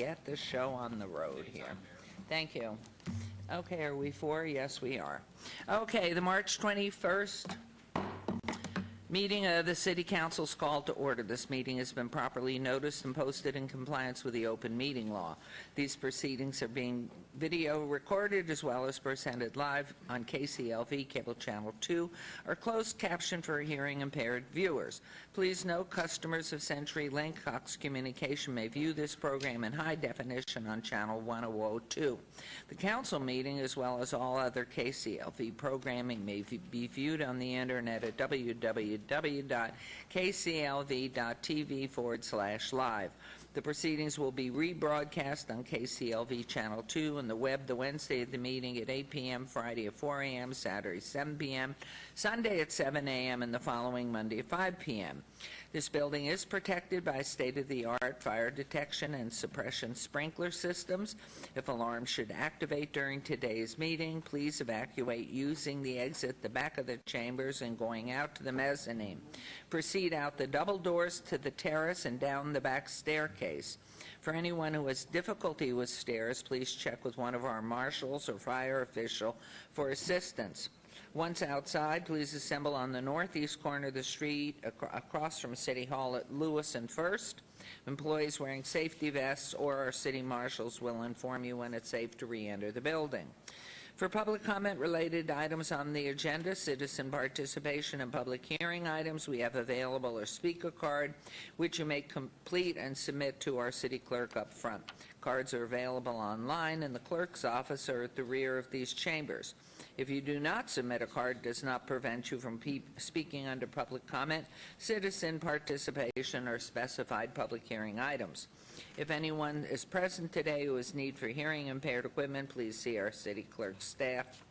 get the show on the road here. Thank you. Okay, are we for? Yes, we are. Okay, the March 21st meeting of the City Council is called to order. This meeting has been properly noticed and posted in compliance with the open meeting law. These proceedings are being video recorded as well as presented live on KCLV Cable Channel 2 or closed caption for hearing impaired viewers. Please note customers of CenturyLink Cox Communication may view this program in high definition on Channel 1002. The council meeting as well as all other KCLV programming may be viewed on the internet at www.kclv.tv/live. The proceedings will be rebroadcast on KCLV Channel 2 and the web the Wednesday of the meeting at 8 p.m., Friday at 4 a.m., Saturday 7 p.m., Sunday at 7 a.m., and the following Monday at 5 p.m. This building is protected by state-of-the-art fire detection and suppression sprinkler systems. If alarms should activate during today's meeting, please evacuate using the exit the back of the chambers and going out to the mezzanine. Proceed out the double doors to the terrace and down the back staircase. For anyone who has difficulty with stairs, please check with one of our marshals or fire official for assistance. Once outside, please assemble on the northeast corner of the street across from City Hall at Lewis and First. Employees wearing safety vests or our city marshals will inform you when it's safe to re-enter the building. For public comment related items on the agenda, citizen participation and public hearing items, we have available a speaker card, which you may complete and submit to our city clerk up front. Cards are available online in the clerk's office or at the rear of these chambers. If you do not submit a card, it does not prevent you from speaking under public comment, citizen participation, or specified public hearing items. If anyone is present today who has need for hearing impaired equipment, please see our city clerk staff.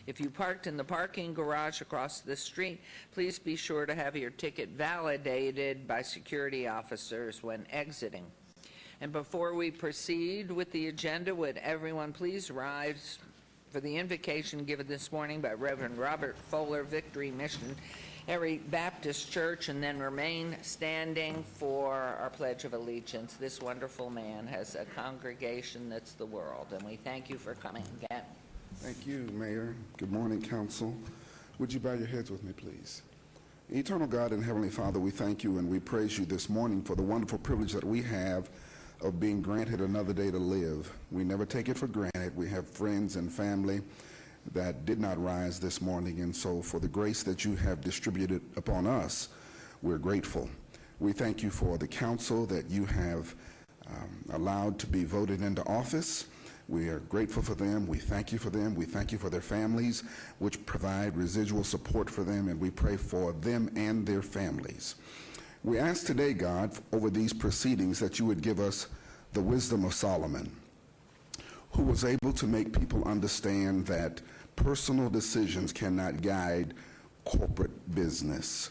If you parked in the parking garage across the street, please be sure to have your ticket validated by security officers when exiting. And before we proceed with the agenda, would everyone please rise for the invocation given this morning by Reverend Robert Fowler, Victory Missionary Baptist Church, and then remain standing for our Pledge of Allegiance. This wonderful man has a congregation that's the world, and we thank you for coming again. Thank you, Mayor. Good morning, Council. Would you bow your heads with me, please? Eternal God and Heavenly Father, we thank you and we praise you this morning for the wonderful privilege that we have of being granted another day to live. We never take it for granted. We have friends and family that did not rise this morning, and so for the grace that you have distributed upon us, we're grateful. We thank you for the council that you have allowed to be voted into office. We are grateful for them. We thank you for them. We thank you for their families, which provide residual support for them, and we pray for them and their families. We ask today, God, over these proceedings that you would give us the wisdom of Solomon, who was able to make people understand that personal decisions cannot guide corporate business.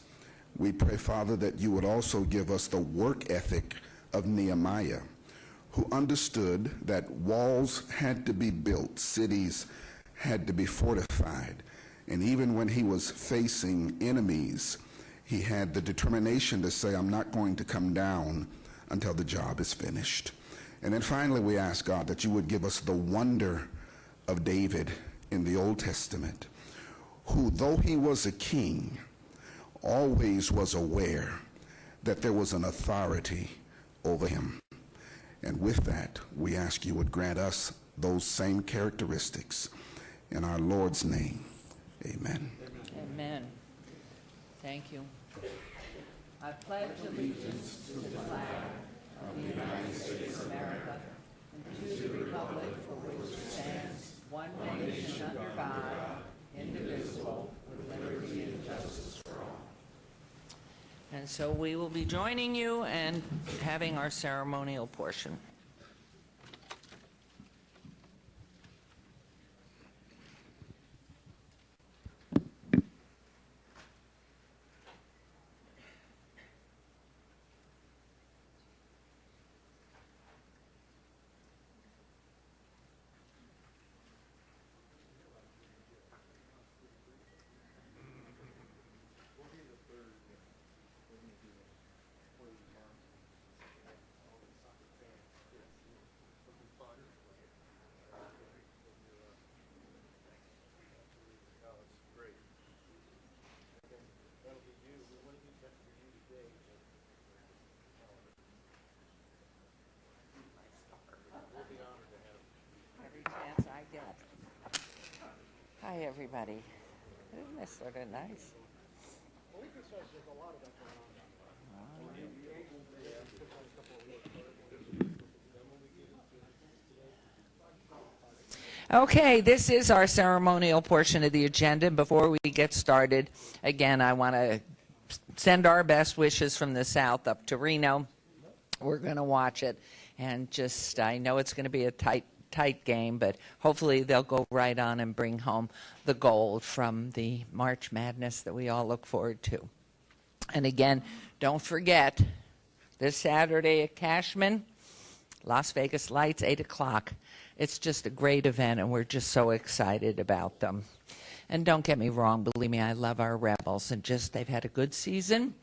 We pray, Father, that you would also give us the work ethic of Nehemiah, who understood that walls had to be built, cities had to be fortified, and even when he was facing enemies, he had the determination to say, I'm not going to come down until the job is finished. And then finally, we ask, God, that you would give us the wonder of David in the Old Testament, who, though he was a king, always was aware that there was an authority over him. And with that, we ask you would grant us those same characteristics. In our Lord's name, amen. Amen. Thank you. I pledge allegiance to the flag of the United States of America and to the republic for which it stands, one nation under God, indivisible, with liberty and justice for all. And so we will be joining you and having our ceremonial portion. Hi, everybody. Isn't this sort of nice? Okay, this is our ceremonial portion of the agenda. Before we get started, again, I want to send our best wishes from the South up to Reno. We're going to watch it, and just, I know it's going to be a tight game, but hopefully they'll go right on and bring home the gold from the March Madness that we all look forward to. And again, don't forget, this Saturday at Cashman, Las Vegas Lights, 8 o'clock. It's just a great event, and we're just so excited about them. And don't get me wrong, believe me, I love our Rebels, and just they've had a good season.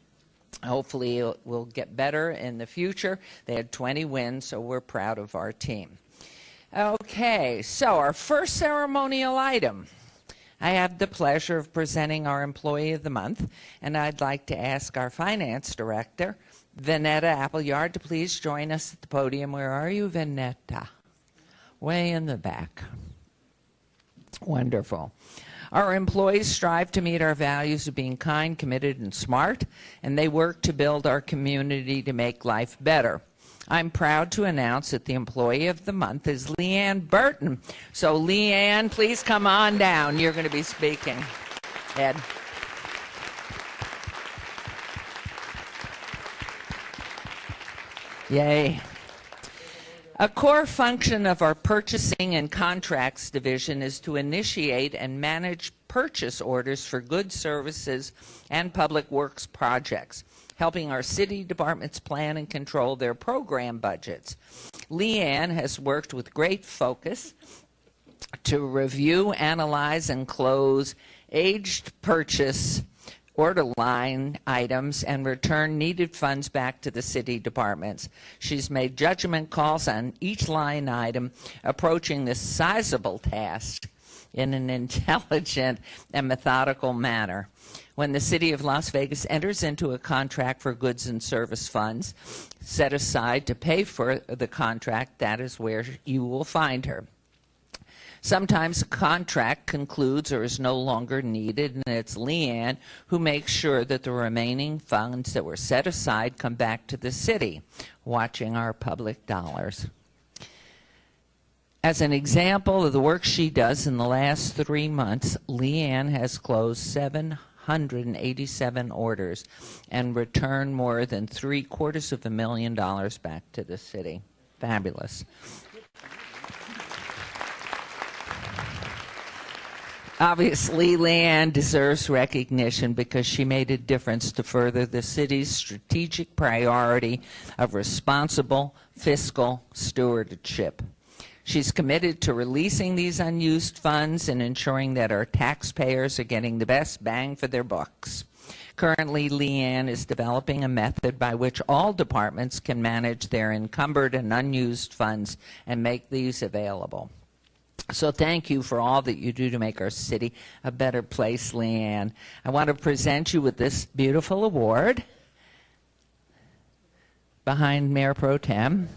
Hopefully it will get better in the future. They had 20 wins, so we're proud of our team. Okay, so our first ceremonial item. I have the pleasure of presenting our Employee of the Month, and I'd like to ask our Finance Director, Vanetta Appleyard, to please join us at the podium. Where are you, Vanetta? Way in the back. Wonderful. Our employees strive to meet our values of being kind, committed, and smart, and they work to build our community to make life better. I'm proud to announce that the Employee of the Month is Leanne Burton. So, Leanne, please come on down. You're going to be speaking. Ed. Yay. A core function of our Purchasing and Contracts Division is to initiate and manage purchase orders for goods, services, and public works projects, helping our city departments plan and control their program budgets. Leanne has worked with great focus to review, analyze, and close aged purchase order line items and return needed funds back to the city departments. She's made judgment calls on each line item, approaching this sizable task in an intelligent and methodical manner. When the city of Las Vegas enters into a contract for goods and service funds set aside to pay for the contract, that is where you will find her. Sometimes a contract concludes or is no longer needed, and it's Leanne who makes sure that the remaining funds that were set aside come back to the city, watching our public dollars. As an example of the work she does in the last 3 months, Leanne has closed 787 orders and returned more than $750,000 back to the city. Fabulous. Obviously, Leanne deserves recognition because she made a difference to further the city's strategic priority of responsible fiscal stewardship. She's committed to releasing these unused funds and ensuring that our taxpayers are getting the best bang for their bucks. Currently, Leanne is developing a method by which all departments can manage their encumbered and unused funds and make these available. So thank you for all that you do to make our city a better place, Leanne. I want to present you with this beautiful award behind Mayor Pro Tem.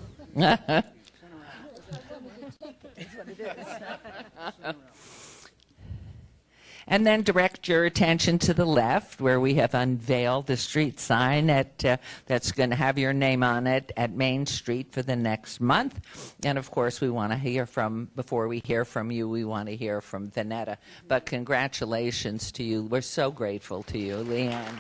And then direct your attention to the left, where we have unveiled the street sign that's going to have your name on it at Main Street for the next month. And of course, we want to hear from, before we hear from you, we want to hear from Vanetta. But congratulations to you. We're so grateful to you, Leanne.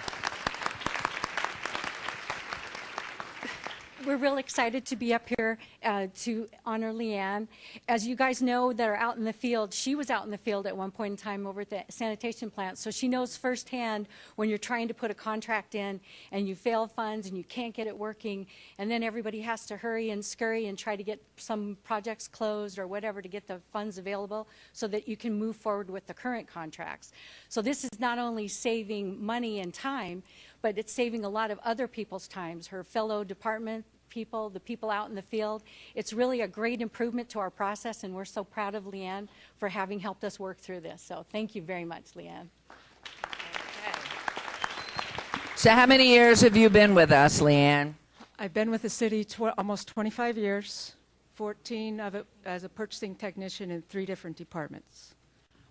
We're real excited to be up here to honor Leanne. As you guys know that are out in the field, she was out in the field at one point in time over at the sanitation plant, so she knows firsthand when you're trying to put a contract in and you fail funds and you can't get it working, and then everybody has to hurry and scurry and try to get some projects closed or whatever to get the funds available so that you can move forward with the current contracts. So this is not only saving money and time, but it's saving a lot of other people's times, her fellow department people, the people out in the field. It's really a great improvement to our process, and we're so proud of Leanne for having helped us work through this. So thank you very much, Leanne. Okay. So how many years have you been with us, Leanne? I've been with the city almost 25 years, 14 of it as a purchasing technician in 3 different departments.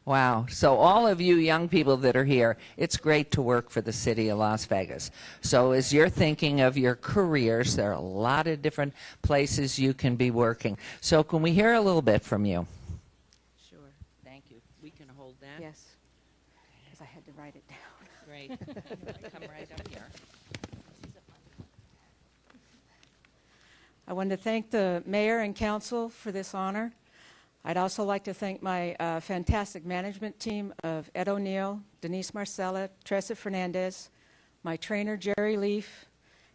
Wow. So all of you young people that are here, it's great to work for the city of Las Vegas. So as you're thinking of your careers, there are a lot of different places you can be working. So can we hear a little bit from you? Sure. Thank you. We can hold that. Yes, because I had to write it down. Great. Come right up here. I want to thank the mayor and council for this honor. I'd also like to thank my fantastic management team of Ed O'Neill, Denise Marcella, Tressa Fernandez, my trainer Jerry Leaf,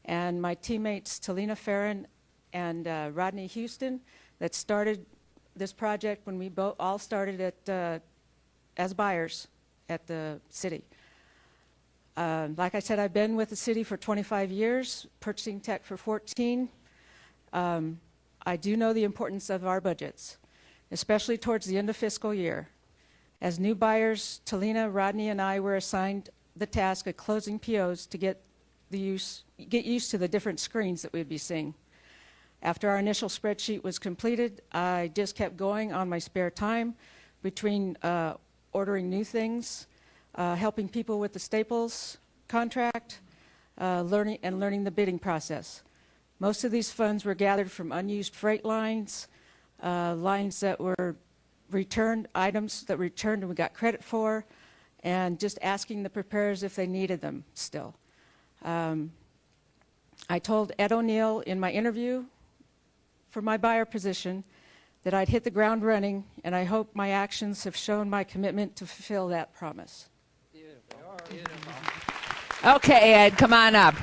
and my teammates Talina Farron and Rodney Houston that started this project when we all started as buyers at the city. Like I said, I've been with the city for 25 years, purchasing tech for 14. I do know the importance of our budgets, especially towards the end of fiscal year. As new buyers, Talina, Rodney, and I were assigned the task of closing POs to get used to the different screens that we'd be seeing. After our initial spreadsheet was completed, I just kept going on my spare time between ordering new things, helping people with the Staples contract, learning the bidding process. Most of these funds were gathered from unused freight lines, lines that were returned, items that returned and we got credit for, and just asking the preparers if they needed them still. I told Ed O'Neill in my interview for my buyer position that I'd hit the ground running, and I hope my actions have shown my commitment to fulfill that promise. Beautiful. Okay, Ed, come on up.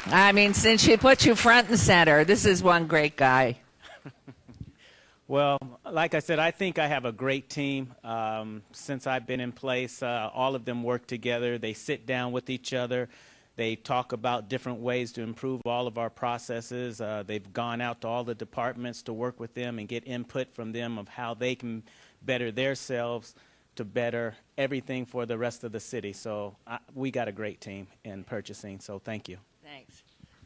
I mean, since she put you front and center, this is one great guy. Well, like I said, I think I have a great team. Since I've been in place, all of them work together. They sit down with each other. They talk about different ways to improve all of our processes. They've gone out to all the departments to work with them and get input from them of how they can better themselves to better everything for the rest of the city. So we got a great team in purchasing, so thank you. Thanks.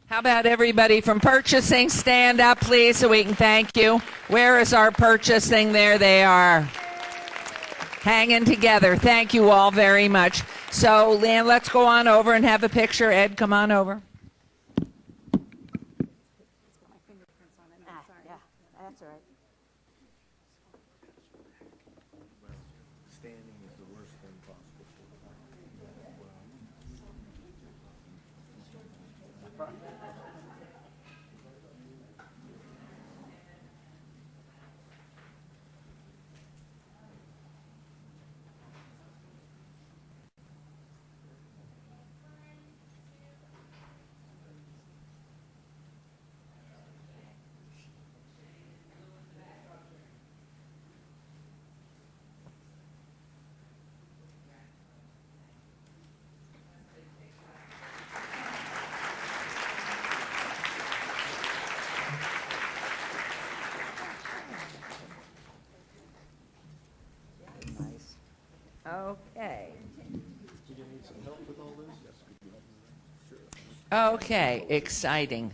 How about everybody from purchasing? Stand up, please, so we can thank you. Where is our purchasing? There they are. Hanging together. Thank you all very much. So, Leanne, let's go on over and have a picture. Ed, come on over. Yeah, that's all right. Okay. Okay, exciting.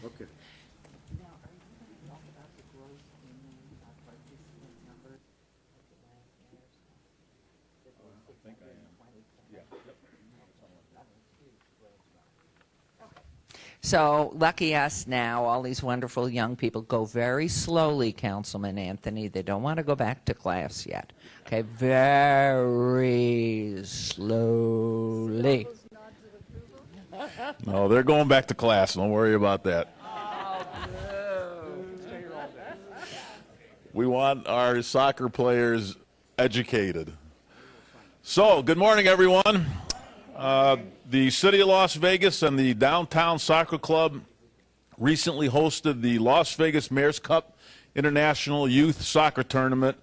So lucky us now, all these wonderful young people go very slowly, Councilman Anthony. They don't want to go back to class yet. Okay, very slowly. No, they're going back to class. Don't worry about that. We want our soccer players educated. So, good morning, everyone. The City of Las Vegas and the Downtown Soccer Club recently hosted the Las Vegas Mayor's Cup International Youth Soccer Tournament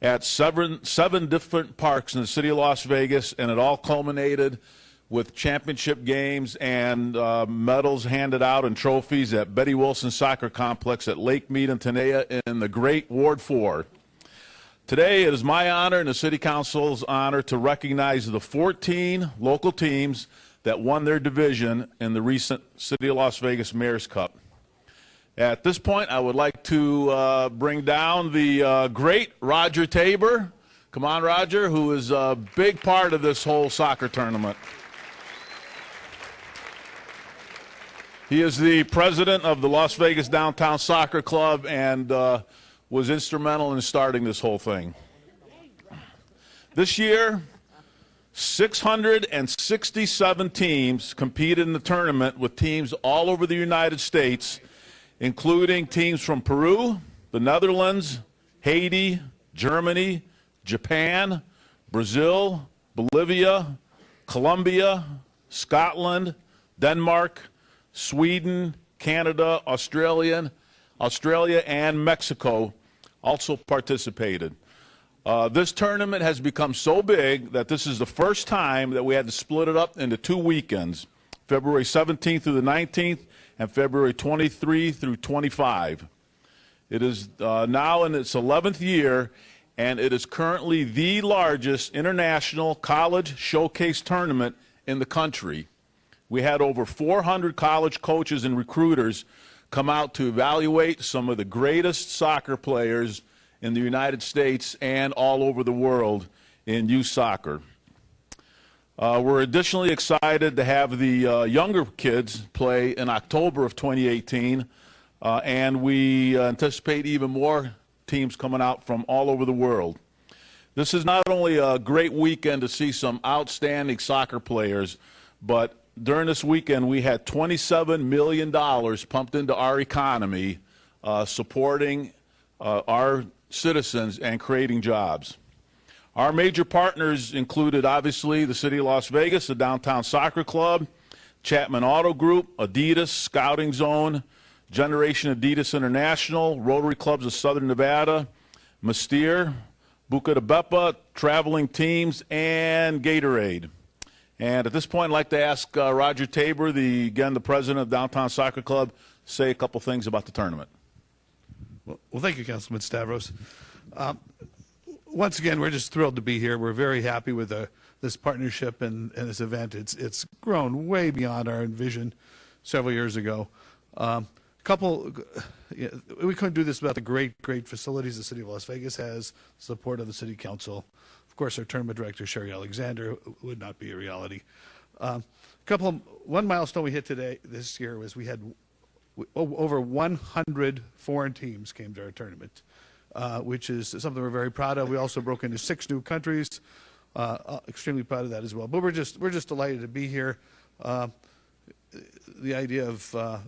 at seven different parks in the city of Las Vegas, and it all culminated with championship games and medals handed out and trophies at Betty Wilson Soccer Complex at Lake Mead and Tenaya in the Great Ward 4. Today, it is my honor and the City Council's honor to recognize the 14 local teams that won their division in the recent City of Las Vegas Mayor's Cup. At this point, I would like to bring down the great Roger Tabor. Come on, Roger, who is a big part of this whole soccer tournament. He is the president of the Las Vegas Downtown Soccer Club and was instrumental in starting this whole thing. This year, 667 teams competed in the tournament with teams all over the United States, including teams from Peru, the Netherlands, Haiti, Germany, Japan, Brazil, Bolivia, Colombia, Scotland, Denmark, Sweden, Canada, Australia, and Mexico also participated. This tournament has become so big that this is the first time that we had to split it up into 2 weekends, February 17th through the 19th and February 23 through 25. It is now in its 11th year, and it is currently the largest international college showcase tournament in the country. We had over 400 college coaches and recruiters come out to evaluate some of the greatest soccer players in the United States and all over the world in youth soccer. We're additionally excited to have the younger kids play in October of 2018, and we anticipate even more teams coming out from all over the world. This is not only a great weekend to see some outstanding soccer players, but during this weekend we had $27 million pumped into our economy, supporting our citizens and creating jobs. Our major partners included, obviously, the City of Las Vegas, the Downtown Soccer Club, Chapman Auto Group, Adidas, Scouting Zone, Generation Adidas International, Rotary Clubs of Southern Nevada, Mystere, Buca de Beppa, Traveling Teams, and Gatorade. And at this point, I'd like to ask Roger Tabor, the president of Downtown Soccer Club, say a couple things about the tournament. Well, thank you, Councilman Stavros. Once again, we're just thrilled to be here. We're very happy with this partnership and this event. It's grown way beyond our vision several years ago. We couldn't do this without the great facilities the City of Las Vegas has, support of the City Council. Of course, our tournament director, Sherry Alexander, would not be a reality. One milestone we hit this year was we had over 100 foreign teams came to our tournament, which is something we're very proud of. We also broke into 6 new countries. Extremely proud of that as well. But we're just delighted to be here. The idea of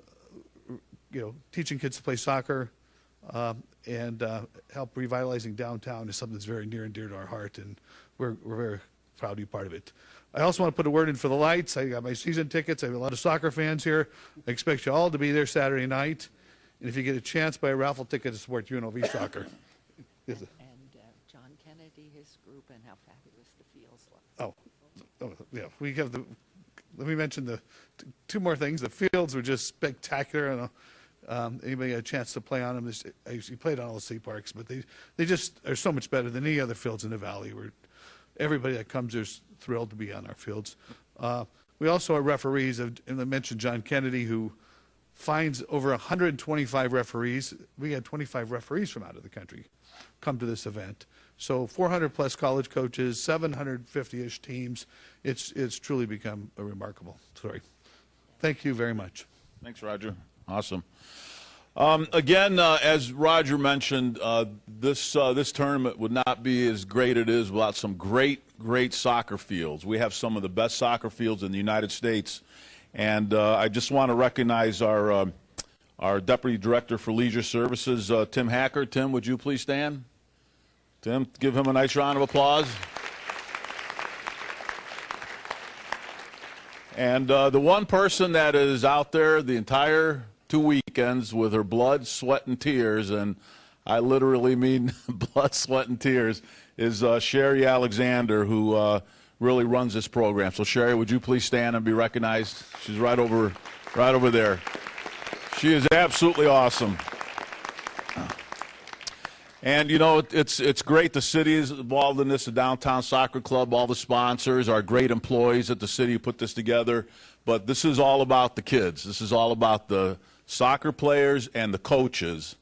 teaching kids to play soccer and help revitalizing downtown is something that's very near and dear to our heart, and we're very proud to be part of it. I also want to put a word in for the lights. I got my season tickets. I have a lot of soccer fans here. I expect you all to be there Saturday night. And if you get a chance, buy a raffle ticket to support UNLV soccer. And John Kennedy, his group, and how fabulous the fields look. Oh, yeah. We have let me mention the 2 more things. The fields were just spectacular. I don't know. Anybody got a chance to play on them? I usually played on all the city parks, but they just are so much better than any other fields in the valley. Everybody that comes there is thrilled to be on our fields. We also are referees, and I mentioned John Kennedy, who finds over 125 referees. We had 25 referees from out of the country come to this event. So 400-plus college coaches, 750-ish teams. It's truly become a remarkable story. Thank you very much. Thanks, Roger. Awesome. Again, as Roger mentioned, this tournament would not be as great as it is without some great soccer fields. We have some of the best soccer fields in the United States, and I just want to recognize our Deputy Director for Leisure Services, Tim Hacker. Tim, would you please stand? Tim, give him a nice round of applause. And the one person that is out there the entire 2 weekends with her blood, sweat, and tears, and I literally mean blood, sweat, and tears, is Sherry Alexander, who really runs this program. So Sherry, would you please stand and be recognized? She's right over there. She is absolutely awesome. And, it's great the city is involved in this, the Downtown Soccer Club, all the sponsors, our great employees at the city who put this together. But this is all about the kids. This is all about the soccer players and the coaches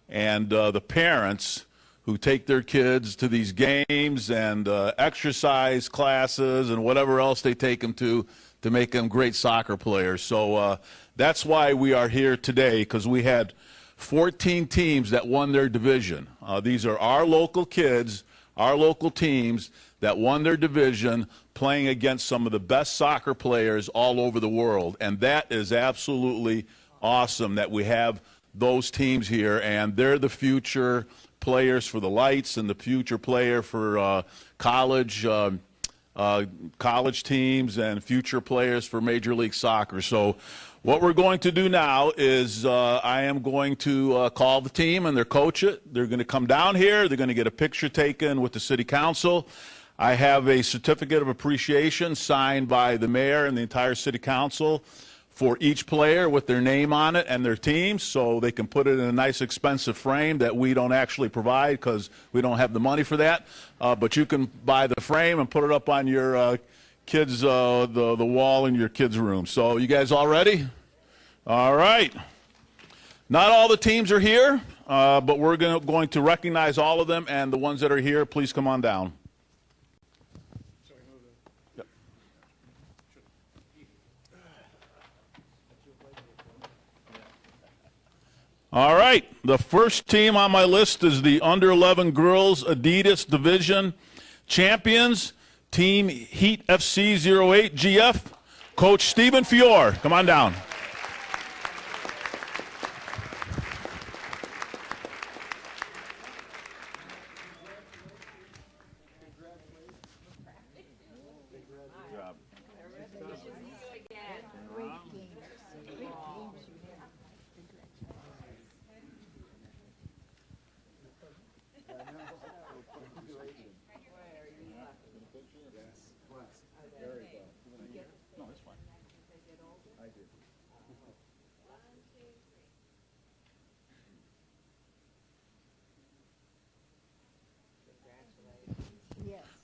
and the parents who take their kids to these games and exercise classes and whatever else they take them to make them great soccer players. So that's why we are here today, because we had 14 teams that won their division. These are our local kids, our local teams that won their division, playing against some of the best soccer players all over the world. And that is absolutely awesome that we have those teams here, and they're the future players for the Lights and the future player for college teams and future players for Major League Soccer. So what we're going to do now is I am going to call the team and their coach it. They're going to come down here. They're going to get a picture taken with the city council. I have a certificate of appreciation signed by the mayor and the entire city council for each player with their name on it and their teams, so they can put it in a nice expensive frame that we don't actually provide because we don't have the money for that. But you can buy the frame and put it up on your kids' the wall in your kids' room. So you guys all ready? All right. Not all the teams are here, but we're going to recognize all of them, and the ones that are here, please come on down. All right, the first team on my list is the Under 11 Girls Adidas Division Champions, Team Heat FC 08 GF, Coach Stephen Fior. Come on down.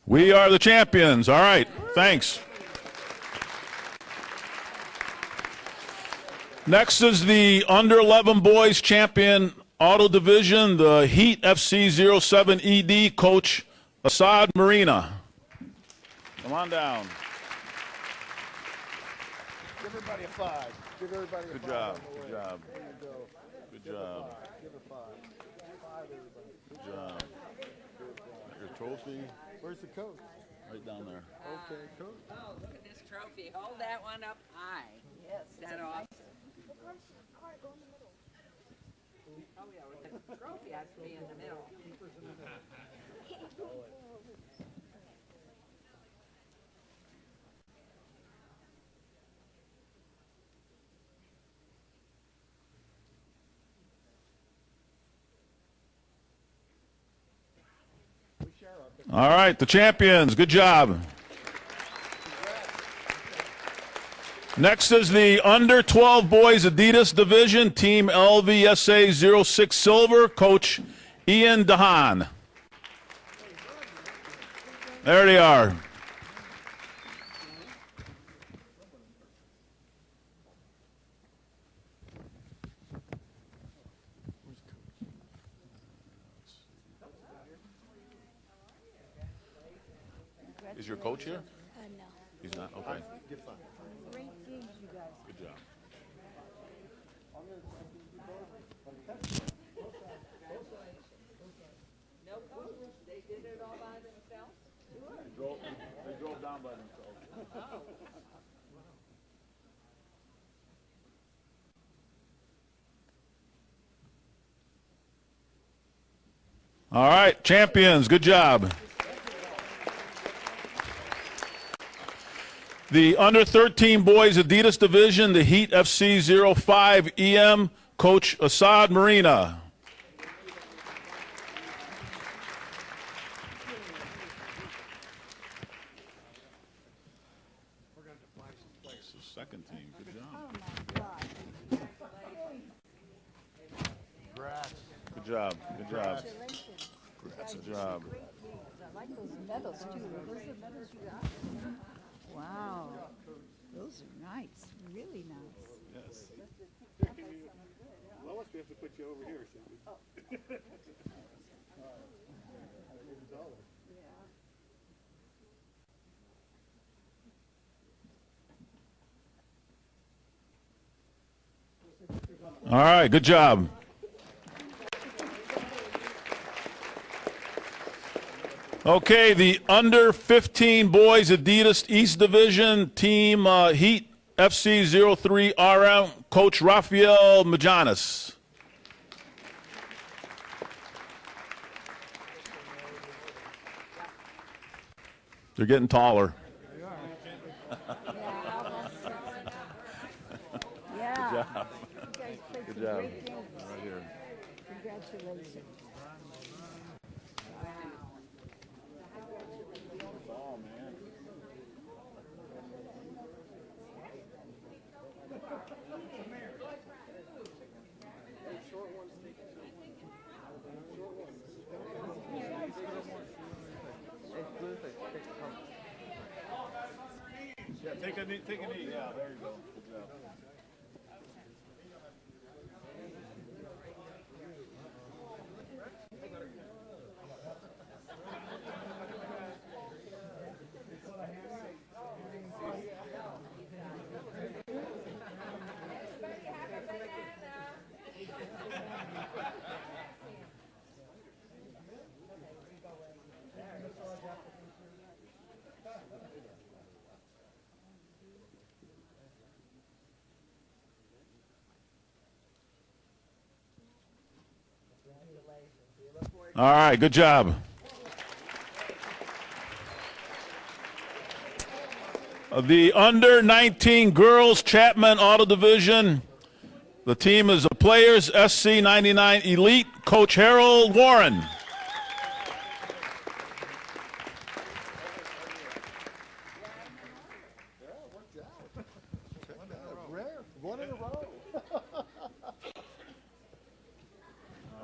We are the champions. All right, thanks. Next is the Under 11 Boys Champion Auto Division, the Heat FC 07 ED, Coach Assad Marina. Come on down. Give everybody a 5. Give everybody a 5. Good job. Good job. There you go. Good job. Give a 5. 5, everybody. Good job. Your trophy Where's the coach? right down there. Okay, coach. Oh, look at this trophy. Hold that one up high. Yes. Is that awesome? Oh, yeah, well, the trophy has to be in the middle. All right, the champions. Good job. Next is the Under 12 Boys Adidas Division, Team LVSA 06 Silver, Coach Ian DeHaan. There they are. Is your coach here? No. He's not? Okay. Good job. No coach. They did it all by themselves? They drove down by themselves. All right, champions, good job. The Under 13 Boys Adidas Division, the Heat FC 05 EM, Coach Assad Marina. Second team, good job. Good job, good job. Good job. I like those medals, too. Are those the medals you got? Wow. Those are nice. Really nice. Yes. Lois, we have to put you over here. All right, good job. Okay, the under 15 boys Adidas East Division team Heat FC 03 RM, Coach Rafael Majanis. They're getting taller. Yeah. Good job. You guys played Good some job. great games. Right here. Congratulations. Yeah, take a knee. Yeah, there you go. Good job. All right, good job. The under 19 girls Chapman Auto Division. The team is the Players SC 99 Elite, Coach Harold Warren. Rare. One in a row.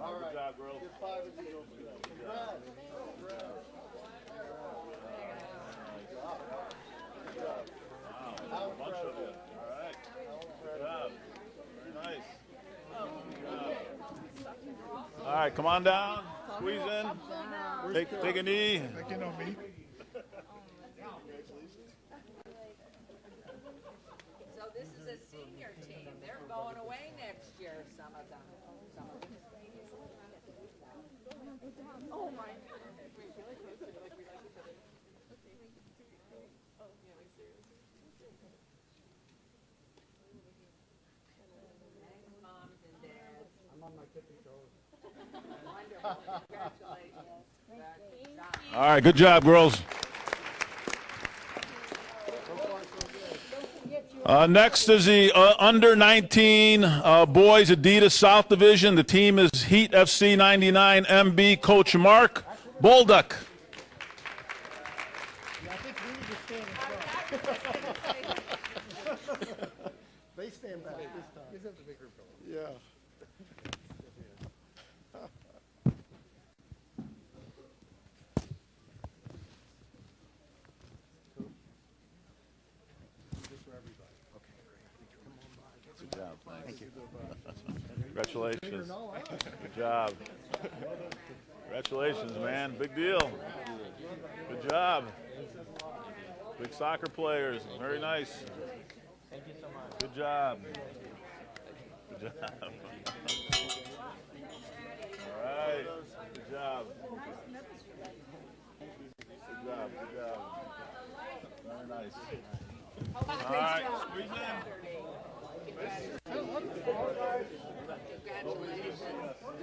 All right. Good job, girls. Get 5 of these. All right, come on down. Squeeze in. Take a knee. You know me. So this is a senior team. They're going away next year, some of them. Oh, my moms and dads. I'm on my tippy toes. Wonderful. Congratulations. All right, good job, girls. Next is the under 19 boys Adidas South Division. The team is Heat FC 99 MB, Coach Mark Bolduck. I think we need to stand in front. They stand back this time. Is that the big group going? Yeah. Good job. Thank you. Congratulations. Good job. Congratulations, man. Big deal. Good job. Big soccer players. Very nice. Thank you so much. Good job. Good job. All right. Good job. Good job. Good job. Very nice. All right. Squeeze in.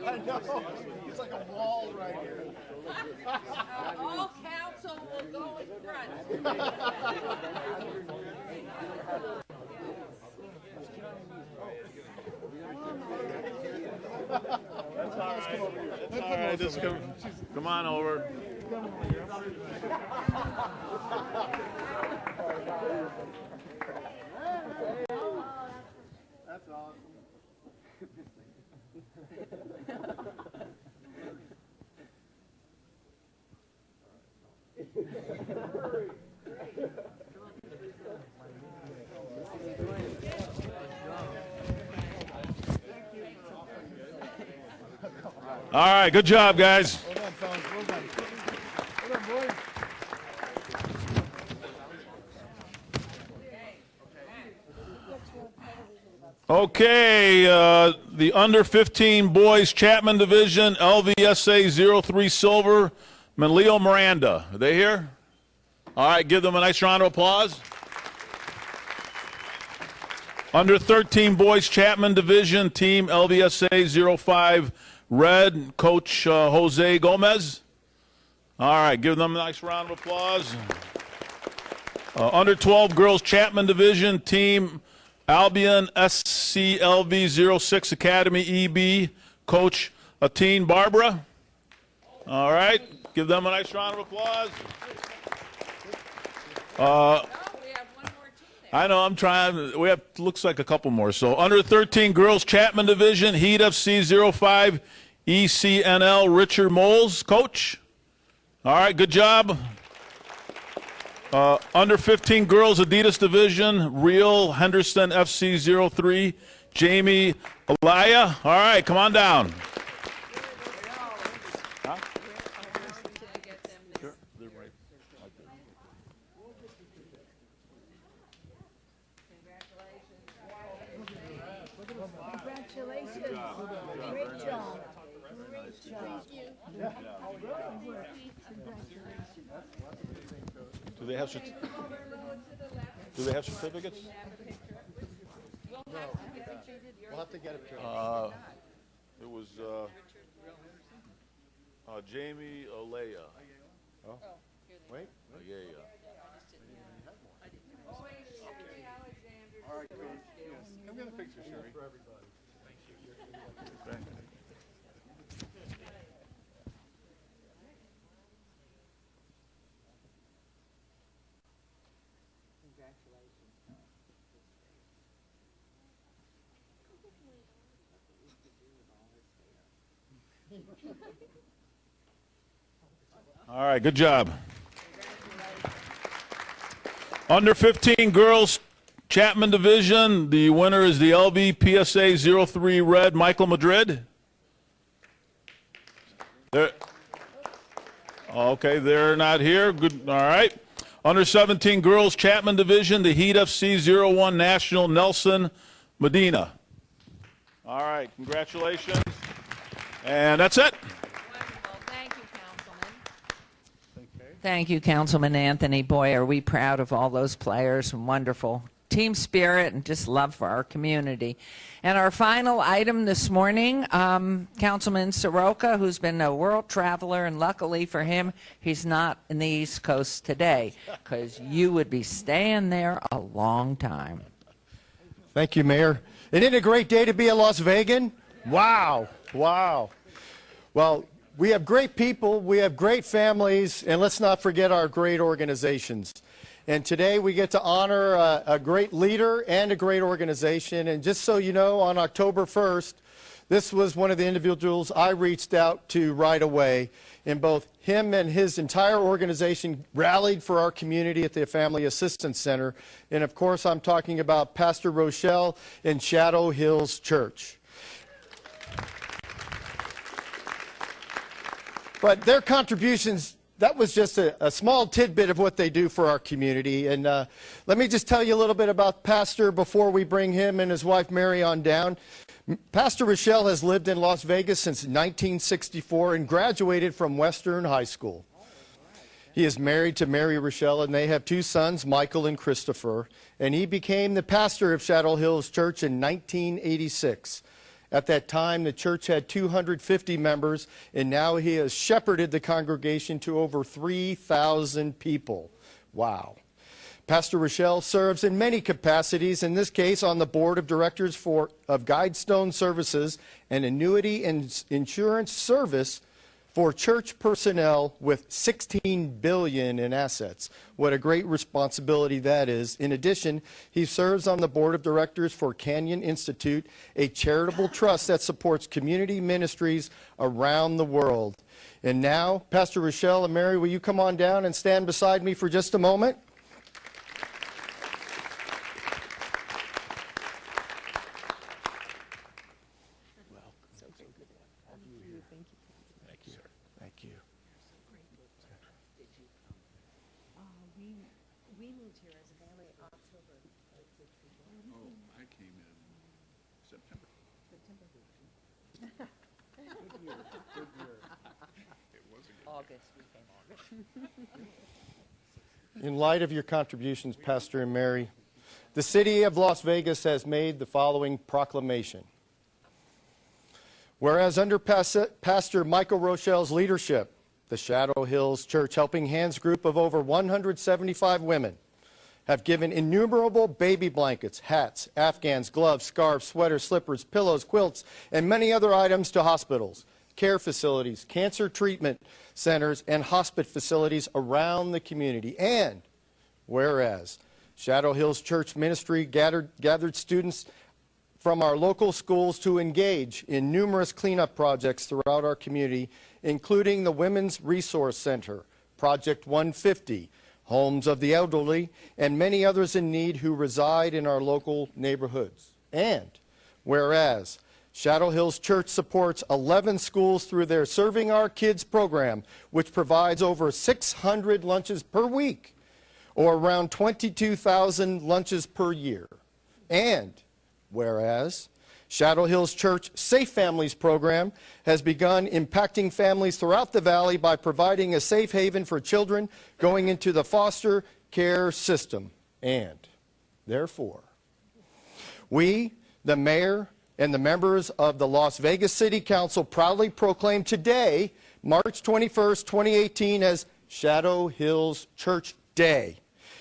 I know. It's like a wall right here. All council will go in front. That's all right. That's all right. Just come on over. That's awesome. All right. Good job, guys. Well done, fellas. Well done. Well done, boys. Okay, the under 15 boys Chapman Division, LVSA 03 silver, Manlio Miranda. Are they here? All right, give them a nice round of applause. Under 13 boys Chapman Division, team LVSA 05 red, Coach Jose Gomez. All right, give them a nice round of applause. Under 12 girls Chapman Division, team Albion SCLV 06 Academy EB, Coach Atine Barbara. All right, give them a nice round of applause. I know, I'm trying. We have, looks like a couple more. So under 13 girls Chapman Division, Heat FC 05 ECNL, Richard Moles, Coach. All right, good job. Under 15 girls Adidas Division, Real Henderson FC 03, Jamie Alaya. All right, come on down. Congratulations. Great job. Great job. Do they have certificates? We'll have to get it to It was Jamie Alaya. Oh, wait. Yeah. All right, Coach. Yes. Come get a picture, Sherry. For everybody. Thank you. All right, good job. Under 15 girls Chapman Division, the winner is the LV PSA 03 red, Michael Madrid. Okay, they're not here. Good. All right. Under 17 girls Chapman Division, the Heat FC 01 National, Nelson Medina. All right, congratulations. And that's it. Thank you, Councilman Anthony. Boy, are we proud of all those players and wonderful team spirit and just love for our community. And our final item this morning, Councilman Soroka, who's been a world traveler, and luckily for him, he's not in the East Coast today, because you would be staying there a long time. Thank you, Mayor. Isn't it a great day to be a Las Vegan? Wow. Wow. Well, we have great people, we have great families, and let's not forget our great organizations. And today we get to honor a great leader and a great organization. And just so you know, on October 1st, this was one of the individuals I reached out to right away. And both him and his entire organization rallied for our community at the Family Assistance Center. And of course, I'm talking about Pastor Rochelle in Shadow Hills Church. But their contributions, that was just a small tidbit of what they do for our community. And let me just tell you a little bit about Pastor before we bring him and his wife Mary on down. Pastor Rochelle has lived in Las Vegas since 1964 and graduated from Western High School. He is married to Mary Rochelle, and they have two sons, Michael and Christopher. And he became the pastor of Shadow Hills Church in 1986. At that time, the church had 250 members, and now he has shepherded the congregation to over 3,000 people. Wow. Pastor Rochelle serves in many capacities, in this case on the board of directors of Guidestone Services, an annuity and insurance service for church personnel with $16 billion in assets. What a great responsibility that is. In addition, he serves on the board of directors for Canyon Institute, a charitable trust that supports community ministries around the world. And now, Pastor Rochelle and Mary, will you come on down and stand beside me for just a moment? I came in August became August. In light of your contributions, Pastor and Mary, the City of Las Vegas has made the following proclamation. Whereas under Pastor Michael Rochelle's leadership, the Shadow Hills Church Helping Hands group of over 175 women have given innumerable baby blankets, hats, afghans, gloves, scarves, sweaters, slippers, pillows, quilts, and many other items to hospitals, care facilities, cancer treatment centers, and hospice facilities around the community. And whereas Shadow Hills Church Ministry gathered students from our local schools to engage in numerous cleanup projects throughout our community, including the Women's Resource Center, Project 150, Homes of the Elderly, and many others in need who reside in our local neighborhoods. And whereas Shadow Hills Church supports 11 schools through their Serving Our Kids program, which provides over 600 lunches per week, or around 22,000 lunches per year. And whereas Shadow Hills Church Safe Families program has begun impacting families throughout the valley by providing a safe haven for children going into the foster care system. And therefore, we, the mayor, and the members of the Las Vegas City Council proudly proclaim today, March 21st, 2018, as Shadow Hills Church Day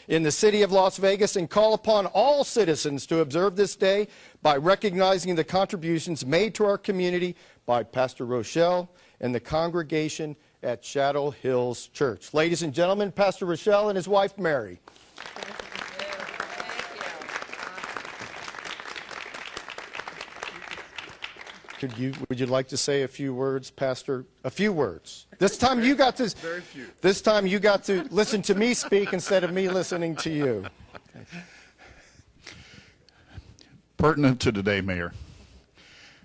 in the city of Las Vegas, and call upon all citizens to observe this day by recognizing the contributions made to our community by Pastor Rochelle and the congregation at Shadow Hills Church. Ladies and gentlemen, Pastor Rochelle and his wife, Mary. Would you like to say a few words, Pastor? A few words. This time you got to. Very few. This time you got to listen to me speak instead of me listening to you. Pertinent to today, Mayor.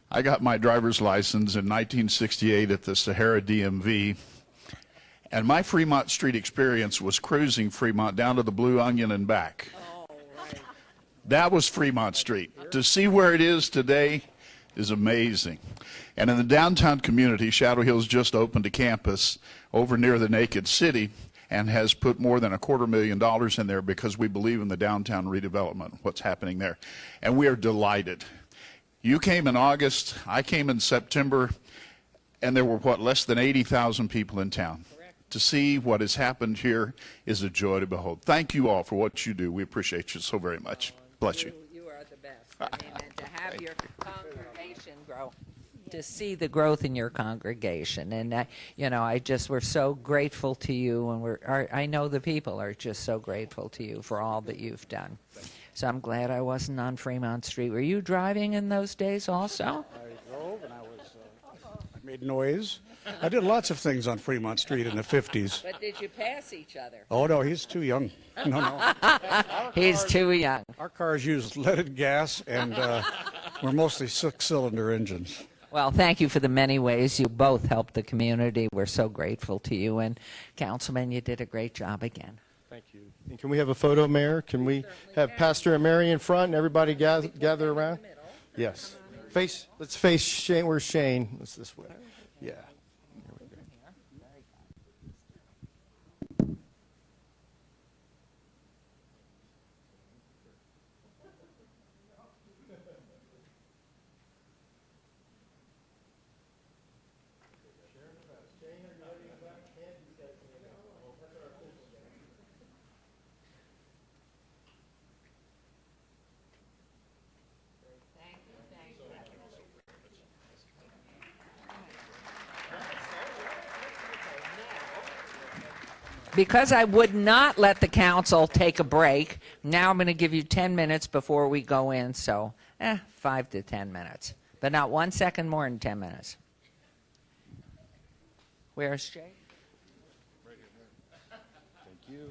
I got my driver's license in 1968 at the Sahara DMV, and my Fremont Street experience was cruising Fremont down to the Blue Onion and back. Oh, right. That was Fremont Street. To see where it is today is amazing. And in the downtown community, Shadow Hills just opened a campus over near the Naked City and has put more than $250,000 in there because we believe in the downtown redevelopment, what's happening there. And we are delighted. You came in August, I came in September, and there were, less than 80,000 people in town. Correct. To see what has happened here is a joy to behold. Thank you all for what you do. We appreciate you so very much. Bless you. You are the best. I mean, and to have your congregation grow, to see the growth in your congregation. And, we're so grateful to you, and I know the people are just so grateful to you for all that you've done. So I'm glad I wasn't on Fremont Street. Were you driving in those days also? I drove, and I made noise. I did lots of things on Fremont Street in the 50s. But did you pass each other? Oh, no, he's too young. No. He's too young. Our cars use leaded gas, and we're mostly six-cylinder engines. Well, thank you for the many ways you both helped the community. We're so grateful to you. And, Councilman, you did a great job again. Thank you. And can we have a photo, Mayor? Can we have Pastor and Mary in front and everybody gather around? Yes. Let's face Shane. Where's Shane? It's this way. Yeah. Because I would not let the council take a break, now I'm going to give you 10 minutes before we go in, so 5 to 10 minutes. But not 1 second more than 10 minutes. Where's Jay? Thank you.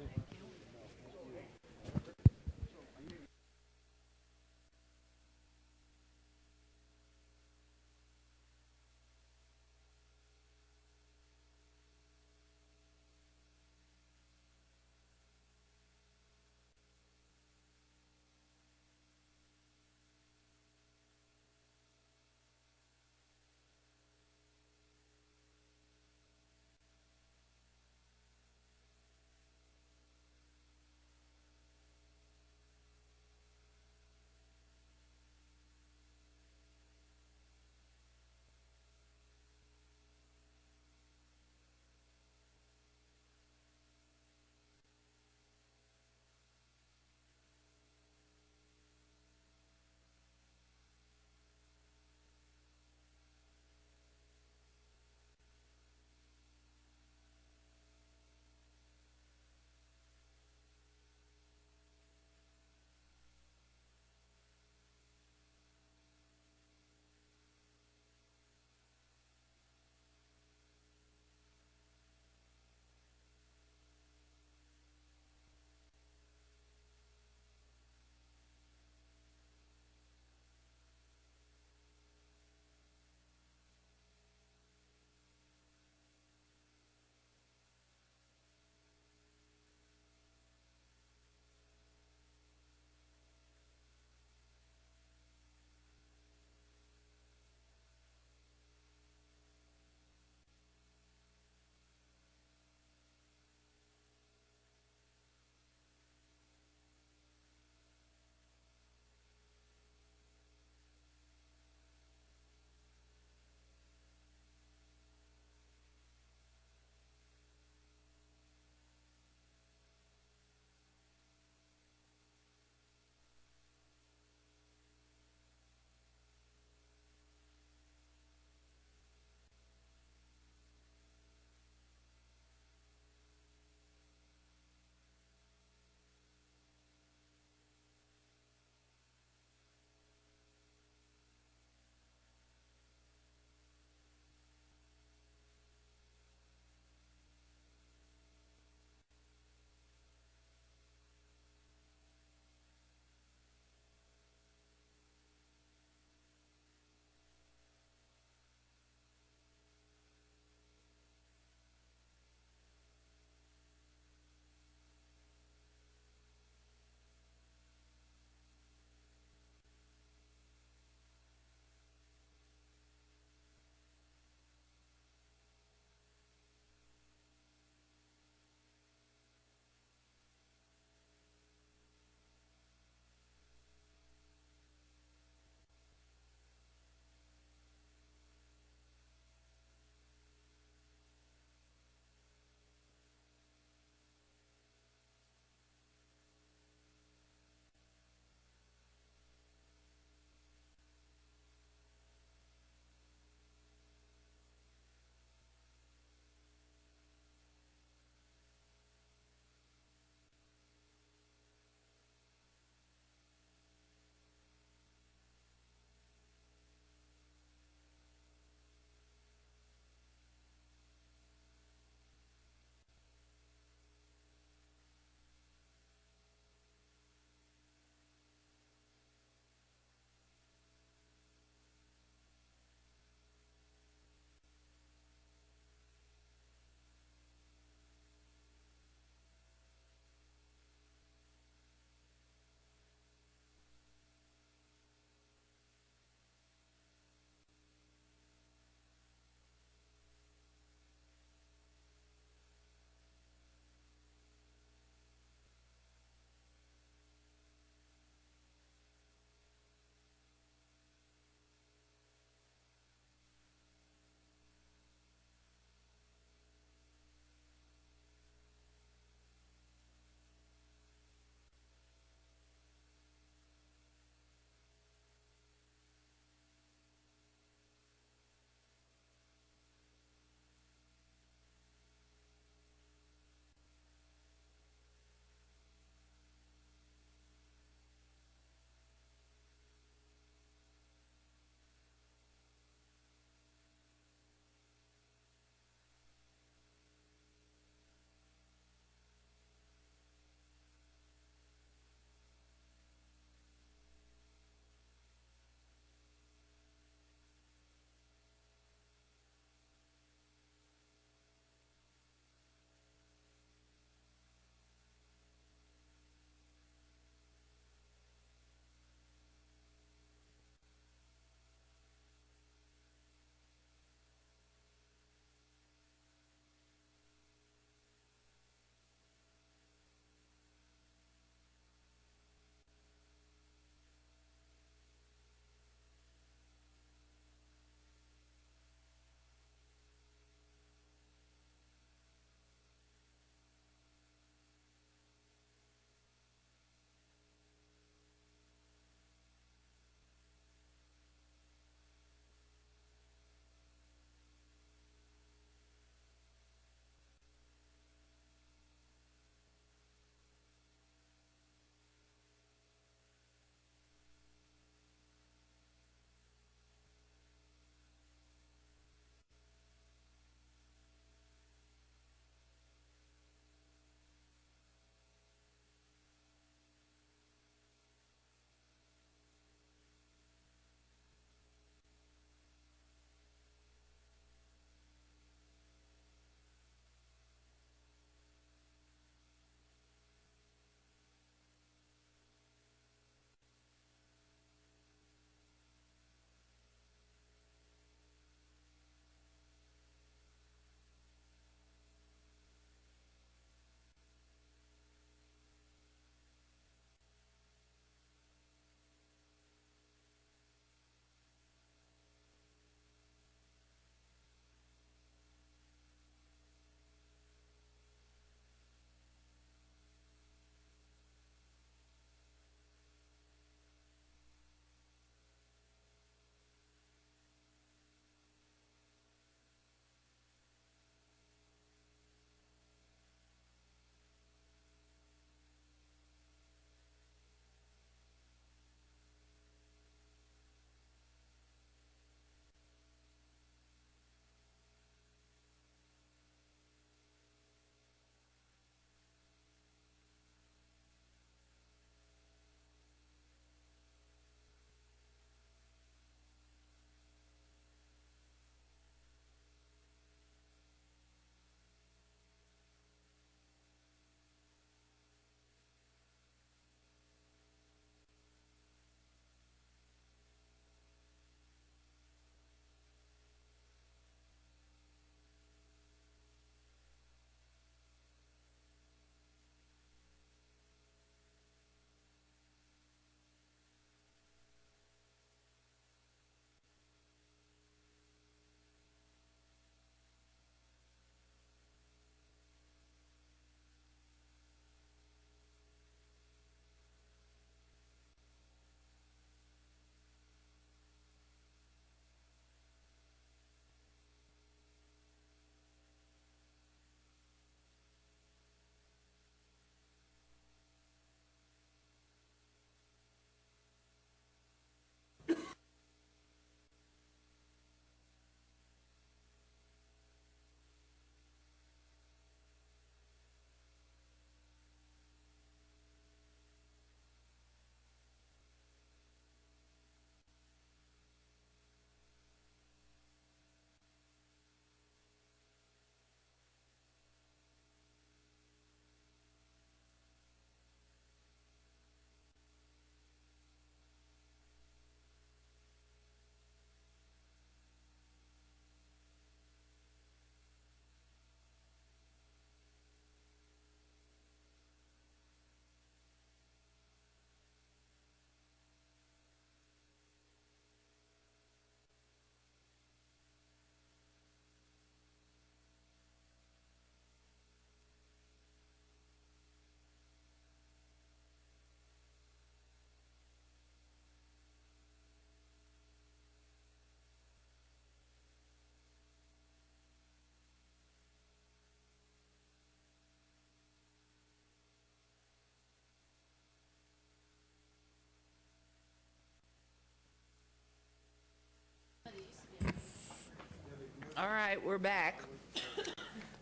All right, we're back.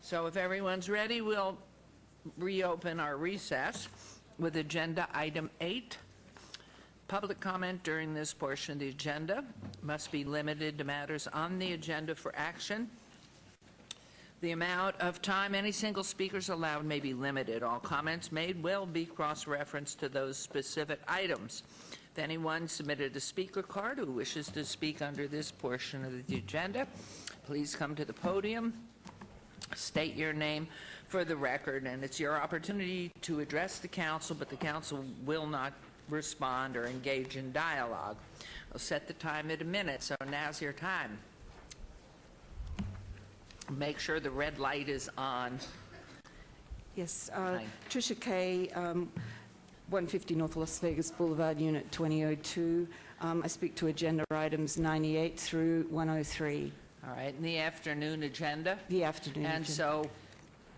So if everyone's ready, we'll reopen our recess with Agenda Item 8. Public comment during this portion of the agenda must be limited to matters on the agenda for action. The amount of time any single speaker is allowed may be limited. All comments made will be cross-referenced to those specific items. If anyone submitted a speaker card who wishes to speak under this portion of the agenda, please come to the podium, state your name for the record, and it's your opportunity to address the council, but the council will not respond or engage in dialogue. I'll set the time at a minute, so now's your time. Make sure the red light is on. Yes, Hi. Tricia Kay, 150 North Las Vegas Boulevard, Unit 2002. I speak to agenda items 98 through 103. All right, in the afternoon agenda? The afternoon And agenda. so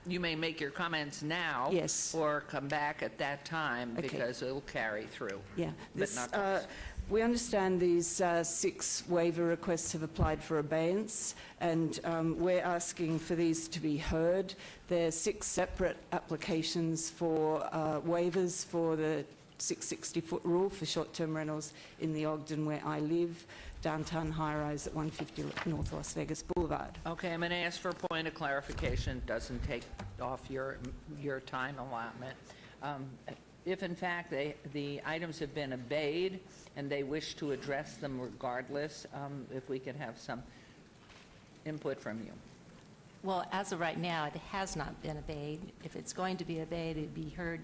you may make your comments now. Yes. Or come back at that time Okay. because it'll carry through. Yeah, But not we understand these 6 waiver requests have applied for abeyance, and we're asking for these to be heard. There are 6 separate applications for waivers for the 660-foot rule for short-term rentals in the Ogden where I live, downtown high-rise at 150 North Las Vegas Boulevard. Okay, I'm going to ask for a point of clarification. It doesn't take off your time allotment. If in fact the items have been obeyed and they wish to address them regardless, if we could have some input from you. Well, as of right now, it has not been obeyed. If it's going to be obeyed, it'd be heard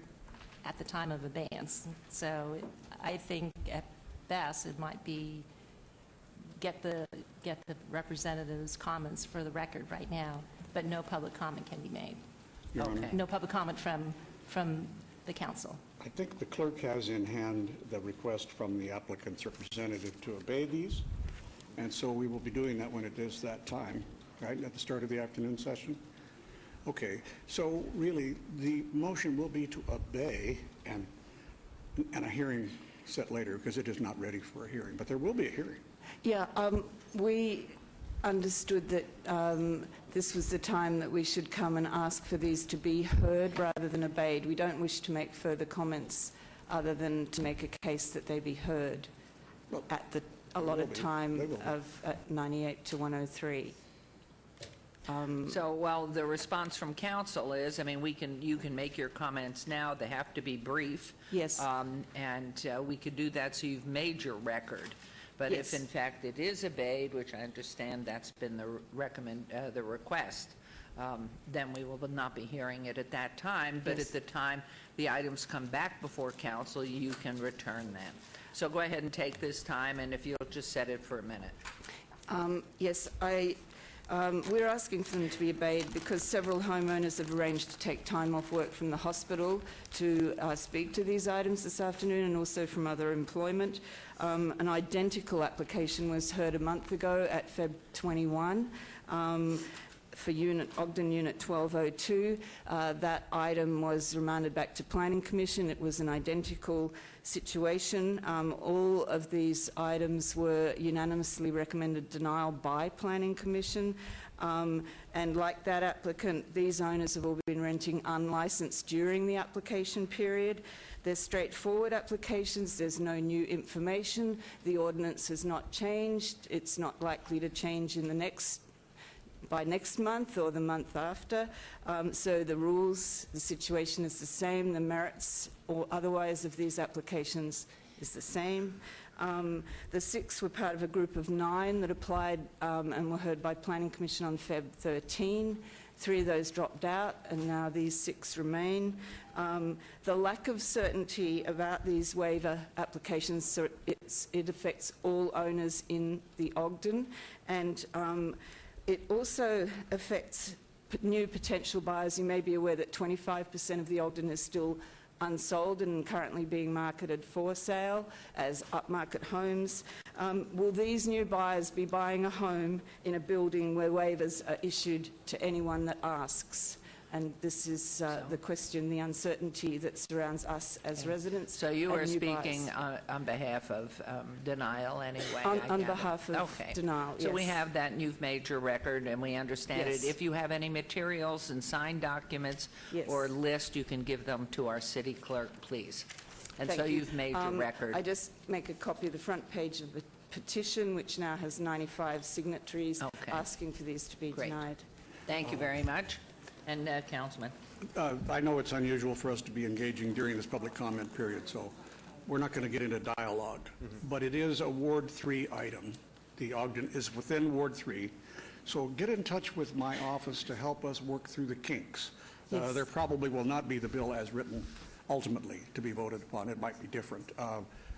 at the time of abeyance. So I think at best it might be get the representative's comments for the record right now, but no public comment can be made. Your Honor. Okay. No public comment from the council. I think the clerk has in hand the request from the applicant's representative to obey these, and so we will be doing that when it is that time, right, at the start of the afternoon session? Okay, so really, the motion will be to obey and a hearing set later, because it is not ready for a hearing, but there will be a hearing. Yeah, we understood that this was the time that we should come and ask for these to be heard rather than obeyed. We don't wish to make further comments other than to make a case that they be heard at the allotted time of 98 to 103. So while the response from council is, I mean, you can make your comments now. They have to be brief. Yes. And we could do that so you've made your record. But Yes. if in fact it is obeyed, which I understand that's been the request, then we will not be hearing it at that time. But Yes. at the time the items come back before council, you can return them. So go ahead and take this time, and if you'll just set it for a minute. Yes, we're asking for them to be obeyed because several homeowners have arranged to take time off work from the hospital to speak to these items this afternoon, and also from other employment. An identical application was heard a month ago at Feb 21 for Ogden Unit 1202. That item was remanded back to Planning Commission. It was an identical situation. All of these items were unanimously recommended denial by Planning Commission. And like that applicant, these owners have all been renting unlicensed during the application period. They're straightforward applications. There's no new information. The ordinance has not changed. It's not likely to change by next month or the month after. So the rules, the situation is the same. The merits or otherwise of these applications is the same. The 6 were part of a group of 9 that applied and were heard by Planning Commission on Feb 13. 3 of those dropped out, and now these 6 remain. The lack of certainty about these waiver applications, so it affects all owners in the Ogden, and it also affects new potential buyers. You may be aware that 25% of the Ogden is still unsold and currently being marketed for sale as upmarket homes. Will these new buyers be buying a home in a building where waivers are issued to anyone that asks? And this is the question, the uncertainty that surrounds us as residents. So you and are you buyers. speaking on behalf of denial anyway? On I gather. behalf of Okay. denial, So we yes. have that, and you've made your record, and we understand Yes. it. If you have any materials and signed documents Yes. or list, you can give them to our city clerk, please. And Thank so you. you've made your record. I just make a copy of the front page of the petition, which now has 95 signatories Okay. asking for these to be Great. denied. Thank you very much. And Councilman? I know it's unusual for us to be engaging during this public comment period, so we're not going to get into dialogue. But it is a Ward 3 item. The Ogden is within Ward 3. So get in touch with my office to help us work through the kinks. Yes. There probably will not be the bill as written ultimately to be voted upon. It might be different.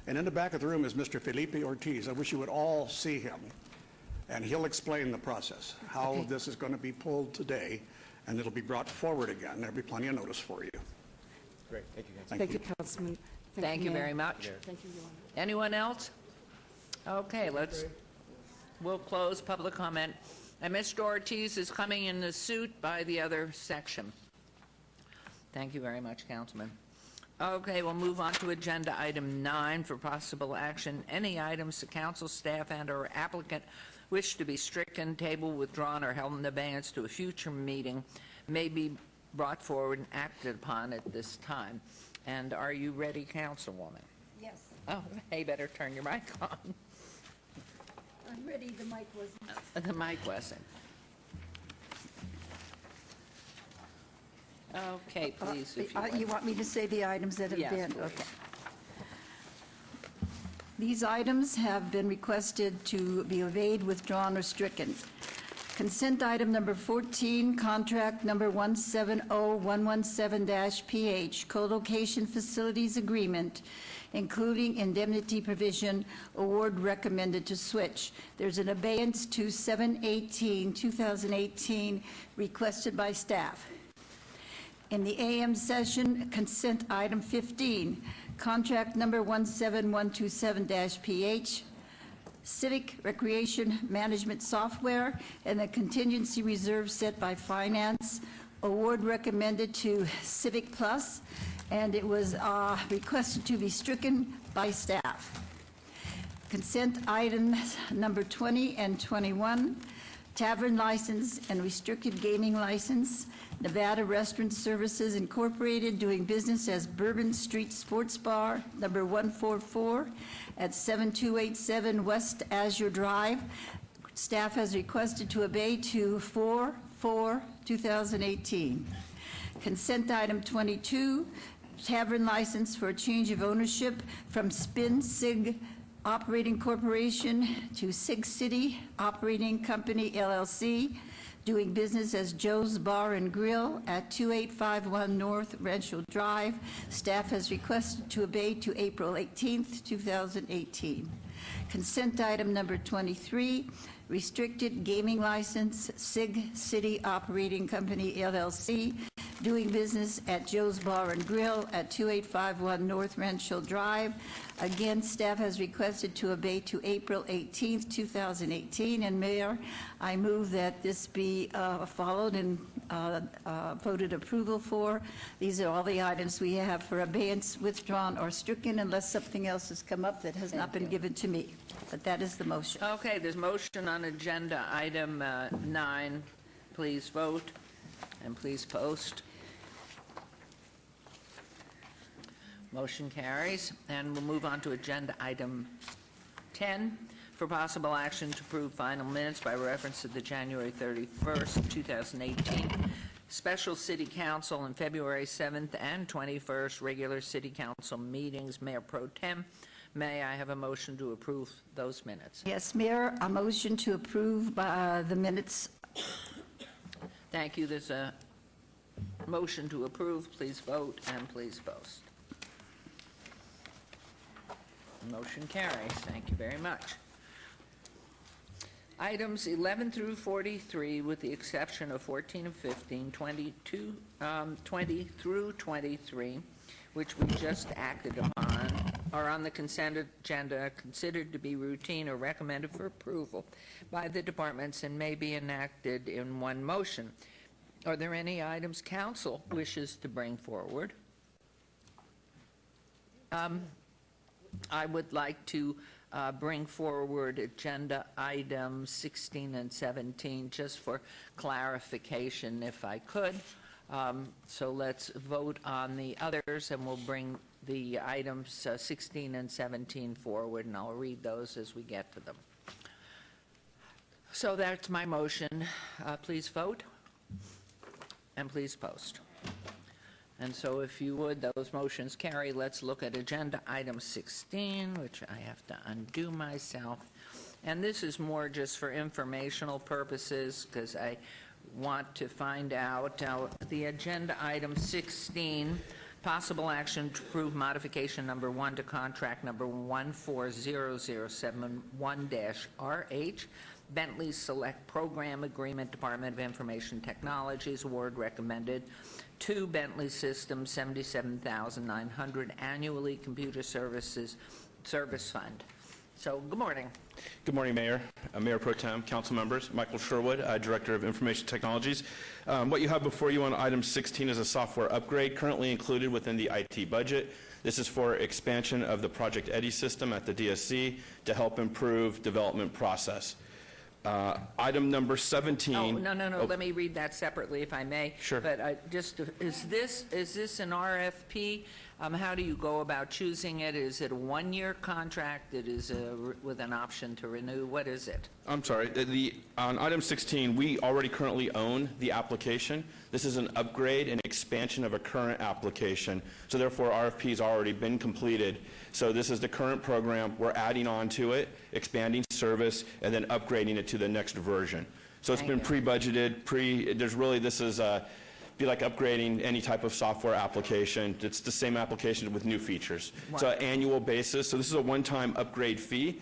And in the back of the room is Mr. Felipe Ortiz. I wish you would all see him. And he'll explain the process, how this is going to be pulled today, and it'll be brought forward again. There'll be plenty of notice for you. Great. Thank you, guys. Thank you, Councilman. Thank you Mayor. very much. Thank you, Your Honor. Anyone else? Okay, we'll close public comment. And Mr. Ortiz is coming in the suit by the other section. Thank you very much, Councilman. Okay, we'll move on to agenda item 9 for possible action. Any items the council staff and/or applicant wish to be stricken, tabled, withdrawn, or held in abeyance to a future meeting may be brought forward and acted upon at this time. And are you ready, Councilwoman? Yes, Oh, hey, better turn your mic on. I'm ready. The mic wasn't. The mic wasn't. Okay, please, if you You would. want me to say the items that have Yes, been? please. Okay. These items have been requested to be obeyed, withdrawn, or stricken. Consent item number 14, contract number 170117-PH, co-location facilities agreement, including indemnity provision, award recommended to switch. There's an abeyance to 7/18/2018 requested by staff. In the AM session, consent item 15, contract number 17127-PH, civic recreation management software, and the contingency reserve set by finance. Award recommended to Civic Plus, and it was requested to be stricken by staff. Consent items number 20 and 21, tavern license and restricted gaming license, Nevada Restaurant Services Incorporated, doing business as Bourbon Street Sports Bar, number 144, at 7287 West Azure Drive. Staff has requested to obey to 4/4/2018. Consent item 22, tavern license for a change of ownership from Spin Sig Operating Corporation to Sig City Operating Company LLC, doing business as Joe's Bar and Grill at 2851 North Rancho Drive. Staff has requested to obey to April 18th, 2018. Consent item number 23, restricted gaming license, Sig City Operating Company LLC, doing business at Joe's Bar and Grill at 2851 North Rancho Drive. Again, staff has requested to obey to April 18th, 2018. And Mayor, I move that this be followed and voted approval for. These are all the items we have for abeyance, withdrawn, or stricken, unless something else has come up that has not been given to me. But that is the motion. Okay, there's motion on agenda item 9. Please vote and please post. Motion carries, and we'll move on to agenda item 10 for possible action to approve final minutes by reference to the January 31st, 2018 special city council and February 7th and 21st regular city council meetings. Mayor Pro Tem, may I have a motion to approve those minutes? Yes, Mayor, a motion to approve the minutes. Thank you. There's a motion to approve. Please vote and please post. Motion carries. Thank you very much. Items 11 through 43, with the exception of 14 and 15, 20 through 23, which we just acted upon, are on the consent agenda, considered to be routine or recommended for approval by the departments and may be enacted in one motion. Are there any items council wishes to bring forward? I would like to bring forward agenda items 16 and 17, just for clarification, if I could. So let's vote on the others, and we'll bring the items 16 and 17 forward, and I'll read those as we get to them. So that's my motion. Please vote, and please post. And so if you would, those motions carry. Let's look at agenda item 16, which I have to undo myself. And this is more just for informational purposes, because I want to find out the agenda item 16, possible action to approve modification number 1 to contract number 140071-RH, Bentley Select Program Agreement, Department of Information Technologies, award recommended to Bentley Systems, $77,900 annually, Computer Services Service Fund. So, good morning. Good morning, Mayor, Mayor Pro Tem, council members. Michael Sherwood, Director of Information Technologies. What you have before you on item 16 is a software upgrade currently included within the IT budget. This is for expansion of the Project Eddy system at the DSC to help improve development process. Item number 17. Oh, no. Let me read that separately, if I may. Sure. But is this an RFP? How do you go about choosing it? Is it a one-year contract? It is with an option to renew? What is it? I'm sorry. On item 16, we already currently own the application. This is an upgrade and expansion of a current application. So therefore, RFP has already been completed. So this is the current program. We're adding on to it, expanding service, and then upgrading it to the next version. So it's been pre-budgeted. This is be like upgrading any type of software application. It's the same application with new features. Right. So annual basis. So this is a one-time upgrade fee.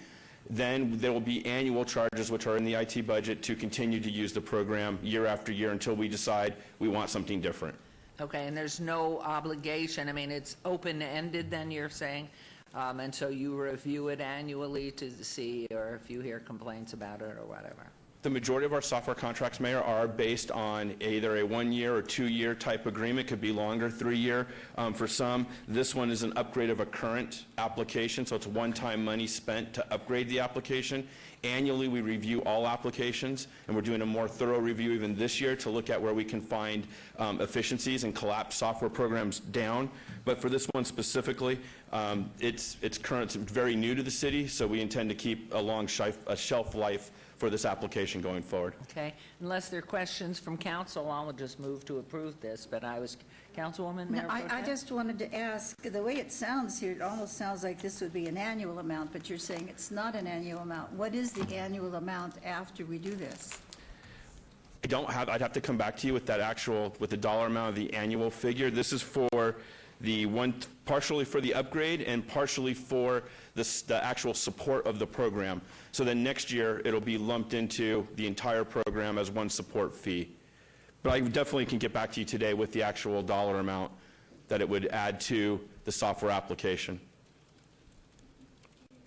Then there will be annual charges, which are in the IT budget, to continue to use the program year after year until we decide we want something different. Okay, and there's no obligation. I mean, it's open-ended, then, you're saying? And so you review it annually to see, or if you hear complaints about it or whatever. The majority of our software contracts, Mayor, are based on either a 1-year or 2-year type agreement. Could be longer, 3-year for some. This one is an upgrade of a current application, so it's one-time money spent to upgrade the application. Annually, we review all applications, and we're doing a more thorough review even this year to look at where we can find efficiencies and collapse software programs down. But for this one specifically, it's current, it's very new to the city, so we intend to keep a shelf life for this application going forward. Okay, unless there are questions from council, I'll just move to approve this, but Councilwoman, Mayor Pro Tem? I just wanted to ask, the way it sounds here, it almost sounds like this would be an annual amount, but you're saying it's not an annual amount. What is the annual amount after we do this? I'd have to come back to you with the dollar amount of the annual figure. This is for partially for the upgrade and partially for the actual support of the program. So then next year, it'll be lumped into the entire program as one support fee. But I definitely can get back to you today with the actual dollar amount that it would add to the software application.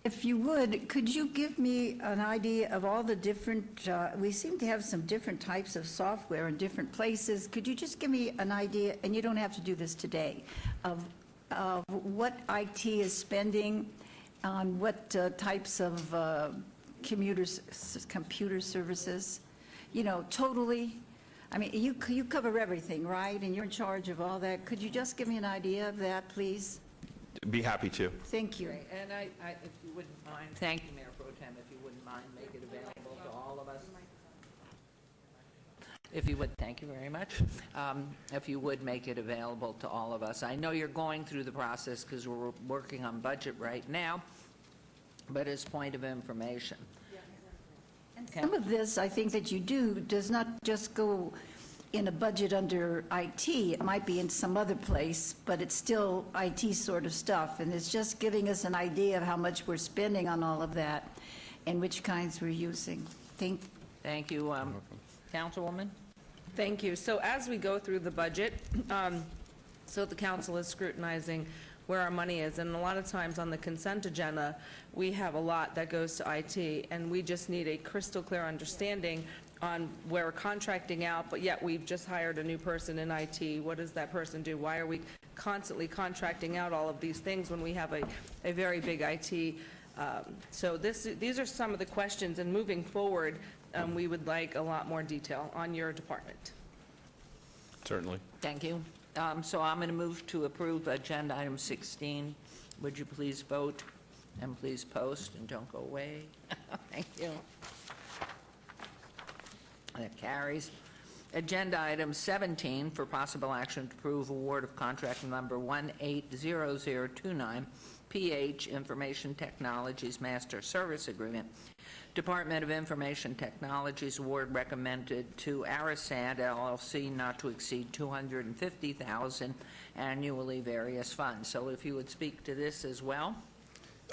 If you would, could you give me an idea of all the different, we seem to have some different types of software in different places. Could you just give me an idea, and you don't have to do this today, of what IT is spending on what types of computer services? You know, totally. I mean, you cover everything, right? And you're in charge of all that. Could you just give me an idea of that, please? Be happy to. Thank you. And if you wouldn't mind, thank you, Mayor Pro Tem, if you wouldn't mind, make it available to all of us. If you would, thank you very much. If you would make it available to all of us. I know you're going through the process because we're working on budget right now, but as point of information. Some of this, I think that you do, does not just go in a budget under IT. It might be in some other place, but it's still IT sort of stuff. And it's just giving us an idea of how much we're spending on all of that and which kinds we're using. Thank you. Councilwoman? Thank you. So as we go through the budget, so the council is scrutinizing where our money is, and a lot of times on the consent agenda, we have a lot that goes to IT, and we just need a crystal clear understanding on where we're contracting out, but yet we've just hired a new person in IT. What does that person do? Why are we constantly contracting out all of these things when we have a very big IT? So these are some of the questions, and moving forward, we would like a lot more detail on your department. Certainly. Thank you. So I'm going to move to approve agenda item 16. Would you please vote and please post and don't go away? Thank you. That carries. Agenda item 17 for possible action to approve award of contract number 180029, PH Information Technologies Master Service Agreement. Department of Information Technologies award recommended to Arisad LLC not to exceed $250,000 annually, various funds. So if you would speak to this as well.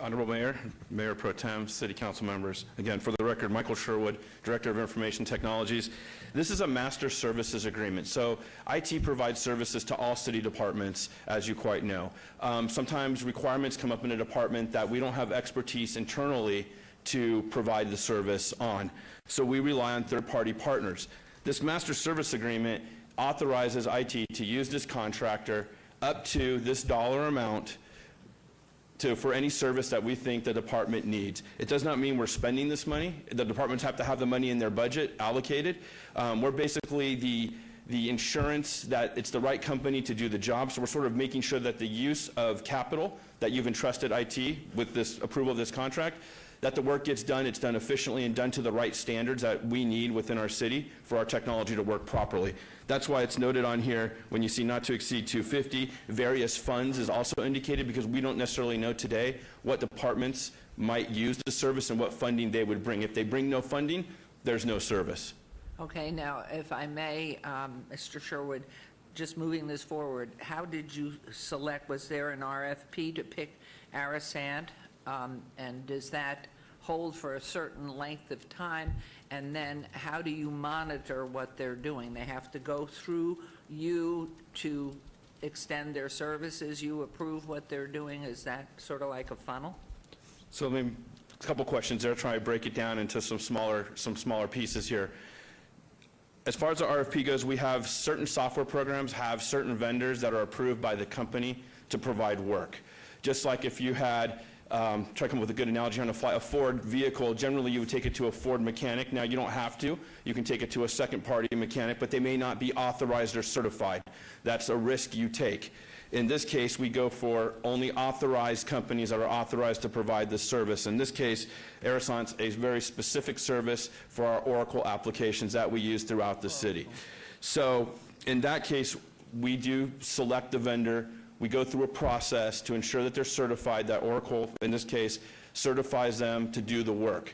Honorable Mayor, Mayor Pro Tem, City Council members, again, for the record, Michael Sherwood, Director of Information Technologies. This is a master services agreement. So IT provides services to all city departments, as you quite know. Sometimes requirements come up in a department that we don't have expertise internally to provide the service on. So we rely on third-party partners. This master service agreement authorizes IT to use this contractor up to this dollar amount for any service that we think the department needs. It does not mean we're spending this money. The departments have to have the money in their budget allocated. We're basically the insurance that it's the right company to do the job. So we're sort of making sure that the use of capital that you've entrusted IT with this approval of this contract, that the work gets done, it's done efficiently and done to the right standards that we need within our city for our technology to work properly. That's why it's noted on here when you see not to exceed 250. Various funds is also indicated because we don't necessarily know today what departments might use the service and what funding they would bring. If they bring no funding, there's no service. Okay, now, if I may, Mr. Sherwood, just moving this forward, how did you select? Was there an RFP to pick Arisad? And does that hold for a certain length of time? And then how do you monitor what they're doing? They have to go through you to extend their services? You approve what they're doing? Is that sort of like a funnel? So maybe a couple questions there, try to break it down into some smaller pieces here. As far as the RFP goes, we have certain software programs, have certain vendors that are approved by the company to provide work. Just like if you had try to come up with a good analogy on a Ford vehicle, generally you would take it to a Ford mechanic. Now you don't have to. You can take it to a second party mechanic, but they may not be authorized or certified. That's a risk you take. In this case, we go for only authorized companies that are authorized to provide this service. In this case, Arison's a very specific service for our Oracle applications that we use throughout the city. So in that case, we do select the vendor. We go through a process to ensure that they're certified, that Oracle, in this case, certifies them to do the work.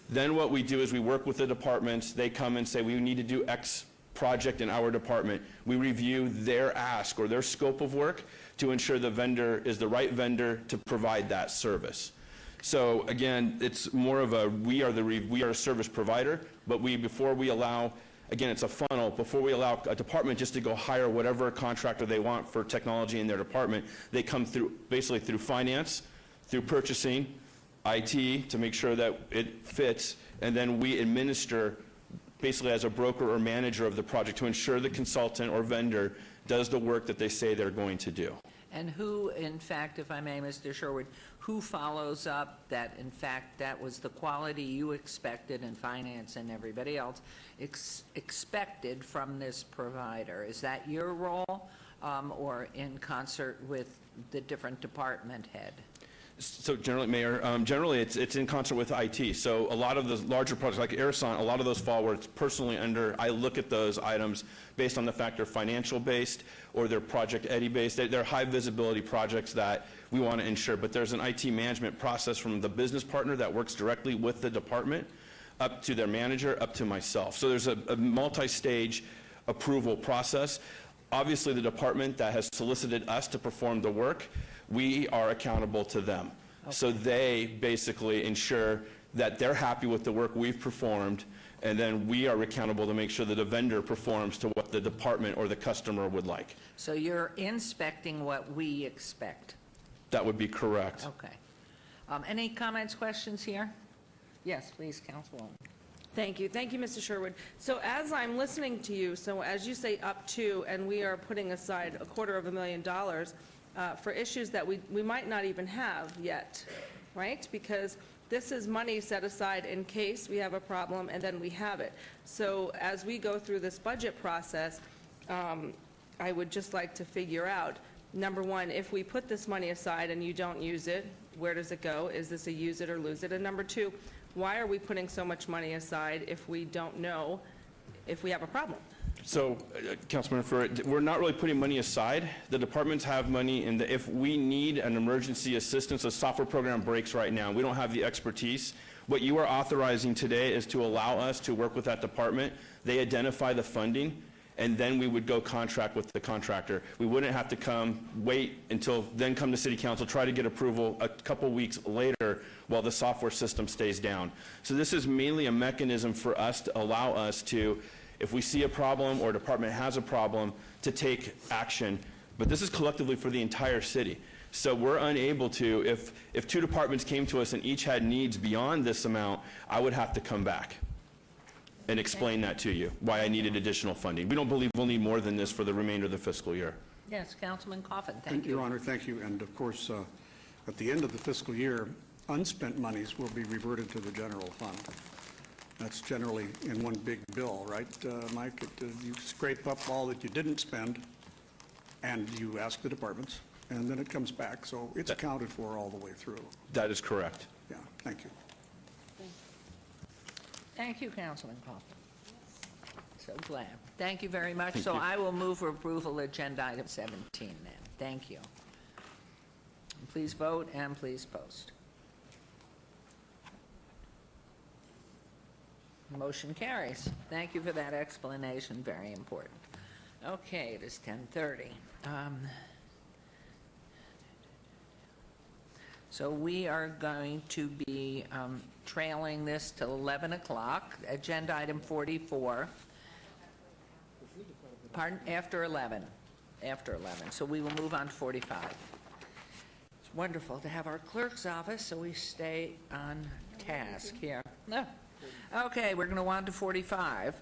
Then what we do is we work with the departments. They come and say, we need to do X project in our department. We review their ask or their scope of work to ensure the vendor is the right vendor to provide that service. So again, it's more of a, we are a service provider, but before we allow, again, it's a funnel. Before we allow a department just to go hire whatever contractor they want for technology in their department, they come through, basically through finance, through purchasing, IT, to make sure that it fits, and then we administer basically as a broker or manager of the project to ensure the consultant or vendor does the work that they say they're going to do. And who, in fact, if I may, Mr. Sherwood, who follows up that, in fact, that was the quality you expected and finance and everybody else expected from this provider? Is that your role or in concert with the different department head? So generally, Mayor, generally it's in concert with IT. So a lot of the larger projects like Arison, a lot of those fall where it's personally under, I look at those items based on the fact they're financial based or they're Project Eddie based. They're high visibility projects that we want to ensure. But there's an IT management process from the business partner that works directly with the department up to their manager, up to myself. So there's a multi-stage approval process. Obviously, the department that has solicited us to perform the work, we are accountable to them. Okay. So they basically ensure that they're happy with the work we've performed, and then we are accountable to make sure that the vendor performs to what the department or the customer would like. So you're inspecting what we expect? That would be correct. Okay. Any comments, questions here? Yes, please, Councilwoman. Thank you. Thank you, Mr. Sherwood. So as I'm listening to you, so as you say up to, and we are putting aside $250,000 for issues that we might not even have yet, right? Because this is money set aside in case we have a problem, and then we have it. So as we go through this budget process, I would just like to figure out, number one, if we put this money aside and you don't use it, where does it go? Is this a use it or lose it? And number two, why are we putting so much money aside if we don't know if we have a problem? So, Councilman Ferrer, we're not really putting money aside. The departments have money in the, if we need an emergency assistance, a software program breaks right now, we don't have the expertise. What you are authorizing today is to allow us to work with that department. They identify the funding, and then we would go contract with the contractor. We wouldn't have to wait until then come to City Council, try to get approval a couple weeks later while the software system stays down. So this is mainly a mechanism for us to allow us to, if we see a problem or a department has a problem, to take action. But this is collectively for the entire city. So we're unable to, if two departments came to us and each had needs beyond this amount, I would have to come back and explain that to you, why I needed additional funding. We don't believe we'll need more than this for the remainder of the fiscal year. Yes, Councilman Coffin, thank you. Your Honor, thank you. And of course, at the end of the fiscal year, unspent monies will be reverted to the general fund. That's generally in one big bill, right, Mike? You scrape up all that you didn't spend, and you ask the departments, and then it comes back. So it's accounted for all the way through. That is correct. Yeah, thank you. Thank you, Councilman Coffin. So glad. Thank you very much. So I will move for approval agenda item 17 then. Thank you. Please vote and please post. Motion carries. Thank you for that explanation. Very important. Okay, it is 10:30. So we are going to be trailing this till 11 o'clock. Agenda item 44. Pardon? After 11. After 11. So we will move on to 45. It's wonderful to have our clerk's office so we stay on task here. No. Okay, we're going to go on to 45.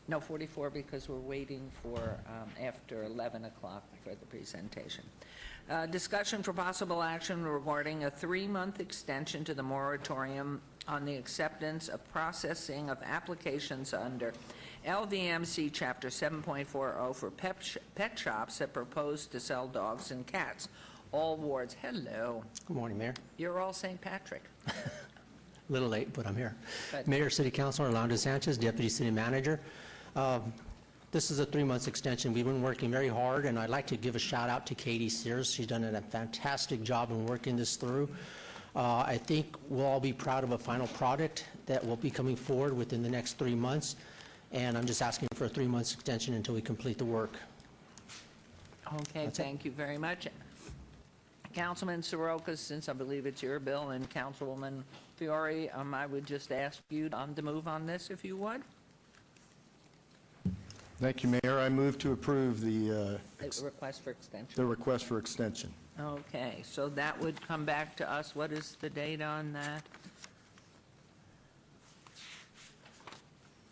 No, 44 because we're waiting for after 11 o'clock for the presentation. Discussion for possible action regarding a 3-month extension to the moratorium on the acceptance of processing of applications under LVMC Chapter 7.40 for pet shops that propose to sell dogs and cats. All wards. Hello. Good morning, Mayor. You're all St. Patrick. A little late, but I'm here. But Mayor, City Councilor Orlando Sanchez, Deputy City Manager. This is a 3-month extension. We've been working very hard, and I'd like to give a shout out to Katie Sears. She's done a fantastic job in working this through. I think we'll all be proud of a final product that will be coming forward within the next 3 months, and I'm just asking for a 3-month extension until we complete the work. Okay, thank you very much. Councilman Soroka, since I believe it's your bill, and Councilwoman Fiore, I would just ask you to move on this, if you would. Thank you, Mayor. I move to approve the Request for extension. the request for extension. Okay, so that would come back to us. What is the date on that?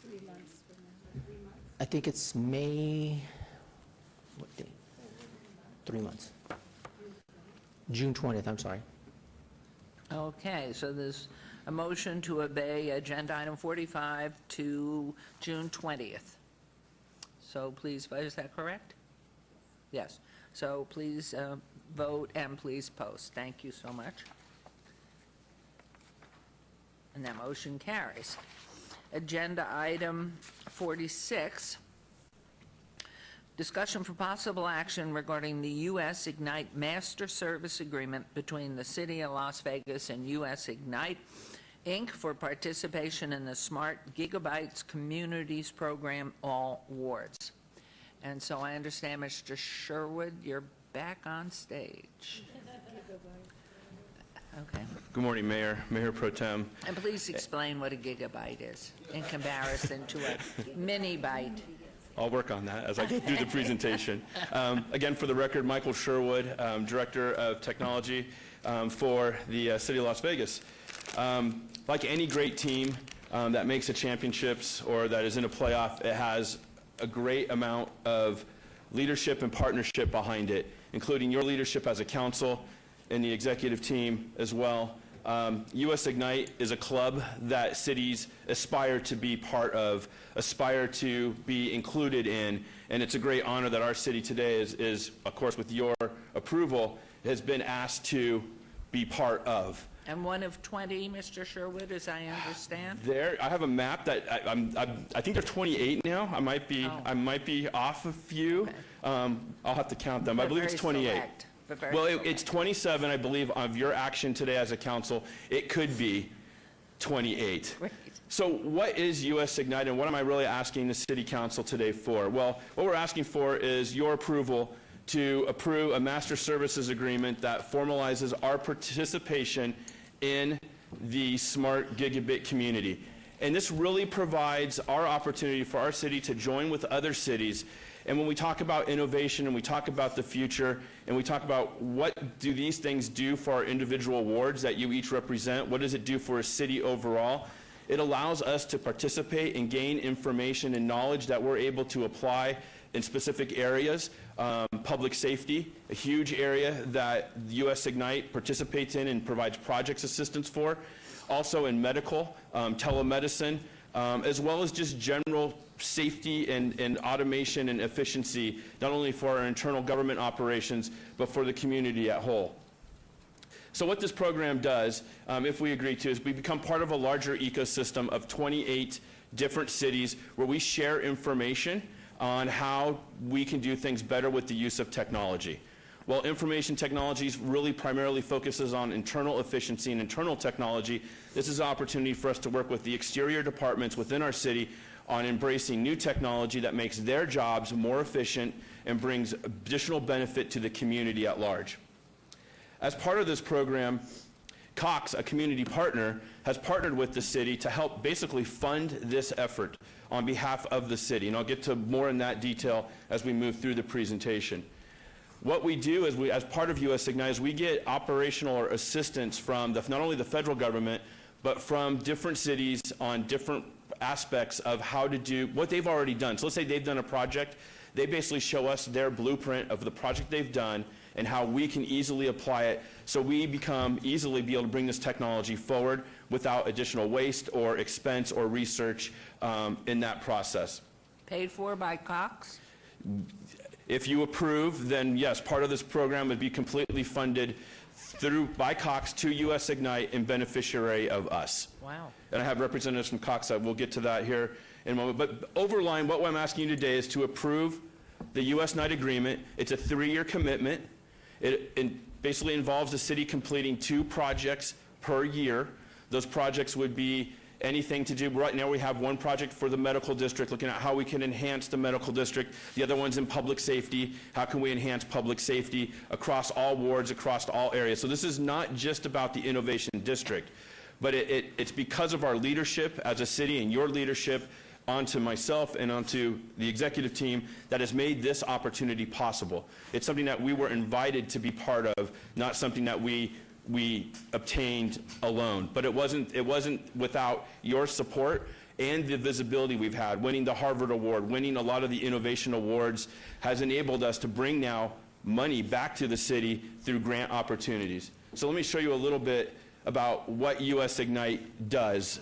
3 months from now. 3 months. I think it's May, what date? 3 months. June 20th, I'm sorry. Okay, so there's a motion to obey agenda item 45 to June 20th. So please, is that correct? Yes. So please vote and please post. Thank you so much. And that motion carries. Agenda item 46. Discussion for possible action regarding the U.S. Ignite Master Service Agreement between the City of Las Vegas and U.S. Ignite, Inc. for participation in the Smart Gigabytes Communities Program, all wards. And so I understand, Mr. Sherwood, you're back on stage. Okay. Good morning, Mayor, Mayor Pro Tem. And please explain what a gigabyte is in comparison to a mini byte. I'll work on that as I go through the presentation. Again, for the record, Michael Sherwood, Director of Technology for the City of Las Vegas. Like any great team, that makes the championships or that is in a playoff, it has a great amount of leadership and partnership behind it, including your leadership as a council and the executive team as well. US Ignite is a club that cities aspire to be part of, aspire to be included in, and it's a great honor that our city today is of course, with your approval, has been asked to be part of. And one of 20, Mr. Sherwood, as I understand? There, I have a map that I think there's 28 now. I might be off a few. Okay. I'll have to count them. I believe it's 28. Select, but very Well, select. it's 27, I believe, of your action today as a council. It could be 28. Great. So what is US Ignite, and what am I really asking the City Council today for? Well, what we're asking for is your approval to approve a master services agreement that formalizes our participation in the smart gigabit community. And this really provides our opportunity for our city to join with other cities. And when we talk about innovation and we talk about the future and we talk about what do these things do for our individual wards that you each represent, what does it do for a city overall, it allows us to participate and gain information and knowledge that we're able to apply in specific areas. Public safety, a huge area that US Ignite participates in and provides projects assistance for. Also in medical, telemedicine, as well as just general safety and automation and efficiency, not only for our internal government operations, but for the community at whole. So what this program does, if we agree to, is we become part of a larger ecosystem of 28 different cities where we share information on how we can do things better with the use of technology. While information technologies really primarily focuses on internal efficiency and internal technology, this is an opportunity for us to work with the exterior departments within our city on embracing new technology that makes their jobs more efficient and brings additional benefit to the community at large. As part of this program, Cox, a community partner, has partnered with the city to help basically fund this effort on behalf of the city. And I'll get to more in that detail as we move through the presentation. What we do is, as part of US Ignite, is we get operational assistance from not only the federal government, but from different cities on different aspects of how to do what they've already done. So let's say they've done a project. They basically show us their blueprint of the project they've done and how we can easily apply it so we easily be able to bring this technology forward without additional waste or expense or research in that process. Paid for by Cox? If you approve, then yes, part of this program would be completely funded by Cox to US Ignite and beneficiary of us. Wow. And I have representatives from Cox. We'll get to that here in a moment. But overline, what I'm asking you today is to approve the US Ignite agreement. It's a 3-year commitment. It basically involves the city completing 2 projects per year. Those projects would be anything to do. Right now we have one project for the medical district, looking at how we can enhance the medical district. The other one's in public safety. How can we enhance public safety across all wards, across all areas? So this is not just about the innovation district, but it's because of our leadership as a city and your leadership onto myself and onto the executive team that has made this opportunity possible. It's something that we were invited to be part of, not something that we obtained alone. But it wasn't without your support and the visibility we've had. Winning the Harvard Award, winning a lot of the innovation awards has enabled us to bring now money back to the city through grant opportunities. So let me show you a little bit about what US Ignite does.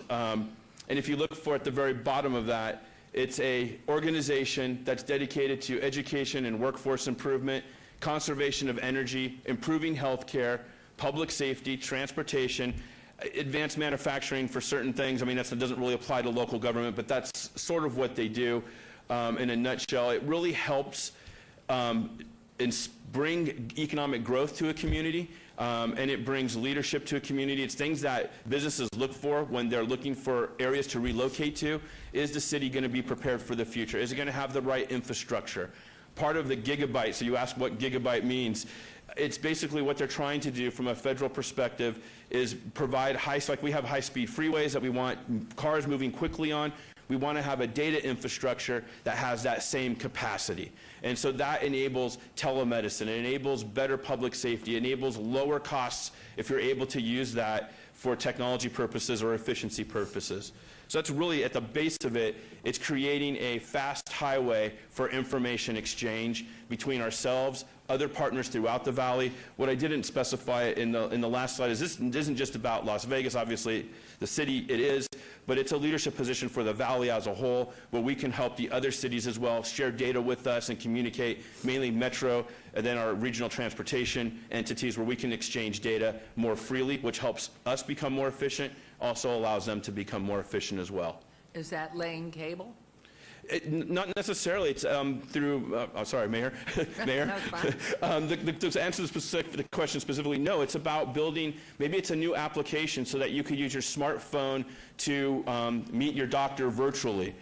And if you look for at the very bottom of that, it's an organization that's dedicated to education and workforce improvement, conservation of energy, improving healthcare, public safety, transportation, advanced manufacturing for certain things. I mean, that doesn't really apply to local government, but that's sort of what they do in a nutshell. It really helps bring economic growth to a community, and it brings leadership to a community. It's things that businesses look for when they're looking for areas to relocate to. Is the city going to be prepared for the future? Is it going to have the right infrastructure? Part of the gigabyte, so you ask what gigabyte means. It's basically what they're trying to do from a federal perspective is provide like we have high-speed freeways that we want cars moving quickly on. We want to have a data infrastructure that has that same capacity. And so that enables telemedicine. It enables better public safety. It enables lower costs if you're able to use that for technology purposes or efficiency purposes. So that's really at the base of it. It's creating a fast highway for information exchange between ourselves, other partners throughout the valley. What I didn't specify in the last slide is this isn't just about Las Vegas. Obviously, the city it is, but it's a leadership position for the valley as a whole, where we can help the other cities as well share data with us and communicate, mainly Metro and then our regional transportation entities, where we can exchange data more freely, which helps us become more efficient, also allows them to become more efficient as well. Is that laying cable? Not necessarily. It's through, sorry, Mayor. Mayor. No, it's fine. To answer the question specifically, no, it's about building, maybe it's a new application so that you could use your smartphone to meet your doctor virtually.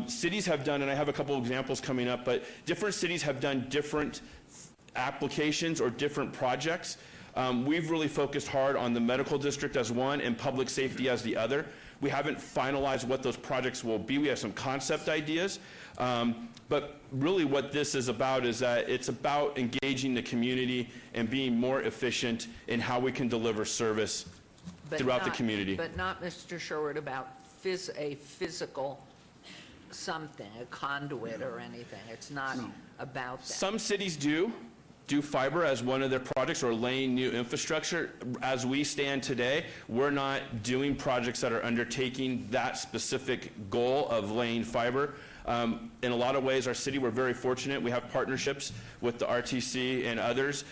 Cities have done, and I have a couple examples coming up, but different cities have done different applications or different projects. We've really focused hard on the medical district as one and public safety as the other. We haven't finalized what those projects will be. We have some concept ideas. But really what this is about is that it's about engaging the community and being more efficient in how we can deliver service throughout the community. But not, Mr. Sherwood, about a physical something, a conduit or anything. It's not about that. Some cities do fiber as one of their projects or laying new infrastructure. As we stand today, we're not doing projects that are undertaking that specific goal of laying fiber. In a lot of ways, our city, we're very fortunate. We have partnerships with the RTC and others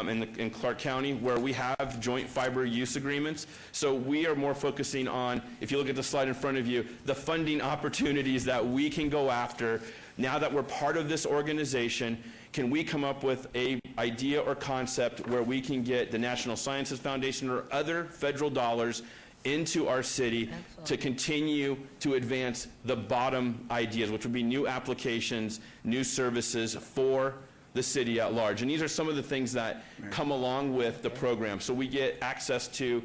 in Clark County where we have joint fiber use agreements. So we are more focusing on, if you look at the slide in front of you, the funding opportunities that we can go after. Now that we're part of this organization, can we come up with an idea or concept where we can get the National Sciences Foundation or other federal dollars into our city to continue to advance the bottom ideas, which would be new applications, new services for the city at large. And these are some of the things that come along with the program. So we get access to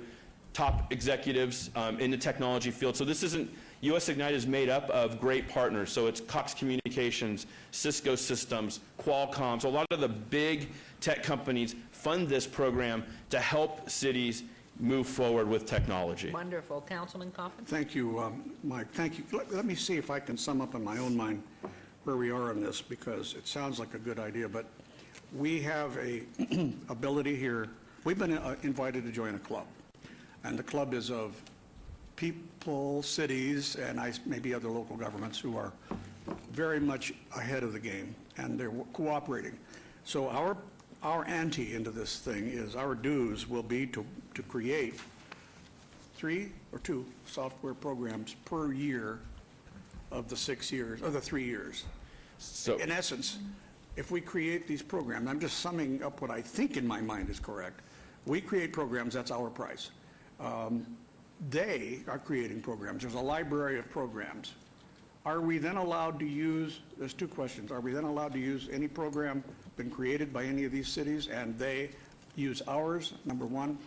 top executives in the technology field. So this isn't, US Ignite is made up of great partners. So it's Cox Communications, Cisco Systems, Qualcomm. So a lot of the big tech companies fund this program to help cities move forward with technology. Wonderful. Councilman Coffin? Thank you, Mike. Thank you. Let me see if I can sum up in my own mind where we are on this, because it sounds like a good idea, but we have a ability here. We've been invited to join a club, and the club is of people, cities, and maybe other local governments who are very much ahead of the game, and they're cooperating. So our ante into this thing is, our dues will be to create 3 or 2 software programs per year of the 6 years, or the 3 years. So in essence, if we create these programs, I'm just summing up what I think in my mind is correct. We create programs, that's our price. They are creating programs. There's a library of programs. Are we then allowed to use, there's 2 questions. Are we then allowed to use any program been created by any of these cities and they use ours, number 1?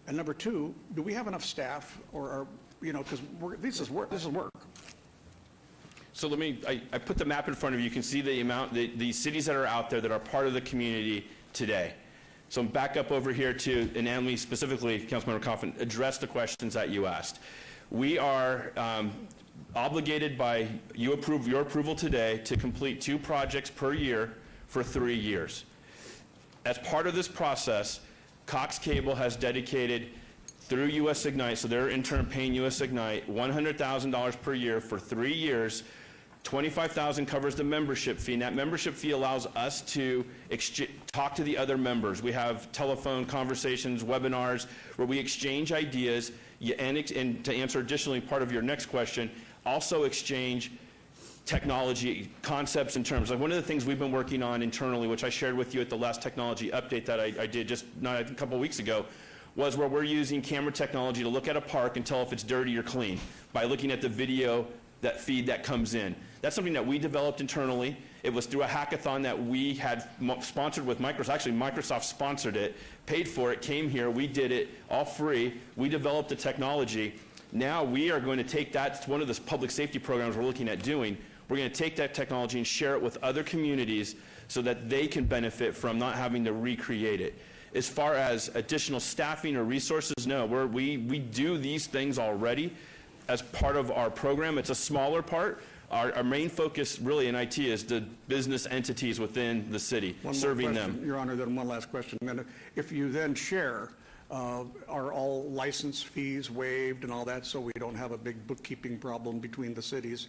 And number 2, do we have enough staff, or are, because this is work. So let me, I put the map in front of you. You can see the amount, the cities that are out there that are part of the community today. So I'm back up over here to, and Anne Lee specifically, Councilmember Coffin, address the questions that you asked. We are obligated by your approval today to complete 2 projects per year for 3 years. As part of this process, Cox Cable has dedicated through US Ignite, so they're in turn paying US Ignite $100,000 per year for 3 years. $25,000 covers the membership fee, and that membership fee allows us to talk to the other members. We have telephone conversations, webinars, where we exchange ideas, and to answer additionally part of your next question, also exchange technology concepts and terms. Like one of the things we've been working on internally, which I shared with you at the last technology update that I did just not a couple of weeks ago, was where we're using camera technology to look at a park and tell if it's dirty or clean by looking at the video, that feed that comes in. That's something that we developed internally. It was through a hackathon that we had sponsored with Microsoft. Actually, Microsoft sponsored it, paid for it, came here, we did it all free. We developed the technology. Now we are going to take that, it's one of the public safety programs we're looking at doing. We're going to take that technology and share it with other communities so that they can benefit from not having to recreate it. As far as additional staffing or resources, no, we do these things already as part of our program. It's a smaller part. Our main focus really in IT is the business entities within the city, serving them. Your Honor, then one last question. Then if you then share, are all license fees waived and all that, so we don't have a big bookkeeping problem between the cities?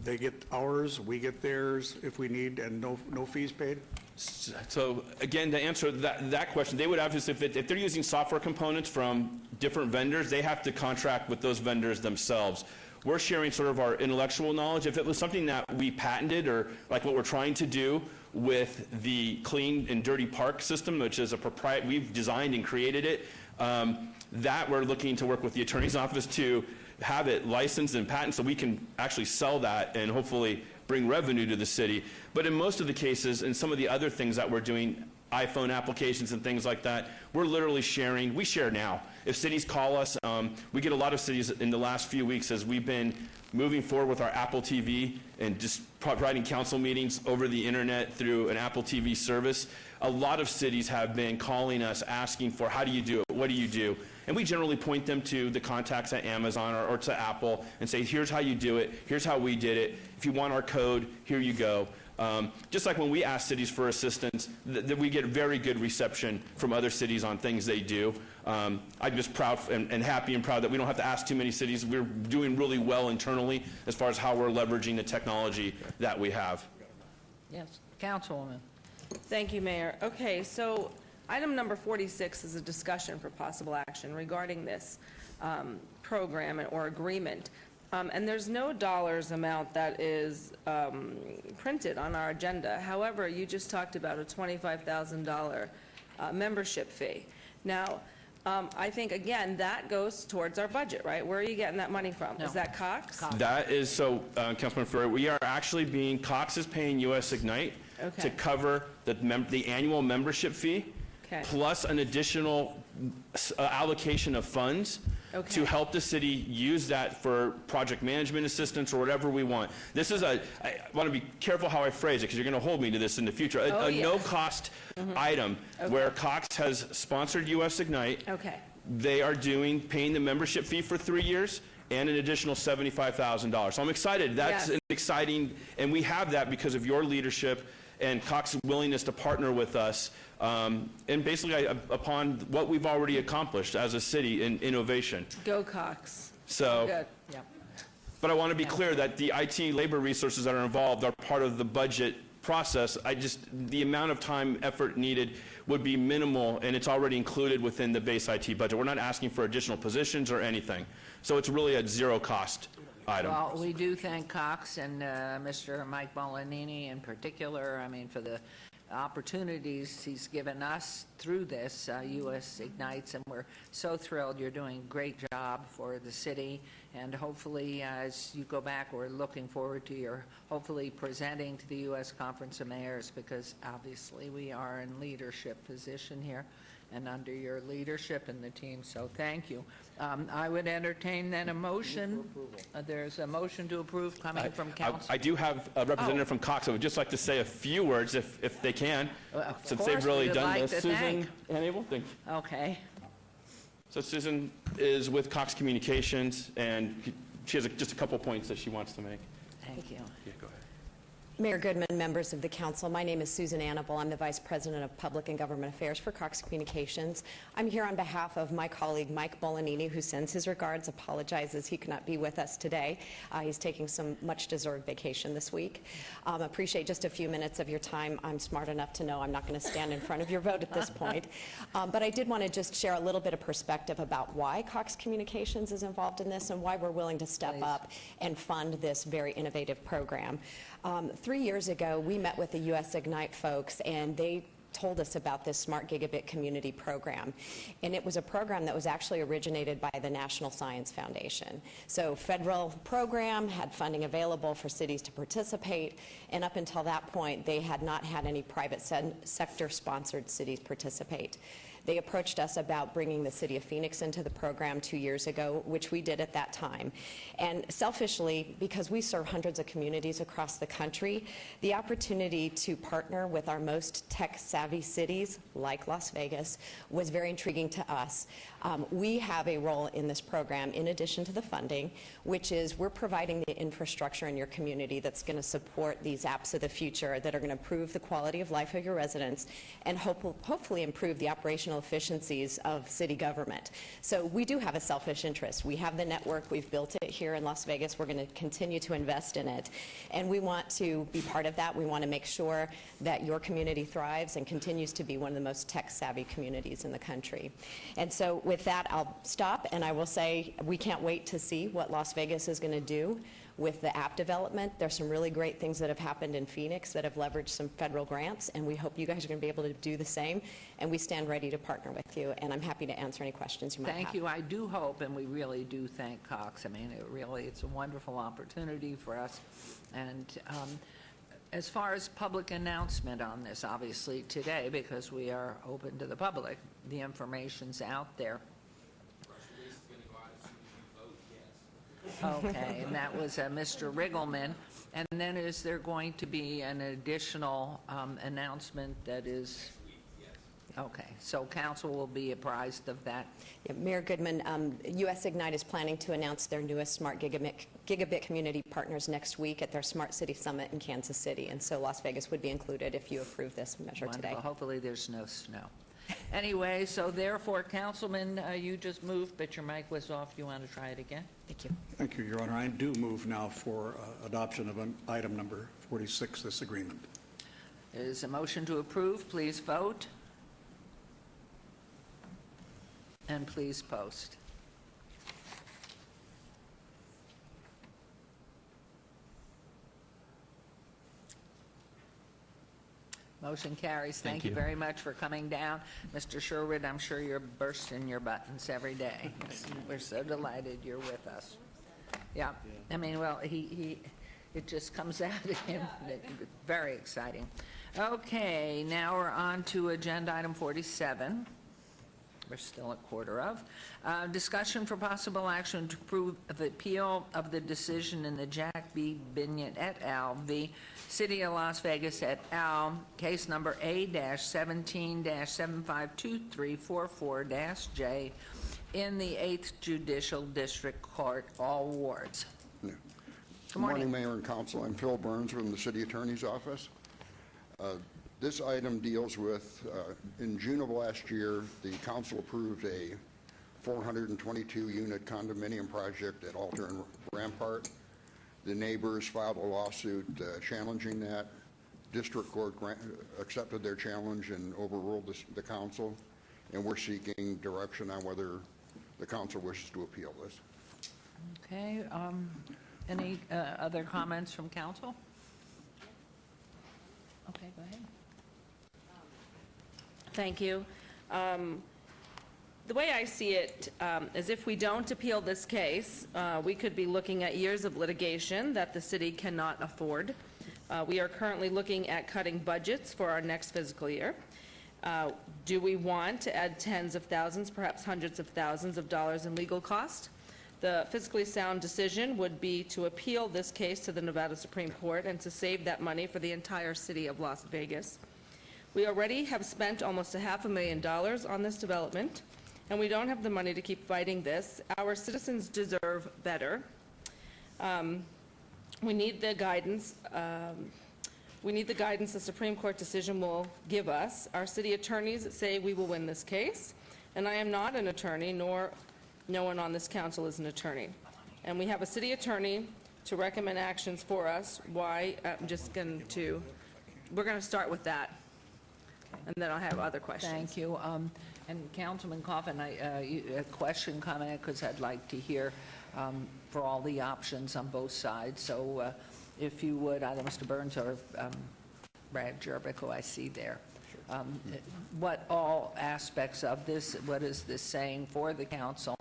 They get ours, we get theirs if we need, and no fees paid? So again, to answer that question, they would obviously, if they're using software components from different vendors, they have to contract with those vendors themselves. We're sharing sort of our intellectual knowledge. If it was something that we patented, or like what we're trying to do with the Clean and Dirty Park system, which is a proprietary, we've designed and created it, that we're looking to work with the Attorney's Office to have it licensed and patented so we can actually sell that and hopefully bring revenue to the city. But in most of the cases, and some of the other things that we're doing, iPhone applications and things like that, we're literally sharing. We share now. If cities call us, we get a lot of cities in the last few weeks as we've been moving forward with our Apple TV and just providing council meetings over the internet through an Apple TV service. A lot of cities have been calling us asking for, how do you do it? What do you do? And we generally point them to the contacts at Amazon or to Apple and say, here's how you do it. Here's how we did it. If you want our code, here you go. Just like when we ask cities for assistance, that we get very good reception from other cities on things they do. I'm just proud and happy and proud that we don't have to ask too many cities. We're doing really well internally as far as how we're leveraging the technology that we have. Yes, Councilwoman. Thank you, Mayor. Okay, so item number 46 is a discussion for possible action regarding this program or agreement. And there's no dollars amount that is printed on our agenda. However, you just talked about a $25,000 membership fee. Now, I think, again, that goes towards our budget, right? Where are you getting that money from? No. Is that Cox? That is, so, Councilman Ferrer, we are actually Cox is paying US Ignite to cover the annual membership fee, plus an additional allocation of funds to help the city use that for project management assistance or whatever we want. This is I want to be careful how I phrase it because you're going to hold me to this in the future. A no-cost item where Cox has sponsored US Ignite. They are paying the membership fee for 3 years and an additional $75,000. So I'm excited. That's an exciting, and we have that because of your leadership and Cox's willingness to partner with us, and basically upon what we've already accomplished as a city in innovation. Go Cox. So, good. But I want to be clear that the IT labor resources that are involved are part of the budget process. The amount of time, effort needed would be minimal, and it's already included within the base IT budget. We're not asking for additional positions or anything. So it's really a zero cost item. Well, we do thank Cox and Mr. Mike Molinini in particular, for the opportunities he's given us through this US Ignites, and we're so thrilled. You're doing a great job for the city, and hopefully as you go back, we're looking forward to your hopefully presenting to the US Conference of Mayors, because obviously we are in leadership position here and under your leadership and the team, so thank you. I would entertain then a motion. There's a motion to approve coming from council. I do have a representative from Cox. I would just like to say a few words if they can, since they've really done this. Susan Hannibal? Okay. So Susan is with Cox Communications, and she has just a couple points that she wants to make. Thank you. Yeah, go ahead. Mayor Goodman, members of the council, my name is Susan Annable. I'm the Vice President of Public and Government Affairs for Cox Communications. I'm here on behalf of my colleague Mike Molinini, who sends his regards, apologizes he cannot be with us today. He's taking some much-deserved vacation this week. Appreciate just a few minutes of your time. I'm smart enough to know I'm not going to stand in front of your vote at this point. But I did want to just share a little bit of perspective about why Cox Communications is involved in this and why we're willing to step up and fund this very innovative program. 3 years ago, we met with the US Ignite folks, and they told us about this Smart Gigabit Community Program. And it was a program that was actually originated by the National Science Foundation. So federal program had funding available for cities to participate, and up until that point, they had not had any private sector-sponsored cities participate. They approached us about bringing the City of Phoenix into the program 2 years ago, which we did at that time. And selfishly, because we serve hundreds of communities across the country, the opportunity to partner with our most tech-savvy cities, like Las Vegas, was very intriguing to us. We have a role in this program, in addition to the funding, which is we're providing the infrastructure in your community that's going to support these apps of the future that are going to improve the quality of life of your residents and hopefully improve the operational efficiencies of city government. So we do have a selfish interest. We have the network. We've built it here in Las Vegas. We're going to continue to invest in it. And we want to be part of that. We want to make sure that your community thrives and continues to be one of the most tech-savvy communities in the country. And so with that, I'll stop, and I will say we can't wait to see what Las Vegas is going to do with the app development. There's some really great things that have happened in Phoenix that have leveraged some federal grants, and we hope you guys are going to be able to do the same, and we stand ready to partner with you, and I'm happy to answer any questions you might have. Thank you. I do hope, and we really do thank Cox. I mean, it's a wonderful opportunity for us. And as far as public announcement on this, obviously today, because we are open to the public, the information's out there. Okay, and that was Mr. Riggleman. And then is there going to be an additional announcement that is? Okay, so council will be apprised of that. Yeah, Mayor Goodman, US Ignite is planning to announce their newest smart gigabit community partners next week at their Smart City Summit in Kansas City, and so Las Vegas would be included if you approve this measure Wonderful. today. Hopefully there's no snow. Anyway, so therefore, Councilman, you just moved, but your mic was off. You want to try it again? Thank you. Thank you, Your Honor. I do move now for adoption of item number 46, this agreement. Is a motion to approve. Please vote. And please post. Motion carries. Thank you very much for coming down. Mr. Sherwood, I'm sure you're bursting your buttons every day. We're so delighted you're with us. Yeah, I mean, well, it just comes out of him. Very exciting. Okay, now we're on to agenda item 47. We're still at quarter of. Discussion for possible action to approve the appeal of the decision in the Jack B. Binyat et al. v. City of Las Vegas et al. Case number A-17-7523444-J in the 8th Judicial District Court, all wards. Yeah. Good morning, Mayor and Council. I'm Phil Burns from the City Attorney's Office. This item deals with, in June of last year, the council approved a 422-unit condominium project at Alter and Rampart. The neighbors filed a lawsuit challenging that. District Court accepted their challenge and overruled the council, and we're seeking direction on whether the council wishes to appeal this. Okay, any other comments from council? Okay, go ahead. Thank you. The way I see it is if we don't appeal this case, we could be looking at years of litigation that the city cannot afford. We are currently looking at cutting budgets for our next fiscal year. Do we want to add tens of thousands, perhaps hundreds of thousands of dollars in legal cost? The fiscally sound decision would be to appeal this case to the Nevada Supreme Court and to save that money for the entire city of Las Vegas. We already have spent almost $500,000 on this development, and we don't have the money to keep fighting this. Our citizens deserve better. We need the guidance. The Supreme Court decision will give us. Our city attorneys say we will win this case, and I am not an attorney, nor no one on this council is an attorney. And we have a city attorney to recommend actions for us. Why? We're going to start with that, and then I'll have other questions. Thank you. And Councilman Coffin, a question, comment, because I'd like to hear for all the options on both sides. So if you would, either Mr. Burns or Brad Jerbick, who I see there, what all aspects of this, what is this saying for the council?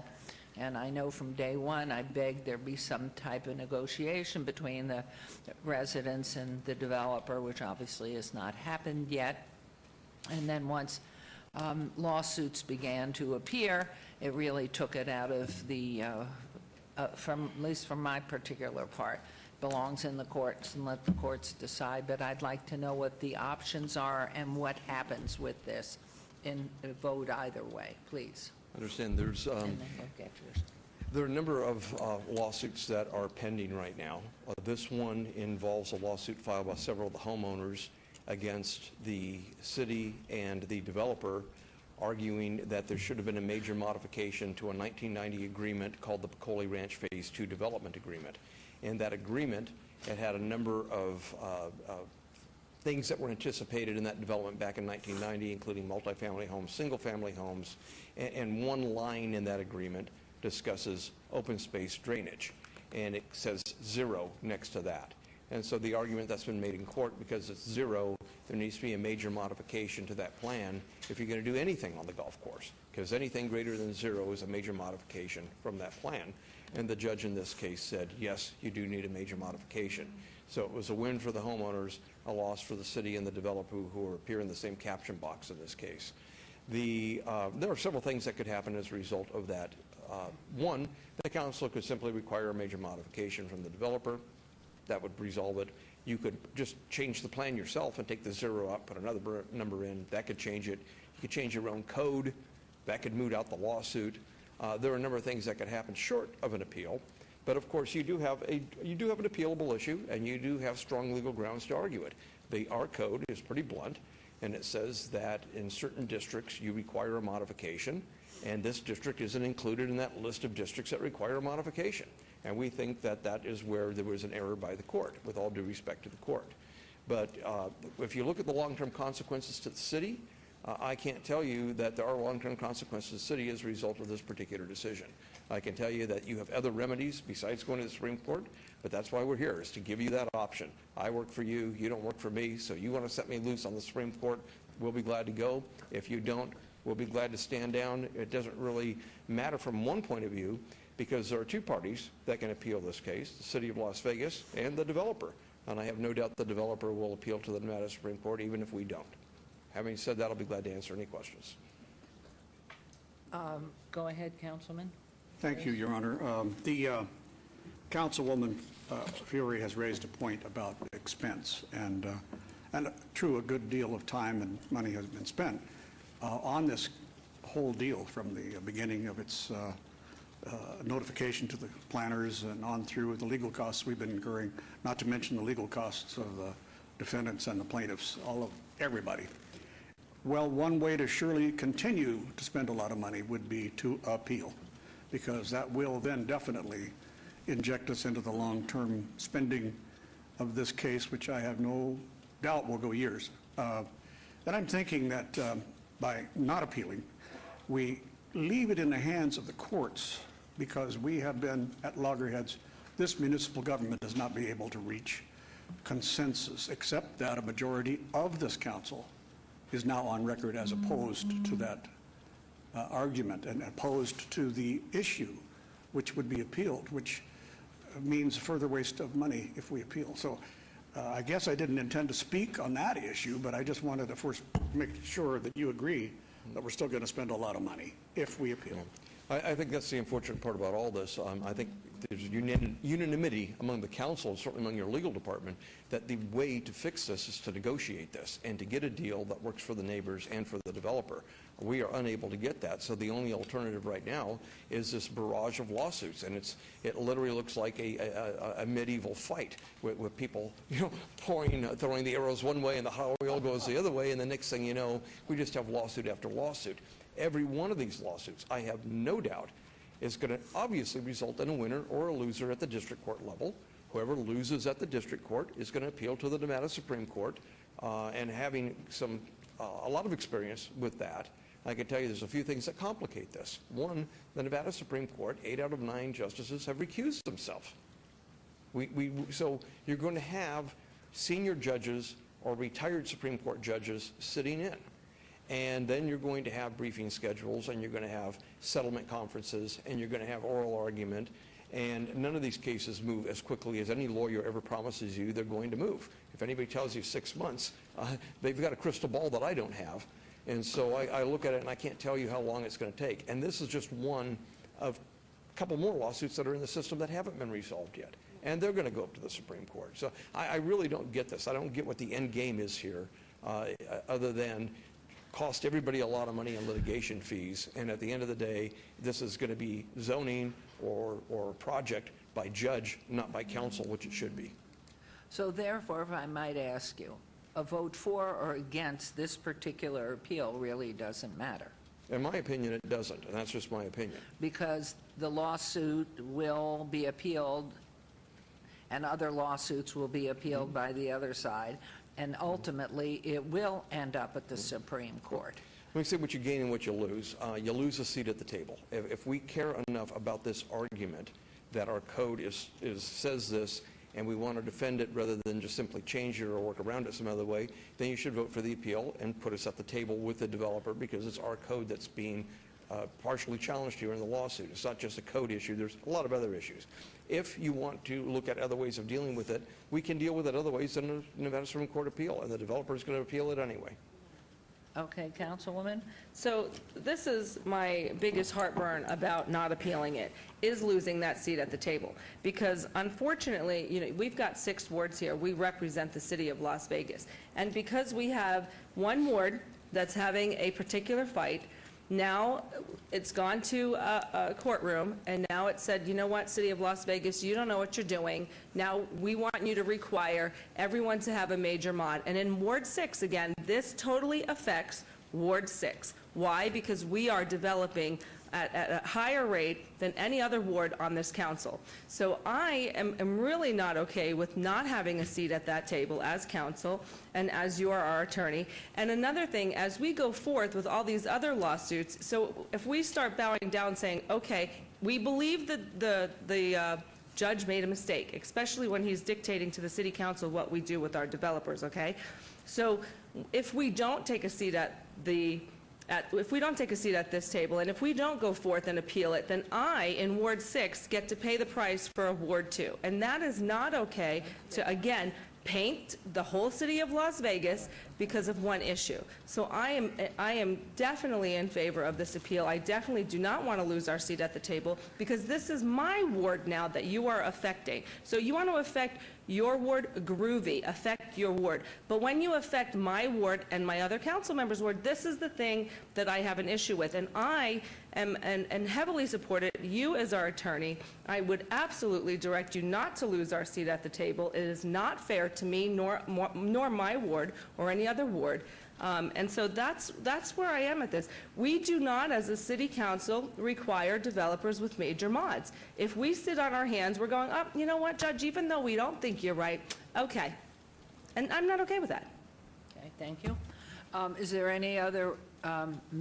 And I know from day one, I begged there be some type of negotiation between the residents and the developer, which obviously has not happened yet. And then once lawsuits began to appear, it really took it out of the, from, at least from my particular part, belongs in the courts and let the courts decide. But I'd like to know what the options are and what happens with this in a vote either way, please. I understand there's, And then you'll get yours. there are a number of lawsuits that are pending right now. This one involves a lawsuit filed by several of the homeowners against the city and the developer, arguing that there should have been a major modification to a 1990 agreement called the Piccoli Ranch Phase 2 Development Agreement. In that agreement, it had a number of things that were anticipated in that development back in 1990, including multifamily homes, single-family homes, and one line in that agreement discusses open space drainage, and it says 0 next to that. And so the argument that's been made in court, because it's 0, there needs to be a major modification to that plan if you're going to do anything on the golf course, because anything greater than 0 is a major modification from that plan. And the judge in this case said, yes, you do need a major modification. So it was a win for the homeowners, a loss for the city and the developer, who appear in the same caption box in this case. There are several things that could happen as a result of that. One, the council could simply require a major modification from the developer. That would resolve it. You could just change the plan yourself and take the 0 out, put another number in. That could change it. You could change your own code. That could moot out the lawsuit. There are a number of things that could happen short of an appeal. But of course, you do have an appealable issue, and you do have strong legal grounds to argue it. Our code is pretty blunt, and it says that in certain districts you require a modification, and this district isn't included in that list of districts that require a modification. And we think that that is where there was an error by the court, with all due respect to the court. But if you look at the long-term consequences to the city, I can't tell you that there are long-term consequences to the city as a result of this particular decision. I can tell you that you have other remedies besides going to the Supreme Court, but that's why we're here, is to give you that option. I work for you, you don't work for me, so you want to set me loose on the Supreme Court, we'll be glad to go. If you don't, we'll be glad to stand down. It doesn't really matter from one point of view, because there are two parties that can appeal this case, the City of Las Vegas and the developer. And I have no doubt the developer will appeal to the Nevada Supreme Court, even if we don't. Having said that, I'll be glad to answer any questions. Go ahead, Councilman. Thank you, Your Honor. The Councilwoman Fury has raised a point about expense, and true, a good deal of time and money has been spent on this whole deal from the beginning of its notification to the planners and on through the legal costs we've been incurring, not to mention the legal costs of the defendants and the plaintiffs, everybody. Well, one way to surely continue to spend a lot of money would be to appeal, because that will then definitely inject us into the long-term spending of this case, which I have no doubt will go years. And I'm thinking that by not appealing, we leave it in the hands of the courts, because we have been at loggerheads. This municipal government does not be able to reach consensus, except that a majority of this council is now on record as opposed to that argument and opposed to the issue, which would be appealed, which means further waste of money if we appeal. So I guess I didn't intend to speak on that issue, but I just wanted to first make sure that you agree that we're still going to spend a lot of money if we appeal. I think that's the unfortunate part about all this. I think there's unanimity among the council, certainly among your legal department, that the way to fix this is to negotiate this and to get a deal that works for the neighbors and for the developer. We are unable to get that, so the only alternative right now is this barrage of lawsuits, and it literally looks like a medieval fight with people, throwing the arrows one way and the hot oil goes the other way, and the next thing you know, we just have lawsuit after lawsuit. Every one of these lawsuits, I have no doubt, is going to obviously result in a winner or a loser at the district court level. Whoever loses at the district court is going to appeal to the Nevada Supreme Court, and having a lot of experience with that, I can tell you there's a few things that complicate this. One, the Nevada Supreme Court, 8 out of 9 justices have recused themselves. So you're going to have senior judges or retired Supreme Court judges sitting in. And then you're going to have briefing schedules, and you're going to have settlement conferences, and you're going to have oral argument. And none of these cases move as quickly as any lawyer ever promises you they're going to move. If anybody tells you 6 months, they've got a crystal ball that I don't have. And so I look at it and I can't tell you how long it's going to take. And this is just one of a couple more lawsuits that are in the system that haven't been resolved yet. And they're going to go up to the Supreme Court. So I really don't get this. I don't get what the end game is here, other than cost everybody a lot of money in litigation fees. And at the end of the day, this is going to be zoning or project by judge, not by council, which it should be. So therefore, if I might ask you, a vote for or against this particular appeal really doesn't matter, In my opinion, it doesn't, and that's just my opinion. because the lawsuit will be appealed and other lawsuits will be appealed by the other side, and ultimately it will end up at the Supreme Court. Let me say what you gain and what you lose. You lose a seat at the table. If we care enough about this argument that our code says this, and we want to defend it rather than just simply change it or work around it some other way, then you should vote for the appeal and put us at the table with the developer, because it's our code that's being partially challenged here in the lawsuit. It's not just a code issue. There's a lot of other issues. If you want to look at other ways of dealing with it, we can deal with it other ways than the Nevada Supreme Court appeal, and the developer is going to appeal it anyway. Okay, Councilwoman? So this is my biggest heartburn about not appealing it, is losing that seat at the table. Because unfortunately, you know, we've got 6 wards here. We represent the city of Las Vegas. And because we have one ward that's having a particular fight, now it's gone to a courtroom, and now it said, you know what, City of Las Vegas, you don't know what you're doing. Now we want you to require everyone to have a major mod. And in Ward 6, again, this totally affects Ward 6. Why? Because we are developing at a higher rate than any other ward on this council. So I am really not okay with not having a seat at that table as council and as you are our attorney. And another thing, as we go forth with all these other lawsuits, so if we start bowing down saying, okay, we believe that the judge made a mistake, especially when he's dictating to the city council what we do with our developers, okay? So if we don't take a seat at this table, and if we don't go forth and appeal it, then I, in Ward 6, get to pay the price for a Ward 2. And that is not okay to, again, paint the whole city of Las Vegas because of one issue. So I am definitely in favor of this appeal. I definitely do not want to lose our seat at the table, because this is my ward now that you are affecting. So you want to affect your ward, groovy, affect your ward. But when you affect my ward and my other council members' ward, this is the thing that I have an issue with. And I am and heavily support it. You as our attorney, I would absolutely direct you not to lose our seat at the table. It is not fair to me, nor my ward or any other ward. And so that's where I am at this. We do not, as a city council, require developers with major mods. If we sit on our hands, we're going, oh, you know what, Judge, even though we don't think you're right, okay. And I'm not okay with that. Okay, thank you. Is there any other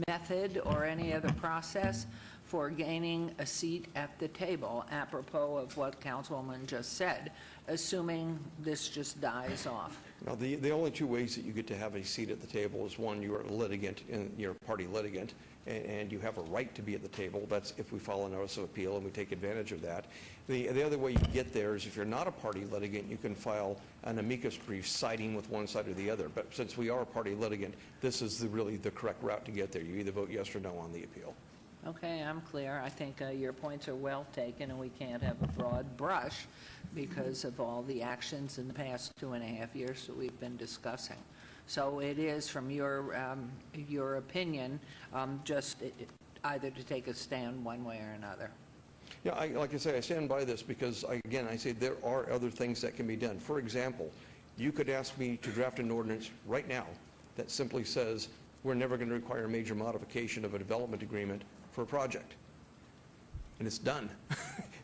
method or any other process for gaining a seat at the table, apropos of what Councilwoman just said, assuming this just dies off? Now, the only 2 ways that you get to have a seat at the table is, one, you are a litigant, and you're a party litigant, and you have a right to be at the table. That's if we file a notice of appeal and we take advantage of that. The other way you get there is, if you're not a party litigant, you can file an amicus brief siding with one side or the other. But since we are a party litigant, this is really the correct route to get there. You either vote yes or no on the appeal. Okay, I'm clear. I think your points are well taken, and we can't have a broad brush because of all the actions in the past 2.5 years that we've been discussing. So it is, from your opinion, just either to take a stand one way or another. Yeah, like I say, I stand by this because, again, I say there are other things that can be done. For example, you could ask me to draft an ordinance right now that simply says we're never going to require a major modification of a development agreement for a project. And it's done.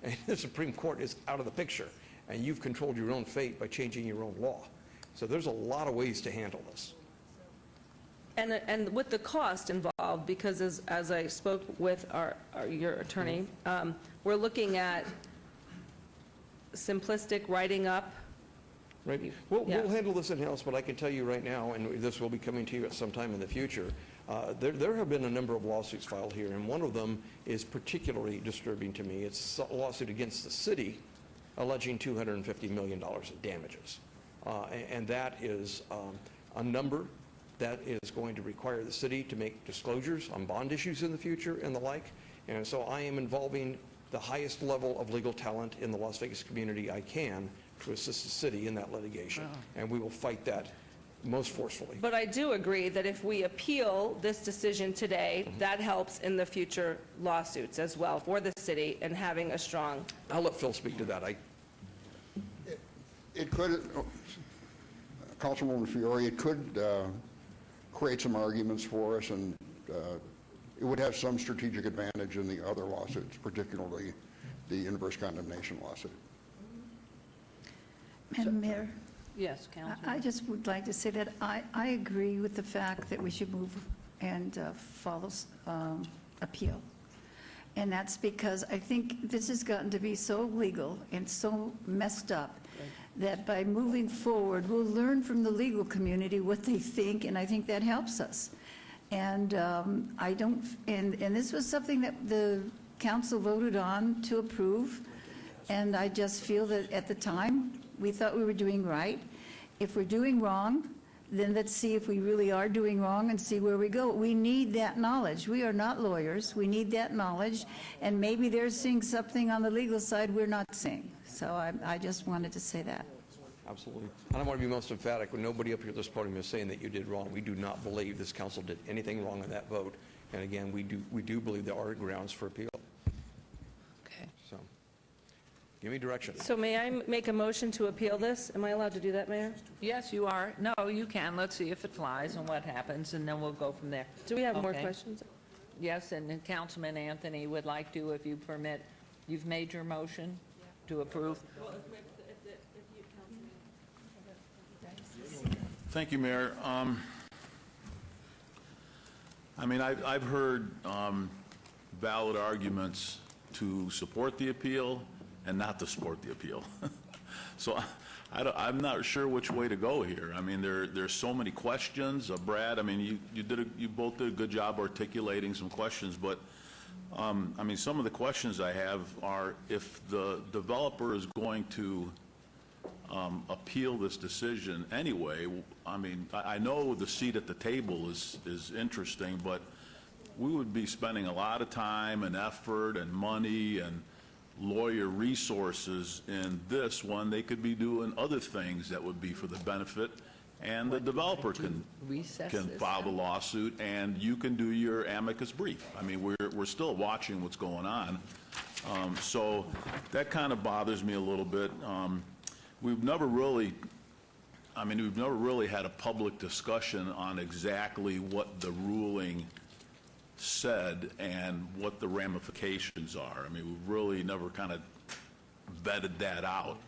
And the Supreme Court is out of the picture. And you've controlled your own fate by changing your own law. So there's a lot of ways to handle this. And with the cost involved, because as I spoke with your attorney, we're looking at simplistic writing up. Right. We'll handle this in-house, but I can tell you right now, and this will be coming to you at some time in the future, there have been a number of lawsuits filed here, and one of them is particularly disturbing to me. It's a lawsuit against the city alleging $250 million of damages. And that is a number that is going to require the city to make disclosures on bond issues in the future and the like. And so I am involving the highest level of legal talent in the Las Vegas community I can to assist the city in that litigation. And we will fight that most forcefully. But I do agree that if we appeal this decision today, that helps in the future lawsuits as well for the city and having a strong. I'll let Phil speak to that. It could, Councilwoman Fiore, it could create some arguments for us, and it would have some strategic advantage in the other lawsuits, particularly the inverse condemnation lawsuit. Madam Mayor? Yes, Councilman. I just would like to say that I agree with the fact that we should move and follow appeal. And that's because I think this has gotten to be so legal and so messed up that by moving forward, we'll learn from the legal community what they think, and I think that helps us. And I don't, and this was something that the council voted on to approve, and I just feel that at the time, we thought we were doing right. If we're doing wrong, then let's see if we really are doing wrong and see where we go. We need that knowledge. We are not lawyers. We need that knowledge, and maybe they're seeing something on the legal side we're not seeing. So I just wanted to say that. Absolutely. And I want to be most emphatic. When nobody up here at this podium is saying that you did wrong, we do not believe this council did anything wrong in that vote. And again, we do believe there are grounds for appeal. Okay. So, give me direction. So may I make a motion to appeal this? Am I allowed to do that, Mayor? Yes, you are. No, you can. Let's see if it flies and what happens, and then we'll go from there. Do we have more Okay. questions? Yes, and then Councilman Anthony would like to, if you permit, you've made your motion to approve? Thank you, Mayor. I mean, I've heard valid arguments to support the appeal and not to support the appeal. So I'm not sure which way to go here. I mean, there's so many questions. Brad, I mean, you both did a good job articulating some questions, but I mean, some of the questions I have are, if the developer is going to appeal this decision anyway, I mean, I know the seat at the table is interesting, but we would be spending a lot of time and effort and money and lawyer resources in this one. They could be doing other things that would be for the benefit, and the developer can file the lawsuit, and you can do your amicus brief. I mean, we're still watching what's going on. So that kind of bothers me a little bit. We've never really had a public discussion on exactly what the ruling said and what the ramifications are. I mean, we've really never kind of vetted that out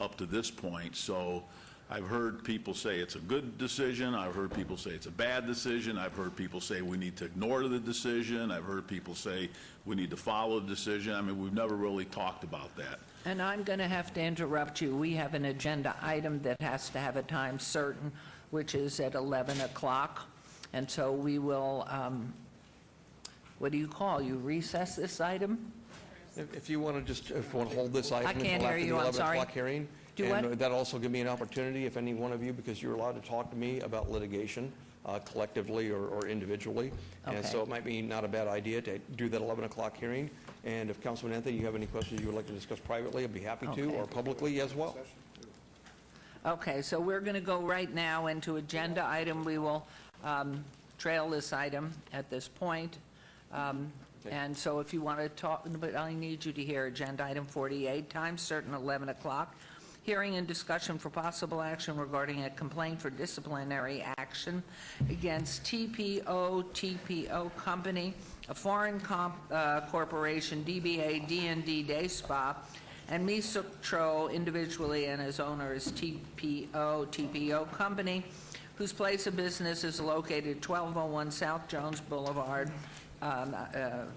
up to this point. So I've heard people say it's a good decision. I've heard people say it's a bad decision. I've heard people say we need to ignore the decision. I've heard people say we need to follow the decision. I mean, we've never really talked about that. And I'm going to have to interrupt you. We have an agenda item that has to have a time certain, which is at 11 o'clock. And so we will, what do you call, you recess this item? If you want to hold this item I can't until hear after you, the I'm 11 sorry. o'clock hearing. Do and what? that'll also give me an opportunity, if any one of you, because you're allowed to talk to me about litigation collectively or individually. And Okay. so it might be not a bad idea to do that 11 o'clock hearing. And if Councilman Anthony, you have any questions you would like to discuss privately, I'd be happy to, Okay. or publicly as well. Okay, so we're going to go right now into agenda item. We will trail this item at this point. And so if you want to talk, but I need you to hear agenda item 48, time certain 11 o'clock. Hearing and discussion for possible action regarding a complaint for disciplinary action against TPO Company, a foreign corporation, DBA D&D Day Spa, and Misuk Tro individually and as owner is TPO Company, whose place of business is located 1201 South Jones Boulevard,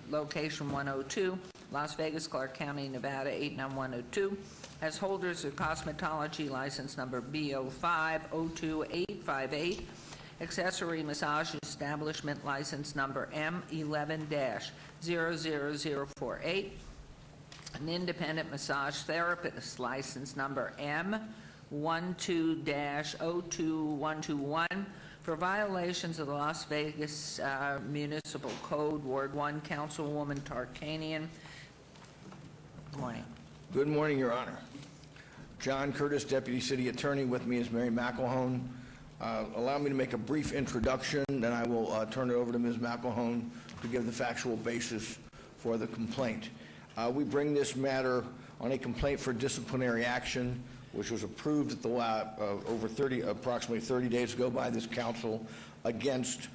location 102, Las Vegas, Clark County, Nevada 89102, as holders of cosmetology license number B0502858, accessory massage establishment license number M11-00048, an independent massage therapist license number M12-02121 for violations of the Las Vegas Municipal Code, Ward 1, Councilwoman Tarkanian. Good morning. Good morning, Your Honor. John Curtis, Deputy City Attorney. With me is Mary McElhone. Allow me to make a brief introduction, then I will turn it over to Ms. McElhone to give the factual basis for the complaint. We bring this matter on a complaint for disciplinary action, which was approved at the approximately 30 days ago by this council against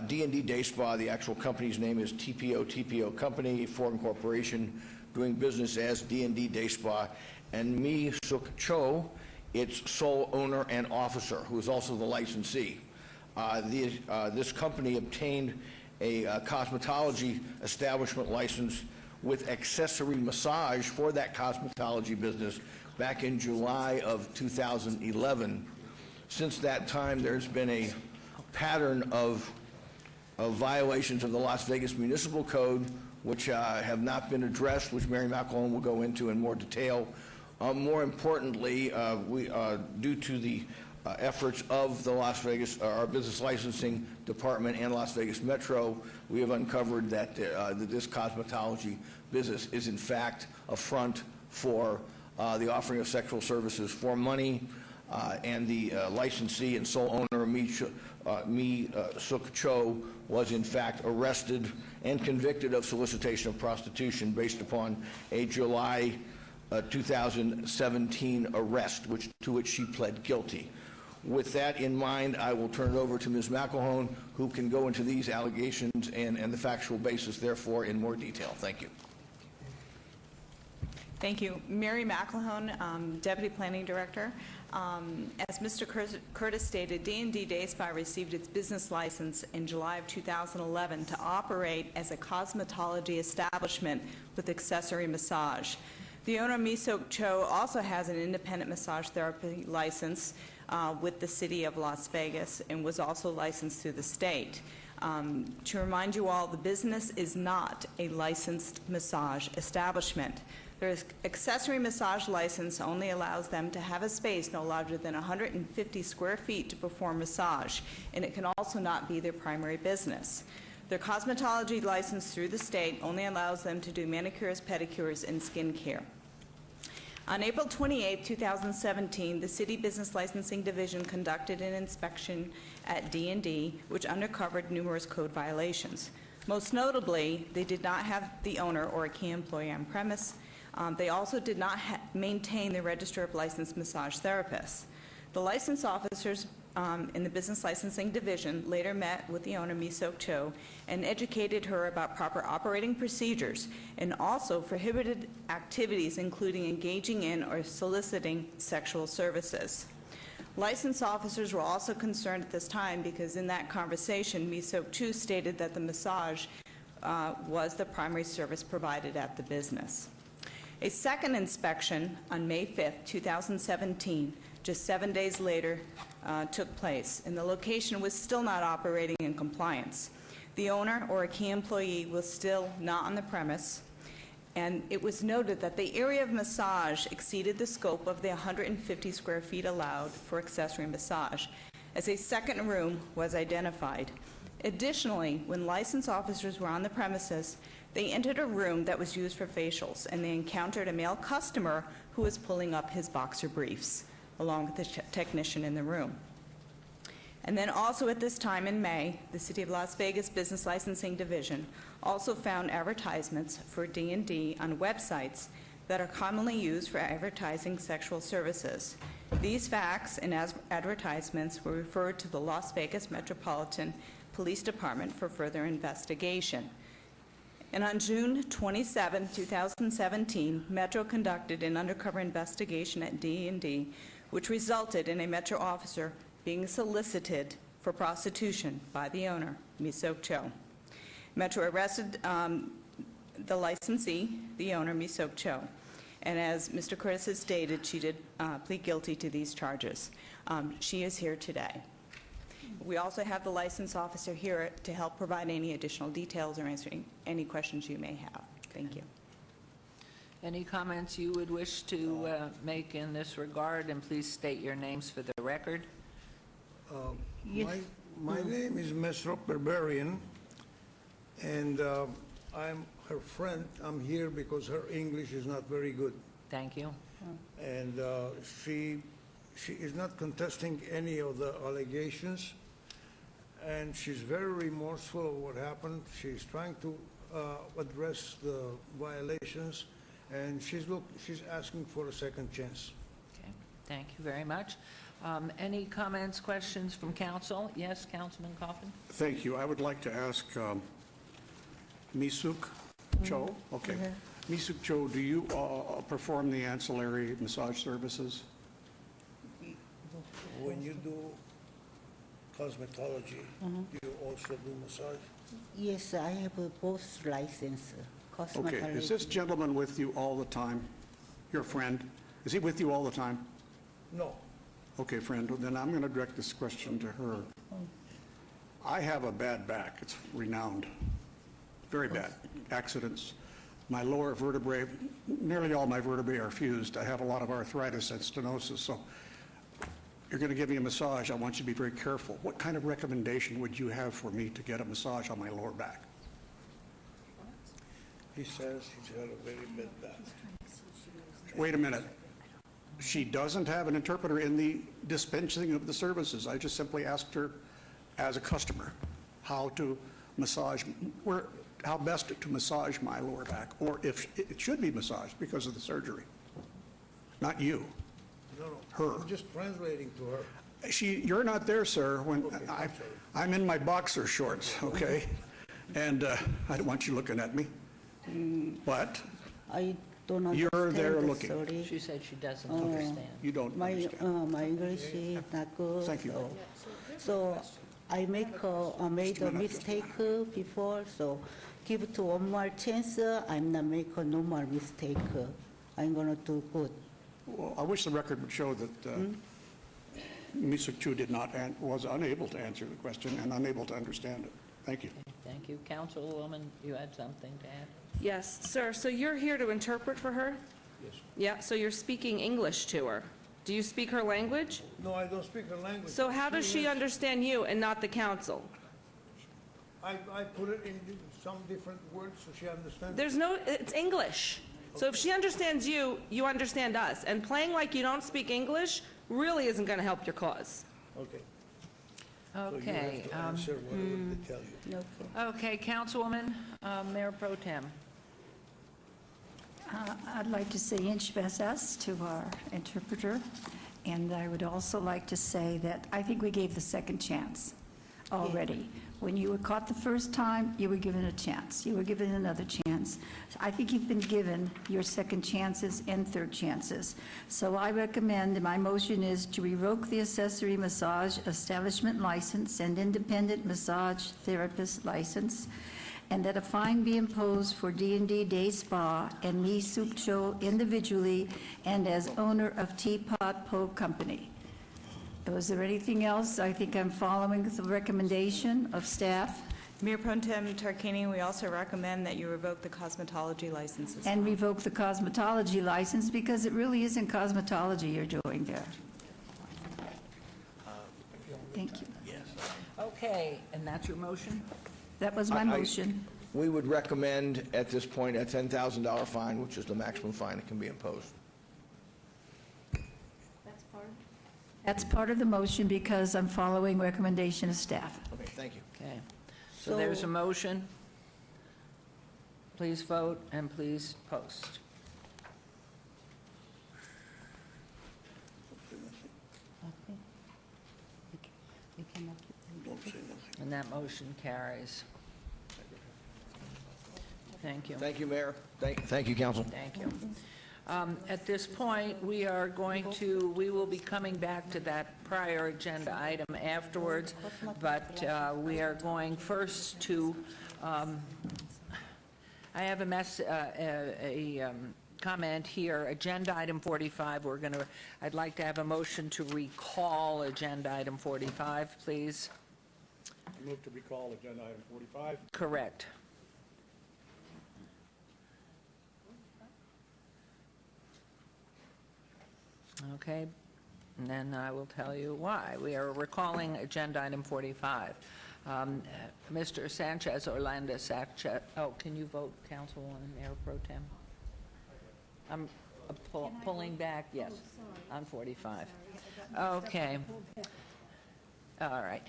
D&D Day Spa. The actual company's name is TPO Company, a foreign corporation doing business as D&D Day Spa, and Mi Suk Cho, its sole owner and officer, who is also the licensee. This company obtained a cosmetology establishment license with accessory massage for that cosmetology business back in July of 2011. Since that time, there's been a pattern of violations of the Las Vegas Municipal Code, which have not been addressed, which Mary McElhone will go into in more detail. More importantly, due to the efforts of the Las Vegas, our business licensing department and Las Vegas Metro, we have uncovered that this cosmetology business is in fact a front for the offering of sexual services for money, and the licensee and sole owner, Mi Suk Cho, was in fact arrested and convicted of solicitation of prostitution based upon a July 2017 arrest, to which she pled guilty. With that in mind, I will turn it over to Ms. McElhone, who can go into these allegations and the factual basis, therefore, in more detail. Thank you. Thank you. Mary McElhone, Deputy Planning Director. As Mr. Curtis stated, D&D Day Spa received its business license in July of 2011 to operate as a cosmetology establishment with accessory massage. The owner, Mi Suk Cho, also has an independent massage therapy license with the City of Las Vegas and was also licensed through the state. To remind you all, the business is not a licensed massage establishment. Their accessory massage license only allows them to have a space no larger than 150 square feet to perform massage, and it can also not be their primary business. Their cosmetology license through the state only allows them to do manicures, pedicures, and skin care. On April 28, 2017, the City Business Licensing Division conducted an inspection at D&D, which uncovered numerous code violations. Most notably, they did not have the owner or a key employee on premise. They also did not maintain the register of licensed massage therapists. The license officers in the Business Licensing Division later met with the owner, Mi Suk Cho, and educated her about proper operating procedures and also prohibited activities including engaging in or soliciting sexual services. License officers were also concerned at this time because in that conversation, Mi Suk Cho stated that the massage was the primary service provided at the business. A second inspection on May 5, 2017, just 7 days later, took place, and the location was still not operating in compliance. The owner or a key employee was still not on the premise, and it was noted that the area of massage exceeded the scope of the 150 square feet allowed for accessory massage, as a second room was identified. Additionally, when license officers were on the premises, they entered a room that was used for facials, and they encountered a male customer who was pulling up his boxer briefs, along with the technician in the room. And then also at this time in May, the City of Las Vegas Business Licensing Division also found advertisements for D&D on websites that are commonly used for advertising sexual services. These facts and advertisements were referred to the Las Vegas Metropolitan Police Department for further investigation. And on June 27, 2017, Metro conducted an undercover investigation at D&D, which resulted in a Metro officer being solicited for prostitution by the owner, Mi Suk Cho. Metro arrested the licensee, the owner, Mi Suk Cho, and as Mr. Curtis has stated, she did plead guilty to these charges. She is here today. We also have the license officer here to help provide any additional details or answering any questions you may have. Thank you. Any comments you would wish to make in this regard? And please state your names for the record. My My name is Mesrop Berberian, and I'm her friend. I'm here because her English is not very good. Thank you. And she is not contesting any of the allegations, and she's very remorseful of what happened. She's trying to address the violations, and she's asking for a second chance. Okay, thank you very much. Any comments, questions from council? Yes, Councilman Coffin? Thank you. I would like to ask Misuk Cho. Okay. Misuk Cho, do you perform the ancillary massage services? When you do cosmetology, you also do massage? Yes, I have both license. Okay. Is this gentleman with you all the time? Your friend? Is he with you all the time? No. Okay, friend, then I'm going to direct this question to her. I have a bad back. It's renowned. Very bad. Accidents. My lower vertebrae, nearly all my vertebrae are fused. I have a lot of arthritis and stenosis, so you're going to give me a massage. I want you to be very careful. What kind of recommendation would you have for me to get a massage on my lower back? He says he's got a very bad back. Wait a minute. She doesn't have an interpreter in the dispensing of the services. I just simply asked her as a customer how to massage, how best to massage my lower back, or if it should be massaged because of the surgery. Not you. No, her. I'm just translating to her. You're not there, sir, when I'm in my boxer shorts, okay? And I don't want you looking at me. But I don't understand. You're there looking. Sorry. She said she doesn't understand. You don't understand. My English is not good. Thank you. So I made a mistake before, so give to one more chance. I'm not make no more mistake. I'm gonna do good. Well, I wish the record would show that Misuk Chu was unable to answer the question and unable to understand it. Thank you. Thank you. Councilwoman, you had something to add? Yes, sir. So you're here to interpret for her? Yes. Yeah, so you're speaking English to her. Do you speak her language? No, I don't speak her language. So how does she understand you and not the council? I put it in some different words so she understands. It's English. So if she understands you, you understand us. And playing like you don't speak English really isn't going to help your cause. Okay. Okay. So you have to answer whatever they tell you. Okay, Councilwoman, Mayor Pro Tem. I'd like to say inch besas to our interpreter, and I would also like to say that I think we gave the second chance already. When you were caught the first time, you were given a chance. You were given another chance. I think you've been given your second chances and third chances. So I recommend, my motion is to revoke the accessory massage establishment license and independent massage therapist license, and that a fine be imposed for D&D Day Spa and Misuk Cho individually and as owner of Teapot Po Company. Was there anything else? I think I'm following the recommendation of staff. Mayor Pro Tem Tarkanian, we also recommend that you revoke the cosmetology licenses. And revoke the cosmetology license because it really isn't cosmetology you're doing there. Thank you. Okay, and that's your motion? That was my motion. We would recommend at this point a $10,000 fine, which is the maximum fine that can be imposed. That's part of the motion because I'm following recommendation of staff. Okay, thank you. Okay. So there's a motion. Please vote and please post. And that motion carries. Thank you. Thank you, Mayor. Thank you, Council. Thank you. At this point, we will be coming back to that prior agenda item afterwards, but we are going first to, I have a comment here, agenda item 45. I'd like to have a motion to recall agenda item 45, please. I move to recall agenda item 45. Correct. Okay. and then I will tell you why. We are recalling Agenda Item 45. Mr. Sanchez, Orlando Sanchez, oh, can you vote, Councilwoman Mayor Pro Tem? I'm pulling back, yes, on 45. Okay. All right.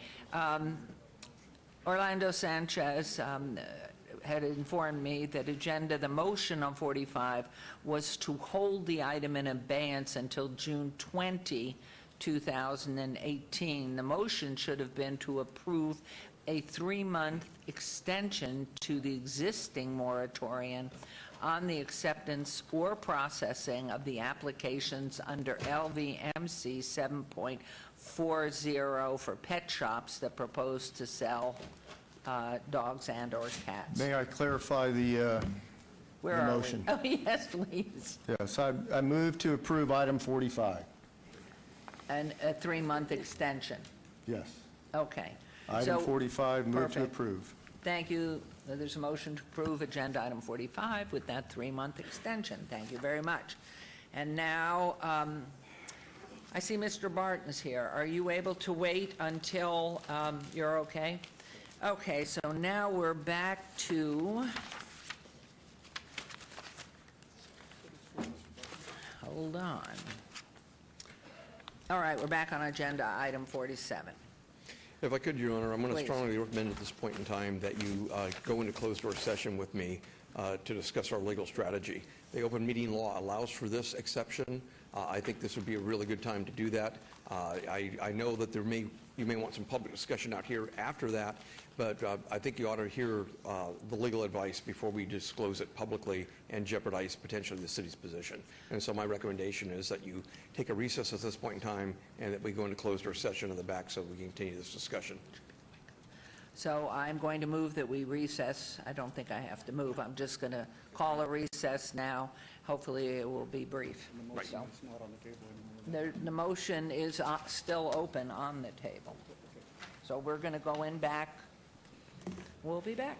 Orlando Sanchez had informed me that the motion on 45 was to hold the item in abeyance until June 20, 2018. The motion should have been to approve a 3-month extension to the existing moratorium on the acceptance or processing of the applications under LVMC 7.40 for pet shops that propose to sell dogs and or cats. May I clarify the Where the are motion? we? Oh, yes, please. Yes, I move to approve item 45. And a 3-month extension. Yes. Okay. Item So- 45, move to Perfect. approve. Thank you. There's a motion to approve Agenda Item 45 with that 3-month extension. Thank you very much. And now, I see Mr. Barton's here. Are you able to wait until you're okay? Okay, so now we're back to... Hold on. All right, we're back on Agenda Item 47. If I could, Your Honor, I'm going to Please. strongly recommend at this point in time that you go into closed-door session with me to discuss our legal strategy. The open meeting law allows for this exception. I think this would be a really good time to do that. I know that you may want some public discussion out here after that, but I think you ought to hear the legal advice before we disclose it publicly and jeopardize potentially the city's position. And so my recommendation is that you take a recess at this point in time and that we go into closed-door session in the back so we can continue this discussion. So I'm going to move that we recess. I don't think I have to move. I'm just going to call a recess now. Hopefully, it will be brief. Right. So the motion is still open on the table. So we're going to go in back. We'll be back.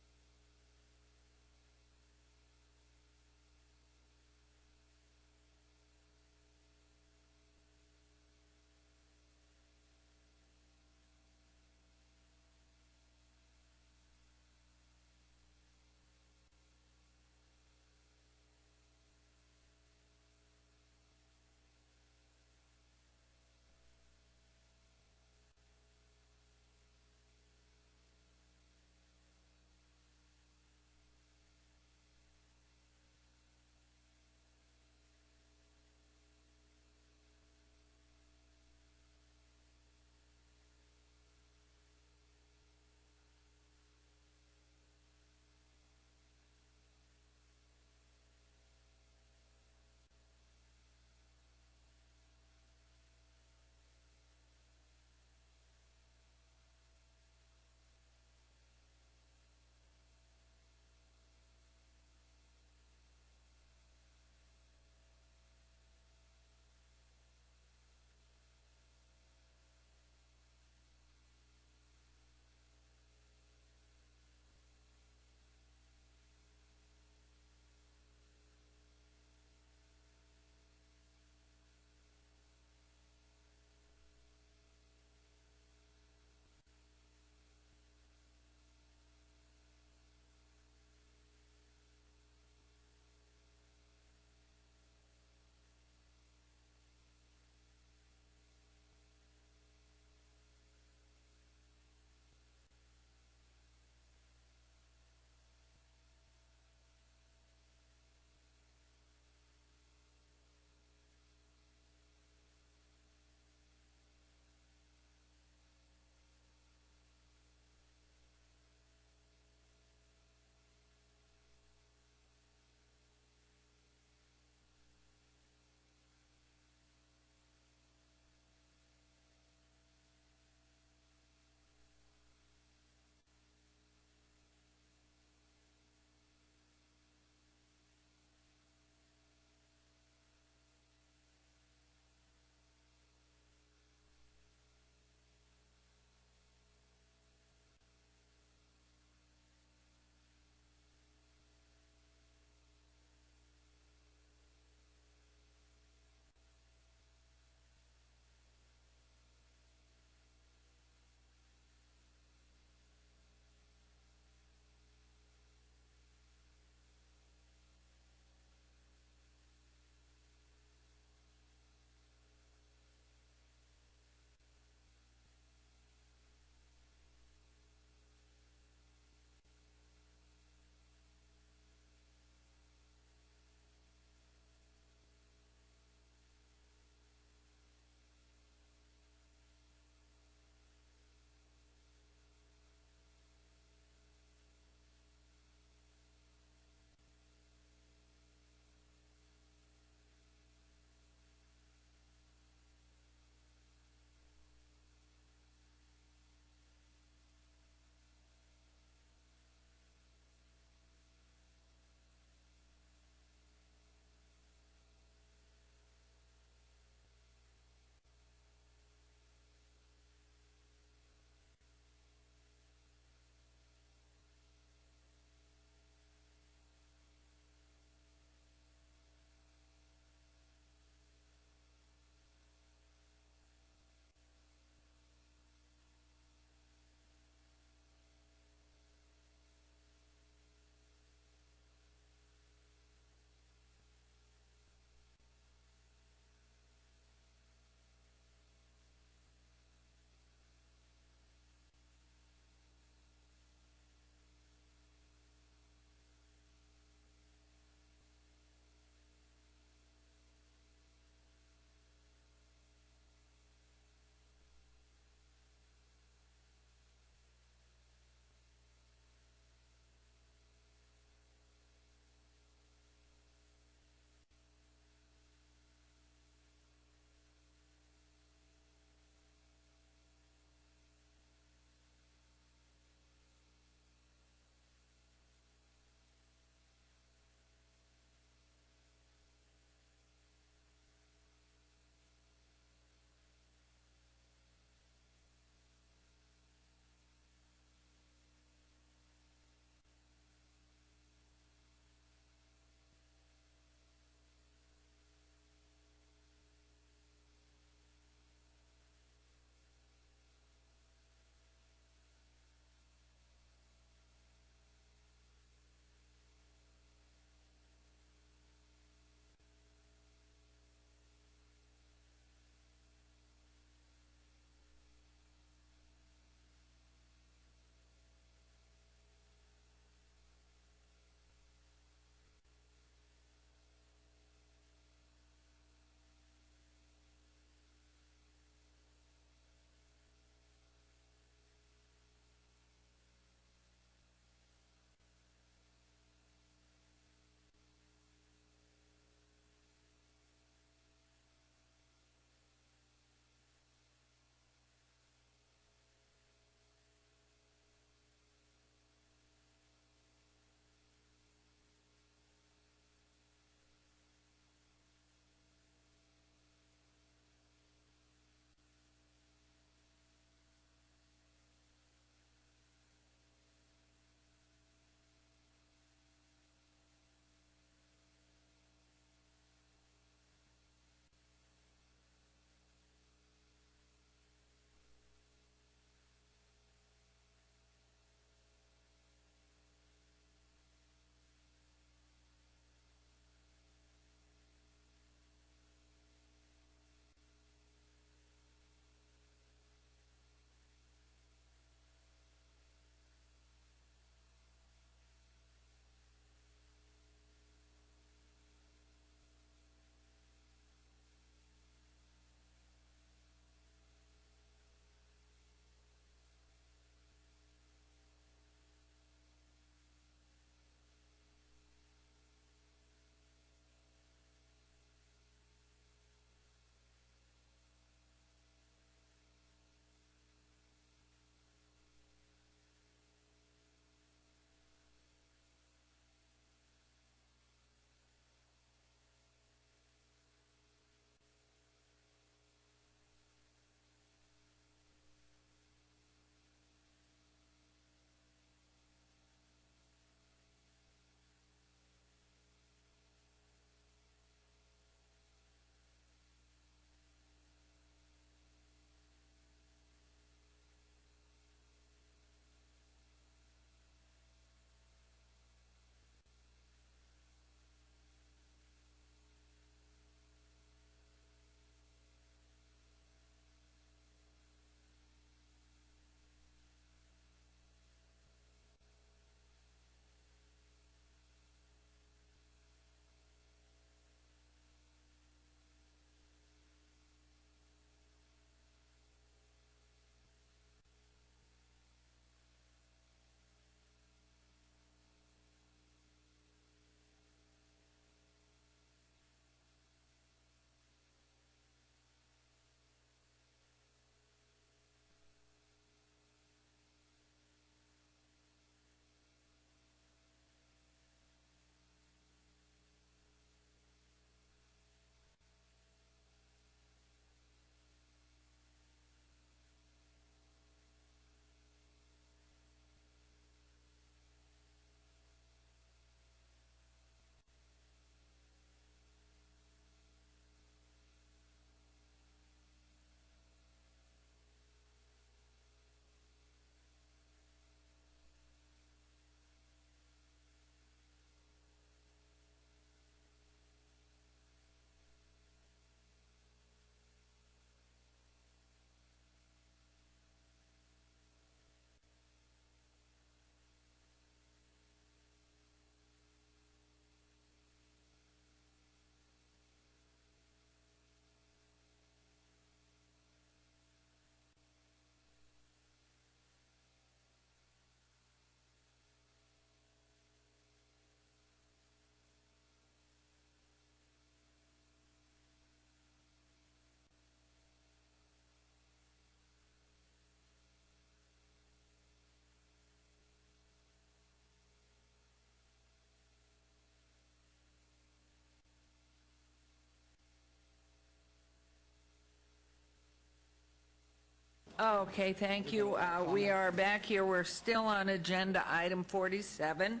Okay, thank you. We are back here. We're still on agenda item 47.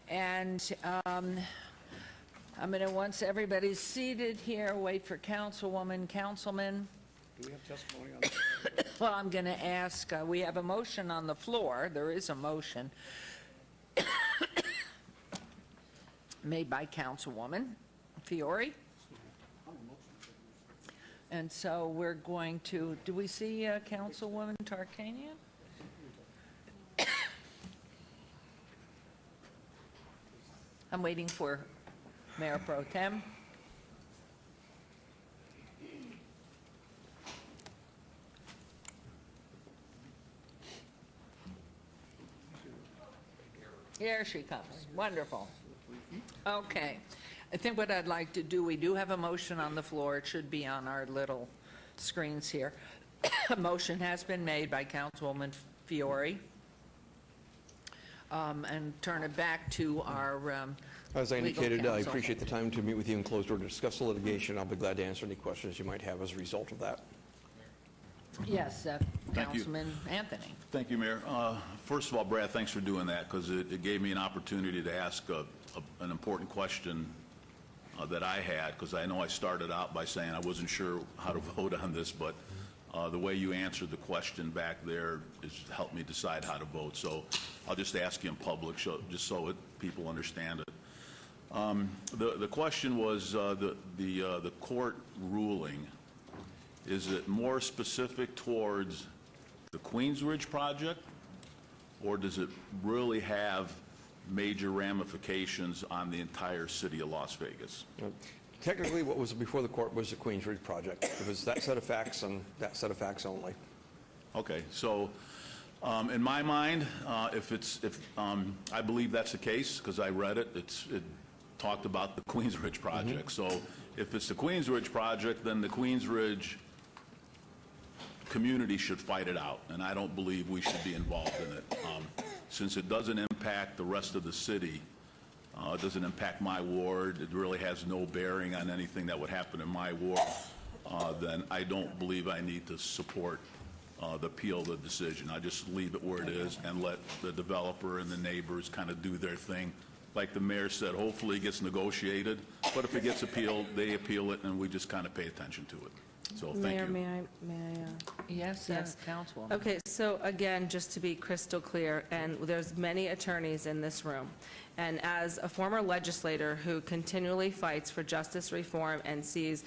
And I'm going to, once everybody's seated here, wait for councilwoman, councilman. Do we have testimony on this? Well, I'm going to ask, we have a motion on the floor. There is a motion made by Councilwoman Fiore. And so we're going to, do we see Councilwoman Tarkanian? I'm waiting for Mayor Pro Tem. Here she comes. Wonderful. Okay. I think what I'd like to do, we do have a motion on the floor. It should be on our little screens here. A motion has been made by Councilwoman Fiore. And turn it back to our As I legal indicated, I counsel. appreciate the time to meet with you in closed order to discuss the litigation. I'll be glad to answer any questions you might have as a result of that. Yes, Thank you. Councilman Anthony. Thank you, Mayor. First of all, Brad, thanks for doing that, because it gave me an opportunity to ask an important question that I had, because I know I started out by saying I wasn't sure how to vote on this, but the way you answered the question back there has helped me decide how to vote. So I'll just ask you in public, just so people understand it. The question was the court ruling. Is it more specific towards the Queensridge project, or does it really have major ramifications on the entire city of Las Vegas? Technically, what was before the court was the Queensridge project. It was that set of facts and that set of facts only. Okay, so in my mind, I believe that's the case, because I read it. It talked about the Queensridge project. So if it's the Queensridge project, then the Queensridge community should fight it out, and I don't believe we should be involved in it. Since it doesn't impact the rest of the city, it doesn't impact my ward, it really has no bearing on anything that would happen in my ward, then I don't believe I need to support the appeal of the decision. I just leave it where it is and let the developer and the neighbors kind of do their thing. Like the mayor said, hopefully it gets negotiated, but if it gets appealed, they appeal it, and we just kind of pay attention to it. So thank Mayor, you. may I Yes, Councilwoman. Okay, so again, just to be crystal clear, and there's many attorneys in this room, and as a former legislator who continually fights for justice reform and sees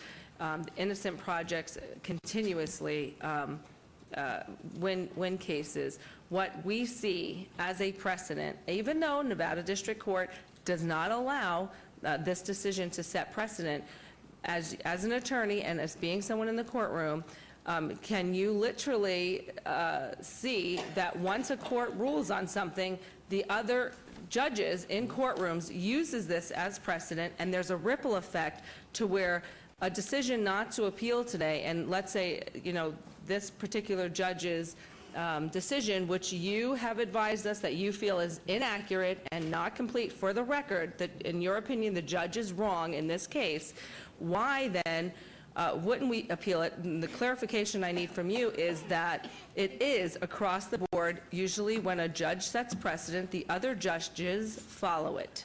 innocent projects continuously win cases, what we see as a precedent, even though Nevada District Court does not allow this decision to set precedent, as an attorney and as being someone in the courtroom, can you literally see that once a court rules on something, the other judges in courtrooms uses this as precedent, and there's a ripple effect to where a decision not to appeal today, and let's say, this particular judge's decision, which you have advised us that you feel is inaccurate and not complete, for the record, that in your opinion the judge is wrong in this case, why then wouldn't we appeal it? And the clarification I need from you is that it is across the board. Usually when a judge sets precedent, the other judges follow it.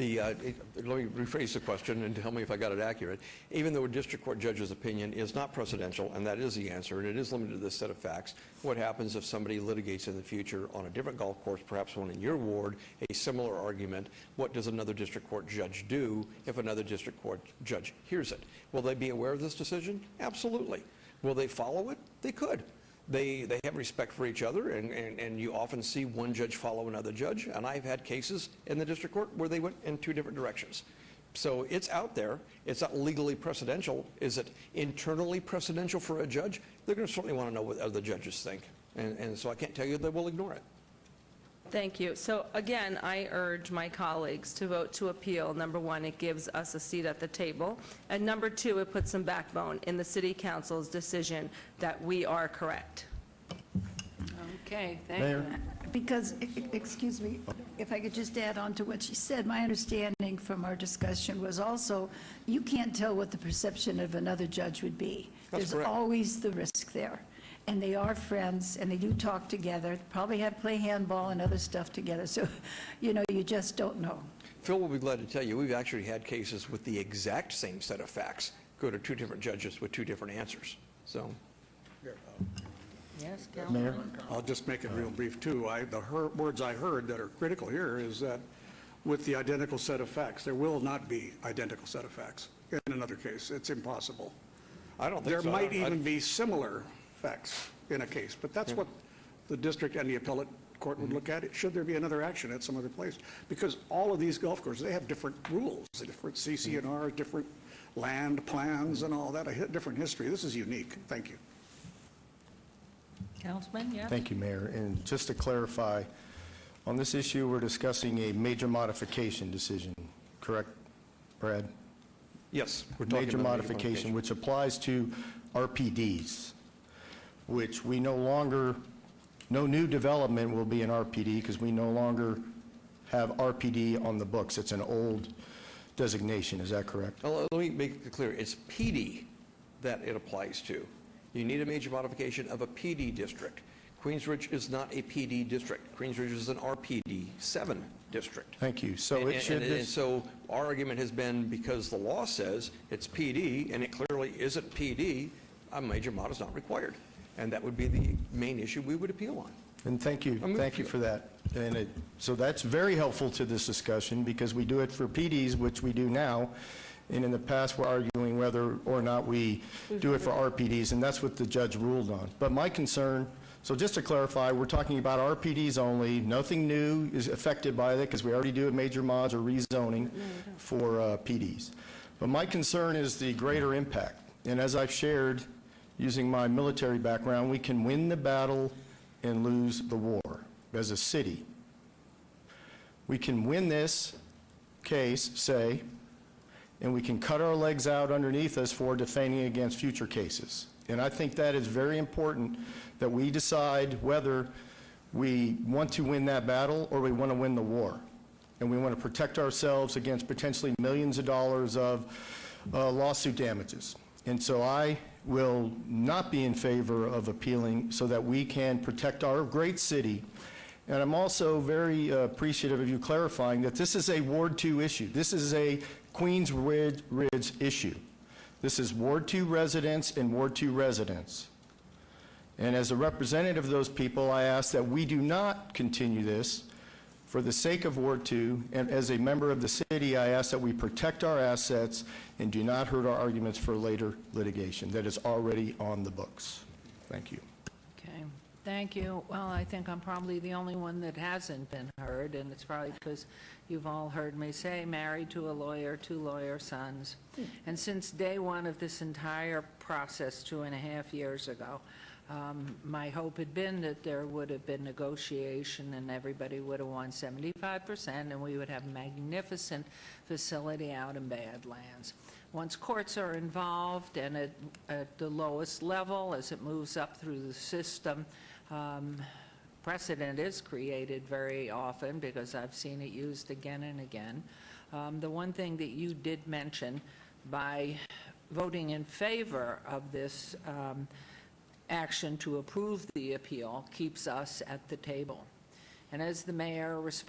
Let me rephrase the question and tell me if I got it accurate. Even though a district court judge's opinion is not precedential, and that is the answer, and it is limited to this set of facts, what happens if somebody litigates in the future on a different golf course, perhaps one in your ward, a similar argument? What does another district court judge do if another district court judge hears it? Will they be aware of this decision? Absolutely. Will they follow it? They could. They have respect for each other, and you often see one judge follow another judge, and I've had cases in the district court where they went in two different directions. So it's out there. It's not legally precedential. Is it internally precedential for a judge? They're going to certainly want to know what other judges think, and so I can't tell you they will ignore it. Thank you. So again, I urge my colleagues to vote to appeal. Number one, it gives us a seat at the table. And number two, it puts some backbone in the city council's decision that we are correct. Okay, thank you. Because, excuse me, if I could just add on to what she said, my understanding from our discussion was also, you can't tell what the perception of another judge would be. That's There's correct. always the risk there. and they are friends, and they do talk together, probably have play handball and other stuff together, so, you know, you just don't know. Phil will be glad to tell you, we've actually had cases with the exact same set of facts go to two different judges with two different answers. So, Yes, Mayor? I'll just make it real brief, too. The words I heard that are critical here is that with the identical set of facts, there will not be identical set of facts in another case. It's impossible. I don't think so. There might even be similar facts in a case, but that's what the district and the appellate court would look at. Should there be another action at some other place? Because all of these golf courses, they have different rules, different CC&R, different land plans and all that, a different history. This is unique. Thank you. Councilman, yeah? Thank you, Mayor. And just to clarify, on this issue, we're discussing a major modification decision, correct, Brad? yes, we're talking Major about modification, which applies to RPDs, which we no new development will be an RPD because we no longer have RPD on the books. It's an old designation. Is that correct? Let me make it clear. It's PD that it applies to. You need a major modification of a PD district. Queensridge is not a PD district. Queensridge is an RPD 7 district. Thank you. So it should... And so our argument has been because the law says it's PD and it clearly isn't PD, a major mod is not required. And that would be the main issue we would appeal on. And thank you for that. And so that's very helpful to this discussion because we do it for PDs, which we do now, and in the past we're arguing whether or not we do it for RPDs, and that's what the judge ruled on. But my concern, so just to clarify, we're talking about RPDs only. Nothing new is affected by that because we already do major mods or rezoning for PDs. But my concern is the greater impact. And as I've shared, using my military background, we can win the battle and lose the war as a city. We can win this case, say, and we can cut our legs out underneath us for defending against future cases. And I think that is very important that we decide whether we want to win that battle or we want to win the war. And we want to protect ourselves against potentially millions of dollars of lawsuit damages. And so I will not be in favor of appealing so that we can protect our great city. And I'm also very appreciative of you clarifying that this is a Ward 2 issue. This is a Queensridge issue. This is Ward 2 residents and Ward 2 residents. And as a representative of those people, I ask that we do not continue this for the sake of Ward 2, and as a member of the city, I ask that we protect our assets and do not hurt our arguments for later litigation that is already on the books. Thank you. Okay, thank you. Well, I think I'm probably the only one that hasn't been heard, and it's probably because you've all heard me say, married to a lawyer, 2 lawyer sons. And since day one of this entire process 2.5 years ago, my hope had been that there would have been negotiation and everybody would have won 75% and we would have a magnificent facility out in Badlands. Once courts are involved and at the lowest level as it moves up through the system, precedent is created very often because I've seen it used again and again. The one thing that you did mention by voting in favor of this action to approve the appeal keeps us at the table. And as the mayor, with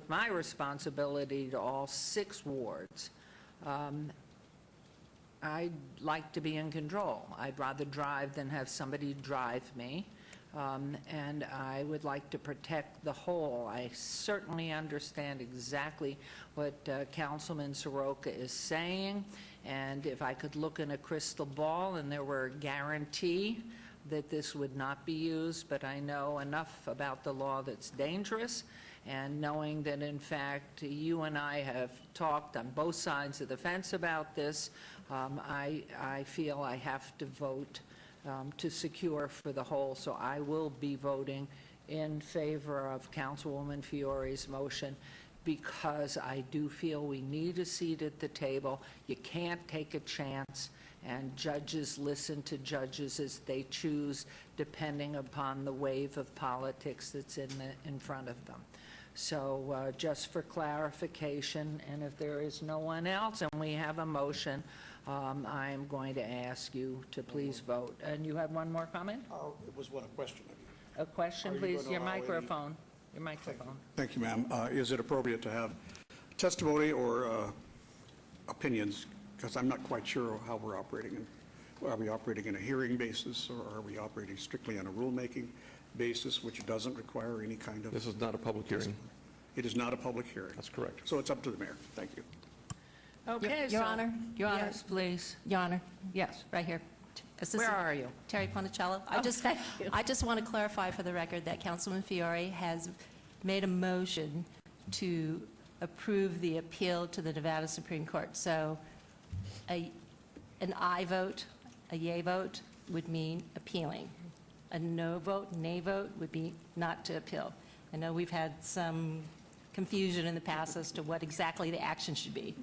my responsibility to all 6 wards, I'd like to be in control. I'd rather drive than have somebody drive me. And I would like to protect the whole. I certainly understand exactly what Councilman Soroka is saying, and if I could look in a crystal ball and there were a guarantee that this would not be used, but I know enough about the law that's dangerous, and knowing that in fact you and I have talked on both sides of the fence about this, I feel I have to vote to secure for the whole, so I will be voting in favor of Councilwoman Fiore's motion because I do feel we need a seat at the table. You can't take a chance, and judges listen to judges as they choose depending upon the wave of politics that's in front of them. So just for clarification, and if there is no one else and we have a motion, I'm going to ask you to please vote. And you had one more comment? It was a question. A question, Are you please? going to Your allow any- microphone. Your microphone. Thank you, ma'am. Is it appropriate to have testimony or opinions? Because I'm not quite sure how we're operating. Are we operating in a hearing basis, or are we operating strictly on a rulemaking basis, which doesn't require any kind of... This is not a public hearing. It is not a public hearing. That's correct. So it's up to the mayor. Thank you. Okay, Your so- Honor, Your Honor. Yes, please. Your Honor, yes, right here. Where are you? Terry Ponticello. Oh, thank you. I just want to clarify for the record that Councilman Fiore has made a motion to approve the appeal to the Nevada Supreme Court. So an aye vote, a yea vote would mean appealing. A no vote, nay vote would be not to appeal. I know we've had some confusion in the past as to what exactly the action should be.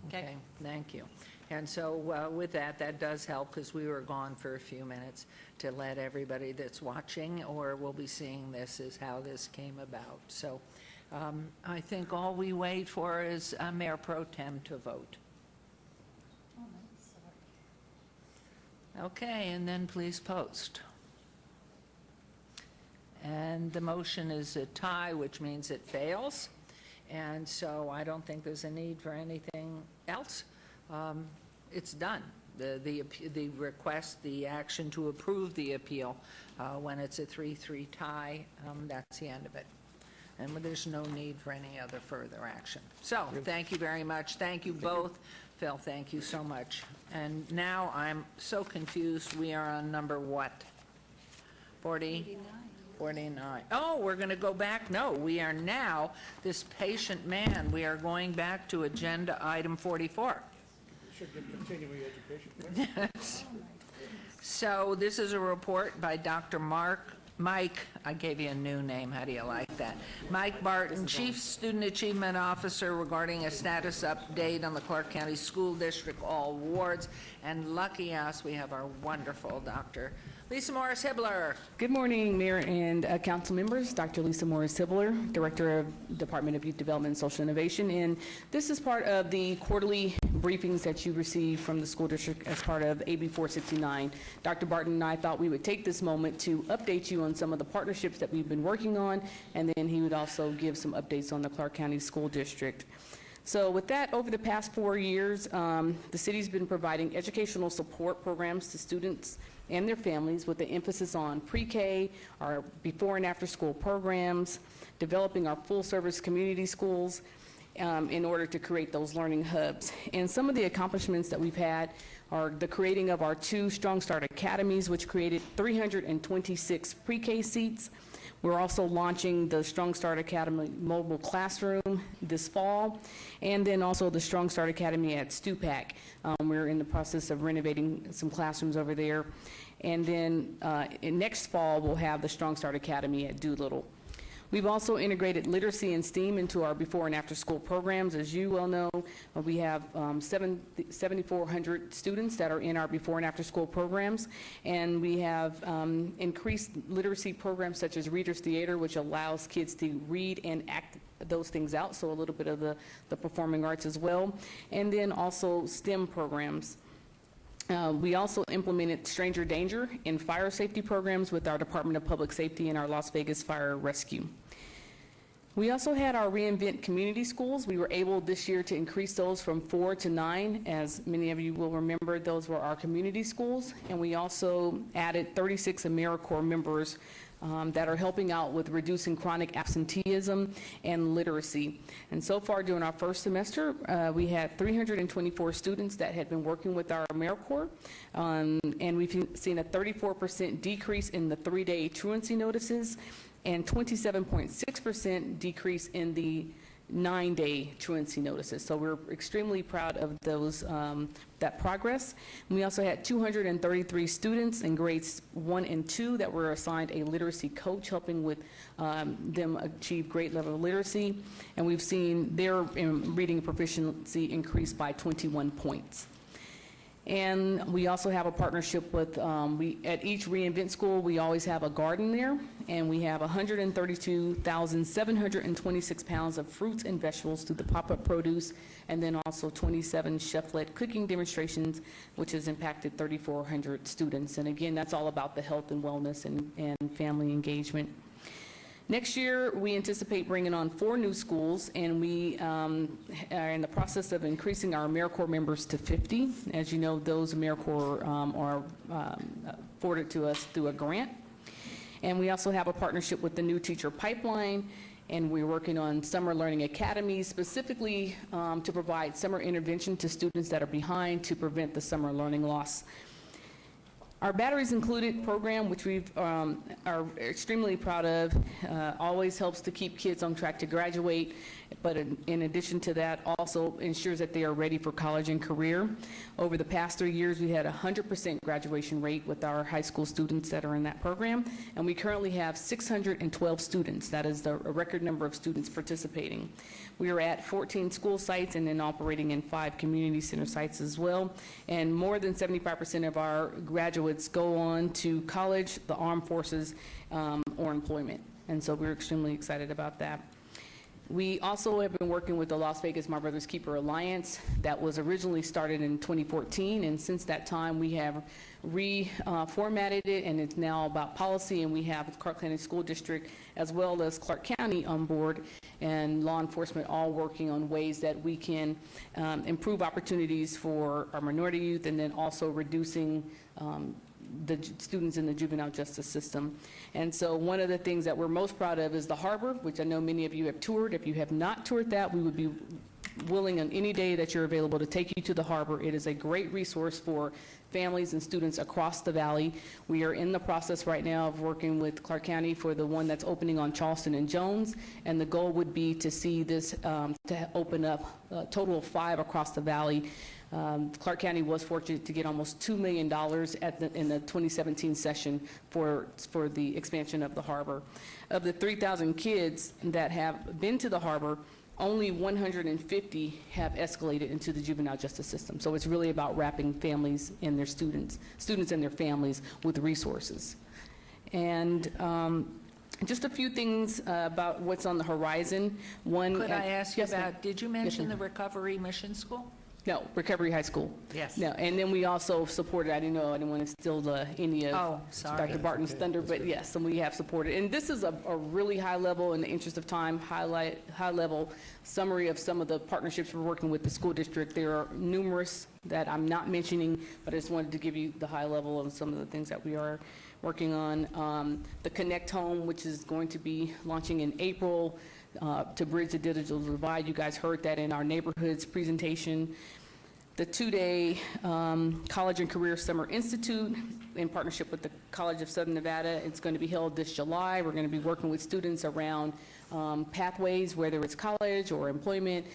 Okay, thank you. And so with that, that does help because we were gone for a few minutes to let everybody that's watching or will be seeing this is how this came about. So I think all we wait for is Mayor Pro Tem to vote. Okay, and then please post. And the motion is a tie, which means it fails. And so I don't think there's a need for anything else. It's done. The request, the action to approve the appeal, when it's a 3-3 tie, that's the end of it. And there's no need for any other further action. So, thank you very much. Thank you both. Phil, thank you so much. And now I'm so confused. We are on number what? 40? 49. Oh, we're going to go back. No, we are now, this patient man, we are going back to agenda item 44. Should get continuing education. Yes. So this is a report by Dr. Mike, I gave you a new name, how do you like that? Mike Barton, Chief Student Achievement Officer, regarding a status update on the Clark County School District All Wards. And lucky us, we have our wonderful Dr. Lisa Morris-Hibbler. Good morning, Mayor and Council members. Dr. Lisa Morris-Hibbler, Director of Department of Youth Development and Social Innovation. And this is part of the quarterly briefings that you receive from the school district as part of AB 469. Dr. Barton and I thought we would take this moment to update you on some of the partnerships that we've been working on, and then he would also give some updates on the Clark County School District. So with that, over the past 4 years, the city's been providing educational support programs to students and their families with the emphasis on pre-K, our before and after school programs, developing our full-service community schools in order to create those learning hubs. And some of the accomplishments that we've had are the creating of our 2 Strong Start Academies, which created 326 pre-K seats. We're also launching the Strong Start Academy mobile classroom this fall, and then also the Strong Start Academy at Stupak. We're in the process of renovating some classrooms over there. And then next fall, we'll have the Strong Start Academy at Doolittle. We've also integrated literacy and STEAM into our before and after school programs. As you well know, we have 7,400 students that are in our before and after school programs, and we have increased literacy programs such as Reader's Theater, which allows kids to read and act those things out, so a little bit of the performing arts as well, and then also STEM programs. We also implemented stranger danger and fire safety programs with our Department of Public Safety and our Las Vegas Fire Rescue. We also had our Reinvent Community Schools. We were able this year to increase those from 4 to 9. As many of you will remember, those were our community schools. And we also added 36 AmeriCorps members that are helping out with reducing chronic absenteeism and literacy. And so far during our first semester, we had 324 students that had been working with our AmeriCorps, and we've seen a 34% decrease in the 3-day truancy notices and 27.6% decrease in the 9-day truancy notices. So we're extremely proud of those, that progress. And we also had 233 students in grades 1 and 2 that were assigned a literacy coach, helping with them achieve great level of literacy. And we've seen their reading proficiency increase by 21 points. And we also have a partnership with, at each reInvent school, we always have a garden there, and we have 132,726 pounds of fruits and vegetables through the pop-up produce, and then also 27 chef-led cooking demonstrations, which has impacted 3,400 students. And again, that's all about the health and wellness and family engagement. Next year, we anticipate bringing on 4 new schools, and we are in the process of increasing our AmeriCorps members to 50. As you know, those AmeriCorps are afforded to us through a grant. And we also have a partnership with the New Teacher Pipeline, and we're working on summer learning academies, specifically to provide summer intervention to students that are behind to prevent the summer learning loss. Our Batteries Included program, which we are extremely proud of, always helps to keep kids on track to graduate, but in addition to that, also ensures that they are ready for college and career. Over the past 3 years, we had a 100% graduation rate with our high school students that are in that program, and we currently have 612 students. That is a record number of students participating. We are at 14 school sites and then operating in 5 community center sites as well, and more than 75% of our graduates go on to college, the armed forces, or employment, and so we're extremely excited about that. We also have been working with the Las Vegas My Brother's Keeper Alliance that was originally started in 2014, and since that time we have reformatted it, and it's now about policy, and we have Clark County School District as well as Clark County on board and law enforcement all working on ways that we can improve opportunities for our minority youth, and then also reducing the students in the juvenile justice system. And so one of the things that we're most proud of is the harbor, which I know many of you have toured. If you have not toured that, we would be willing on any day that you're available to take you to the harbor. It is a great resource for families and students across the valley. We are in the process right now of working with Clark County for the one that's opening on Charleston and Jones, and the goal would be to see this to open up a total of 5 across the valley. Clark County was fortunate to get almost $2 million in the 2017 session for the expansion of the harbor. Of the 3,000 kids that have been to the harbor, only 150 have escalated into the juvenile justice system. So it's really about wrapping families and their students and their families with resources. And just a few things about what's on the horizon. One, Could I ask you yes, about, did you mention ma'am. the Recovery Mission School? No, Recovery High School. Yes. No, and then we also supported, I didn't want to steal any of Oh, sorry. Dr. Barton's thunder, but yes, and we have supported. And this is a really high level, in the interest of time, high level summary of some of the partnerships we're working with the school district. There are numerous that I'm not mentioning, but I just wanted to give you the high level of some of the things that we are working on. The Connect Home, which is going to be launching in April, to bridge the digital divide. You guys heard that in our neighborhoods presentation. The 2-day College and Career Summer Institute in partnership with the College of Southern Nevada. It's going to be held this July. We're going to be working with students around pathways, whether it's college or employment,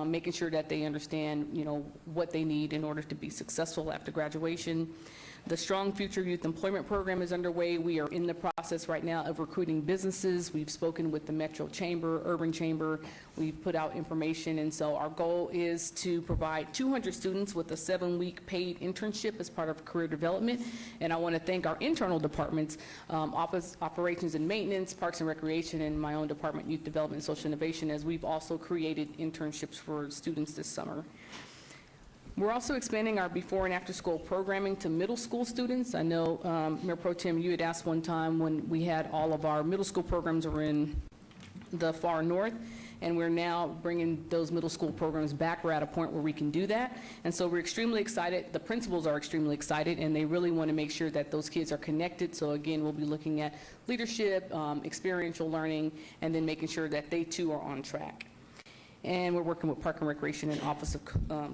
making sure that they understand, what they need in order to be successful after graduation. The Strong Future Youth Employment Program is underway. We are in the process right now of recruiting businesses. We've spoken with the Metro Chamber, Urban Chamber. We've put out information, and so our goal is to provide 200 students with a 7-week paid internship as part of career development. And I want to thank our internal departments, Office Operations and Maintenance, Parks and Recreation, and my own department, Youth Development and Social Innovation, as we've also created internships for students this summer. We're also expanding our before and after school programming to middle school students. I know, Mayor Pro Tem, you had asked one time when we had all of our middle school programs are in the far north, and we're now bringing those middle school programs back. We're at a point where we can do that, and so we're extremely excited. The principals are extremely excited, and they really want to make sure that those kids are connected. So again, we'll be looking at leadership, experiential learning, and then making sure that they too are on track. And we're working with Park and Recreation and Office of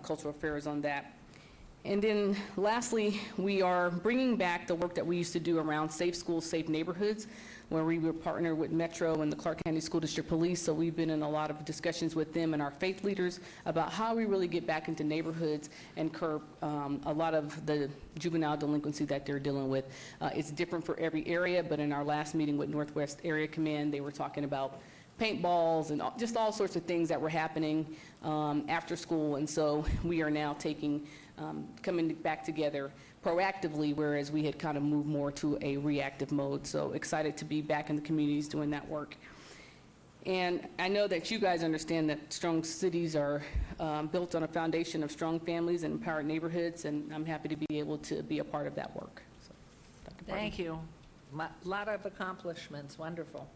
Cultural Affairs on that. And then lastly, we are bringing back the work that we used to do around safe schools, safe neighborhoods, where we were partnered with Metro and the Clark County School District Police. So we've been in a lot of discussions with them and our faith leaders about how we really get back into neighborhoods and curb a lot of the juvenile delinquency that they're dealing with. It's different for every area, but in our last meeting with Northwest Area Command, they were talking about paintballs and just all sorts of things that were happening after school. And so we are now coming back together proactively, whereas we had kind of moved more to a reactive mode. So excited to be back in the communities doing that work. And I know that you guys understand that strong cities are built on a foundation of strong families and empowered neighborhoods, and I'm happy to be able to be a part of that work. So, Dr. Barton. Thank you. A lot of accomplishments. Wonderful.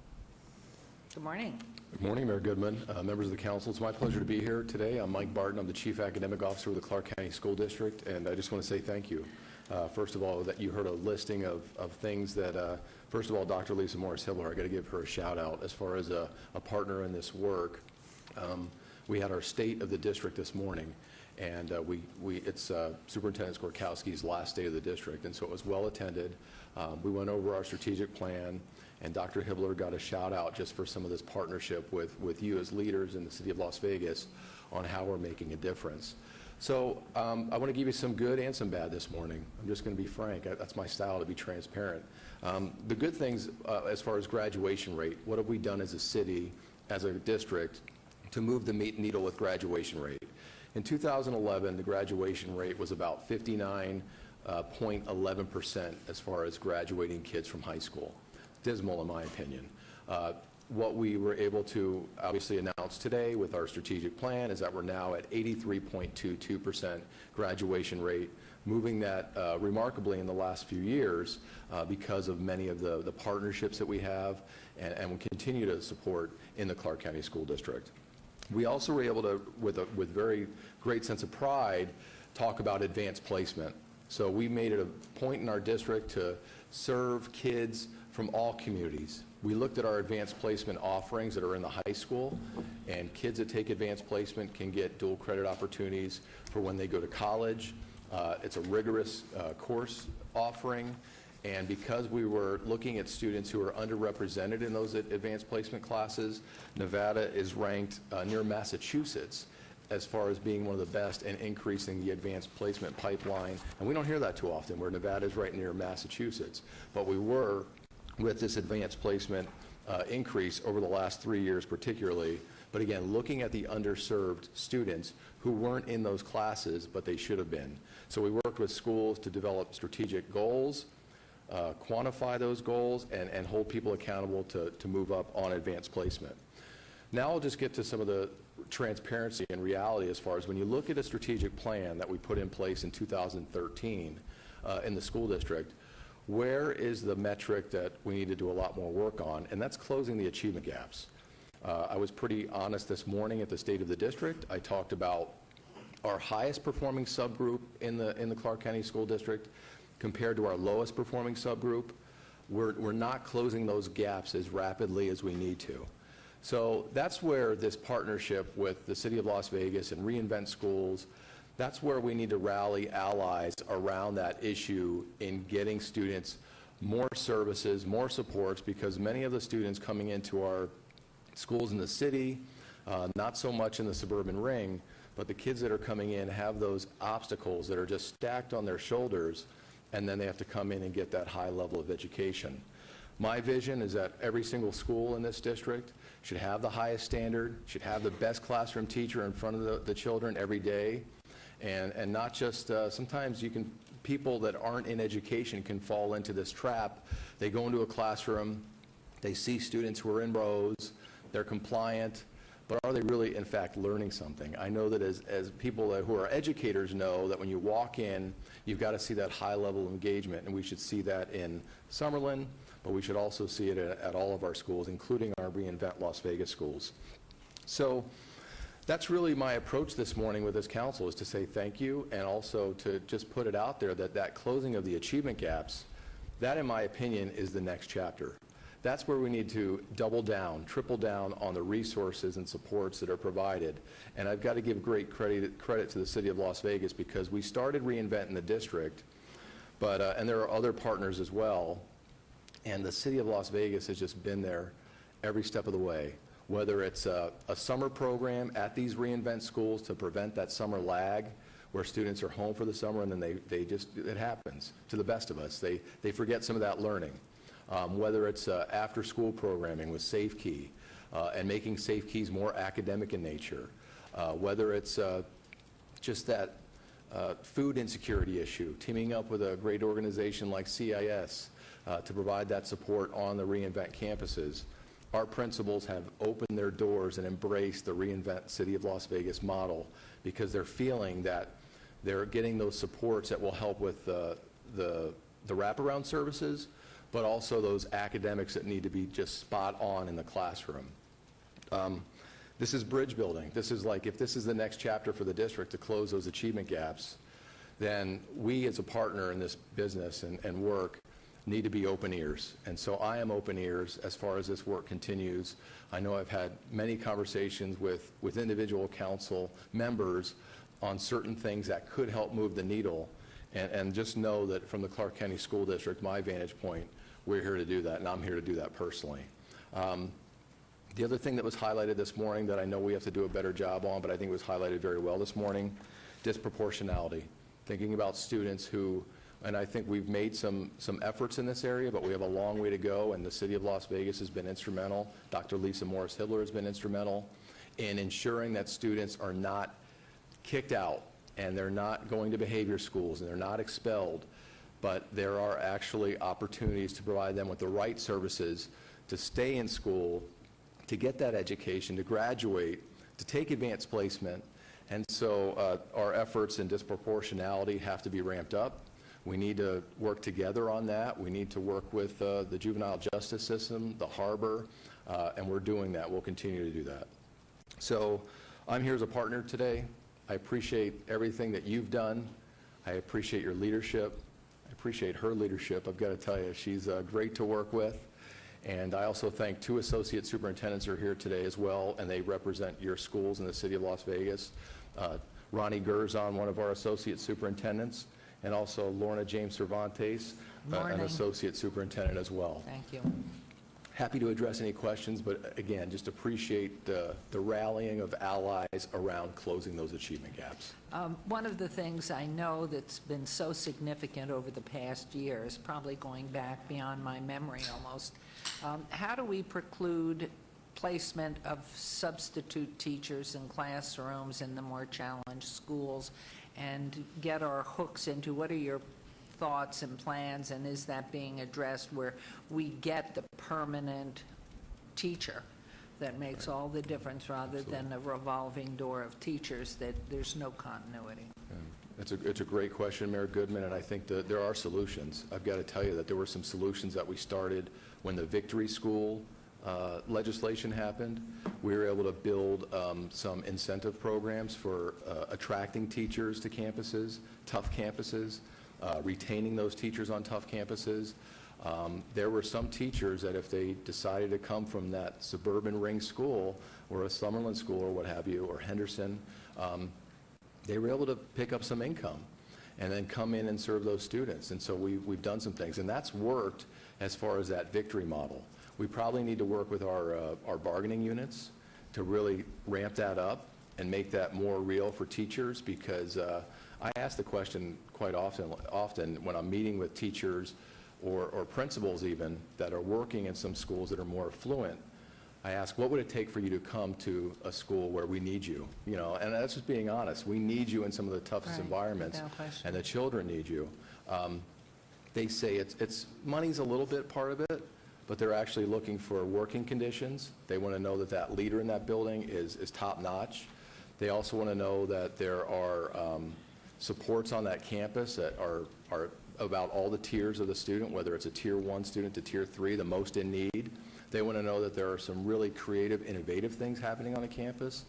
Good morning. Good morning, Mayor Goodman, members of the council. It's my pleasure to be here today. I'm Mike Barton. I'm the Chief Academic Officer of the Clark County School District, and I just want to say thank you. First of all, that you heard a listing of things that, first of all, Dr. Lisa Morris-Hibler, I got to give her a shout out as far as a partner in this work. We had our state of the district this morning, and it's Superintendent Skorkowski's last day of the district, and so it was well attended. We went over our strategic plan, and Dr. Hibler got a shout out just for some of this partnership with you as leaders in the city of Las Vegas on how we're making a difference. So I want to give you some good and some bad this morning. I'm just going to be frank. That's my style, to be transparent. The good things as far as graduation rate, what have we done as a city, as a district, to move the needle with graduation rate? In 2011, the graduation rate was about 59.11% as far as graduating kids from high school. Dismal, in my opinion. What we were able to obviously announce today with our strategic plan is that we're now at 83.22% graduation rate, moving that remarkably in the last few years because of many of the partnerships that we have and will continue to support in the Clark County School District. We also were able to, with very great sense of pride, talk about advanced placement. So we made it a point in our district to serve kids from all communities. We looked at our advanced placement offerings that are in the high school, and kids that take advanced placement can get dual credit opportunities for when they go to college. It's a rigorous course offering, and because we were looking at students who are underrepresented in those advanced placement classes, Nevada is ranked near Massachusetts as far as being one of the best in increasing the advanced placement pipeline. And we don't hear that too often, where Nevada is right near Massachusetts. But we were with this advanced placement increase over the last 3 years particularly. But again, looking at the underserved students who weren't in those classes, but they should have been. So we worked with schools to develop strategic goals, quantify those goals, and hold people accountable to move up on advanced placement. Now I'll just get to some of the transparency and reality as far as when you look at a strategic plan that we put in place in 2013 in the school district, where is the metric that we need to do a lot more work on? And that's closing the achievement gaps. I was pretty honest this morning at the State of the District. I talked about our highest performing subgroup in the Clark County School District compared to our lowest performing subgroup. We're not closing those gaps as rapidly as we need to. So that's where this partnership with the City of Las Vegas and Reinvent Schools, that's where we need to rally allies around that issue in getting students more services, more supports, because many of the students coming into our schools in the city, not so much in the suburban ring, but the kids that are coming in have those obstacles that are just stacked on their shoulders, and then they have to come in and get that high level of education. My vision is that every single school in this district should have the highest standard, should have the best classroom teacher in front of the children every day, and not just, sometimes people that aren't in education can fall into this trap. They go into a classroom, they see students who are in rows, they're compliant, but are they really in fact learning something? I know that as people who are educators know that when you walk in, you've got to see that high level of engagement, and we should see that in Summerlin, but we should also see it at all of our schools, including our Reinvent Las Vegas schools. So that's really my approach this morning with this council, is to say thank you, and also to just put it out there that closing of the achievement gaps, that in my opinion is the next chapter. That's where we need to double down, triple down on the resources and supports that are provided. And I've got to give great credit to the City of Las Vegas, because we started Reinvent in the district, but and there are other partners as well. And the City of Las Vegas has just been there every step of the way, whether it's a summer program at these Reinvent schools to prevent that summer lag where students are home for the summer and then it happens to the best of us. They forget some of that learning. Whether it's after-school programming with SafeKey, and making Safe Keys more academic in nature, whether it's just that food insecurity issue, teaming up with a great organization like CIS to provide that support on the reInvent campuses. Our principals have opened their doors and embraced the reInvent City of Las Vegas model because they're feeling that they're getting those supports that will help with the wraparound services, but also those academics that need to be just spot on in the classroom. This is bridge building. This is like, if this is the next chapter for the district to close those achievement gaps, then we as a partner in this business and work need to be open ears. And so I am open ears as far as this work continues. I know I've had many conversations with individual council members on certain things that could help move the needle. And just know that from the Clark County School District, my vantage point, we're here to do that, and I'm here to do that personally. The other thing that was highlighted this morning that I know we have to do a better job on, but I think it was highlighted very well this morning, disproportionality. Thinking about students who, and I think we've made some efforts in this area, but we have a long way to go, and the City of Las Vegas has been instrumental. Dr. Lisa Morris-Hibler has been instrumental in ensuring that students are not kicked out, and they're not going to behavior schools, and they're not expelled, but there are actually opportunities to provide them with the right services to stay in school, to get that education, to graduate, to take advanced placement. And so our efforts in disproportionality have to be ramped up. We need to work together on that. We need to work with the juvenile justice system, the harbor, and we're doing that. We'll continue to do that. So I'm here as a partner today. I appreciate everything that you've done. I appreciate your leadership. I appreciate her leadership. I've got to tell you, she's great to work with. And I also thank 2 associate superintendents who are here today as well, and they represent your schools in the City of Las Vegas. Ronnie Gerzon, one of our associate superintendents, and also Lorna James Cervantes, an associate superintendent as well. Thank you. Happy to address any questions, but again, just appreciate the rallying of allies around closing those achievement gaps. One of the things I know that's been so significant over the past years, probably going back beyond my memory almost, how do we preclude placement of substitute teachers in classrooms in the more challenged schools and get our hooks into what are your thoughts and plans, and is that being addressed where we get the permanent teacher that makes all the difference rather than a revolving door of teachers that there's no continuity? It's a great question, Mayor Goodman, and I think that there are solutions. I've got to tell you that there were some solutions that we started when the Victory School legislation happened. We were able to build some incentive programs for attracting teachers to campuses, tough campuses, retaining those teachers on tough campuses. There were some teachers that if they decided to come from that suburban ring school or a Summerlin school or what have you, or Henderson, they were able to pick up some income and then come in and serve those students. And so we've done some things, and that's worked as far as that Victory model. We probably need to work with our bargaining units to really ramp that up and make that more real for teachers, because I ask the question quite often when I'm meeting with teachers or principals even that are working in some schools that are more affluent. I ask, what would it take for you to come to a school where we need you? You know, and that's just being honest. We need you in some of the toughest environments, and the children need you. They say it's money's a little bit part of it, but they're actually looking for working conditions. They want to know that that leader in that building is top-notch. They also want to know that there are supports on that campus that are about all the tiers of the student, whether it's a Tier 1 student to Tier 3, the most in need. They want to know that there are some really creative, innovative things happening on a campus.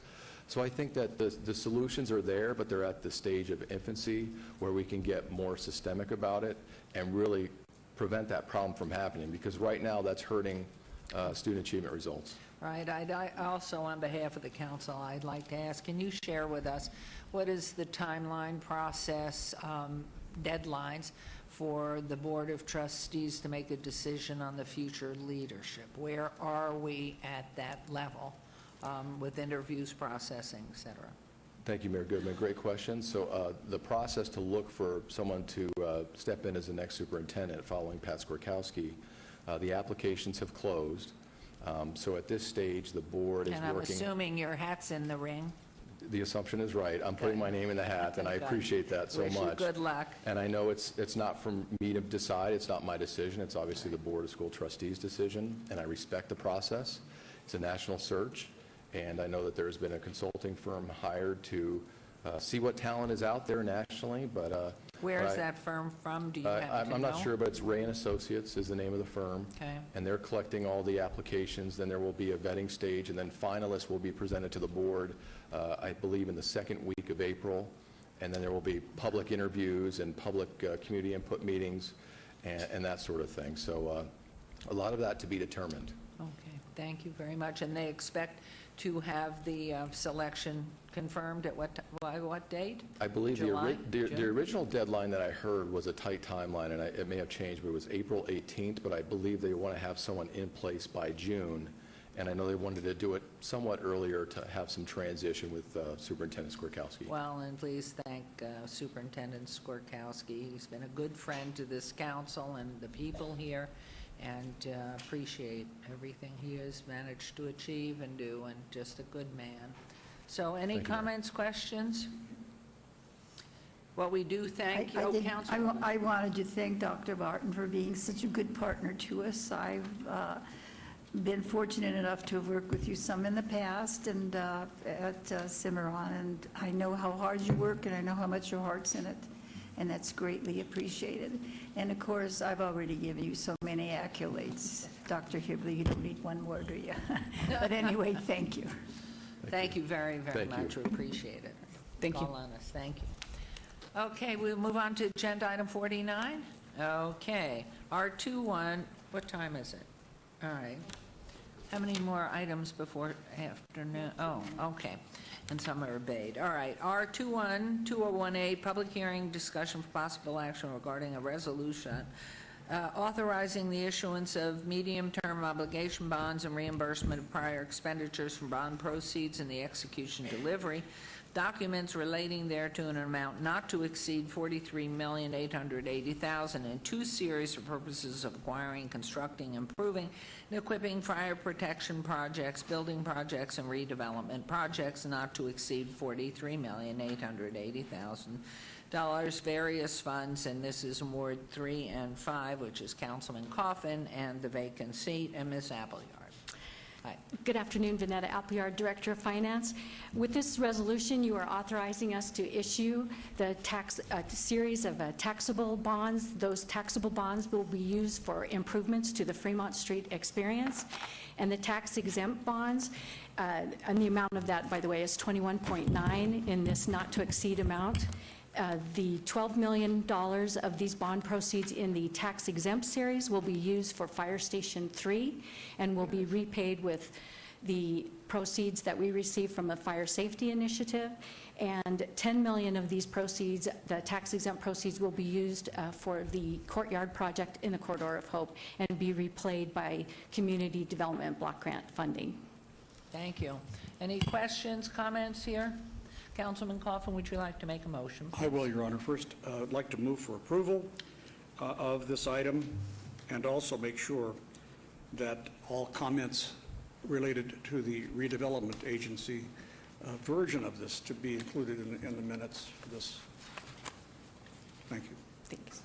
So I think that the solutions are there, but they're at the stage of infancy where we can get more systemic about it and really prevent that problem from happening, because right now that's hurting student achievement results. Right. I also, on behalf of the council, I'd like to ask, can you share with us what is the timeline, process, deadlines for the Board of Trustees to make a decision on the future leadership? Where are we at that level with interviews, processing, et cetera? Thank you, Mayor Goodman. Great question. So the process to look for someone to step in as the next superintendent following Pat Skorkowski, the applications have closed. So at this stage, the board is And I'm working. assuming your hat's in the ring. The assumption is right. I'm putting my name in the hat, and I Good. appreciate that so Wish you much. good luck. And I know it's not for me to decide, it's not my decision, it's obviously the Board of School Trustees' decision, and I respect the process. It's a national search, and I know that there's been a consulting firm hired to see what talent is out there nationally, but... Where is that firm from? Do you happen to I'm not know? sure, but it's Ray and Associates is the name of the firm. Okay. And they're collecting all the applications, then there will be a vetting stage, and then finalists will be presented to the board, I believe, in the second week of April. And then there will be public interviews and public community input meetings and that sort of thing. So a lot of that to be determined. Okay, thank you very much. And they expect to have the selection confirmed at by what date? I believe July? the June? original deadline that I heard was a tight timeline, and it may have changed, but it was April 18th, but I believe they want to have someone in place by June, and I know they wanted to do it somewhat earlier to have some transition with Superintendent Skorkowski. Well, and please thank Superintendent Skorkowski. He's been a good friend to this council and the people here, and appreciate everything he has managed to achieve and do, and just a good man. So any comments, questions? Well, we do thank you, Councilwoman. I wanted to thank Dr. Martin for being such a good partner to us. I've been fortunate enough to have worked with you some in the past and at Cimarron, and I know how hard you work, and I know how much your heart's in it, and that's greatly appreciated. And of course, I've already given you so many accolades. Dr. Hibley, you don't need one more, do you? But anyway, thank you. Thank you very, very Thank you. much. We appreciate it. Thank you. Call on us. Thank you. Okay, we'll move on to agenda item 49. Okay, R21, what time is it? All right. How many more items before afternoon? Oh, okay. And some are obeyed. All right, R21, 2018, public hearing, discussion for possible action regarding a resolution authorizing the issuance of medium-term obligation bonds and reimbursement of prior expenditures from bond proceeds and the execution delivery documents relating thereto in an amount not to exceed $43,880,000 in two series for purposes of acquiring, constructing, improving, and equipping fire protection projects, building projects, and redevelopment projects not to exceed $43,880,000. Various funds, and this is Ward 3 and 5, which is Councilman Coffin, and the vacant seat, and Ms. Appleyard. Hi. Good afternoon, Vanetta Appleyard, Director of Finance. With this resolution, you are authorizing us to issue the series of taxable bonds. Those taxable bonds will be used for improvements to the Fremont Street experience. And the tax-exempt bonds, and the amount of that, by the way, is 21.9 in this not-to-exceed amount. The $12 million of these bond proceeds in the tax-exempt series will be used for Fire Station 3 and will be repaid with the proceeds that we receive from the Fire Safety Initiative. And $10 million of these proceeds, the tax-exempt proceeds, will be used for the courtyard project in the Corridor of Hope and be replayed by Community Development Block Grant funding. Thank you. Any questions, comments here? Councilman Coffin, would you like to make a motion? I will, Your Honor. First, I'd like to move for approval of this item and also make sure that all comments related to the redevelopment agency version of this to be included in the minutes of this. Thank you. Thanks.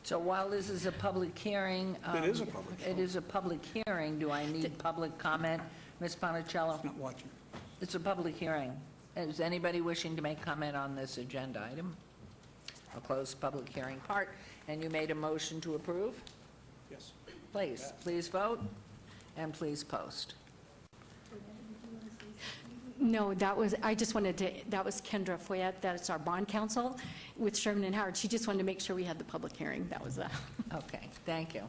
So while this is a public hearing... It is a public It is a public hearing. Do I need public comment? Ms. Ponticello? Not watching. It's a public hearing. Is anybody wishing to make comment on this agenda item? I'll close the public hearing part. And you made a motion to approve? Yes. Please vote, and please post. No, that was Kendra Foyette, that's our bond counsel with Sherman and Howard. She just wanted to make sure we had the public hearing. That was Okay, thank you.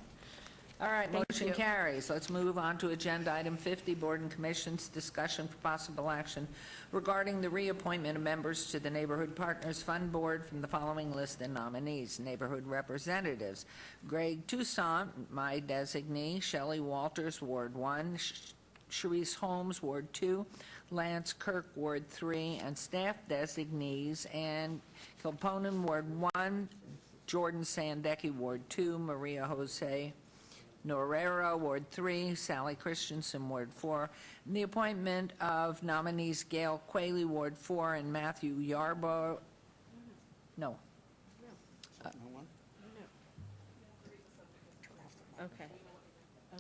All right, Thank motion you. carries. Let's move on to agenda item 50, Board and Commissions, discussion for possible action regarding the reappointment of members to the Neighborhood Partners Fund Board from the following list of nominees. Neighborhood representatives: Greg Toussaint, my designee; Shelley Walters, Ward 1; Sharice Holmes, Ward 2; Lance Kirk, Ward 3; and staff designees: Ann Kilponen, Ward 1; Jordan Sandecki, Ward 2; Maria Jose Norrero, Ward 3, Sally Christensen, Ward 4, and the appointment of nominees Gail Quayle, Ward 4, and Matthew Yarborough, no. Okay.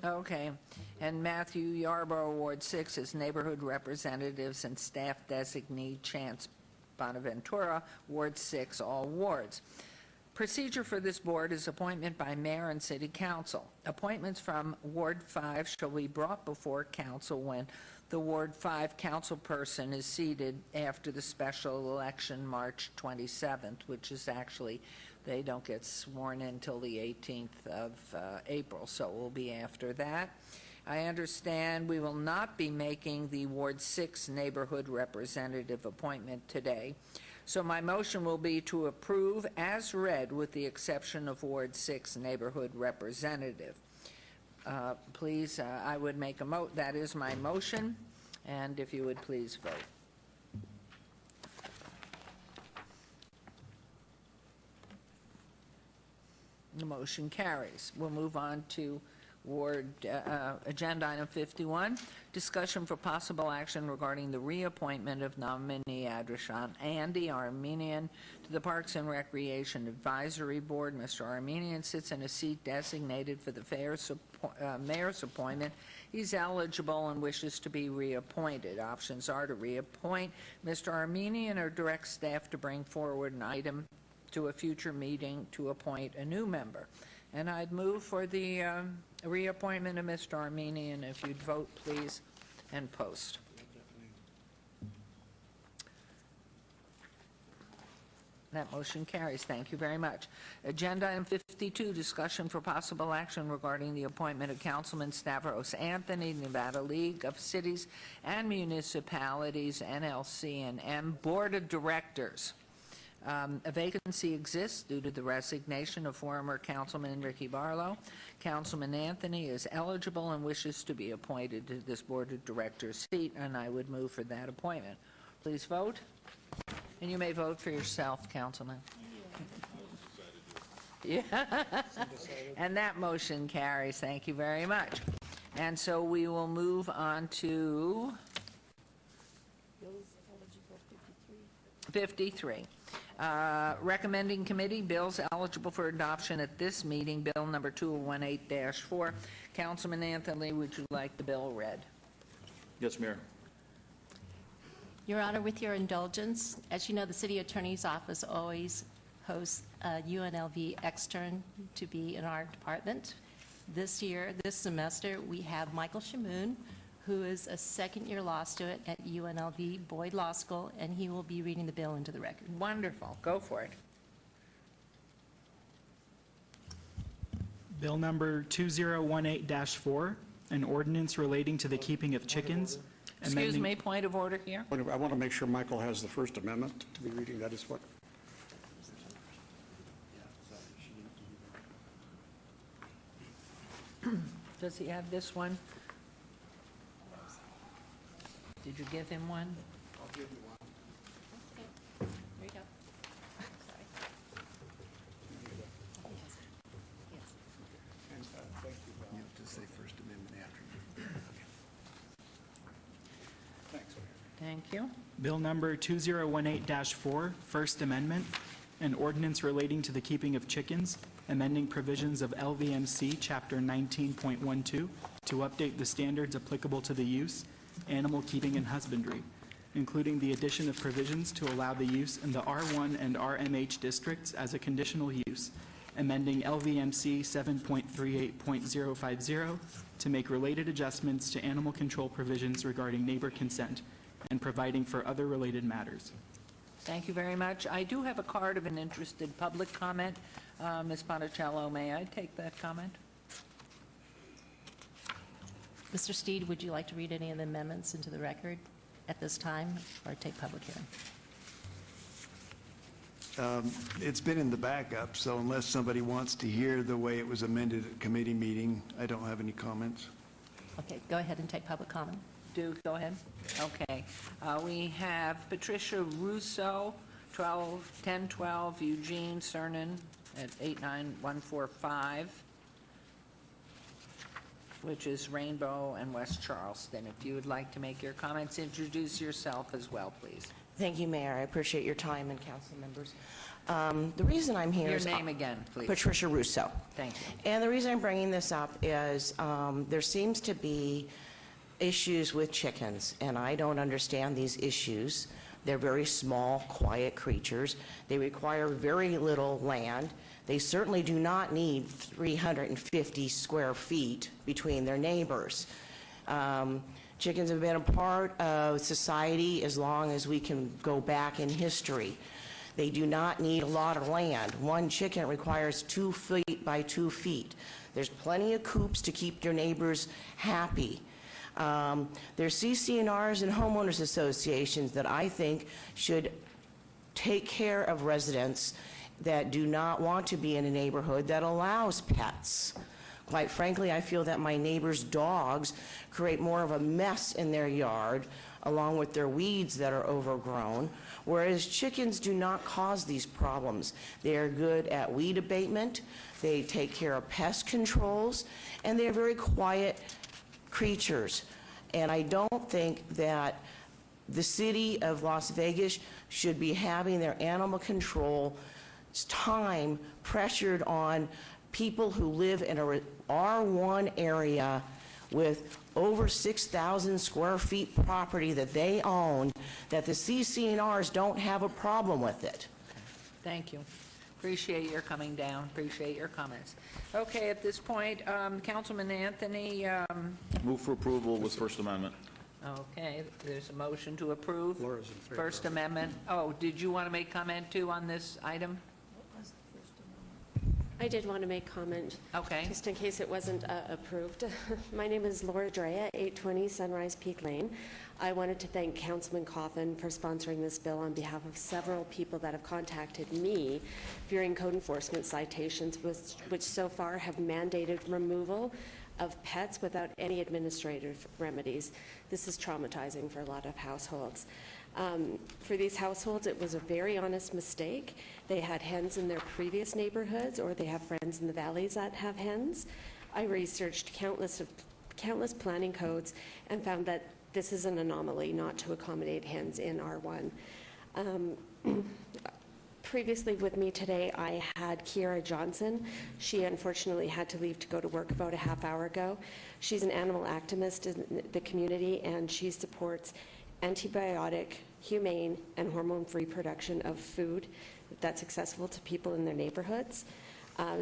Okay, and Matthew Yarborough, Ward 6, as neighborhood representatives and staff designee Chance Bonaventura, Ward 6, all wards. Procedure for this board is appointment by mayor and city council. Appointments from Ward 5 shall be brought before council when the Ward 5 council person is seated after the special election March 27th, which is actually, they don't get sworn in until the 18th of April, so it will be after that. I understand we will not be making the Ward 6 neighborhood representative appointment today. So my motion will be to approve as read with the exception of Ward 6 neighborhood representative. Please, I would make that is my motion, and if you would please vote. The motion carries. We'll move on to agenda item 51, discussion for possible action regarding the reappointment of nominee Adrishan Andy Armenian to the Parks and Recreation Advisory Board. Mr. Armenian sits in a seat designated for the mayor's appointment. He's eligible and wishes to be reappointed. Options are to reappoint Mr. Armenian or direct staff to bring forward an item to a future meeting to appoint a new member. And I'd move for the reappointment of Mr. Armenian. If you'd vote, please, and post. That motion carries. Thank you very much. Agenda item 52, discussion for possible action regarding the appointment of Councilman Stavros Anthony, Nevada League of Cities and Municipalities, NLC&M Board of Directors. A vacancy exists due to the resignation of former Councilman Ricky Barlow. Councilman Anthony is eligible and wishes to be appointed to this Board of Directors seat, and I would move for that appointment. Please vote. And you may vote for yourself, Councilman. Yeah. And that motion carries. Thank you very much. And so we will move on to 53. Recommending committee bills eligible for adoption at this meeting, bill number 2018-4. Councilman Anthony, would you like the bill read? Yes, Mayor. Your Honor, with your indulgence, as you know, the City Attorney's Office always hosts a UNLV extern to be in our department. This semester, we have Michael Shamoon, who is a second-year law student at UNLV Boyd Law School, and he will be reading the bill into the record. Wonderful. Go for it. Bill number 2018-4, an ordinance relating to the keeping of chickens. Excuse me, point of order here. I want to make sure Michael has the First Amendment to be reading. That is what. Does he have this one? Did you give him one? I'll give you one. Okay. There you go. Sorry. Yes. And thank you, Val. You have to say First Amendment after you. Thanks, Mayor. Thank you. Bill number 2018-4, First Amendment, an ordinance relating to the keeping of chickens, amending provisions of LVMC Chapter 19.12 to update the standards applicable to the use, animal keeping and husbandry, including the addition of provisions to allow the use in the R1 and RMH districts as a conditional use, amending LVMC 7.38.050 to make related adjustments to animal control provisions regarding neighbor consent, and providing for other related matters. Thank you very much. I do have a card of an interested public comment. Ms. Ponticello, may I take that comment? Mr. Steed, would you like to read any of the amendments into the record at this time, or take public hearing? It's been in the backup, so unless somebody wants to hear the way it was amended at committee meeting, I don't have any comments. Okay, go ahead and take public comment. Go ahead. Okay. We have Patricia Russo, 1012 Eugene Cernan at 89145. which is Rainbow and West Charleston. If you would like to make your comments, introduce yourself as well, please. Thank you, Mayor. I appreciate your time and council members. The reason I'm here Your is... name again, please. Patricia Russo. Thank you. And the reason I'm bringing this up is there seems to be issues with chickens, and I don't understand these issues. They're very small, quiet creatures. They require very little land. They certainly do not need 350 square feet between their neighbors. Chickens have been a part of society as long as we can go back in history. They do not need a lot of land. One chicken requires 2 feet by 2 feet. There's plenty of coops to keep your neighbors happy. There's CC&Rs and homeowners associations that I think should take care of residents that do not want to be in a neighborhood that allows pets. Quite frankly, I feel that my neighbors' dogs create more of a mess in their yard, along with their weeds that are overgrown, whereas chickens do not cause these problems. They are good at weed abatement, they take care of pest controls, and they're very quiet creatures. And I don't think that the city of Las Vegas should be having their animal control time pressured on people who live in a R1 area with over 6,000 square feet property that they own, that the CC&Rs don't have a problem with it. Thank you. Appreciate your coming down. Appreciate your comments. Okay, at this point, Councilman Anthony. Move for approval with First Amendment. Okay, there's a motion to approve. Laura's in favor. First Amendment. Oh, did you want to make comment too on this item? I did want to make comment. Okay. Just in case it wasn't approved. My name is Laura Drea, 820 Sunrise Peak Lane. I wanted to thank Councilman Coffin for sponsoring this bill on behalf of several people that have contacted me fearing code enforcement citations, which so far have mandated removal of pets without any administrative remedies. This is traumatizing for a lot of households. For these households, it was a very honest mistake. They had hens in their previous neighborhoods, or they have friends in the valleys that have hens. I researched countless planning codes and found that this is an anomaly not to accommodate hens in R1. Previously with me today, I had Kiara Johnson. She unfortunately had to leave to go to work about a half hour ago. She's an animal activist in the community, and she supports antibiotic, humane, and hormone-free production of food that's accessible to people in their neighborhoods.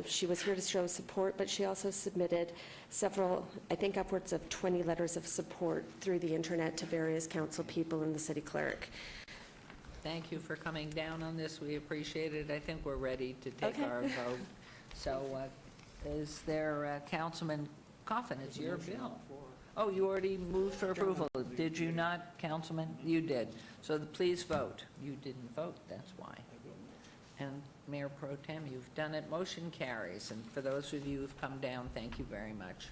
She was here to show support, but she also submitted several, I think upwards of 20 letters of support through the internet to various council people and the city clerk. Thank you for coming down on this. We appreciate it. I think we're ready to take Okay. our vote. So is there, Councilman Coffin, it's your bill. Oh, you already moved for approval. Did you not, Councilman? You did. So please vote. You didn't vote, that's why. And Mayor Pro Tem, you've done it. Motion carries. And for those of you who've come down, thank you very much.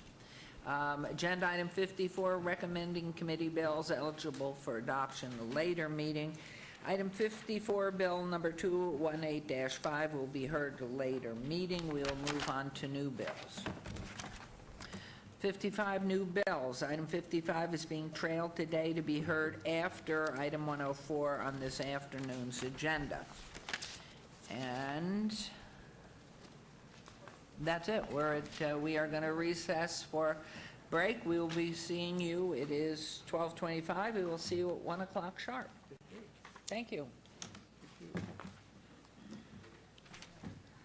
Agenda item 54, recommending committee bills eligible for adoption at a later meeting. Item 54, bill number 218-5 will be heard at a later meeting. We'll move on to new bills. 55 new bills. Item 55 is being trailed today to be heard after item 104 on this afternoon's agenda. And that's it. We are going to recess for break. We will be seeing you. It is 12:25. We will see you at 1 o'clock sharp. Thank you.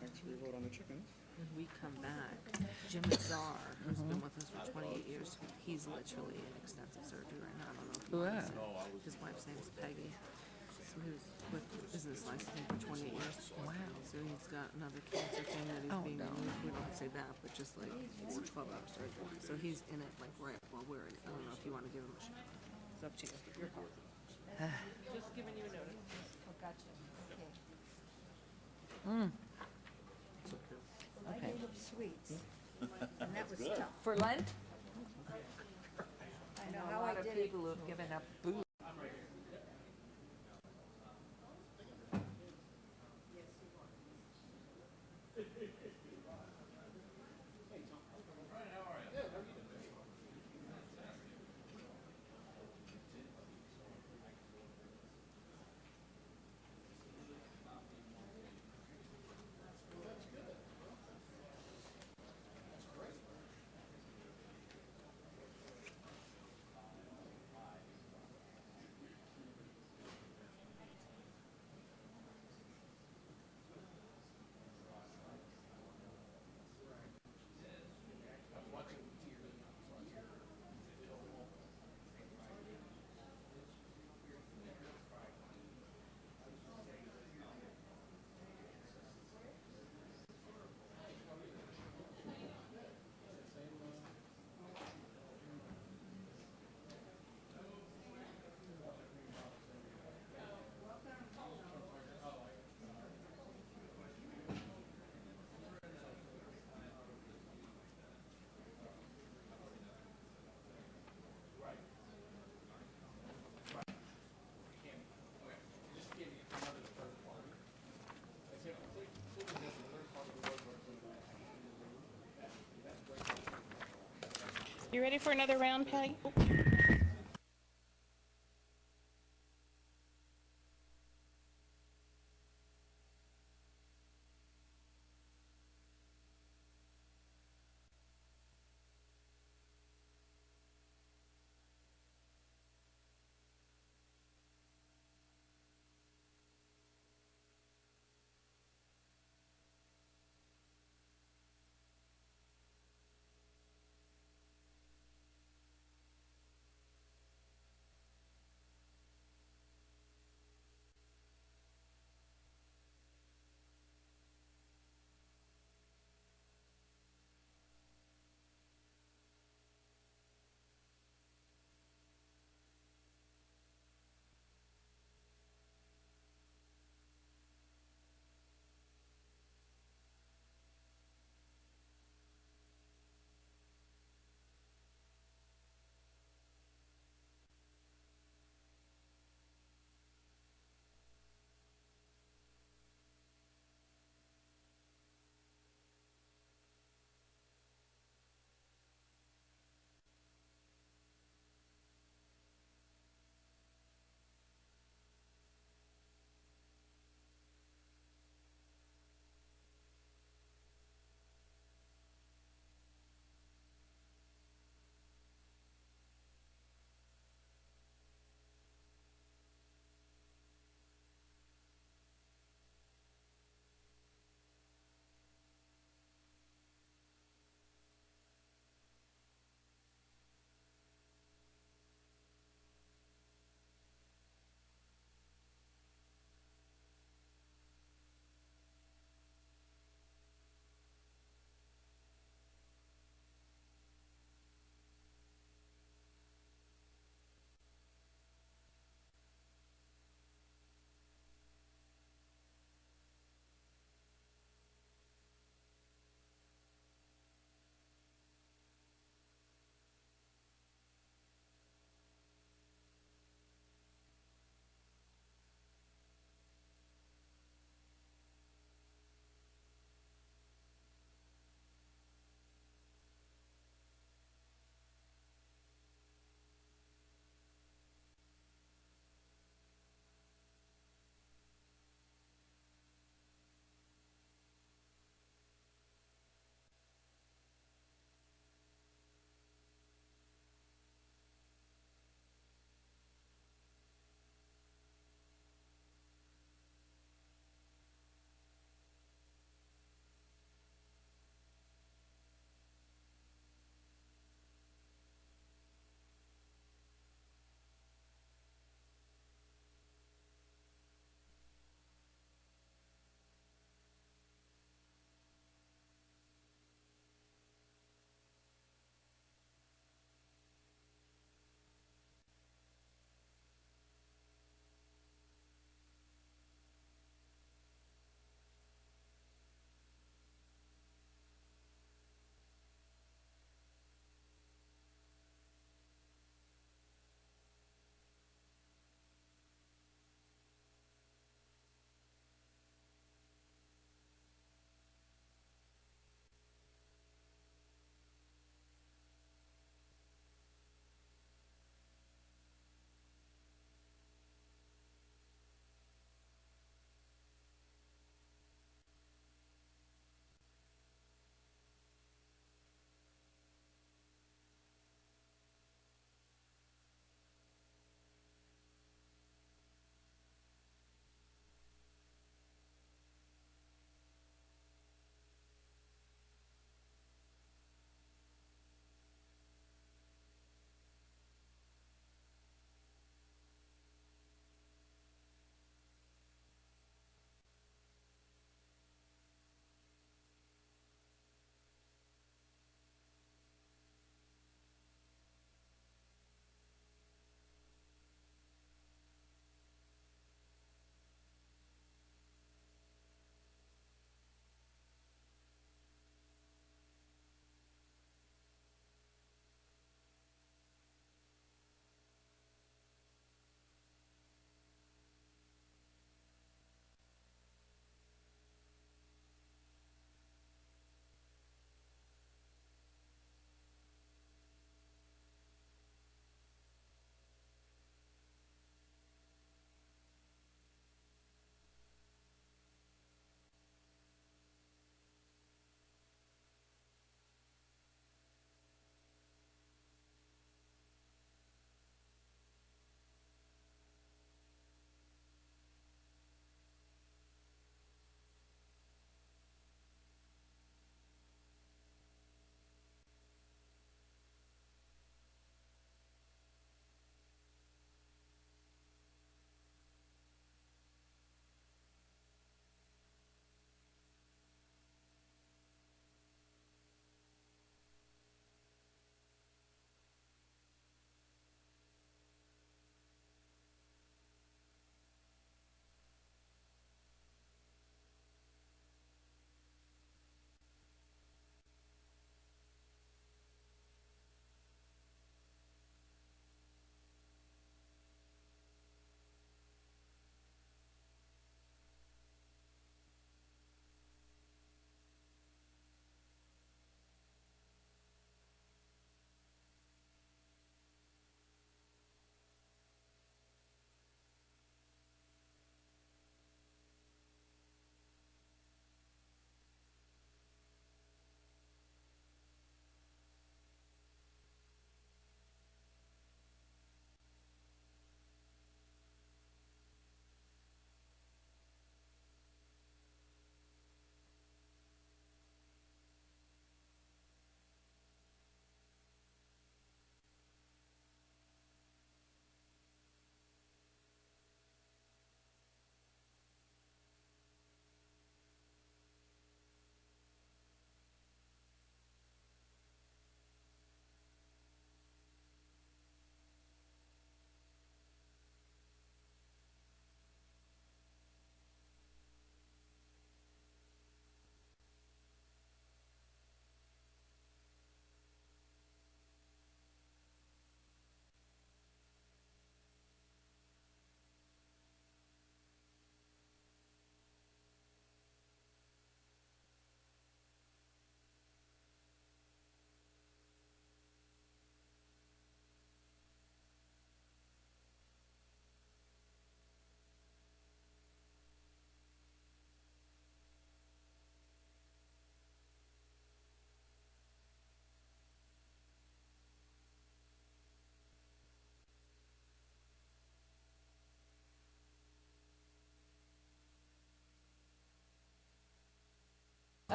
Next, we vote on the chickens. When we come back, Jim Azar, who's been with us for 28 years, he's literally in extensive surgery right now. I don't know if you know this. His wife's name is Peggy. So he was with business licensing for 28 years. Wow. So he's got another cancer thing that he's being removed. We don't say that, but just like it's a 12-hour surgery. So he's in it like right while we're in it. I don't know if you want to give him a shot. It's up to you. Your call. Just giving you a notice. Oh, gotcha. Okay. I gave up sweets, and that was tough. For Lent? I know A how lot I of did it. people who have given up booze. You ready for another round, Patty?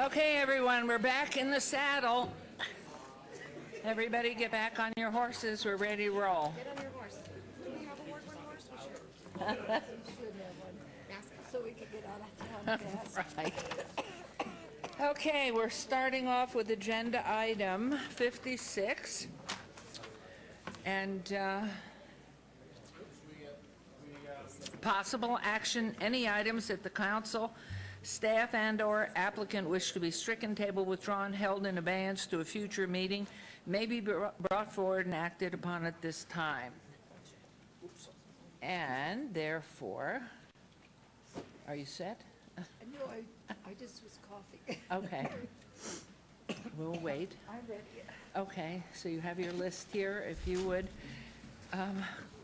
Okay, everyone, we're back in the saddle. Everybody get back on your horses. We're ready to roll. Get on your horse. Do we have a word one horse? We should. We should have one. So we can get out of town fast. Right. Okay, we're starting off with agenda item 56. And possible action, any items that the council, staff, and/or applicant wish to be stricken, tabled, withdrawn, held in abeyance to a future meeting may be brought forward and acted upon at this time. And therefore, are you set? No, I just was coughing. Okay. We'll wait. I'm ready. Okay, so you have your list here, if you would.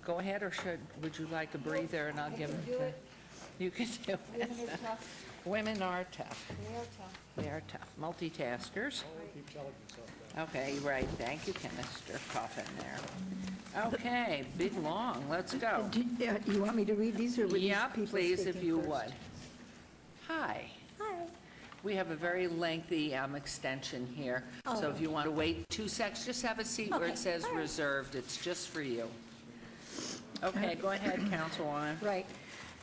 Go ahead, or would you like a breather, and I'll give it do to... it. You can do Women it. are tough. Women are tough. They are tough. They are tough. Multitaskers. Keep telling yourself that. Okay, right. Thank you, Mr. Coffin there. Okay, big long. Let's go. You want me to read these, or would these Yeah, people please, if speaking you first? would. Hi. Hi. We have a very lengthy extension here, so if you want to wait 2 seconds, just have a seat where it says reserved. It's just for you. Okay, go ahead, Councilwoman. Right.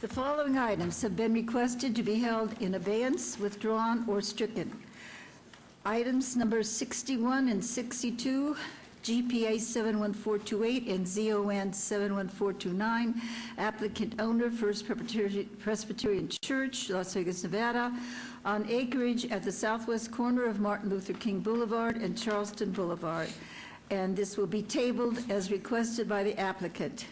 The following items have been requested to be held in abeyance, withdrawn, or stricken. Items number 61 and 62, GPA 71428 and ZON 71429, applicant owner, First Presbyterian Church, Las Vegas, Nevada, on acreage at the southwest corner of Martin Luther King Boulevard and Charleston Boulevard. And this will be tabled as requested by the applicant.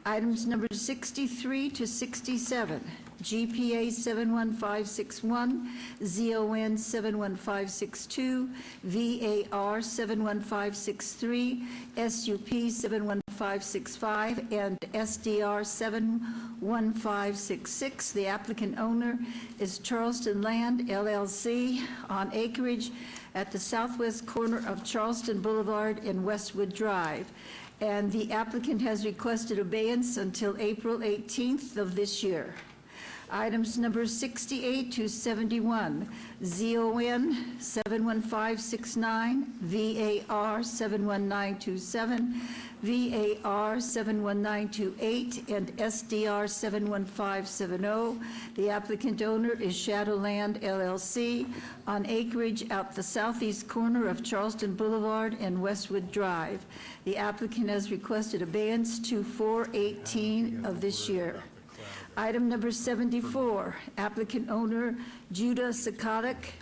Items number 63 to 67, GPA 71561, ZON 71562, VAR 71563, SUP 71565, and SDR 71566. The applicant owner is Charleston Land, LLC, on acreage at the southwest corner of Charleston Boulevard and Westwood Drive. And the applicant has requested abeyance until April 18th of this year. Items number 68 to 71, ZON 71569, VAR 71927, VAR 71928, and SDR 71570. The applicant owner is Shadowland LLC on acreage at the southeast corner of Charleston Boulevard and Westwood Drive. The applicant has requested abeyance to 4/18 of this year. Item number 74, applicant owner Judah Sakalik,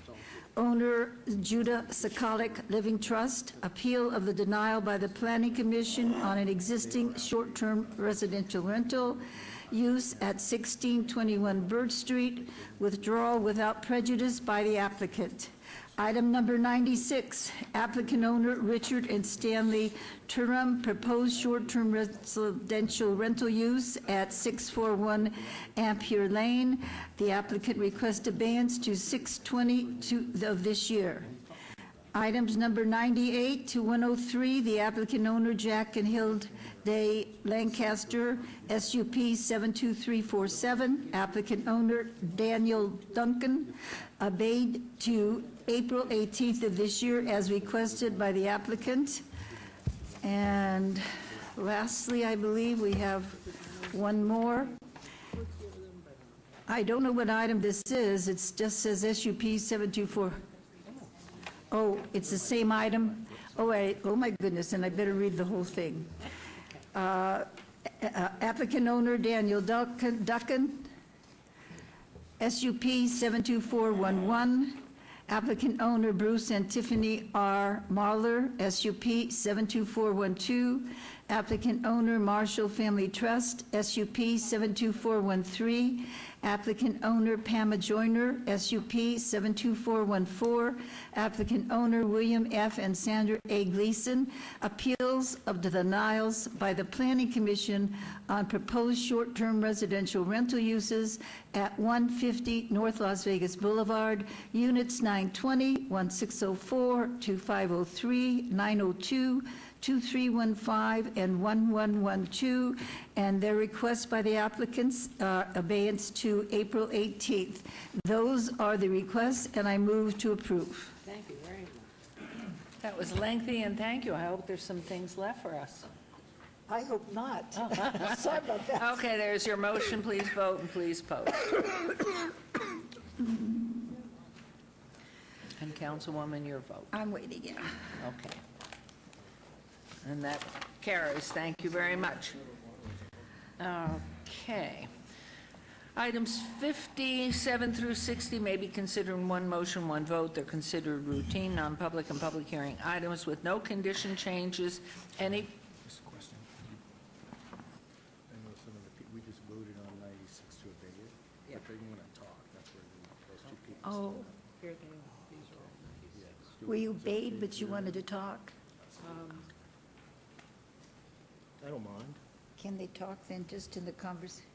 owner Judah Sakalik Living Trust, appeal of the denial by the Planning Commission on an existing short-term residential rental use at 1621 Bird Street, withdrawal without prejudice by the applicant. Item number 96, applicant owner Richard and Stanley Turum, proposed short-term residential rental use at 641 Ampere Lane. The applicant requests abeyance to 6/22 of this year. Items number 98 to 103, the applicant owner Jack and Hilde Lancaster, SUP 72347, applicant owner Daniel Duncan, abated to April 18th of this year as requested by the applicant. And lastly, I believe we have one more. I don't know what item this is. It just says SUP 724. Oh, it's the same item? Oh my goodness, and I better read the whole thing. Applicant owner Daniel Duncan, SUP 72411. Applicant owner Bruce and Tiffany R. Marler, SUP 72412. Applicant owner Marshall Family Trust, SUP 72413. Applicant owner Pamela Joyner, SUP 72414. Applicant owner William F. and Sandra A. Gleason, appeals of the denials by the Planning Commission on proposed short-term residential rental uses at 150 North Las Vegas Boulevard, Units 920, 1604, 2503, 902, 2315 and 1112, and their requests by the applicants are abeyance to April 18th. Those are the requests, and I move to approve. Thank you very much. That was lengthy, and thank you. I hope there's some things left for us. I hope not. Sorry about that. Okay, there's your motion. Please vote and please post. And Councilwoman, your vote. I'm waiting, yeah. Okay. And that carries. Thank you very much. Okay. Items 57 through 60 may be considered in one motion, one vote. They're considered routine, non-public, and public hearing items with no condition changes. Any We just voted on 96 to obey it, but they want to talk. That's where those two people. Oh. Here they are. We obeyed, but you wanted to talk. I don't mind. Can they talk then, just in the conversation?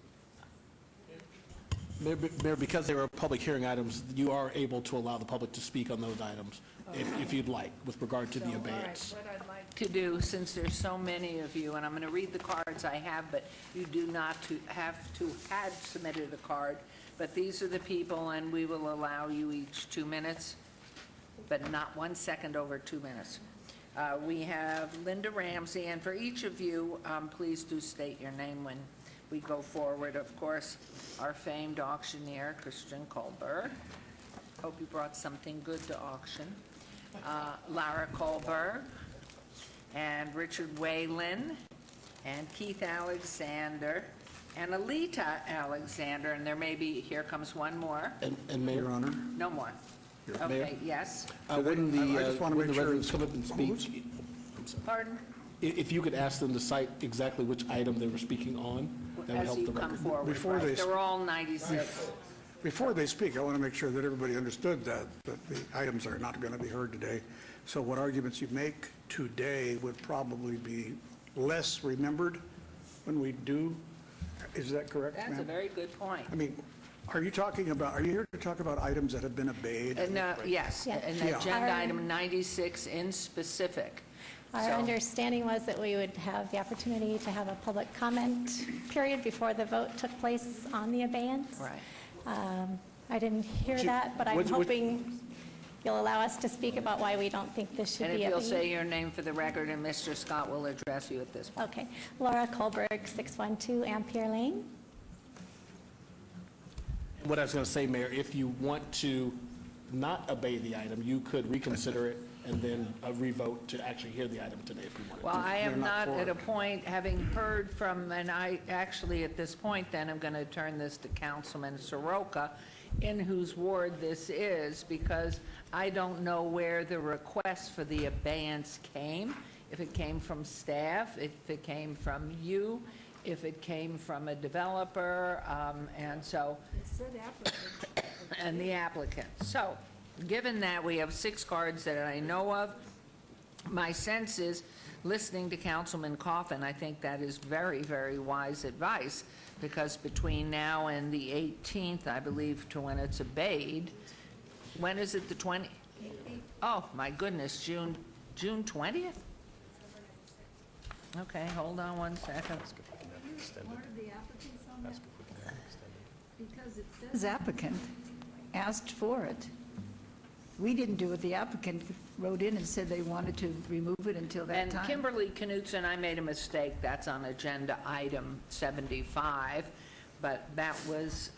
Mayor, because they were public hearing items, you are able to allow the public to speak on those items if you'd like, with regard to the abeyance. What I'd like to do, since there's so many of you, and I'm going to read the cards I have, but you do not have to had submitted a card, but these are the people, and we will allow you each 2 minutes, but not 1 second over 2 minutes. We have Linda Ramsey, and for each of you, please do state your name when we go forward. Of course, our famed auctioneer, Christian Kohlberg. Hope you brought something good to auction. Lara Kohlberg, and Richard Whalen, and Keith Alexander, and Alita Alexander, and there may be, here comes one more. And Mayor, Your Honor? No more. Mayor? Okay, yes. When I just want to when make the sure residents come up and speak, Pardon? if you could ask them to cite exactly which item they were speaking on, that would As help you the come record. forward, Before right. they They're all 96. Before they speak, I want to make sure that everybody understood that the items are not going to be heard today. So what arguments you make today would probably be less remembered when we do. Is that correct, ma'am? That's a very good point. I mean, are you here to talk about items that have been obeyed? Yes, and Yeah. agenda item 96 in specific. Our So- understanding was that we would have the opportunity to have a public comment period before the vote took place on the abeyance. Right. I didn't hear that, but I'm hoping you'll allow us to speak about why we don't think this should And be if a you'll say your name for the record, and Mr. Scott will address you at this point. Okay. Laura Kohlberg, 612 Ampere Lane. What I was going to say, Mayor, if you want to not obey the item, you could reconsider it and then revote to actually hear the item today if you wanted to. Well, I am They're not for at it. a point, having heard from, and I actually, at this point, then, I'm going to turn this to Councilman Soroka, in whose ward this is, because I don't know where the request for the abeyance came, if it came from staff, if it came from you, if it came from a developer, and so, It said applicant. and the applicant. So, given that we have 6 cards that I know of, my sense is, listening to Councilman Coffin, I think that is very, very wise advice, because between now and the 18th, I believe, to when it's obeyed, when is it, the 20th? Oh, my goodness, June 20th? Okay, hold on 1 second. One of the applicants on that? Because it says applicant asked for it. We didn't do it. The applicant wrote in and said they wanted to remove it until that And time. Kimberly Knutson, I made a mistake, that's on agenda item 75, but that was,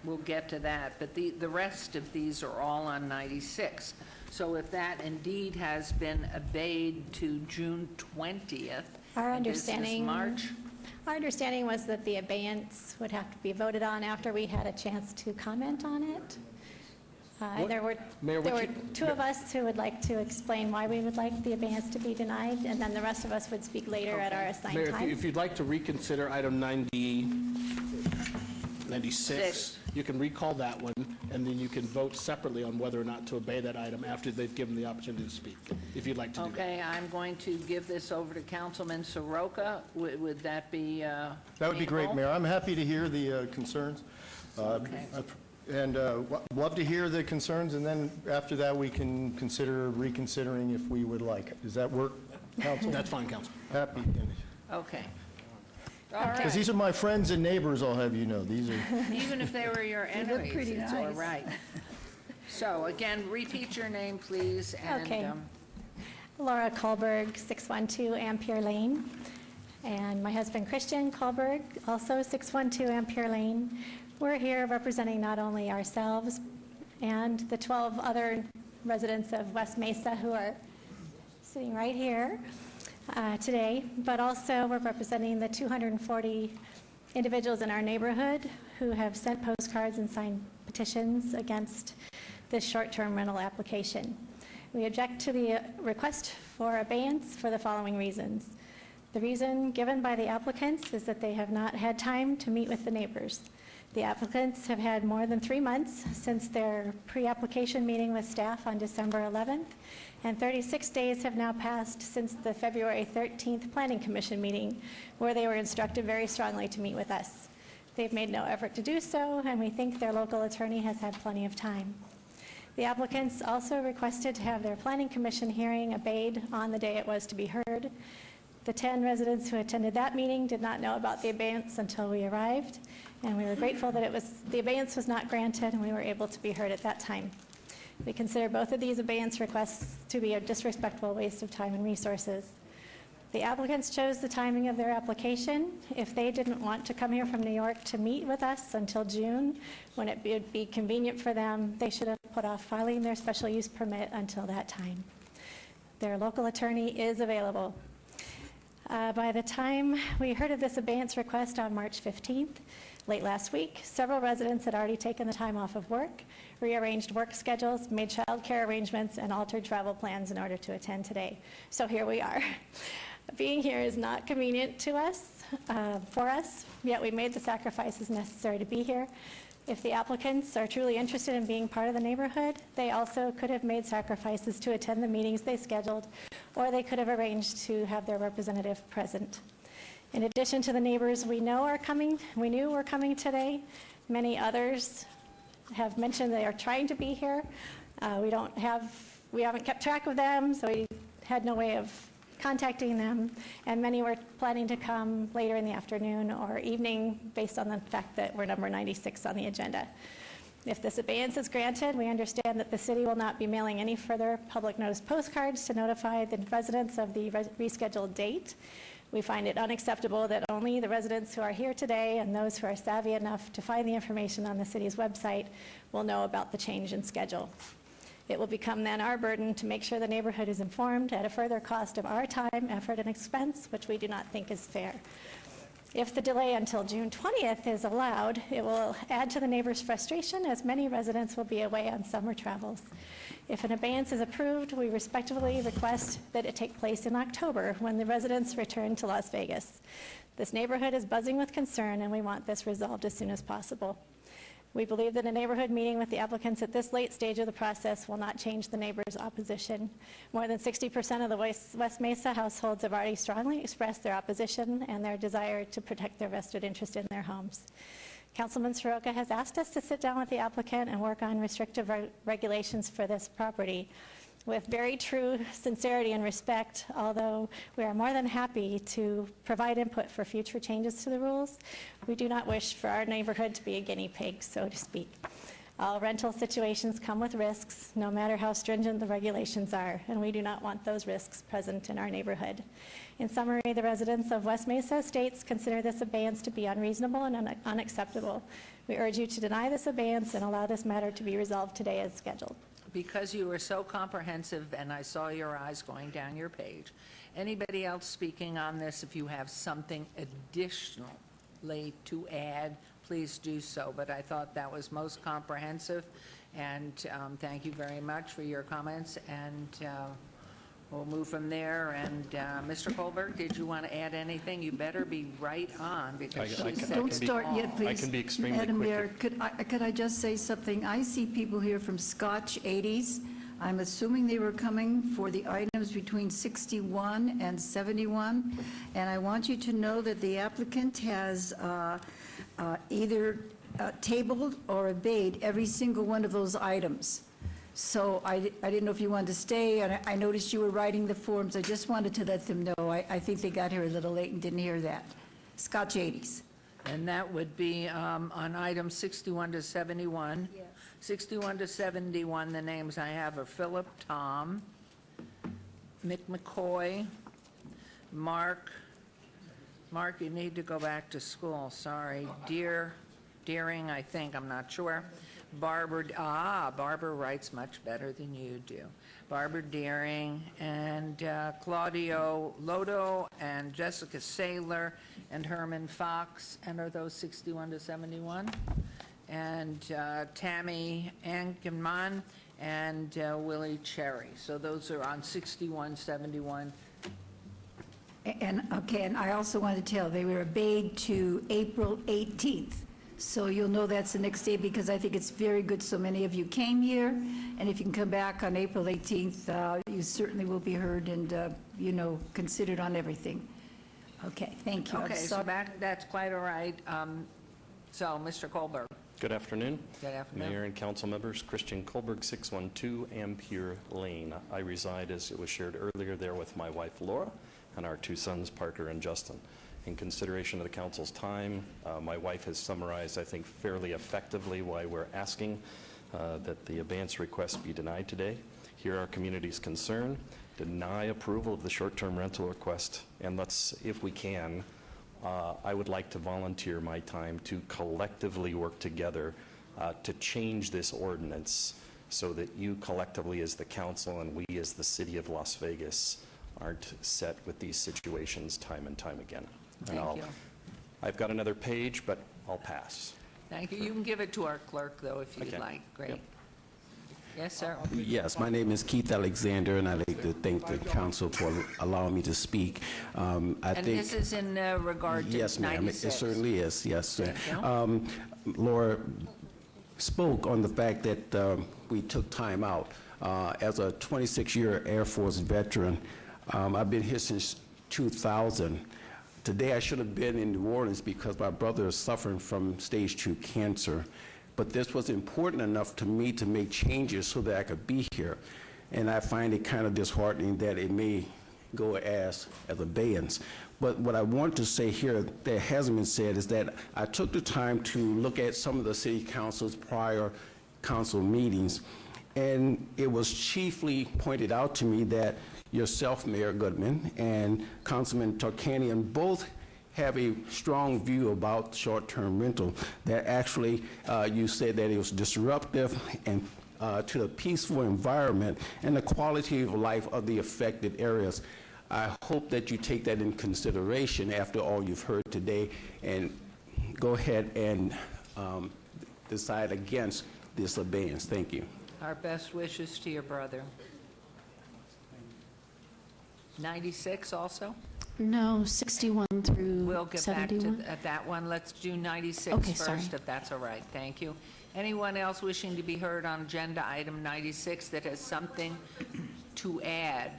we'll get to that, but the rest of these are all on 96. So if that indeed has been obeyed to June 20th, Our and this is understanding. March, Our understanding was that the abeyance would have to be voted on after we had a chance to comment on it. There were Mayor, there what were you- 2 of us who would like to explain why we would like the abeyance to be denied, and then the rest of us would speak later at our assigned Mayor, time. if you'd like to reconsider item 96, you can recall that one, and then you can vote separately on whether or not to obey that item after they've given the opportunity to speak, if you'd like to do that. okay, I'm going to give this over to Councilman Soroka. Would that be That would be great, amenable? Mayor. I'm happy to hear the concerns. Okay. And love to hear the concerns, and then after that, we can consider reconsidering if we would like. Does that work, Council? That's fine, Council. Okay. Happy. All Because right. these are my friends and neighbors, I'll have you know. These are. Even if they were your They look enemies, pretty it's all nice. right. So again, repeat your name, please, and Okay. Laura Kohlberg, 612 Ampere Lane. And my husband Christian Kohlberg, also 612 Ampere Lane. We're here representing not only ourselves and the 12 other residents of West Mesa who are sitting right here today, but also we're representing the 240 individuals in our neighborhood who have sent postcards and signed petitions against this short-term rental application. We object to the request for abeyance for the following reasons. The reason given by the applicants is that they have not had time to meet with the neighbors. The applicants have had more than 3 months since their pre-application meeting with staff on December 11th, and 36 days have now passed since the February 13th Planning Commission meeting, where they were instructed very strongly to meet with us. They've made no effort to do so, and we think their local attorney has had plenty of time. The applicants also requested to have their Planning Commission hearing obeyed on the day it was to be heard. The 10 residents who attended that meeting did not know about the abeyance until we arrived, and we were grateful that the abeyance was not granted and we were able to be heard at that time. We consider both of these abeyance requests to be a disrespectful waste of time and resources. The applicants chose the timing of their application. If they didn't want to come here from New York to meet with us until June, when it would be convenient for them, they should have put off filing their special use permit until that time. Their local attorney is available. By the time we heard of this abeyance request on March 15th, late last week, several residents had already taken the time off of work, rearranged work schedules, made childcare arrangements, and altered travel plans in order to attend today. So here we are. Being here is not convenient to us, for us, yet we made the sacrifices necessary to be here. If the applicants are truly interested in being part of the neighborhood, they also could have made sacrifices to attend the meetings they scheduled, or they could have arranged to have their representative present. In addition to the neighbors we knew were coming today, many others have mentioned they are trying to be here. We haven't kept track of them, so we had no way of contacting them, and many were planning to come later in the afternoon or evening based on the fact that we're number 96 on the agenda. If this abeyance is granted, we understand that the city will not be mailing any further public notice postcards to notify the residents of the rescheduled date. We find it unacceptable that only the residents who are here today and those who are savvy enough to find the information on the city's website will know about the change in schedule. It will become then our burden to make sure the neighborhood is informed at a further cost of our time, effort, and expense, which we do not think is fair. If the delay until June 20th is allowed, it will add to the neighbors' frustration, as many residents will be away on summer travels. If an abeyance is approved, we respectfully request that it take place in October, when the residents return to Las Vegas. This neighborhood is buzzing with concern, and we want this resolved as soon as possible. We believe that a neighborhood meeting with the applicants at this late stage of the process will not change the neighbors' opposition. More than 60% of the West Mesa households have already strongly expressed their opposition and their desire to protect their vested interest in their homes. Councilman Soroka has asked us to sit down with the applicant and work on restrictive regulations for this property. With very true sincerity and respect, although we are more than happy to provide input for future changes to the rules, we do not wish for our neighborhood to be a guinea pig, so to speak. All rental situations come with risks, no matter how stringent the regulations are, and we do not want those risks present in our neighborhood. In summary, the residents of West Mesa Estates consider this abeyance to be unreasonable and unacceptable. We urge you to deny this abeyance and allow this matter to be resolved today as scheduled. Because you were so comprehensive, and I saw your eyes going down your page. Anybody else speaking on this, if you have something additionally to add, please do so. But I thought that was most comprehensive, and thank you very much for your comments, and we'll move from there. And Mr. Kohlberg, did you want to add anything? You better be right on, because she said Don't start yet, please. I can be extremely Madam quick. Mayor, could I just say something? I see people here from Scotch 80s. I'm assuming they were coming for the items between 61 and 71. And I want you to know that the applicant has either tabled or obeyed every single one of those items. So I didn't know if you wanted to stay, and I noticed you were writing the forms. I just wanted to let them know. I think they got here a little late and didn't hear that. Scott Jades. And that would be on items 61 to 71. Yes. 61 to 71, the names I have are Philip, Tom, Mick McCoy, Mark, you need to go back to school, sorry, Deering, I think, I'm not sure. Barbara writes much better than you do. Barbara Deering and Claudio Lodo and Jessica Saylor and Herman Fox, and are those 61 to 71? And Tammy Ankenman and Willie Cherry. So those are on 61, 71. And I also want to tell, they were obeyed to April 18th. So you'll know that's the next day, because I think it's very good so many of you came here. And if you can come back on April 18th, you certainly will be heard and, considered on everything. Okay, thank you. Okay, so that's quite all right. So, Mr. Kohlberg. Good afternoon. Good afternoon. Mayor and council members, Christian Kohlberg, 612 Ampere Lane. I reside, as it was shared earlier, there with my wife Laura and our two sons, Parker and Justin. In consideration of the council's time, my wife has summarized, I think, fairly effectively why we're asking that the abeyance request be denied today. Hear our community's concern, deny approval of the short-term rental request, and let's, if we can, I would like to volunteer my time to collectively work together to change this ordinance so that you collectively as the council and we as the city of Las Vegas aren't set with these situations time and time again. Thank you. I've got another page, but I'll pass. Thank you. You can give it to our clerk, though, if you'd like. Great. Yep. Yes, sir. Yes, my name is Keith Alexander, and I'd like to thank the council for allowing me to speak. And this is in regard to 96? Yes, ma'am, it certainly is, yes. Thank you. Laura spoke on the fact that we took time out. As a 26-year Air Force veteran, I've been here since 2000. Today I should have been in New Orleans because my brother is suffering from stage 2 cancer. But this was important enough to me to make changes so that I could be here. And I find it kind of disheartening that it may go as abeyance. But what I want to say here that hasn't been said is that I took the time to look at some of the city council's prior council meetings, and it was chiefly pointed out to me that yourself, Mayor Goodman, and Councilman Tarkanian both have a strong view about short-term rental, that actually you said that it was disruptive and to the peaceful environment and the quality of life of the affected areas. I hope that you take that in consideration after all you've heard today and go ahead and decide against this abeyance. Thank you. Our best wishes to your brother. 96 also? No, 61 through We'll get 71. back to that one. Let's do 96 Okay, first, sorry. if that's all right. Thank you. Anyone else wishing to be heard on agenda item 96 that has something to add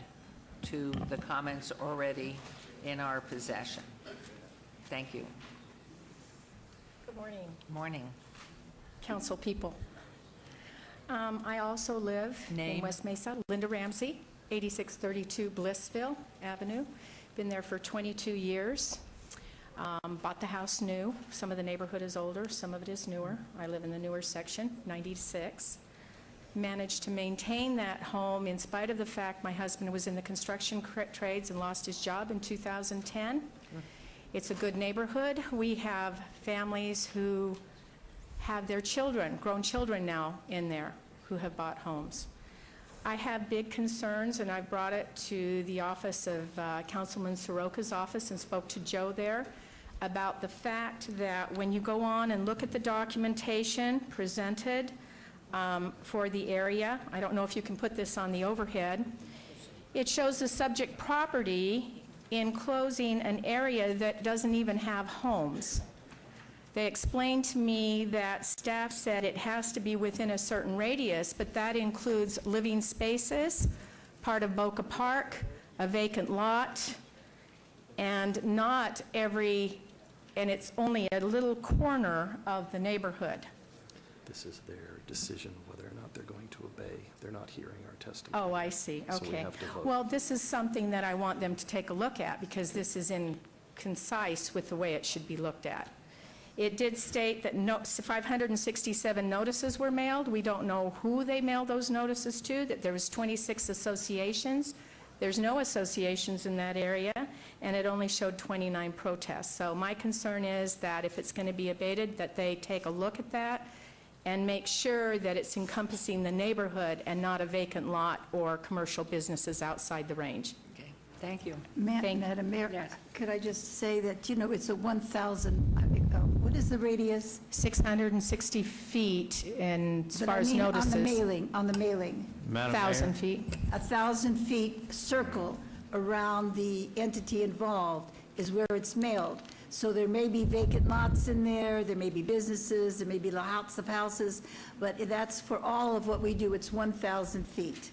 to the comments already in our possession? Thank you. Good morning, Morning. council people. I also live Name? in West Mesa. Linda Ramsey, 8632 Blissville Avenue. Been there for 22 years. Bought the house new. Some of the neighborhood is older, some of it is newer. I live in the newer section, 96. Managed to maintain that home in spite of the fact my husband was in the construction trades and lost his job in 2010. It's a good neighborhood. We have families who have their children, grown children now in there, who have bought homes. I have big concerns, and I brought it to the office of Councilman Soroka's office and spoke to Joe there about the fact that when you go on and look at the documentation presented for the area, I don't know if you can put this on the overhead, it shows the subject property enclosing an area that doesn't even have homes. They explained to me that staff said it has to be within a certain radius, but that includes living spaces, part of Boca Park, a vacant lot, and not every and it's only a little corner of the neighborhood. This is their decision whether or not they're going to obey. They're not hearing our testimony. Oh, I see, So we okay. have to vote. Well, this is something that I want them to take a look at, because this is concise with the way it should be looked at. It did state that 567 notices were mailed. We don't know who they mailed those notices to, that there was 26 associations. There's no associations in that area, and it only showed 29 protests. So my concern is that if it's going to be abated, that they take a look at that and make sure that it's encompassing the neighborhood and not a vacant lot or commercial businesses outside the range. Okay, thank you. Madam Mayor, could I just say that, it's a 1,000, what is the radius? 660 feet, and as But far I as mean notices. on the mailing. Madam 1,000 feet. 1,000 feet circle around the entity involved is where it's mailed. So there may be vacant lots in there, there may be businesses, there may be lots of houses, but that's for all of what we do, it's 1,000 feet.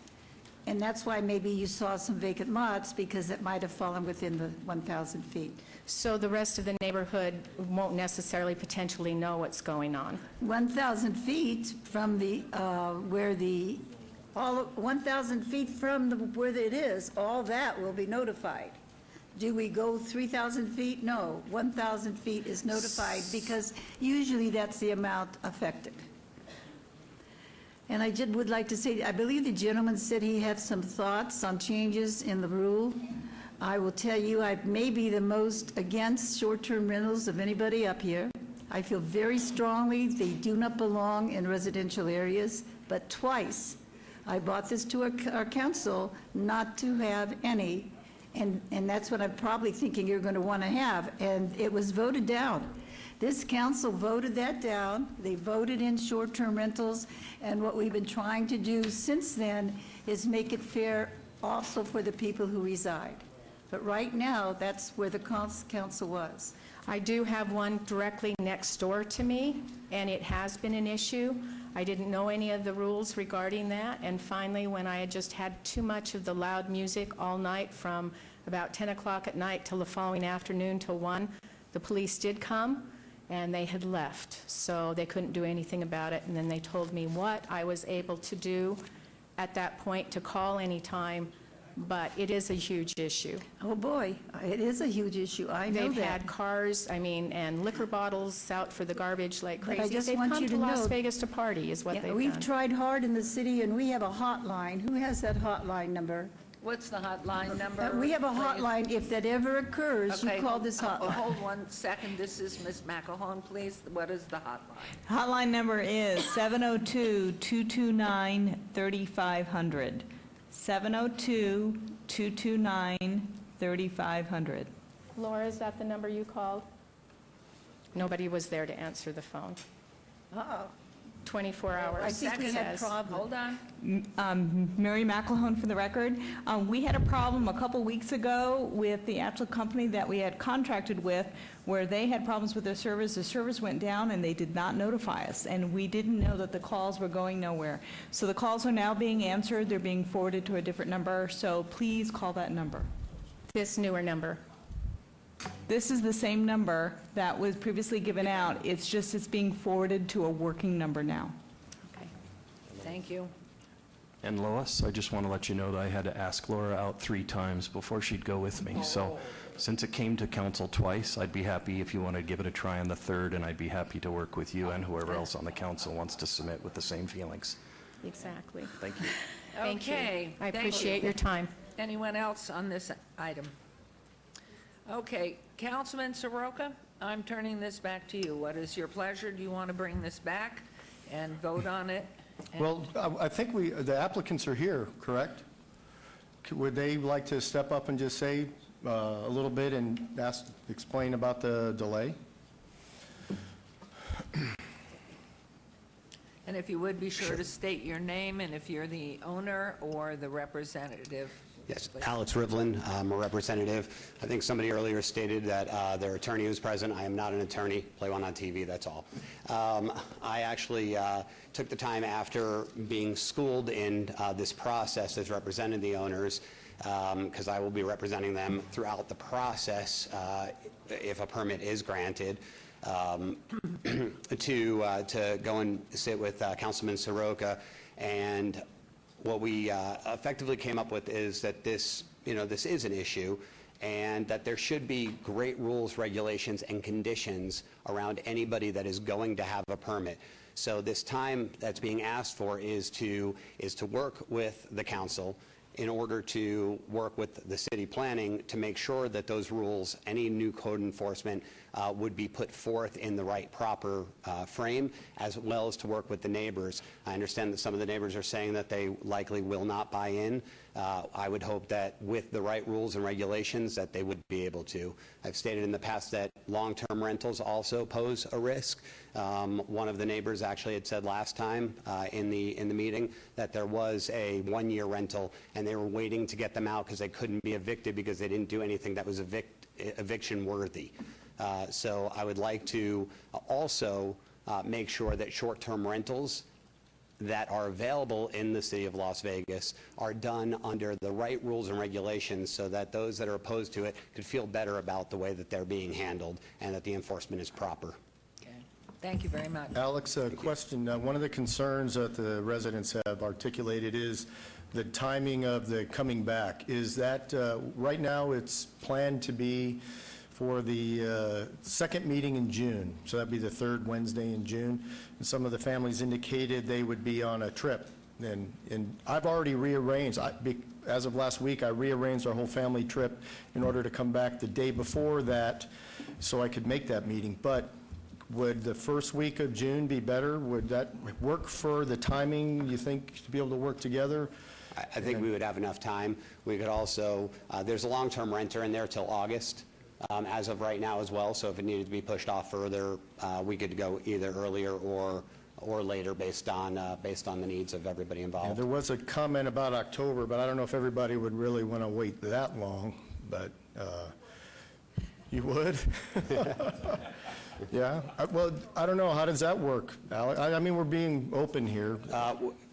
And that's why maybe you saw some vacant lots, because it might have fallen within the 1,000 feet. So the rest of the neighborhood won't necessarily potentially know what's going on. 1,000 feet from the, 1,000 feet from where it is, all that will be notified. Do we go 3,000 feet? No, 1,000 feet is notified, because usually that's the amount affected. And I would like to say, I believe the gentleman said he had some thoughts on changes in the rule. I will tell you, I may be the most against short-term rentals of anybody up here. I feel very strongly they do not belong in residential areas, but twice I brought this to our council not to have any, and that's what I'm probably thinking you're going to want to have, and it was voted down. This council voted that down. They voted in short-term rentals, and what we've been trying to do since then is make it fair also for the people who reside. But right now, that's where the council was. I do have one directly next door to me, and it has been an issue. I didn't know any of the rules regarding that, and finally, when I had just had too much of the loud music all night from about 10 o'clock at night till the following afternoon till 1, the police did come, and they had left, so they couldn't do anything about it. And then they told me what I was able to do at that point, to call anytime, but it is a huge issue. Oh, boy, it is a huge issue. I know They've that. had cars, and liquor bottles out for the garbage like But I crazy. just They've want come you to to Las know- Vegas to party, is what Yeah, they've we've done. tried hard in the city, and we have a hotline. Who has that hotline number? What's the hotline number? We have a please? hotline. If that ever occurs, you Okay, call this hotline. Hold 1 second. This is Ms. McElhone, please. What is the hotline? Hotline number is 702-229-3500. 702-229-3500. Laura, is that the number you called? Nobody was there to answer the phone. Uh-oh. 24 hours. I think we had says. problems. Hold on. Mary McElhone for the record. We had a problem a couple weeks ago with the actual company that we had contracted with, where they had problems with their servers. The servers went down and they did not notify us, and we didn't know that the calls were going nowhere. So the calls are now being answered. They're being forwarded to a different number, so please call that number. This newer number. This is the same number that was previously given out. It's just it's being forwarded to a working number now. Okay. Thank you. And Lois, I just want to let you know that I had to ask Laura out 3 times before she'd go with me. So since it came to council twice, I'd be happy if you want to give it a try on the 3rd, and I'd be happy to work with you and whoever else on the council wants to submit with the same feelings. Exactly. Thank you. Thank you. Okay. I thank appreciate you. your time. Anyone else on this item? Okay, Councilman Soroka, I'm turning this back to you. What is your pleasure? Do you want to bring this back and vote on it? And- Well, I think the applicants are here, correct? Would they like to step up and just say a little bit and explain about the delay? And if you would, be sure to state your name and if you're the owner or the representative. Yes, Alex Rivlin, I'm a representative. I think somebody earlier stated that their attorney was present. I am not an attorney, play one on TV, that's all. I actually took the time after being schooled in this process as representing the owners because I will be representing them throughout the process if a permit is granted, to go and sit with Councilman Soroka. And what we effectively came up with is that this is an issue, and that there should be great rules, regulations, and conditions around anybody that is going to have a permit. So this time that's being asked for is to work with the council in order to work with the city planning to make sure that those rules, any new code enforcement, would be put forth in the right proper frame, as well as to work with the neighbors. I understand that some of the neighbors are saying that they likely will not buy in. I would hope that with the right rules and regulations that they would be able to. I've stated in the past that long-term rentals also pose a risk. One of the neighbors actually had said last time in the meeting that there was a one-year rental and they were waiting to get them out because they couldn't be evicted because they didn't do anything that was eviction worthy. So I would like to also make sure that short-term rentals that are available in the city of Las Vegas are done under the right rules and regulations so that those that are opposed to it could feel better about the way that they're being handled and that the enforcement is proper. Okay. Thank you very much. Alex, a question. One of the concerns that the residents have articulated is the timing of the coming back. Is that, right now it's planned to be for the second meeting in June, so that'd be the third Wednesday in June. And some of the families indicated they would be on a trip. And I've already rearranged, as of last week, I rearranged our whole family trip in order to come back the day before that so I could make that meeting. But would the first week of June be better? Would that work for the timing, you think, to be able to work together? I think we would have enough time. We could also, there's a long-term renter in there till August. As of right now as well, so if it needed to be pushed off further, we could go either earlier or later based on the needs of everybody involved. Yeah, there was a comment about October, but I don't know if everybody would really want to wait that long, but you would? Yeah? Well, I don't know. How does that work, Alex? I mean, we're being open here.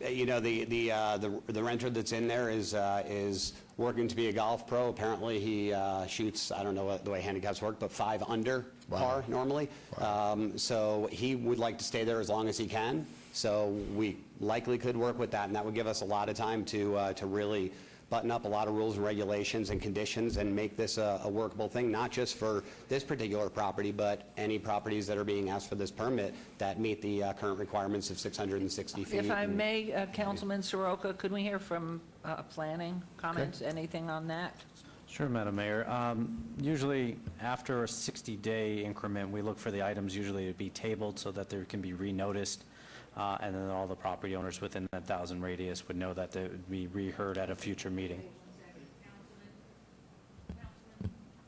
You know, the renter that's in there is working to be a golf pro. Apparently, he shoots, I don't know what the way handicaps work, but 5 under par normally. Wow. So he would like to stay there as long as he can. So we likely could work with that, and that would give us a lot of time to really button up a lot of rules and regulations and conditions and make this a workable thing, not just for this particular property, but any properties that are being asked for this permit that meet the current requirements of 660 feet. If I may, Councilman Soroka, could we hear from planning comments, anything on that? Sure, Madam Mayor. Usually after a 60-day increment, we look for the items usually to be tabled so that there can be renoticed. And then all the property owners within that 1,000 radius would know that they would be reheard at a future meeting.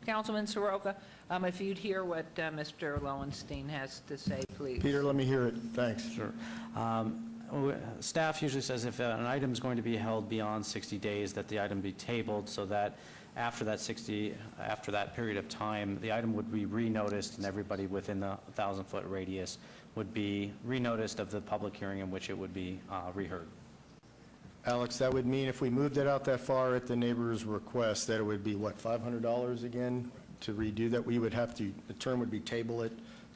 Councilman Soroka, if you'd hear what Mr. Lowenstein has to say, please. Peter, let me hear it. Thanks. Sure. Staff usually says if an item is going to be held beyond 60 days, that the item be tabled so that after that period of time, the item would be renoticed and everybody within the 1,000-foot radius would be renoticed of the public hearing in which it would be reheard. Alex, that would mean if we moved it out that far at the neighbor's request, that it would be, what, $500 again to redo that? We would have to, the term would be table it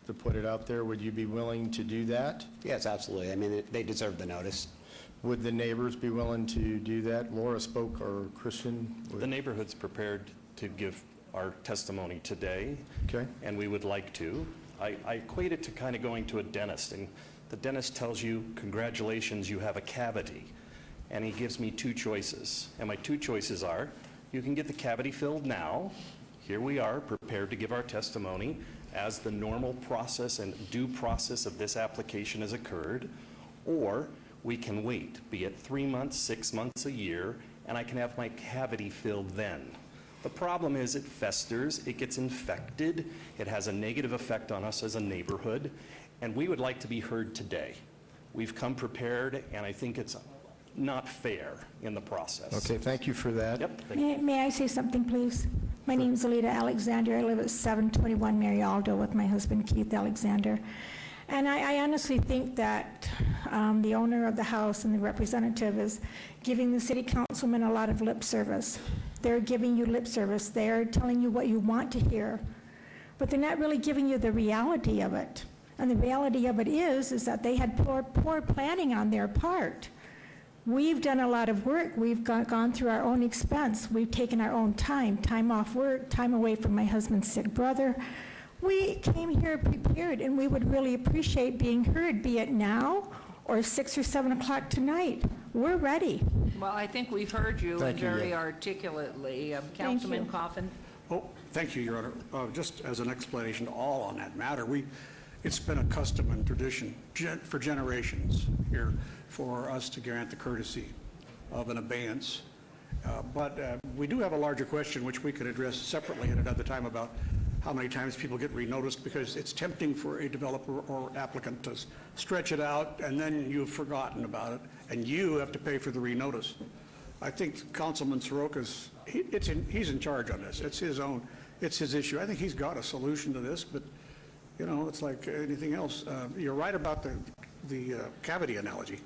to put it out there. Would you be willing to do that? Yes, absolutely. I mean, they deserve the notice. Would the neighbors be willing to do that? Laura spoke, or Christian? The neighborhood's prepared to give our testimony today. Okay. And we would like to. I equate it to kind of going to a dentist, and the dentist tells you, congratulations, you have a cavity. And he gives me 2 choices. And my 2 choices are, you can get the cavity filled now. Here we are, prepared to give our testimony as the normal process and due process of this application has occurred. Or we can wait, be it 3 months, 6 months, a year, and I can have my cavity filled then. The problem is it festers, it gets infected, it has a negative effect on us as a neighborhood, and we would like to be heard today. We've come prepared, and I think it's not fair in the process. Okay, thank you for that. Yep. May I say something, please? My name is Alita Alexander. I live at 721 Mary Aldo with my husband, Keith Alexander. And I honestly think that the owner of the house and the representative is giving the city councilman a lot of lip service. They're giving you lip service. They're telling you what you want to hear. But they're not really giving you the reality of it. And the reality of it is that they had poor planning on their part. We've done a lot of work. We've gone through our own expense. We've taken our own time off work, time away from my husband's sick brother. We came here prepared, and we would really appreciate being heard, be it now or 6 or 7 o'clock tonight. We're ready. Well, I think we've heard you Thank you, very yeah. articulately. Councilman Coffin? Oh, thank you, Your Honor. Just as an explanation to all on that matter, it's been a custom and tradition for generations here for us to grant the courtesy of an abeyance. But we do have a larger question which we could address separately at another time about how many times people get renoticed, because it's tempting for a developer or applicant to stretch it out and then you've forgotten about it and you have to pay for the renotice. I think Councilman Soroka's, he's in charge on this. It's his issue. I think he's got a solution to this, but you know, it's like anything else. You're right about the cavity analogy.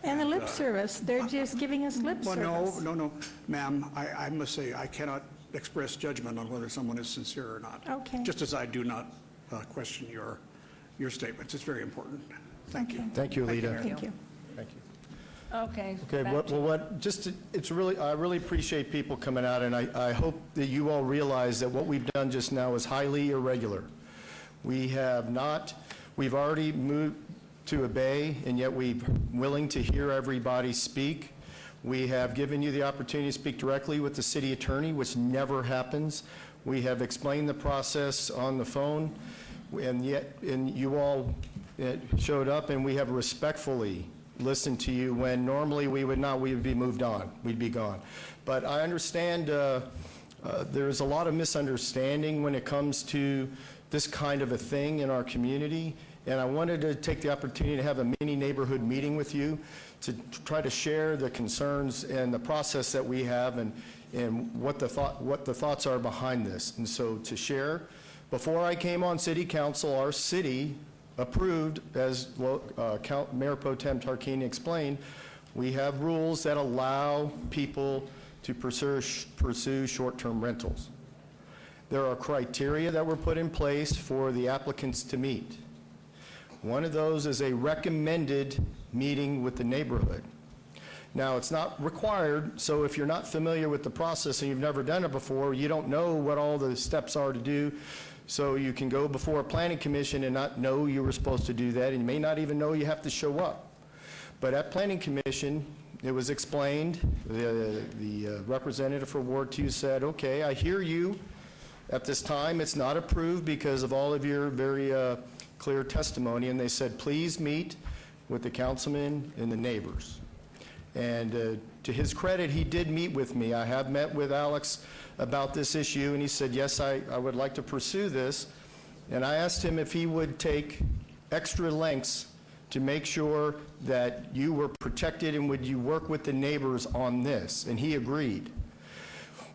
And the lip service. They're just giving us lip service. No, ma'am. I must say I cannot express judgment on whether someone is sincere or not. Okay. Just as I do not question your statements. It's very important. Thank you. Thank you, Alita. Thank you. Thank you. Okay. Okay, I really appreciate people coming out, and I hope that you all realize that what we've done just now is highly irregular. We've already moved to obey, and yet we're willing to hear everybody speak. We have given you the opportunity to speak directly with the city attorney, which never happens. We have explained the process on the phone, and you all showed up, and we have respectfully listened to you when normally we would be moved on. We'd be gone. But I understand there's a lot of misunderstanding when it comes to this kind of a thing in our community, and I wanted to take the opportunity to have a mini neighborhood meeting with you to try to share the concerns and the process that we have and what the thoughts are behind this. And so to share, before I came on city council, our city approved, as Mayor Pro Tem Tarquini explained, we have rules that allow people to pursue short-term rentals. There are criteria that were put in place for the applicants to meet. One of those is a recommended meeting with the neighborhood. Now, it's not required, so if you're not familiar with the process and you've never done it before, you don't know what all the steps are to do, so you can go before a planning commission and not know you were supposed to do that, and you may not even know you have to show up. But at planning commission, it was explained, the representative for Ward 2 said, okay, I hear you. At this time, it's not approved because of all of your very clear testimony, and they said, please meet with the councilman and the neighbors. And to his credit, he did meet with me. I have met with Alex about this issue, and he said, yes, I would like to pursue this. And I asked him if he would take extra lengths to make sure that you were protected and would you work with the neighbors on this, and he agreed.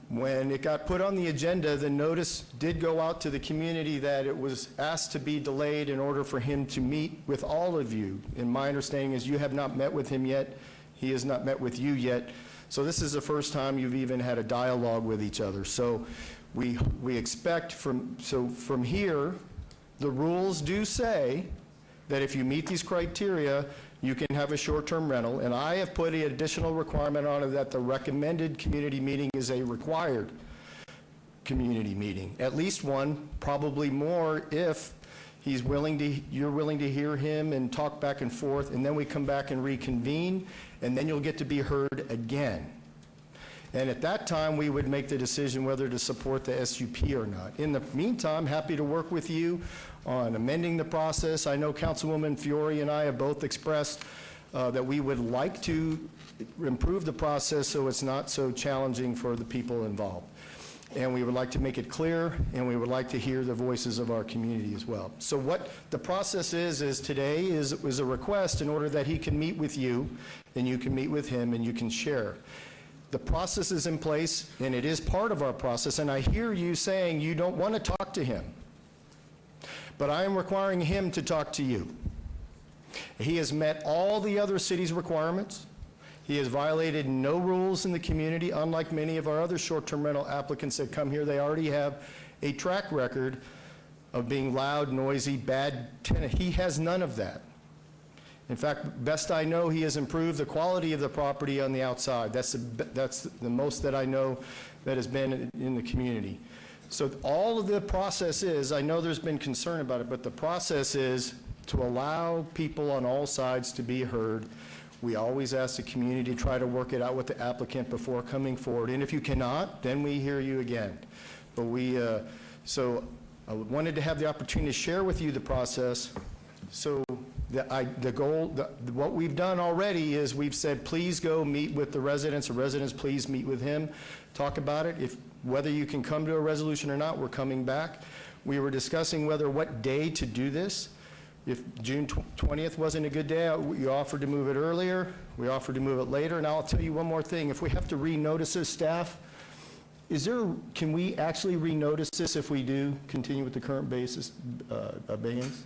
When it got put on the agenda, the notice did go out to the community that it was asked to be delayed in order for him to meet with all of you. And my understanding is you have not met with him yet. He has not met with you yet. So this is the first time you've even had a dialogue with each other. So we expect from here, the rules do say that if you meet these criteria, you can have a short-term rental, and I have put an additional requirement on it that the recommended community meeting is a required community meeting. At least one, probably more if you're willing to hear him and talk back and forth, and then we come back and reconvene, and then you'll get to be heard again. And at that time, we would make the decision whether to support the SUP or not. In the meantime, happy to work with you on amending the process. I know Councilwoman Fiore and I have both expressed that we would like to improve the process so it's not so challenging for the people involved. And we would like to make it clear, and we would like to hear the voices of our community as well. So what the process is today is a request in order that he can meet with you, and you can meet with him, and you can share. The process is in place, and it is part of our process, and I hear you saying you don't want to talk to him. But I am requiring him to talk to you. He has met all the other city's requirements. He has violated no rules in the community, unlike many of our other short-term rental applicants that come here. They already have a track record of being loud, noisy, bad tenant. He has none of that. In fact, best I know, he has improved the quality of the property on the outside. That's the most that I know that has been in the community. So all of the process is, I know there's been concern about it, but the process is to allow people on all sides to be heard. We always ask the community to try to work it out with the applicant before coming forward. And if you cannot, then we hear you again. But so I wanted to have the opportunity to share with you the process. So the goal, what we've done already is we've said, please go meet with the residents, or residents, please meet with him, talk about it. Whether you can come to a resolution or not, we're coming back. We were discussing what day to do this. If June 20th wasn't a good day, we offered to move it earlier. We offered to move it later. And I'll tell you one more thing. If we have to renotice this, staff, can we actually renotice this if we do continue with the current basis abeyance?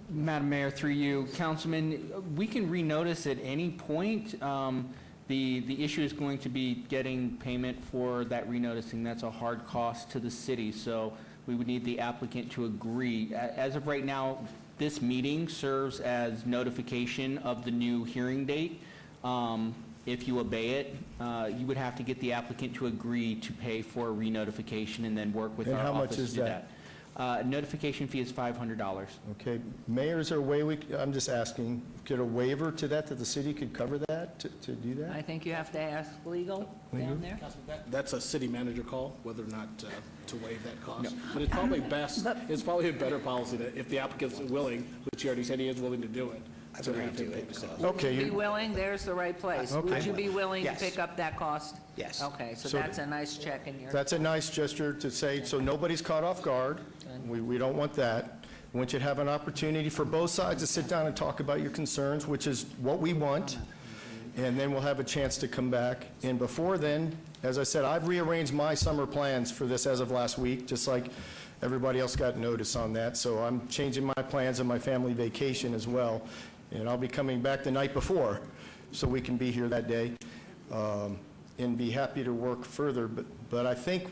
Madam Mayor, through you, Councilman, we can renotice at any point. The issue is going to be getting payment for that renoticing. That's a hard cost to the city, so we would need the applicant to agree. As of right now, this meeting serves as notification of the new hearing date. If you obey it, you would have to get the applicant to agree to pay for a renotification and then work with our office to do that. Notification fee is $500. Okay. Mayor, is there a way I'm just asking, could a waiver to that the city could cover that, to do that? I think you have to ask legal down there. That's a city manager call, whether or not to waive that cost. But it's probably best, it's probably a better policy that if the applicant's willing, which he already said he is willing to do it, to have to pay the cost. Okay. Would you be willing? There's the right place. Okay. Would you be willing Yes. to pick up that cost? Yes. Okay, so So that's a nice check in your... That's a nice gesture to say, so nobody's caught off guard. We don't want that. We want you to have an opportunity for both sides to sit down and talk about your concerns, which is what we want, and then we'll have a chance to come back. And before then, as I said, I've rearranged my summer plans for this as of last week, just like everybody else got notice on that. So I'm changing my plans and my family vacation as well. And I'll be coming back the night before, so we can be here that day. And be happy to work further. But I think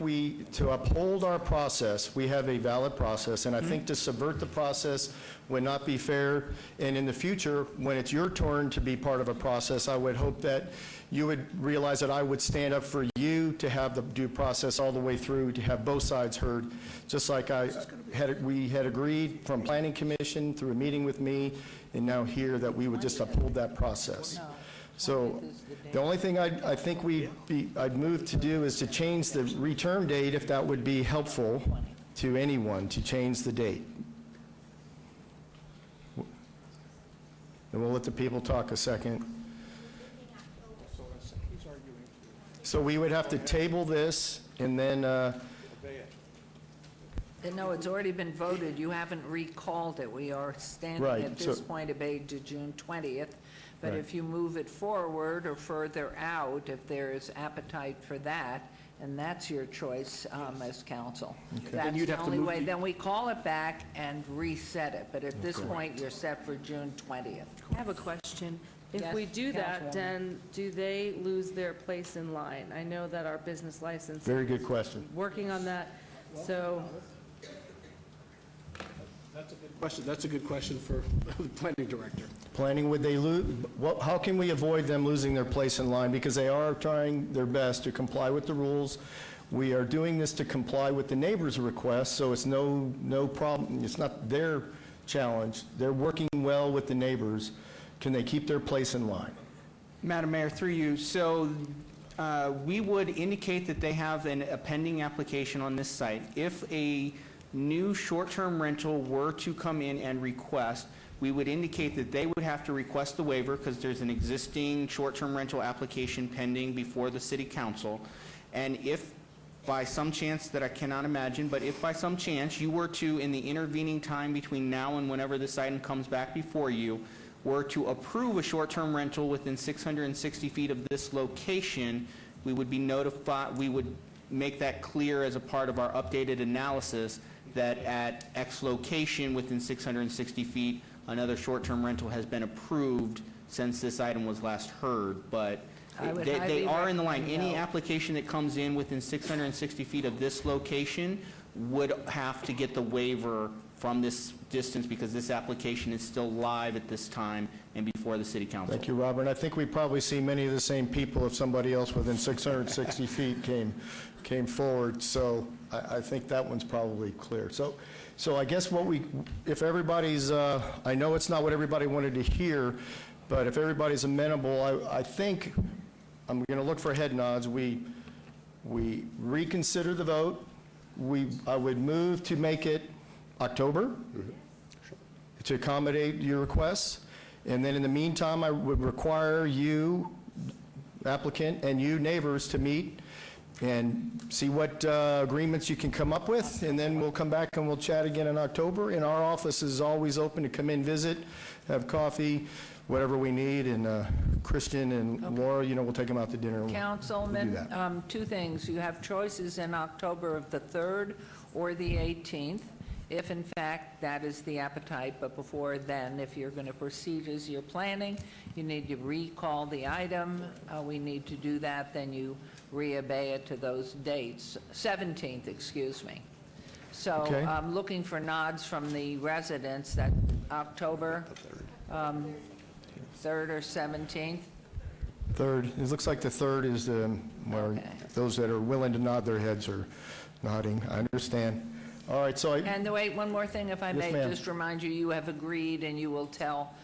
to uphold our process, we have a valid process, and I think to subvert the process would not be fair. And in the future, when it's your turn to be part of a process, I would hope that you would realize that I would stand up for you to have the due process all the way through, to have both sides heard, just like we had agreed from Planning Commission through a meeting with me, and now here that we would just uphold that process. So the only thing I think I'd move to do is to change the return date, if that would be helpful to anyone, to change the date. And we'll let the people talk a second. So we would have to table this, and then... No, it's already been voted. You haven't recalled it. We are standing Right, at this so- point obeyed to June 20th. But Right. if you move it forward or further out, if there is appetite for that, and that's your choice as council. That's Then you'd the have to only move way. the- Then we call it back and reset it. But at this point, you're set for June 20th. I have a question. If Yes, we do that, Councilwoman. then do they lose their place in line? I know that our business license. Very good question. Working on that, so, That's a good question. That's a good question for the planning director. Planning, would they lose, how can we avoid them losing their place in line? Because they are trying their best to comply with the rules. We are doing this to comply with the neighbor's request, so it's no problem. It's not their challenge. They're working well with the neighbors. Can they keep their place in line? Madam Mayor, through you, so we would indicate that they have a pending application on this site. If a new short-term rental were to come in and request, we would indicate that they would have to request the waiver because there's an existing short-term rental application pending before the city council. And if by some chance, that I cannot imagine, but if by some chance you were to, in the intervening time between now and whenever this item comes back before you, were to approve a short-term rental within 660 feet of this location, we would be notified, we would make that clear as a part of our updated analysis that at X location within 660 feet, another short-term rental has been approved since this item was last heard, but I would they highly are in the line. recommend Any no. application that comes in within 660 feet of this location would have to get the waiver from this distance because this application is still live at this time and before the city council. Thank you, Robert. And I think we probably see many of the same people if somebody else within 660 feet came forward. So I think that one's probably clear. So I guess if everybody's, I know it's not what everybody wanted to hear, but if everybody's amenable, I think, I'm going to look for head nods. We reconsider the vote. I would move to make it October to accommodate your requests. And then in the meantime, I would require you, applicant, and you, neighbors, to meet and see what agreements you can come up with, and then we'll come back and we'll chat again in October. And our office is always open to come in, visit, have coffee, whatever we need. And Christian and Laura, we'll take them out to dinner. and we'll do Councilman, that. two things. You have choices in October of the 3rd or the 18th, if in fact that is the appetite. But before then, if you're going to proceed as you're planning, you need to recall the item. We need to do that. Then you re-obey it to those dates. 17th, excuse me. So Okay. I'm looking for nods from the residents that October 3rd or 17th. Third, it looks like the third is where those that are willing to nod their heads are nodding. I understand. All right, so And wait, one more thing, if I Yes, may, ma'am. just remind you, you have agreed, and you will tell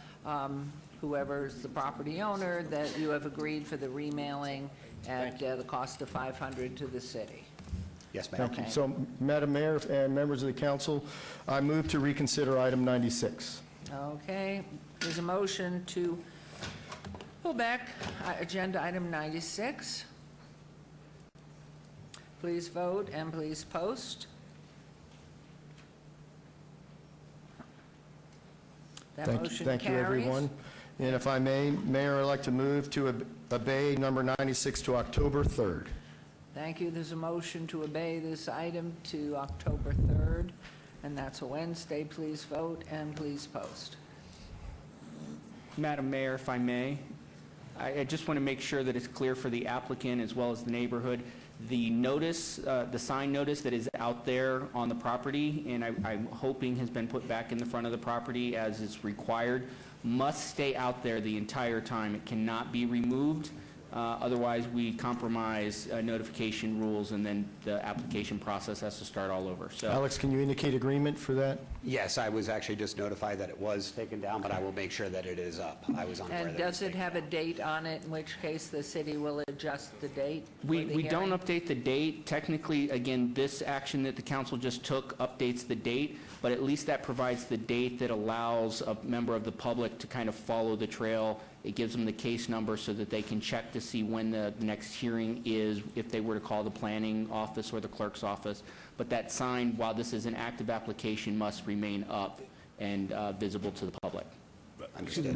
whoever's the property owner that you have agreed for the remailing at the cost of $500 to the city. Yes, ma'am. Thank you. So, Madam Mayor and members of the council, I move to reconsider item 96. Okay, there's a motion to pull back agenda item 96. Please vote and please post. That motion Thank you, carries. everyone. And if I may, Mayor, I'd like to move to obey number 96 to October 3rd. Thank you. There's a motion to obey this item to October 3rd, and that's a Wednesday. Please vote and please post. Madam Mayor, if I may, I just want to make sure that it's clear for the applicant as well as the neighborhood. The notice, the sign notice that is out there on the property, and I'm hoping has been put back in the front of the property as is required, must stay out there the entire time. It cannot be removed. Otherwise, we compromise notification rules, and then the application process has to start all over. So, Alex, can you indicate agreement for that? Yes, I was actually just notified that it was taken down, but I will make sure that it is up. I was unaware And that it was does it have a date on it, in which case the city will adjust the date for we the don't hearing? update the date. Technically, again, this action that the council just took updates the date, but at least that provides the date that allows a member of the public to kind of follow the trail. It gives them the case number so that they can check to see when the next hearing is, if they were to call the planning office or the clerk's office. But that sign, while this is an active application, must remain up and visible to the public. Understood.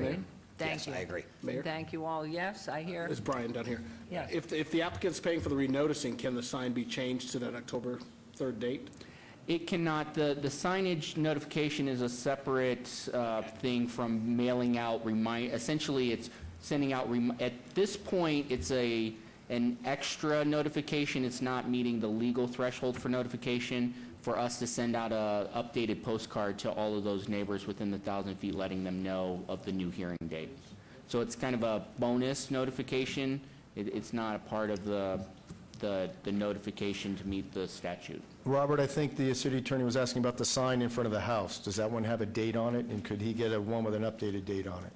Thank Yes, you. I agree. Mayor? Thank you all. Yes, I hear. It's Brian down here. Yes. If the applicant's paying for the renoticing, can the sign be changed to that October 3rd date? It cannot, the signage notification is a separate thing from mailing out essentially it's sending out, at this point, it's an extra notification. It's not meeting the legal threshold for notification for us to send out a updated postcard to all of those neighbors within the 1,000 feet, letting them know of the new hearing date. So it's kind of a bonus notification. It's not a part of the notification to meet the statute. Robert, I think the city attorney was asking about the sign in front of the house. Does that one have a date on it, and could he get one with an updated date on it?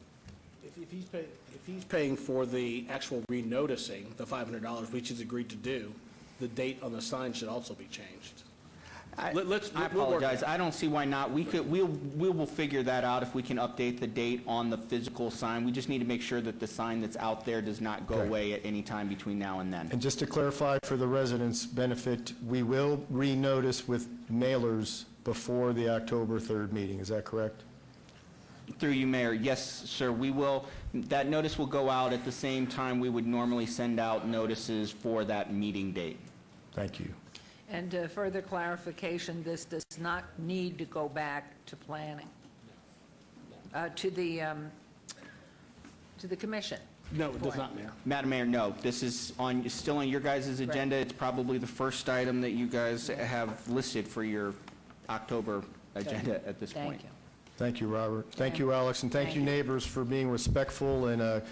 If he's paying for the actual renoticing, the $500, which he's agreed to do, the date on the sign should also be changed. I We'll work apologize. that. I don't see why not. We will figure that out if we can update the date on the physical sign. We just need to make sure that the sign that's out there does not go Okay. away at any time between now and then. And just to clarify for the residents' benefit, we will renotice with mailers before the October 3rd meeting. Is that correct? Through you, Mayor. Yes, sir, we will. That notice will go out at the same time we would normally send out notices for that meeting date. Thank you. And further clarification, this does not need to go back to planning, to the to the commission? No, it does not, Mayor. Madam Mayor, no. This is still on your guys' agenda. It's probably the first item that you guys have listed for your October agenda at this point. Thank you. Thank you, Robert. Thank you, Alex, and thank you, neighbors, for being respectful and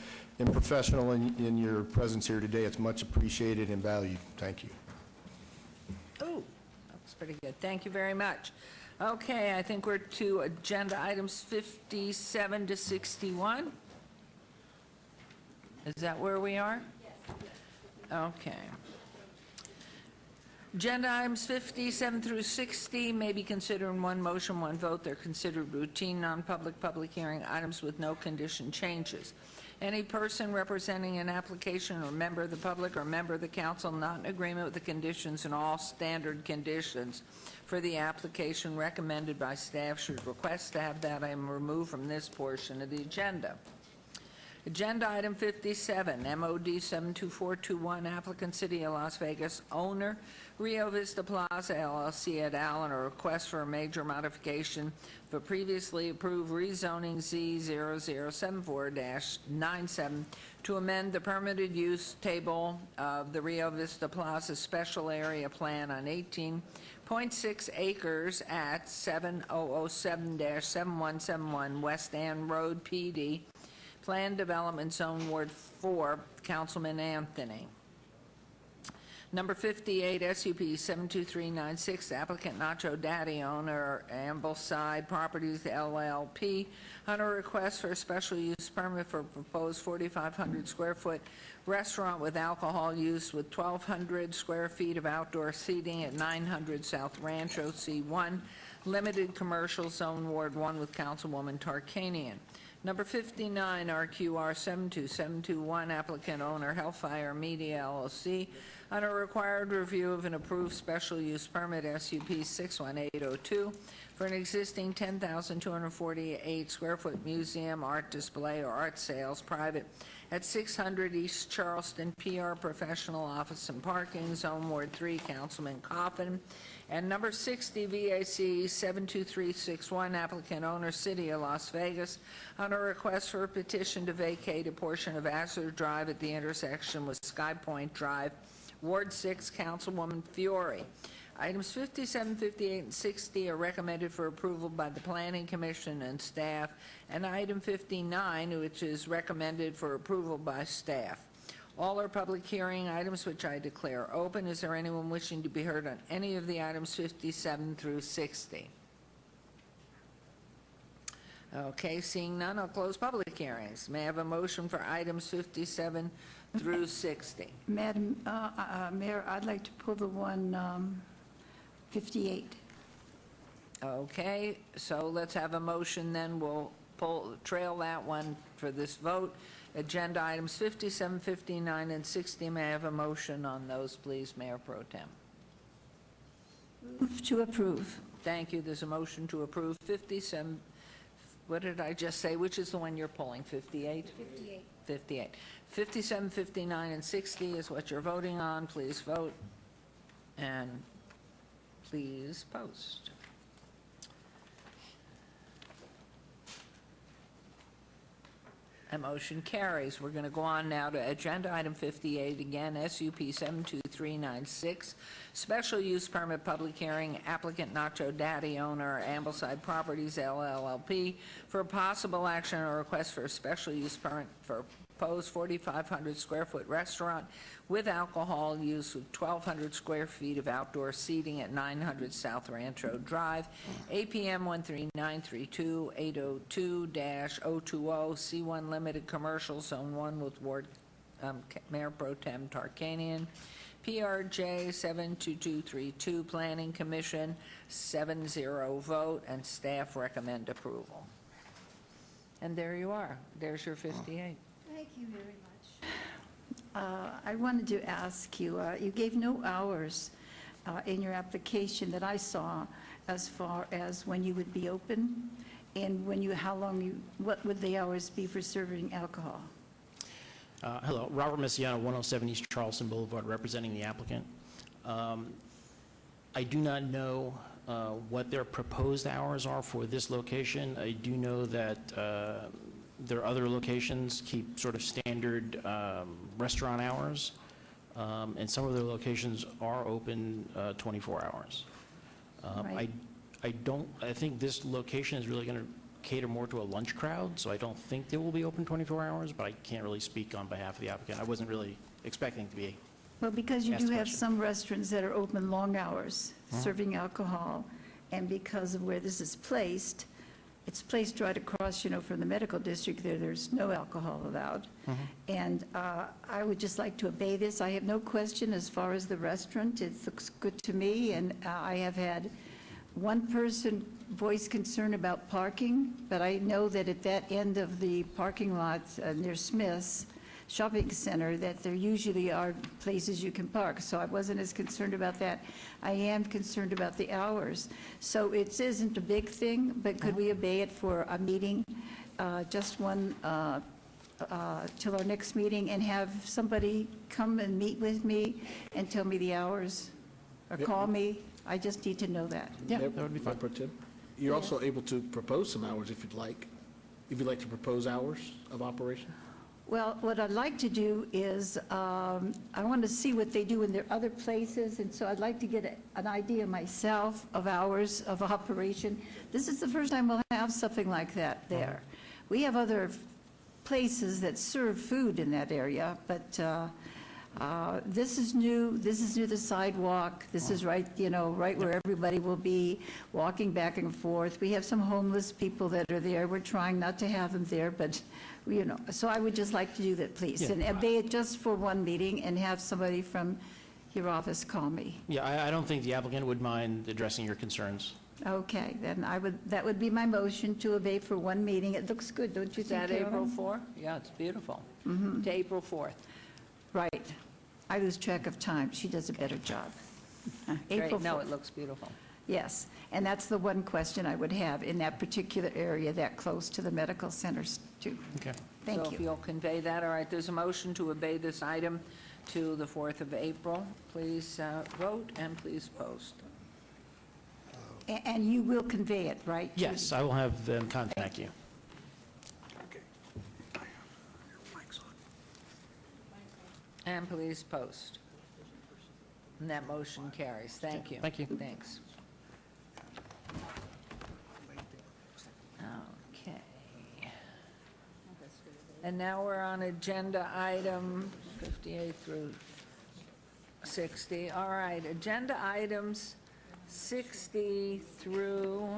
professional in your presence here today. It's much appreciated and valued. Thank you. Oh, that was pretty good. Thank you very much. Okay, I think we're to agenda items 57 to 61. Is that where we are? Yes. Okay. Agenda items 57 through 60 may be considered in one motion, one vote. They're considered routine, non-public, public hearing items with no condition changes. Any person representing an application or member of the public or member of the council not in agreement with the conditions and all standard conditions for the application recommended by staff should request to have that item removed from this portion of the agenda. Agenda item 57, MOD 72421, applicant City of Las Vegas, owner Rio Vista Plaza LLC et al., and a request for a major modification for previously approved rezoning Z0074-97 to amend the permitted use table of the Rio Vista Plaza Special Area Plan on 18.6 acres at 7007-7171 West End Road, PD, Planned Development Zone, Ward 4, Councilman Anthony. Number 58, SUP 72396, applicant Nacho Daddy, owner Ambleside Properties LLP, on a request for a special use permit for a proposed 4,500 square foot restaurant with alcohol use with 1,200 square feet of outdoor seating at 900 South Rancho C1, limited commercial zone, Ward 1, with Councilwoman Tarkanian. Number 59, RQR 72721, applicant owner Hellfire Media LLC, on a required review of an approved special use permit SUP 61802 for an existing 10,248 square foot museum, art display, or art sales private at 600 East Charleston, PR Professional Office and Parking, Zone Ward 3, Councilman Coffin. And number 60, VAC 72361, applicant owner City of Las Vegas, on a request for a petition to vacate a portion of Azure Drive at the intersection with Sky Point Drive, Ward 6, Councilwoman Fiore. Items 57, 58, and 60 are recommended for approval by the Planning Commission and staff, and item 59, which is recommended for approval by staff. All are public hearing items which I declare open. Is there anyone wishing to be heard on any of the items 57 through 60? Okay, seeing none, I'll close public hearings. May I have a motion for items 57 through 60? Madam Mayor, I'd like to pull the one 58. Okay, so let's have a motion then. We'll trail that one for this vote. Agenda items 57, 59, and 60. May I have a motion on those, please, Mayor Pro Tem? Move to approve. Thank you. There's a motion to approve 57. What did I just say? Which is the one you're pulling? 58? 58. 58. 57, 59, and 60 is what you're voting on. Please vote. And please post. That motion carries. We're going to go on now to agenda item 58, again, SUP 72396, special use permit public hearing, applicant Nacho Daddy, owner Ambleside Properties LLP, for possible action or request for a special use permit for proposed 4,500 square foot restaurant with alcohol use with 1,200 square feet of outdoor seating at 900 South Rancho Drive, APM 13932 802-020 C1 Limited Commercial Zone 1 with Ward Mayor Pro Tem Tarkanian, PRJ 72232 Planning Commission 7-0 vote, and staff recommend approval. And there you are. There's your 58. Thank you very much. I wanted to ask you, you gave no hours in your application that I saw as far as when you would be open and when how long what would the hours be for serving alcohol? Hello, Robert Messiano, 107 East Charleston Boulevard, representing the applicant. I do not know what their proposed hours are for this location. I do know that Their other locations keep sort of standard restaurant hours, and some of their locations are open 24 hours. Right. I think this location is really going to cater more to a lunch crowd, so I don't think they will be open 24 hours, but I can't really speak on behalf of the applicant. I wasn't really expecting to be. Well, because you Ask do the have question. some restaurants that are open long hours, serving alcohol, and because of where this is placed, it's placed right across, from the medical district there, there's no alcohol allowed. And I would just like to obey this. I have no question as far as the restaurant. It looks good to me, and I have had one person voice concern about parking, but I know that at that end of the parking lot near Smith's Shopping Center, that there usually are places you can park. So I wasn't as concerned about that. I am concerned about the hours. So it isn't a big thing, but could we obey it for a meeting, just one, till our next meeting, and have somebody come and meet with me and tell me the hours, or call me? I just need to know that. Yeah, that would be fine. Pro Tem, you're also able to propose some hours if you'd like to propose hours of operation. Well, what I'd like to do is, I want to see what they do in their other places, and so I'd like to get an idea myself of hours of operation. This is the first time we'll have something like that there. We have other places that serve food in that area, but this is new. This is near the sidewalk. This is right, right where everybody will be walking back and forth. We have some homeless people that are there. We're trying not to have them there, but, so I would just like to do that, please. Yeah. And obey it just for one meeting and have somebody from your office call me. Yeah, I don't think the applicant would mind addressing your concerns. Okay, then that would be my motion to obey for one meeting. It looks good, don't you Is think, that April Carolyn? 4th? Yeah, it's beautiful. To April 4th. Right. I lose track of time. She does a better job. April Great. No, 4th. it looks beautiful. Yes, and that's the one question I would have in that particular area that close to the medical centers too. Okay. Thank So if you. you'll convey that, all right, there's a motion to obey this item to the 4th of April. Please vote and please post. And you will convey it, right? Yes, I will have them contact you. And please post. And that motion carries. Thank you. Thank you. Thanks. Okay. And now we're on agenda item 58 through 60. All right, agenda items 60 through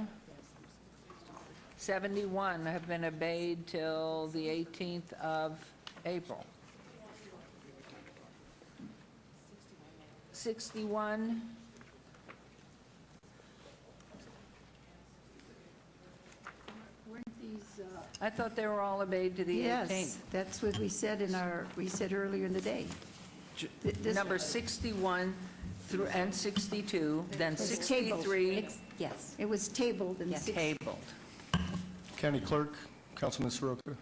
71 have been obeyed till the 18th of April. 61. I thought they were all obeyed to the 18th. Yes, that's what we said we said earlier in the day. Number 61 through, and 62, then It's tabled. 63. Yes, it was tabled and Tabled. County Clerk, Councilman Soroka,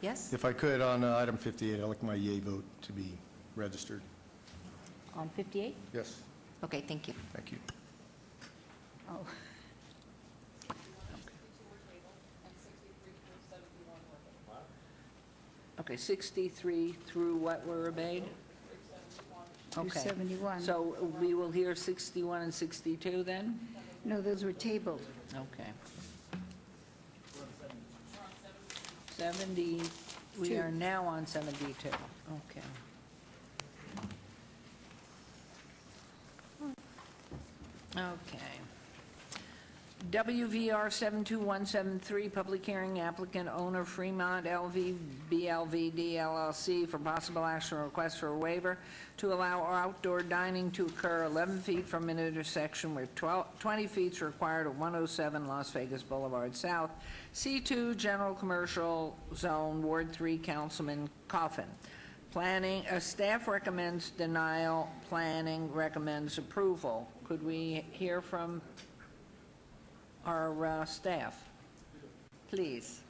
Yes? if I could, on item 58, I'd like my yea vote to be registered. On 58? Yes, Okay, thank you. thank you. Oh. Okay, 63 through what were obeyed? Through Okay. 71. So we will hear 61 and 62 then? No, those were tabled. Okay. 70, we are now on 72. Okay. Okay. WVR 72173, public hearing, applicant owner Fremont LV BLVD LLC for possible action request for a waiver to allow outdoor dining to occur 11 feet from an intersection where 20 feet is required at 107 Las Vegas Boulevard South, C2 General Commercial Zone, Ward 3, Councilman Coffin. Planning, staff recommends denial, planning recommends approval. Could we hear from our staff, please?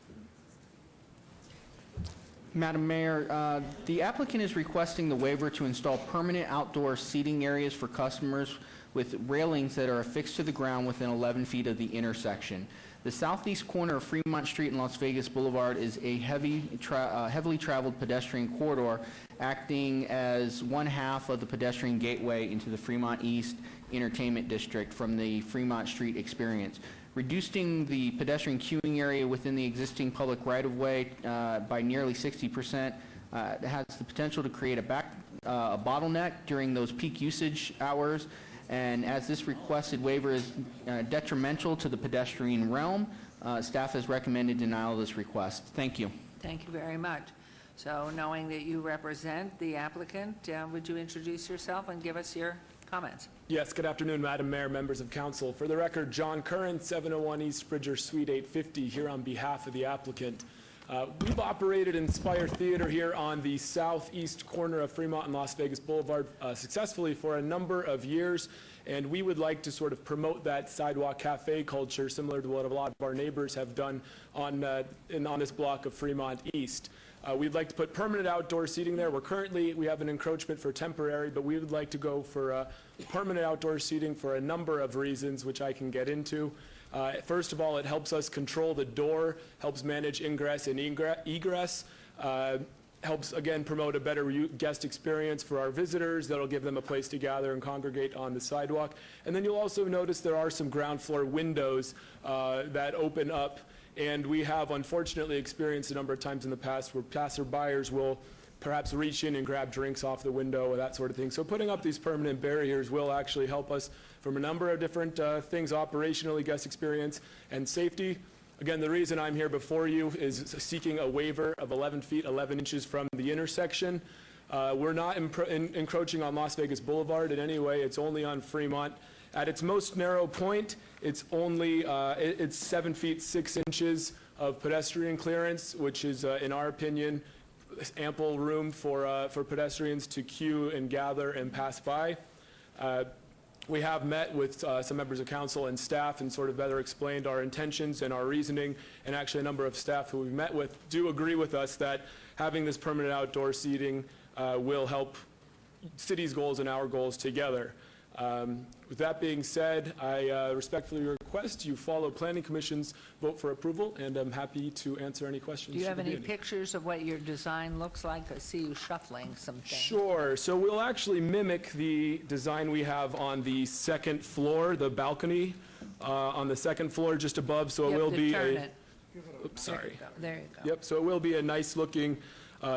Madam Mayor, the applicant is requesting the waiver to install permanent outdoor seating areas for customers with railings that are affixed to the ground within 11 feet of the intersection. The southeast corner of Fremont Street and Las Vegas Boulevard is a heavily traveled pedestrian corridor, acting as one half of the pedestrian gateway into the Fremont East Entertainment District from the Fremont Street experience. Reducing the pedestrian queuing area within the existing public right-of-way by nearly 60% has the potential to create a bottleneck during those peak usage hours. And as this requested waiver is detrimental to the pedestrian realm, staff has recommended denial of this request. Thank you. Thank you very much. So knowing that you represent the applicant, would you introduce yourself and give us your comments? Yes, good afternoon, Madam Mayor, members of council. For the record, John Curran, 701 East Bridger, Suite 850, here on behalf of the applicant. We've operated Inspire Theater here on the southeast corner of Fremont and Las Vegas Boulevard successfully for a number of years, and we would like to sort of promote that sidewalk cafe culture similar to what a lot of our neighbors have done on this block of Fremont East. We'd like to put permanent outdoor seating there. We have an encroachment for temporary, but we would like to go for permanent outdoor seating for a number of reasons, which I can get into. First of all, it helps us control the door, helps manage ingress and egress, helps, again, promote a better guest experience for our visitors. That'll give them a place to gather and congregate on the sidewalk. And then you'll also notice there are some ground floor windows that open up, and we have unfortunately experienced a number of times in the past where passerbyers will perhaps reach in and grab drinks off the window or that sort of thing. So putting up these permanent barriers will actually help us from a number of different things, operationally, guest experience, and safety. Again, the reason I'm here before you is seeking a waiver of 11 feet, 11 inches from the intersection. We're not encroaching on Las Vegas Boulevard in any way. It's only on Fremont. At its most narrow point, it's only it's 7 feet 6 inches of pedestrian clearance, which is, in our opinion, ample room for pedestrians to queue and gather and pass by. We have met with some members of council and staff and sort of better explained our intentions and our reasoning, and actually a number of staff who we've met with do agree with us that having this permanent outdoor seating will help city's goals and our goals together. With that being said, I respectfully request you follow Planning Commission's vote for approval, and I'm happy to answer any questions. Do you have any pictures of what your design looks like? I see you shuffling some things. Sure. So we'll actually mimic the design we have on the second floor, the balcony on the second floor just above. So it will be a... Oops, sorry. There you go. Yep, so it will be a nice-looking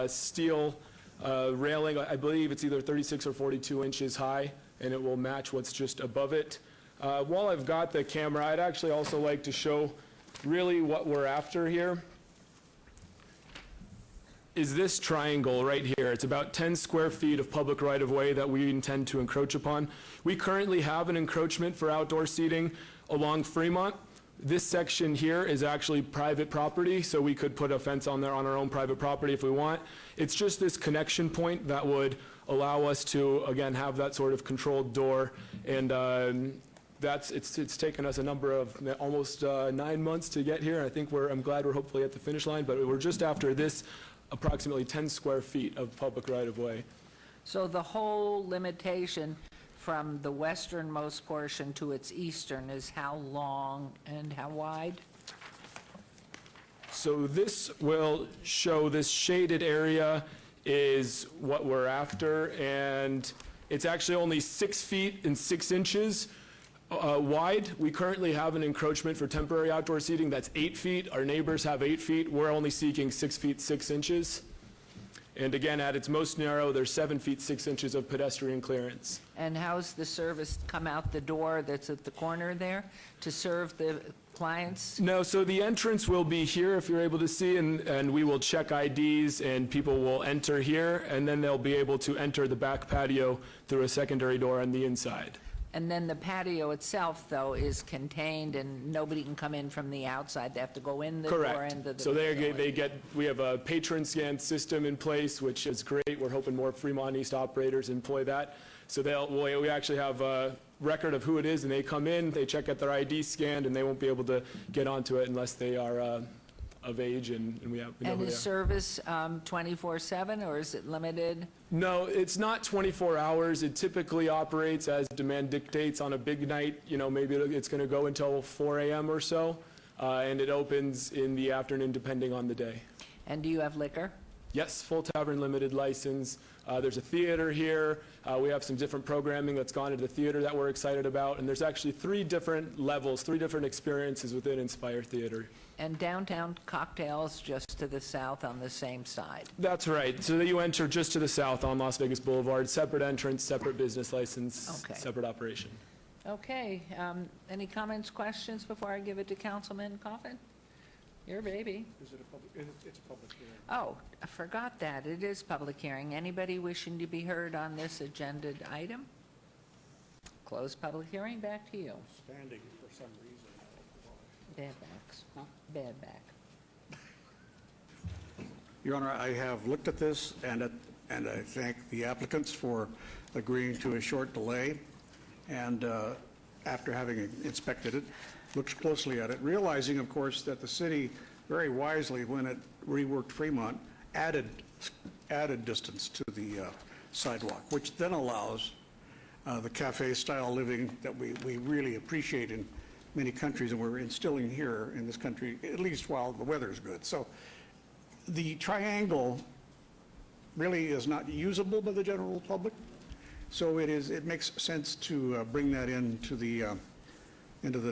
steel railing. I believe it's either 36 or 42 inches high, and it will match what's just above it. While I've got the camera, I'd actually also like to show really what we're after here. Is this triangle right here. It's about 10 square feet of public right-of-way that we intend to encroach upon. We currently have an encroachment for outdoor seating along Fremont. This section here is actually private property, so we could put a fence on there on our own private property if we want. It's just this connection point that would allow us to, again, have that sort of controlled door. And it's taken us a number of almost 9 months to get here. I think I'm glad we're hopefully at the finish line, but we're just after this approximately 10 square feet of public right-of-way. So the whole limitation from the westernmost portion to its eastern is how long and how wide? So this will show this shaded area is what we're after, and it's actually only 6 feet and 6 inches wide. We currently have an encroachment for temporary outdoor seating that's 8 feet. Our neighbors have 8 feet. We're only seeking 6 feet 6 inches. And again, at its most narrow, there's 7 feet 6 inches of pedestrian clearance. And how's the service come out the door that's at the corner there to serve the clients? No, so the entrance will be here, if you're able to see, and we will check IDs, and people will enter here, and then they'll be able to enter the back patio through a secondary door on the inside. And then the patio itself, though, is contained, and nobody can come in from the outside. They have to go in the door Correct. into the So facility. we have a patron scan system in place, which is great. We're hoping more Fremont East operators employ that. So we actually have a record of who it is, and they come in, they check at their ID scanned, and they won't be able to get onto it unless they are of age, and we know And who they is are. service 24/7, or is it limited? No, it's not 24 hours. It typically operates as demand dictates on a big night. You know, maybe it's going to go until 4 a.m. or so. and it opens in the afternoon depending on the day. And do you have liquor? Yes, full tavern limited license. There's a theater here. We have some different programming that's gone into the theater that we're excited about. And there's actually 3 different levels, 3 different experiences within Inspire Theater. And downtown cocktails just to the south on the same side. That's right. So that you enter just to the south on Las Vegas Boulevard, separate entrance, separate business license, Okay. separate operation. Okay, any comments, questions before I give it to Councilman Coffin? Your baby. Is it a public, it's a public hearing. Oh, I forgot that. It is public hearing. Anybody wishing to be heard on this agenda item? Close public hearing. Back to you. Standing for some reason. Bad backs. Bad back. Your Honor, I have looked at this, and I thank the applicants for agreeing to a short delay. And after having inspected it, looked closely at it, realizing, of course, that the city very wisely, when it reworked Fremont, added distance to the sidewalk, which then allows the cafe-style living that we really appreciate in many countries, and we're instilling here in this country, at least while the weather is good. So the triangle really is not usable by the general public, so it makes sense to bring that into the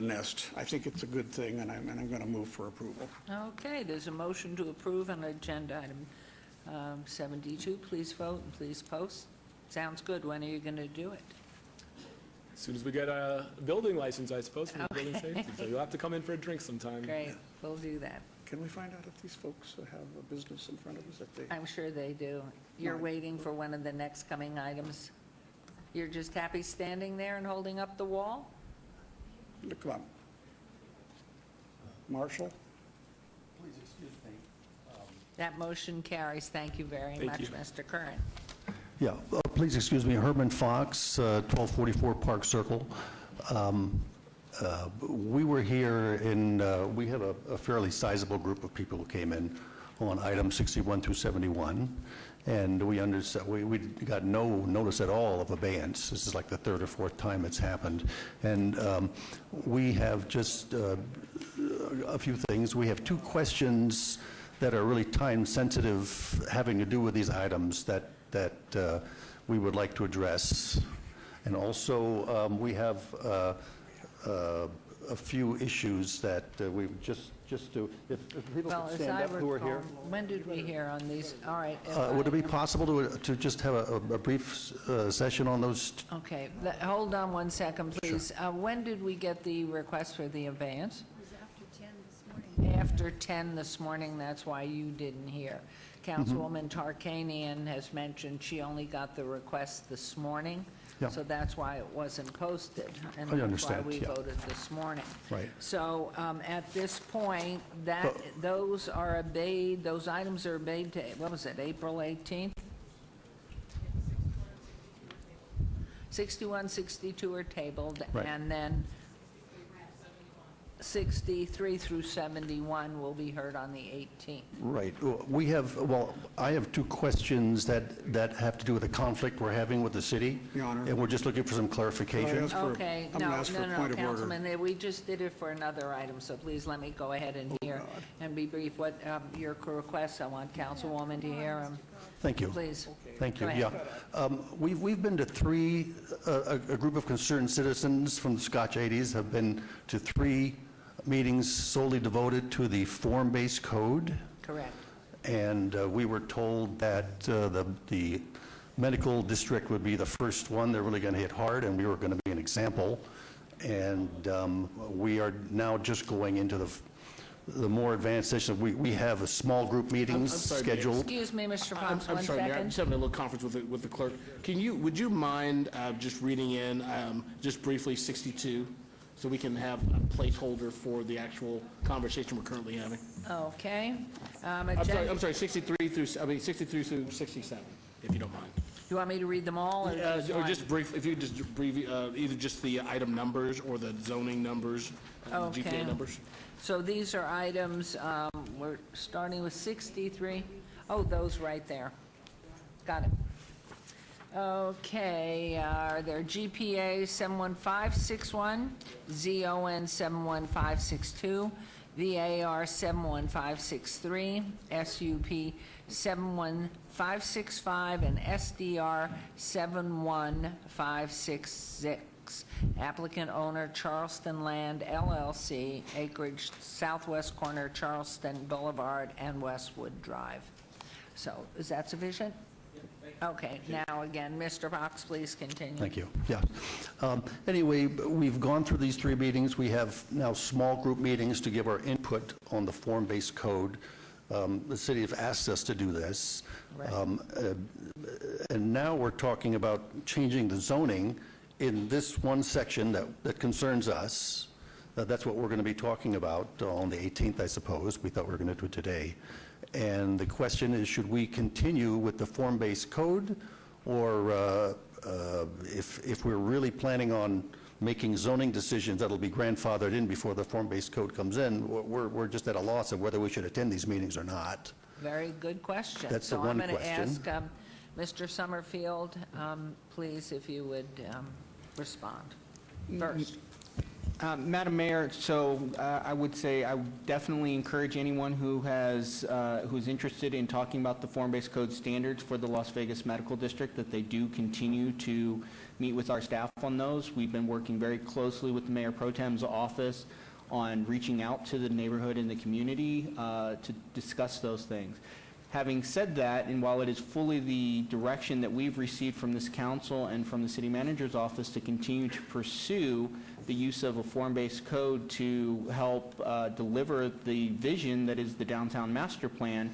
nest. I think it's a good thing, and I'm going to move for approval. Okay, there's a motion to approve on agenda item 72. Please vote and please post. Sounds good. When are you going to do it? As soon as we get a building license, I suppose, from the building Okay. safety. So you'll have to come in for a drink sometime. Great, we'll do that. Can we find out if these folks have a business in front of us? I'm sure they do. You're Right. waiting for one of the next coming items. You're just happy standing there and holding up the wall? Come on. Marshall? Please excuse me. That motion carries. Thank you very Thank much, you. Mr. Curran. Yeah, please excuse me, Herman Fox, 1244 Park Circle. We were here we have a fairly sizable group of people who came in on items 61 through 71, and we got no notice at all of abeyance. This is like the 3rd or 4th time it's happened. And we have just a few things. We have 2 questions that are really time-sensitive, having to do with these items that we would like to address. And also, we have a few issues that we just to, if people Well, could as stand I up who are recall, here. when did we hear on these? All right. Would it be possible to just have a brief session on those? Okay, hold on one second, please. When did we get the request for the abeyance? After 10 this morning, that's why you didn't hear. Councilwoman Tarkanian has mentioned she only got the request this morning, Yeah. so that's why it wasn't posted. And I that's understand, why we yeah. voted this morning. Right. So at this point, those are obeyed, those items are obeyed to, what was it, April 18th? 61, 62 are tabled, Right. and then 63 through 71 will be heard on the 18th. Right. I have 2 questions that have to do with the conflict we're having with the city. Your Honor. And we're just looking for some clarification. Okay, I'm no, gonna ask for a no, point of order. Councilman, we just did it for another item, so please let me go ahead and hear and be brief. What your requests, I want Councilwoman to hear them. Thank you. Please. Thank you, Go yeah. ahead. We've been to 3, a group of concerned citizens from the Scotch 80s have been to 3 meetings solely devoted to the form-based code. Correct. And we were told that the medical district would be the first one. They're really going to hit hard, and we were going to be an example. And we are now just going into the more advanced session. We have a small group meetings I'm sorry, Mayor. scheduled. Excuse me, Mr. Fox, I'm one sorry, Mayor, I'm second. just having a little conference with the clerk. Would you mind just reading in, just briefly, 62, so we can have a placeholder for the actual conversation we're currently having? Okay. I'm sorry, 63 through 67, if you don't mind. You want me to read them all? Or just brief, if you just brief, either just the item numbers or the zoning numbers, the Okay. GPA numbers. So these are items, we're starting with 63. Oh, those right there. Got it. Okay, are there GPA 71561, ZON 71562, VAR 71563, SUP 71565, and SDR 71566. Applicant owner Charleston Land LLC, acreage southwest corner Charleston Boulevard and Westwood Drive. So is that sufficient? Okay, now again, Mr. Fox, please continue. Thank you. Yeah. Anyway, we've gone through these 3 meetings. We have now small group meetings to give our input on the form-based code. The city have asked us to do this. Right. And now we're talking about changing the zoning in this one section that concerns us. That's what we're going to be talking about on the 18th, I suppose. We thought we were going to do it today. And the question is, should we continue with the form-based code, or if we're really planning on making zoning decisions that'll be grandfathered in before the form-based code comes in, we're just at a loss of whether we should attend these meetings or not. Very good question. That's the so one I'm going to question. ask Mr. Summerfield, please, if you would respond first. Madam Mayor, so I would say I would definitely encourage anyone who who's interested in talking about the form-based code standards for the Las Vegas Medical District that they do continue to meet with our staff on those. We've been working very closely with the Mayor Pro Tem's office on reaching out to the neighborhood and the community to discuss those things. Having said that, and while it is fully the direction that we've received from this council and from the city manager's office to continue to pursue the use of a form-based code to help deliver the vision that is the downtown master plan,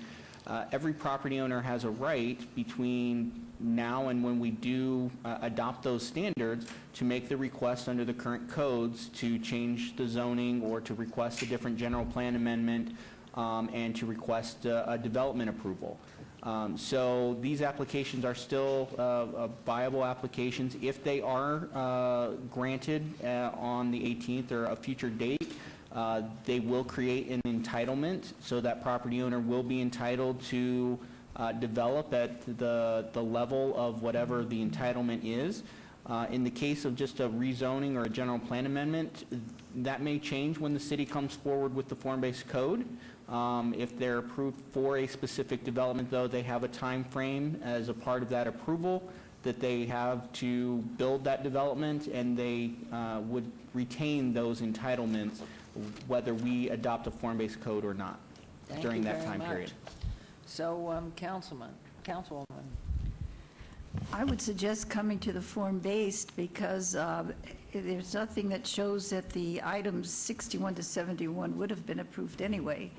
every property owner has a right between now and when we do adopt those standards to make the request under the current codes to change the zoning or to request a different general plan amendment and to request a development approval. So these applications are still viable applications. If they are granted on the 18th or a future date, they will create an entitlement, so that property owner will be entitled to develop at the level of whatever the entitlement is. In the case of just a rezoning or a general plan amendment, that may change when the city comes forward with the form-based code. If they're approved for a specific development, though, they have a time frame as a part of that approval that they have to build that development, and they would retain those entitlements whether we adopt a form-based code or not during that time period. So, Councilwoman. I would suggest coming to the form-based because there's nothing that shows that the items 61 to 71 would have been approved anyway.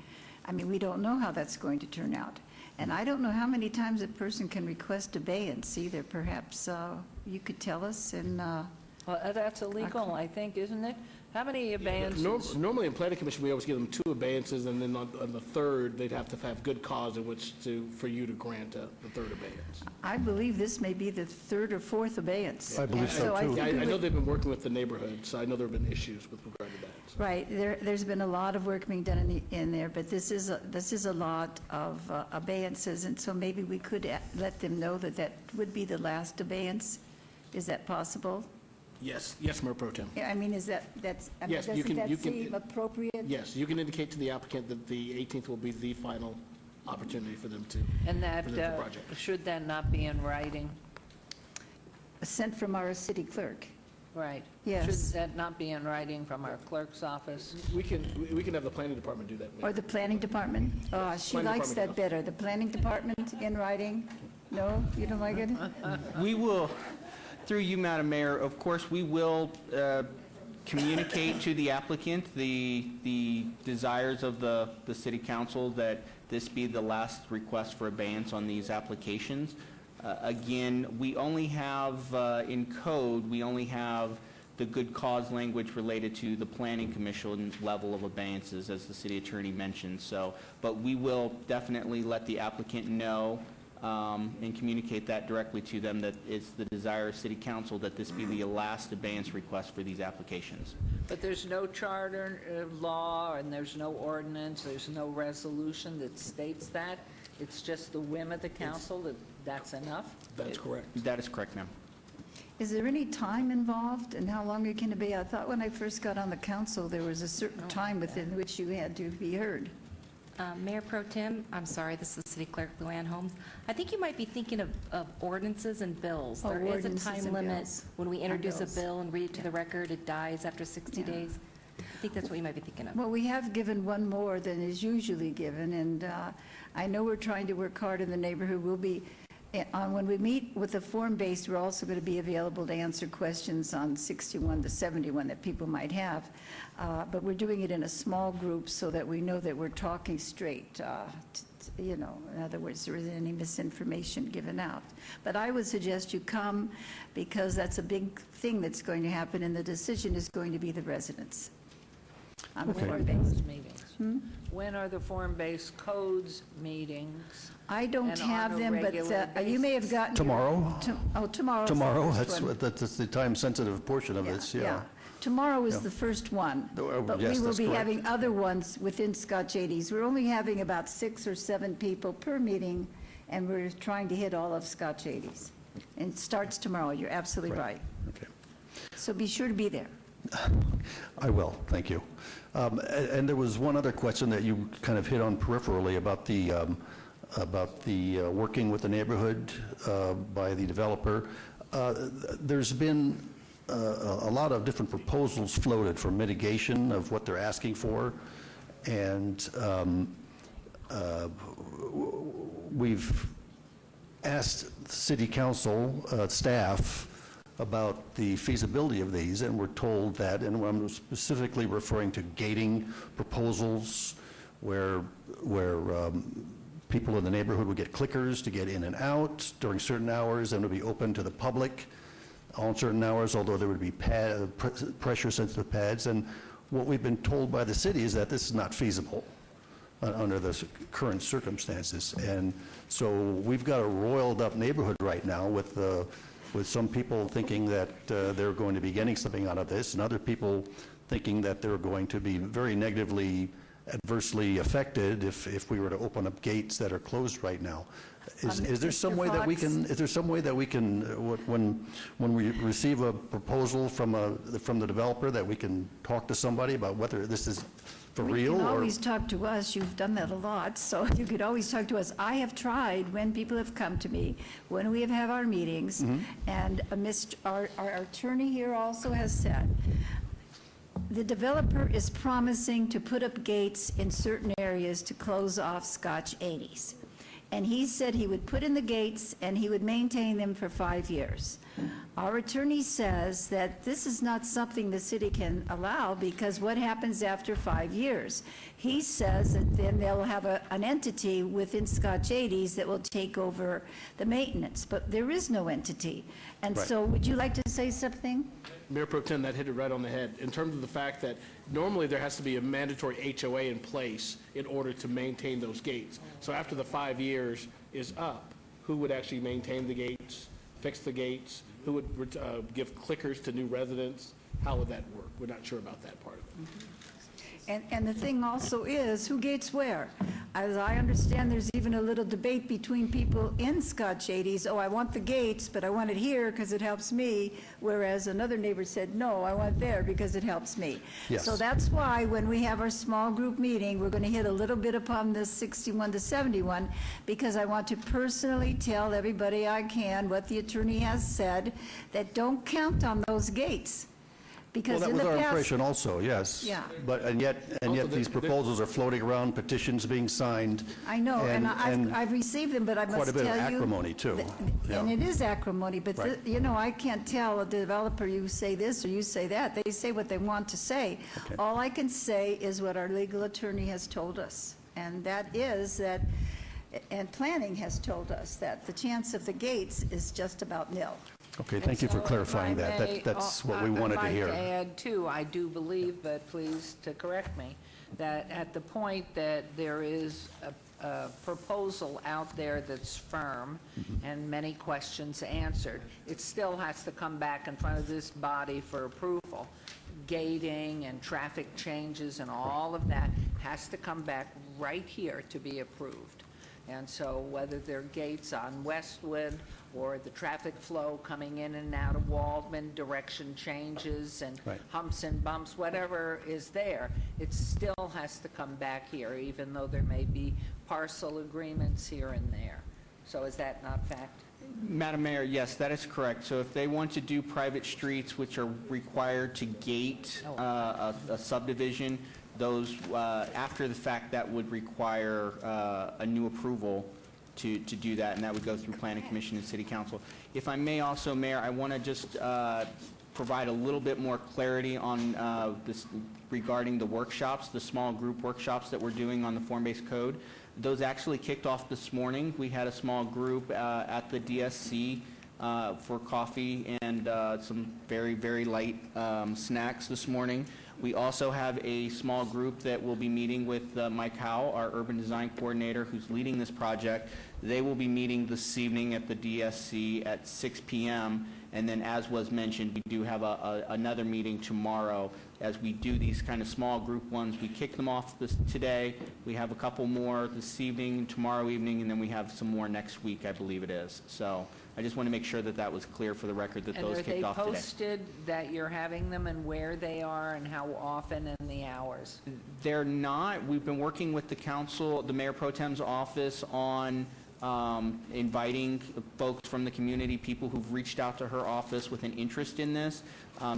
I mean, we don't know how that's going to turn out. And I don't know how many times a person can request abeyance either. Perhaps you could tell us. And well, that's illegal, I think, isn't it? How many abeyances? Normally in planning commission, we always give them 2 abeyances, and then on the third, they'd have to have good cause in which for you to grant the third abeyance. I believe this may be the 3rd or 4th abeyance. I believe so, too. I know they've been working with the neighborhood, so I know there have been issues with regard to that. Right. There's been a lot of work being done in there, but this is a lot of abeyances, and so maybe we could let them know that that would be the last abeyance. Is that possible? Yes, Mayor Pro Tem. Yeah, I mean, doesn't that seem appropriate? Yes, you can indicate to the applicant that the 18th will be the final opportunity for them to And that, present the project. should that not be in writing? Sent from our city clerk. Right. Yes. Should that not be in writing from our clerk's office? We can have the planning department do that. Or the planning department? She Planning likes department that does. better. The planning department in writing? No, you don't like it? We will, through you, Madam Mayor, of course, we will communicate to the applicant the desires of the city council that this be the last request for abeyance on these applications. Again, we only have, in code, we only have the good cause language related to the planning commission level of abeyances, as the city attorney mentioned. So, but we will definitely let the applicant know and communicate that directly to them, that it's the desire of city council that this be the last abeyance request for these applications. But there's no charter law, and there's no ordinance, there's no resolution that states that? It's just the whim of the council that that's enough? That's correct. That is correct, ma'am. Is there any time involved, and how long it can be? I thought when I first got on the council, there was a certain time within which you had to be heard. Mayor Pro Tem, I'm sorry, this is City Clerk Luann Holmes. I think you might be thinking of ordinances and bills. Oh, There is a ordinances time and limit. bills. When we On introduce a bills. bill and read it to the record, it dies after 60 Yeah. days. I think that's what you might be thinking of. Well, we have given one more than is usually given, and I know we're trying to work hard in the neighborhood. We'll be, when we meet with the form-based, we're also going to be available to answer questions on 61 to 71 that people might have. But we're doing it in a small group so that we know that we're talking straight. In other words, there isn't any misinformation given out. But I would suggest you come, because that's a big thing that's going to happen, and the decision is going to be the residents on the form-based. Meetings. Hmm? When are the form-based codes meetings? I don't And have on a them, regular but you may have gotten. Tomorrow? Tomorrow. Tomorrow, that's the time-sensitive portion of this, yeah. Tomorrow is Yeah. the first one. But yes, we will that's be correct. having other ones within Scotch 80s. We're only having about 6 or 7 people per meeting, and we're trying to hit all of Scotch 80s. And it starts tomorrow, you're absolutely right. Okay. So be sure to be there. I will, thank you. And there was one other question that you kind of hit on peripherally about the working with the neighborhood by the developer. There's been a lot of different proposals floated for mitigation of what they're asking for, and we've asked city council staff about the feasibility of these, and we're told that, and I'm specifically referring to gating proposals where people in the neighborhood would get clickers to get in and out during certain hours, and it would be open to the public on certain hours, although there would be pressure-sensitive pads. And what we've been told by the city is that this is not feasible under the current circumstances. And so we've got a roiled-up neighborhood right now with some people thinking that they're going to be getting something out of this, and other people thinking that they're going to be very negatively, adversely affected if we were to open up gates that are closed right now. Is there some way that we can, when we receive a proposal from the developer, that we can talk to somebody about whether this is for real? You can or always talk to us. You've done that a lot, so you could always talk to us. I have tried when people have come to me, when we have had our meetings, and our attorney here also has said, the developer is promising to put up gates in certain areas to close off Scotch 80s. And he said he would put in the gates and he would maintain them for 5 years. Our attorney says that this is not something the city can allow, because what happens after 5 years? He says that then they'll have an entity within Scotch 80s that will take over the maintenance, but there is no entity. And Right. so would you like to say something? Mayor Pro Tem, that hit it right on the head, in terms of the fact that normally there has to be a mandatory HOA in place in order to maintain those gates. So after the 5 years is up, who would actually maintain the gates, fix the gates? Who would give clickers to new residents? How would that work? We're not sure about that part of it. And the thing also is, who gates where? As I understand, there's even a little debate between people in Scotch 80s, oh, I want the gates, but I want it here because it helps me, whereas another neighbor said, no, I want there because it helps me. Yes. So that's why when we have our small group meeting, we're going to hit a little bit upon this 61 to 71, because I want to personally tell everybody I can what the attorney has said, that don't count on those gates. Well, Because that in was the our past, impression also, yes. Yeah. And yet these proposals are floating around, petitions being signed. I know, and I've received them, but I must Quite a bit of tell you. acrimony, too. Yeah. And it is acrimony, but, Right. I can't tell a developer, you say this or you say that. They say what they want to say. Okay. All I can say is what our legal attorney has told us, and that is that, and planning has told us, that the chance of the gates is just about nil. Okay, thank you for clarifying that. That's what we wanted to hear. I'd like to add, too, I do believe, but please to correct me, that at the point that there is a proposal out there that's firm and many questions answered, it still has to come back in front of this body for approval. Gating and traffic changes and all of that has to come back right here to be approved. And so whether they're gates on Westwood or the traffic flow coming in and out of Waldman, direction changes and Right. humps and bumps, whatever is there, it still has to come back here, even though there may be parcel agreements here and there. So is that not fact? Madam Mayor, yes, that is correct. So if they want to do private streets which are required to gate a subdivision, those, after the fact, that would require a new approval to do that, and that would go through Planning Commission and City Council. If I may also, Mayor, I want to just provide a little bit more clarity on this regarding the workshops, the small group workshops that we're doing on the form-based code. Those actually kicked off this morning. We had a small group at the DSC for coffee and some very, very light snacks this morning. We also have a small group that will be meeting with Mike Howe, our urban design coordinator, who's leading this project. They will be meeting this evening at the DSC at 6 p.m. And then, as was mentioned, we do have another meeting tomorrow as we do these kind of small group ones. We kick them off today. We have a couple more this evening, tomorrow evening, and then we have some more next week, I believe it is. So I just want to make sure that that was clear for the record, that those kicked off today. And are they posted that you're having them and where they are and how often and the hours? They're not. We've been working with the council, the Mayor Pro Tem's office, on inviting folks from the community, people who've reached out to her office with an interest in this.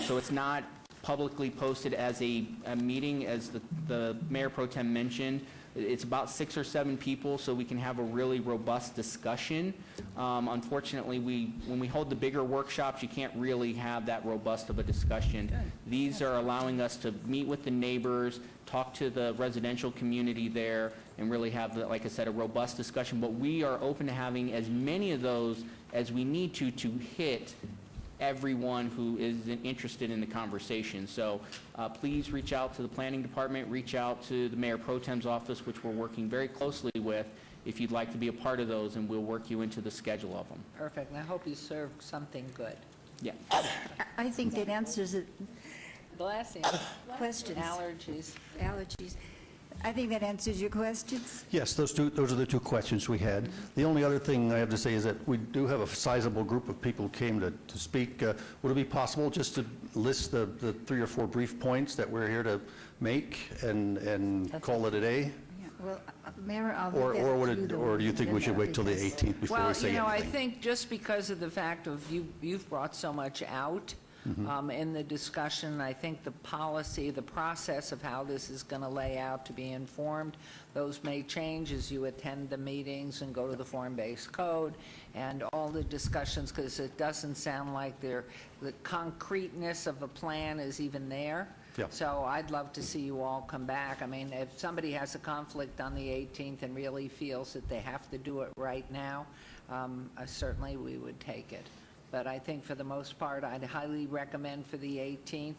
So it's not publicly posted as a meeting, as the Mayor Pro Tem mentioned. It's about 6 or 7 people, so we can have a really robust discussion. Unfortunately, when we hold the bigger workshops, you can't really have that robust of a discussion. These are allowing us to meet with the neighbors, talk to the residential community there, and really have, like I said, a robust discussion. But we are open to having as many of those as we need to hit everyone who is interested in the conversation. So please reach out to the planning department, reach out to the Mayor Pro Tem's office, which we're working very closely with, if you'd like to be a part of those, and we'll work you into the schedule of them. Perfect. And I hope you serve something good. Yeah. I think that answers it. The last thing. Questions. Allergies. Allergies. I think that answers your questions. Yes, those are the two questions we had. The only other thing I have to say is that we do have a sizable group of people who came to speak. Would it be possible just to list the 3 or 4 brief points that we're here to make and call it a day? Yeah, well, Mayor, I'll Or leave that would to it, the or do you think we should wait till the because- 18th before we Well, say you know, I anything? think just because of the fact of you've brought so much out in the discussion, I think the policy, the process of how this is going to lay out to be informed, those may change as you attend the meetings and go to the form-based code and all the discussions, because it doesn't sound like the concreteness of a plan is even there. Yeah. So I'd love to see you all come back. I mean, if somebody has a conflict on the 18th and really feels that they have to do it right now, certainly we would take it. But I think for the most part, I'd highly recommend for the 18th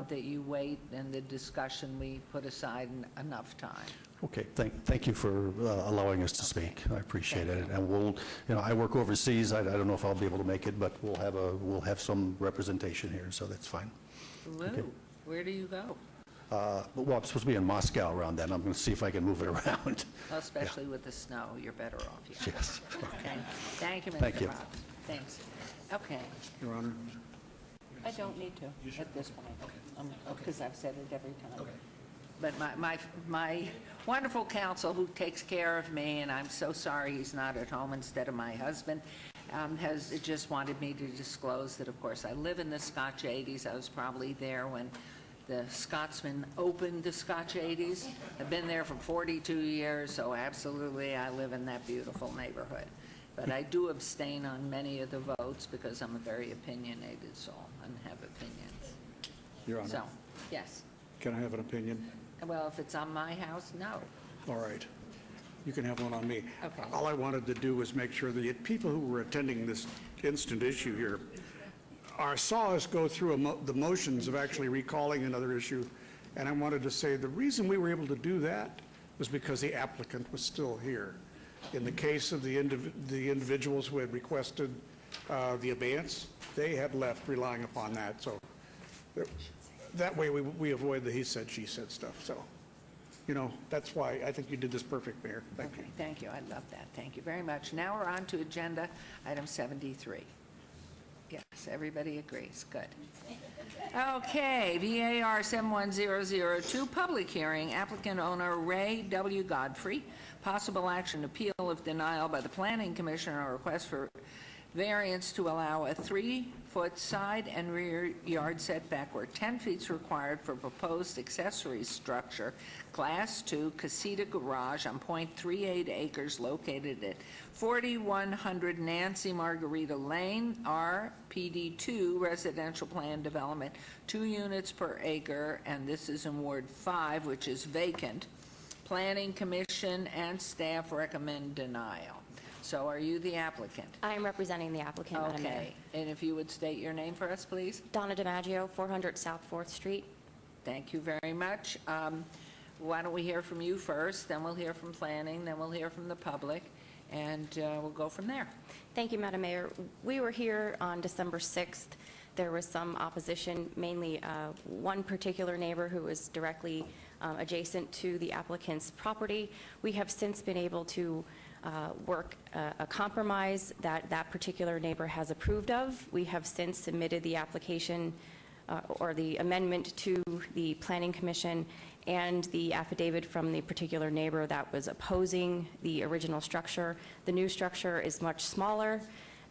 that you wait and the discussion, we put aside enough time. Okay, thank you for allowing us to speak. I appreciate it. And we'll, I work overseas. I don't know if I'll be able to make it, but we'll have some representation here, so that's fine. Woo. Okay. Where do you go? Well, I'm supposed to be in Moscow around then. I'm going to see if I can move it around. Well, especially with the snow, you're better off here. Yes. Okay. Thank you, Mr. Thank you. Robbins. Thanks. Okay. Your Honor. I don't need to at this point, because I've said it every time. But my wonderful counsel who takes care of me, and I'm so sorry he's not at home instead of my husband, has just wanted me to disclose that, of course, I live in the Scotch 80s. I was probably there when the Scotsman opened the Scotch 80s. I've been there for 42 years, so absolutely I live in that beautiful neighborhood. But I do abstain on many of the votes because I'm a very opinionated soul and have opinions. Your Honor. So, yes. Can I have an opinion? Well, if it's on my house, no. All right. You can have one on me. Okay. All I wanted to do was make sure the people who were attending this instant issue here saw us go through the motions of actually recalling another issue, and I wanted to say the reason we were able to do that was because the applicant was still here. In the case of the individuals who had requested the abeyance, they had left relying upon that. So that way we avoid the he said, she said stuff. So you know, that's why I think you did this perfect, Mayor. Thank you. Okay, thank you. I love that. Thank you very much. Now we're on to agenda item 73. Yes, everybody agrees. Good. Okay, VAR 71002, public hearing, applicant owner Ray W. Godfrey, possible action appeal of denial by the Planning Commission on a request for variance to allow a 3-foot side and rear yard setback where 10 feet is required for proposed accessory structure, Class 2 casita garage on .38 acres located at 4100 Nancy Margarita Lane, RPD2 residential plan development, 2 units per acre, and this is in Ward 5, which is vacant. Planning Commission and staff recommend denial. So are you the applicant? I am representing the applicant, Madam Mayor. Okay, and if you would state your name for us, please? Donna DiMaggio, 400 South 4th Street. Thank you very much. Why don't we hear from you first, then we'll hear from planning, then we'll hear from the public, and we'll go from there. Thank you, Madam Mayor. We were here on December 6th. There was some opposition, mainly one particular neighbor who was directly adjacent to the applicant's property. We have since been able to work a compromise that that particular neighbor has approved of. We have since submitted the application or the amendment to the Planning Commission and the affidavit from the particular neighbor that was opposing the original structure. The new structure is much smaller,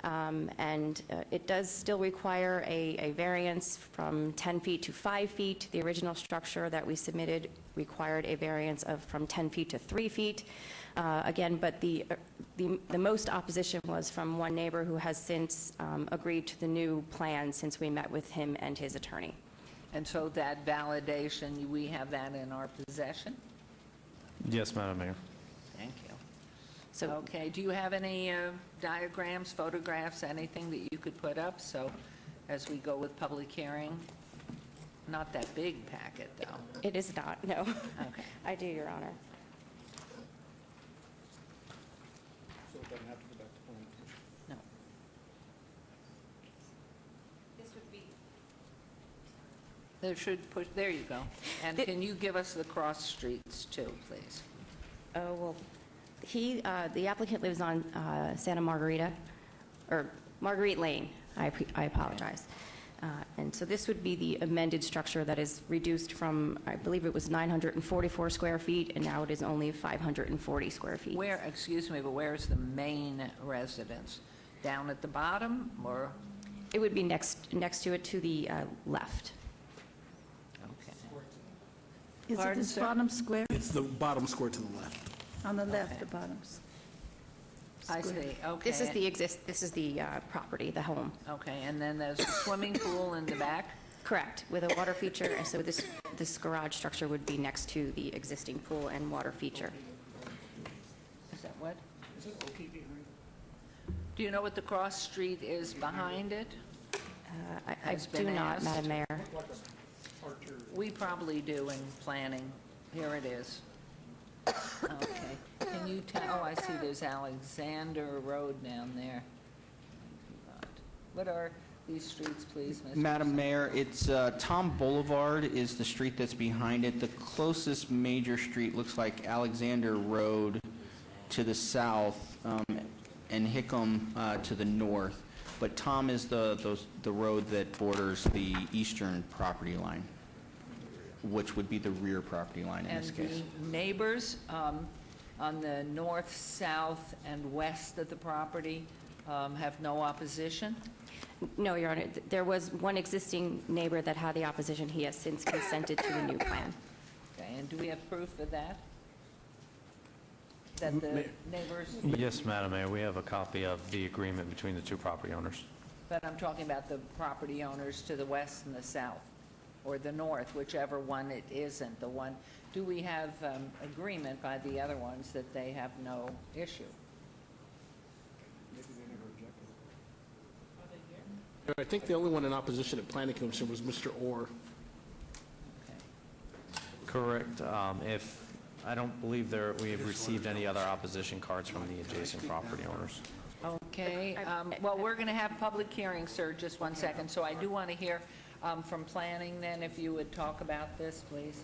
and it does still require a variance from 10 feet to 5 feet. The original structure that we submitted required a variance of from 10 feet to 3 feet. Again, but the most opposition was from one neighbor who has since agreed to the new plan since we met with him and his attorney. And so that validation, we have that in our possession? Yes, Madam Mayor. Thank you. So, okay, do you have any diagrams, photographs, anything that you could put up? So as we go with public hearing, not that big packet, though. It is not, no. Okay. I do, Your Honor. So it doesn't have to go back to Planning Commission. No. This would be. There should push, there you go. And can you give us the cross streets too, please? Oh, well, the applicant lives on Santa Margarita, or Marguerite Lane. I apologize. And so this would be the amended structure that is reduced from, I believe it was 944 square feet, and now it is only 540 square feet. Where, excuse me, but where's the main residence? Down at the bottom, or? It would be next to it to the left. Okay. Is it Pardon, this sir? bottom square? It's the bottom square to the left. On the left, Okay. the bottoms. I see, okay. This is the property, the home. Okay, and then there's a swimming pool in the back? Correct, with a water feature, and so this garage structure would be next to the existing pool and water feature. Is that what? Is it okay behind? Do you know what the cross street is behind it? I Has do been not, asked. Madam Mayor. Like a archer. We probably do in planning. Here it is. Okay. Can you tell, oh, I see there's Alexander Road down there. What are these streets, please, Mr. Madam Mayor, it's Tom Boulevard is the street that's behind it. The closest major street looks like Alexander Road to the south, and Hickam to the north. But Tom is the road that borders the eastern property line, which would be the rear property line in And this case. the neighbors on the north, south, and west of the property have no opposition? No, Your Honor, there was one existing neighbor that had the opposition. He has since consented to the new plan. Okay, and do we have proof of that? That the neighbors, Yes, Madam Mayor, we have a copy of the agreement between the two property owners. but I'm talking about the property owners to the west and the south, or the north, whichever one it isn't, the one, do we have agreement by the other ones that they have no issue? Maybe they never objected. I think the only one in opposition at Planning Commission was Mr. Orr. Correct. I don't believe we have received any other opposition cards from the adjacent property owners. Okay, well, we're going to have public hearings, sir, just one second, so I do want to hear from planning then, if you would talk about this, please.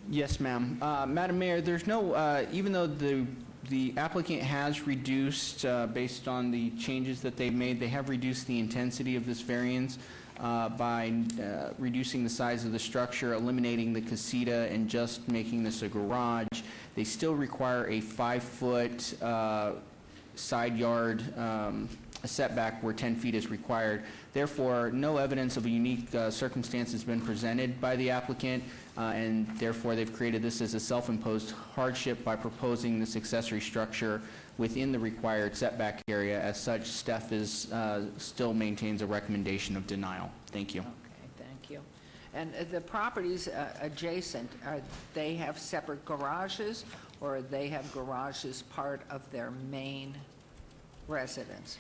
Yes, ma'am. Madam Mayor, there's no, even though the applicant has reduced, based on the changes that they've made, they have reduced the intensity of this variance by reducing the size of the structure, eliminating the casita, and just making this a garage. They still require a 5-foot side yard setback where 10 feet is required. Therefore, no evidence of a unique circumstance has been presented by the applicant, and therefore they've created this as a self-imposed hardship by proposing this accessory structure within the required setback area. As such, staff still maintains a recommendation of denial. Thank you. Okay, thank you. And the properties adjacent, they have separate garages, or they have garages part of their main residence?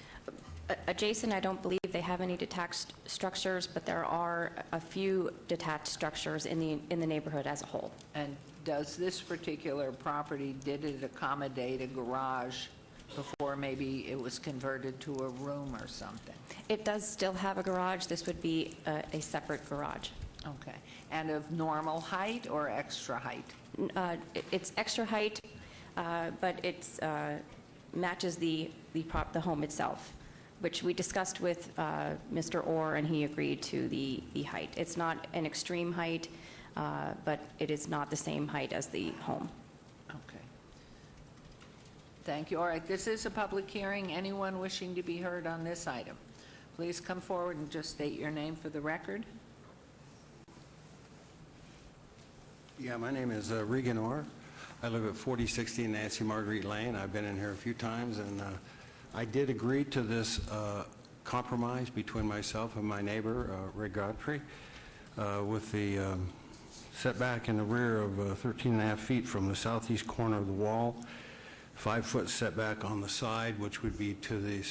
Adjacent, I don't believe they have any detached structures, but there are a few detached structures in the neighborhood as a whole. And does this particular property, did it accommodate a garage before maybe it was converted to a room or something? It does still have a garage. This would be a separate garage. Okay. And of normal height or extra height? It's extra height, but it's matches the home itself, which we discussed with Mr. Orr, and he agreed to the height. It's not an extreme height, but it is not the same height as the home. Okay. Thank you. All right, this is a public hearing. Anyone wishing to be heard on this item, please come forward and just state your name for the record. Yeah, my name is Regan Orr. I live at 4060 Nancy Marguerite Lane. I've been in here a few times, and I did agree to this compromise between myself and my neighbor, Ray Godfrey, with the setback in the rear of 13 and a half feet from the southeast corner of the wall, 5-foot setback on the side, which would be to the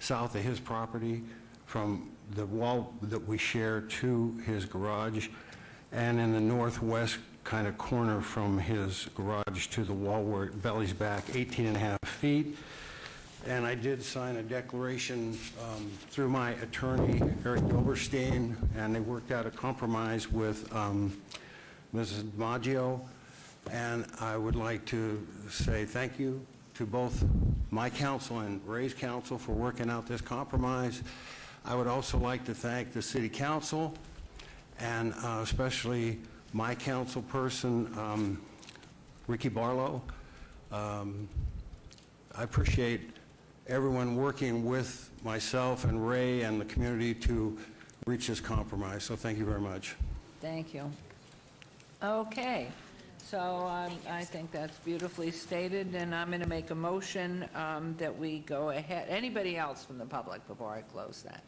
south of his property from the wall that we share to his garage, and in the northwest kind of corner from his garage to the wall where it bellies back 18 and a half feet. And I did sign a declaration through my attorney, Eric Gilberstein, and they worked out a compromise with Mrs. Maggio. And I would like to say thank you to both my counsel and Ray's counsel for working out this compromise. I would also like to thank the City Council and especially my council person, Ricky Barlow. I appreciate everyone working with myself and Ray and the community to reach this compromise, so thank you very much. Thank you. Okay, so I think that's beautifully stated, and I'm going to make a motion that we go ahead. Anybody else from the public before I close that?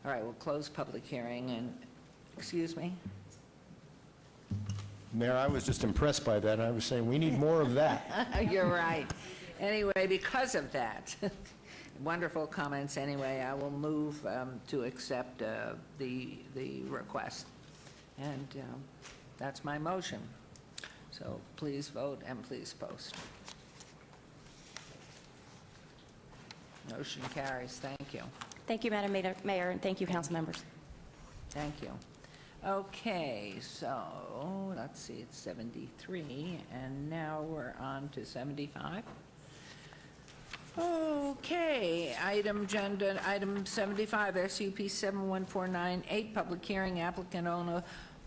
All right, we'll close public hearing, and, excuse me? Mayor, I was just impressed by that. I was saying we need more of that. You're right. Anyway, because of that, wonderful comments anyway, I will move to accept the request. And that's my motion. So please vote and please post. Motion carries. Thank you. Thank you, Madam Mayor, and thank you, council members. Thank you. Okay, so let's see, it's 73, and now we're on to 75. Okay, item 75, SUP 71498, public hearing, applicant owner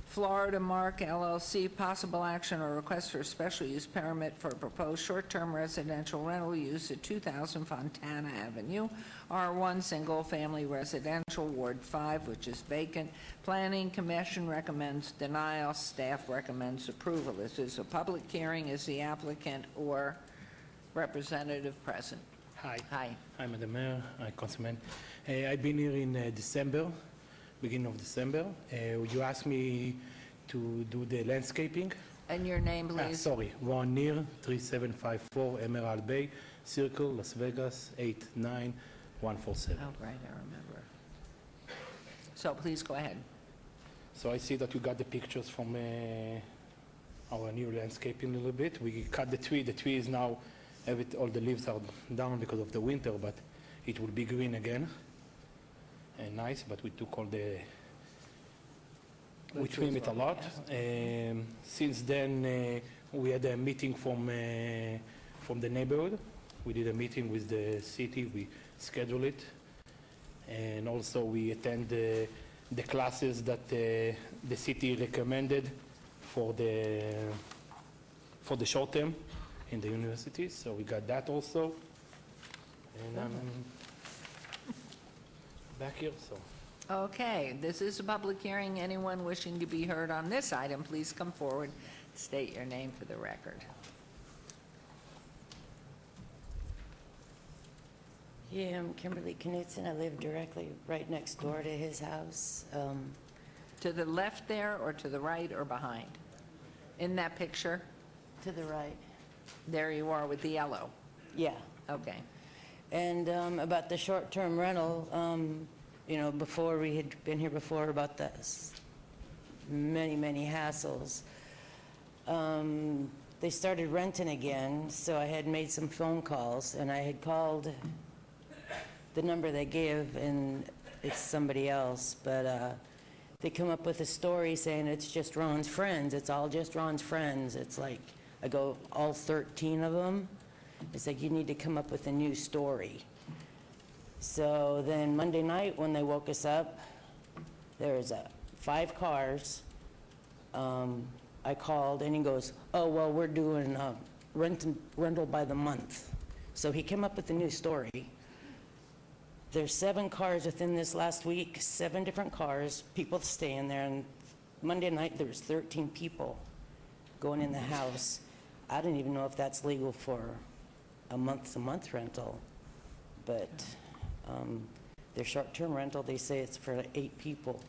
Florida Mark LLC, possible action or request for a special use permit for a proposed short-term residential rental use at 2000 Fontana Avenue, R1 Single Family Residential, Ward 5, which is vacant. Planning Commission recommends denial. Staff recommends approval. This is a public hearing. Is the applicant or representative present? Hi. Hi. Hi, Madam Mayor, Councilman. I've been here in December, beginning of December. You asked me to do the landscaping. And your name, please? Sorry, Ron Neer, 3754 Emerald Bay, Circle, Las Vegas, 89147. Oh, right, I remember. So please go ahead. So I see that you got the pictures from our new landscaping a little bit. We cut the tree. The tree is now, all the leaves are down because of the winter, but it will be green again and nice. But we took all the We trim it a lot. Since then, we had a meeting from the neighborhood. We did a meeting with the city. We scheduled it, and also we attend the classes that the city recommended for the short term in the universities. So we got that also, and I'm back here. So. Okay, this is a public hearing. Anyone wishing to be heard on this item, please come forward, state your name for the record. Yeah, I'm Kimberly Knutson. I live directly right next door to his house. To the left there, or to the right, or behind? In that picture? To the right. There you are with the yellow. Yeah. Okay. And about the short-term rental, you know, before we had been here before about this, many hassles. They started renting again, so I had made some phone calls, and I had called the number they give, and it's somebody else, but they come up with a story saying it's just Ron's friends. It's all just Ron's friends. It's like, I go, all 13 of them? It's like, you need to come up with a new story. So then Monday night when they woke us up, there was 5 cars. I called and he goes, oh, well, we're doing rental by the month. So he came up with a new story. There's 7 cars within this last week, 7 different cars, people staying there, and Monday night there was 13 people going in the house. I didn't even know if that's legal for a month-to-month rental, but their short-term rental, they say it's for 8 people.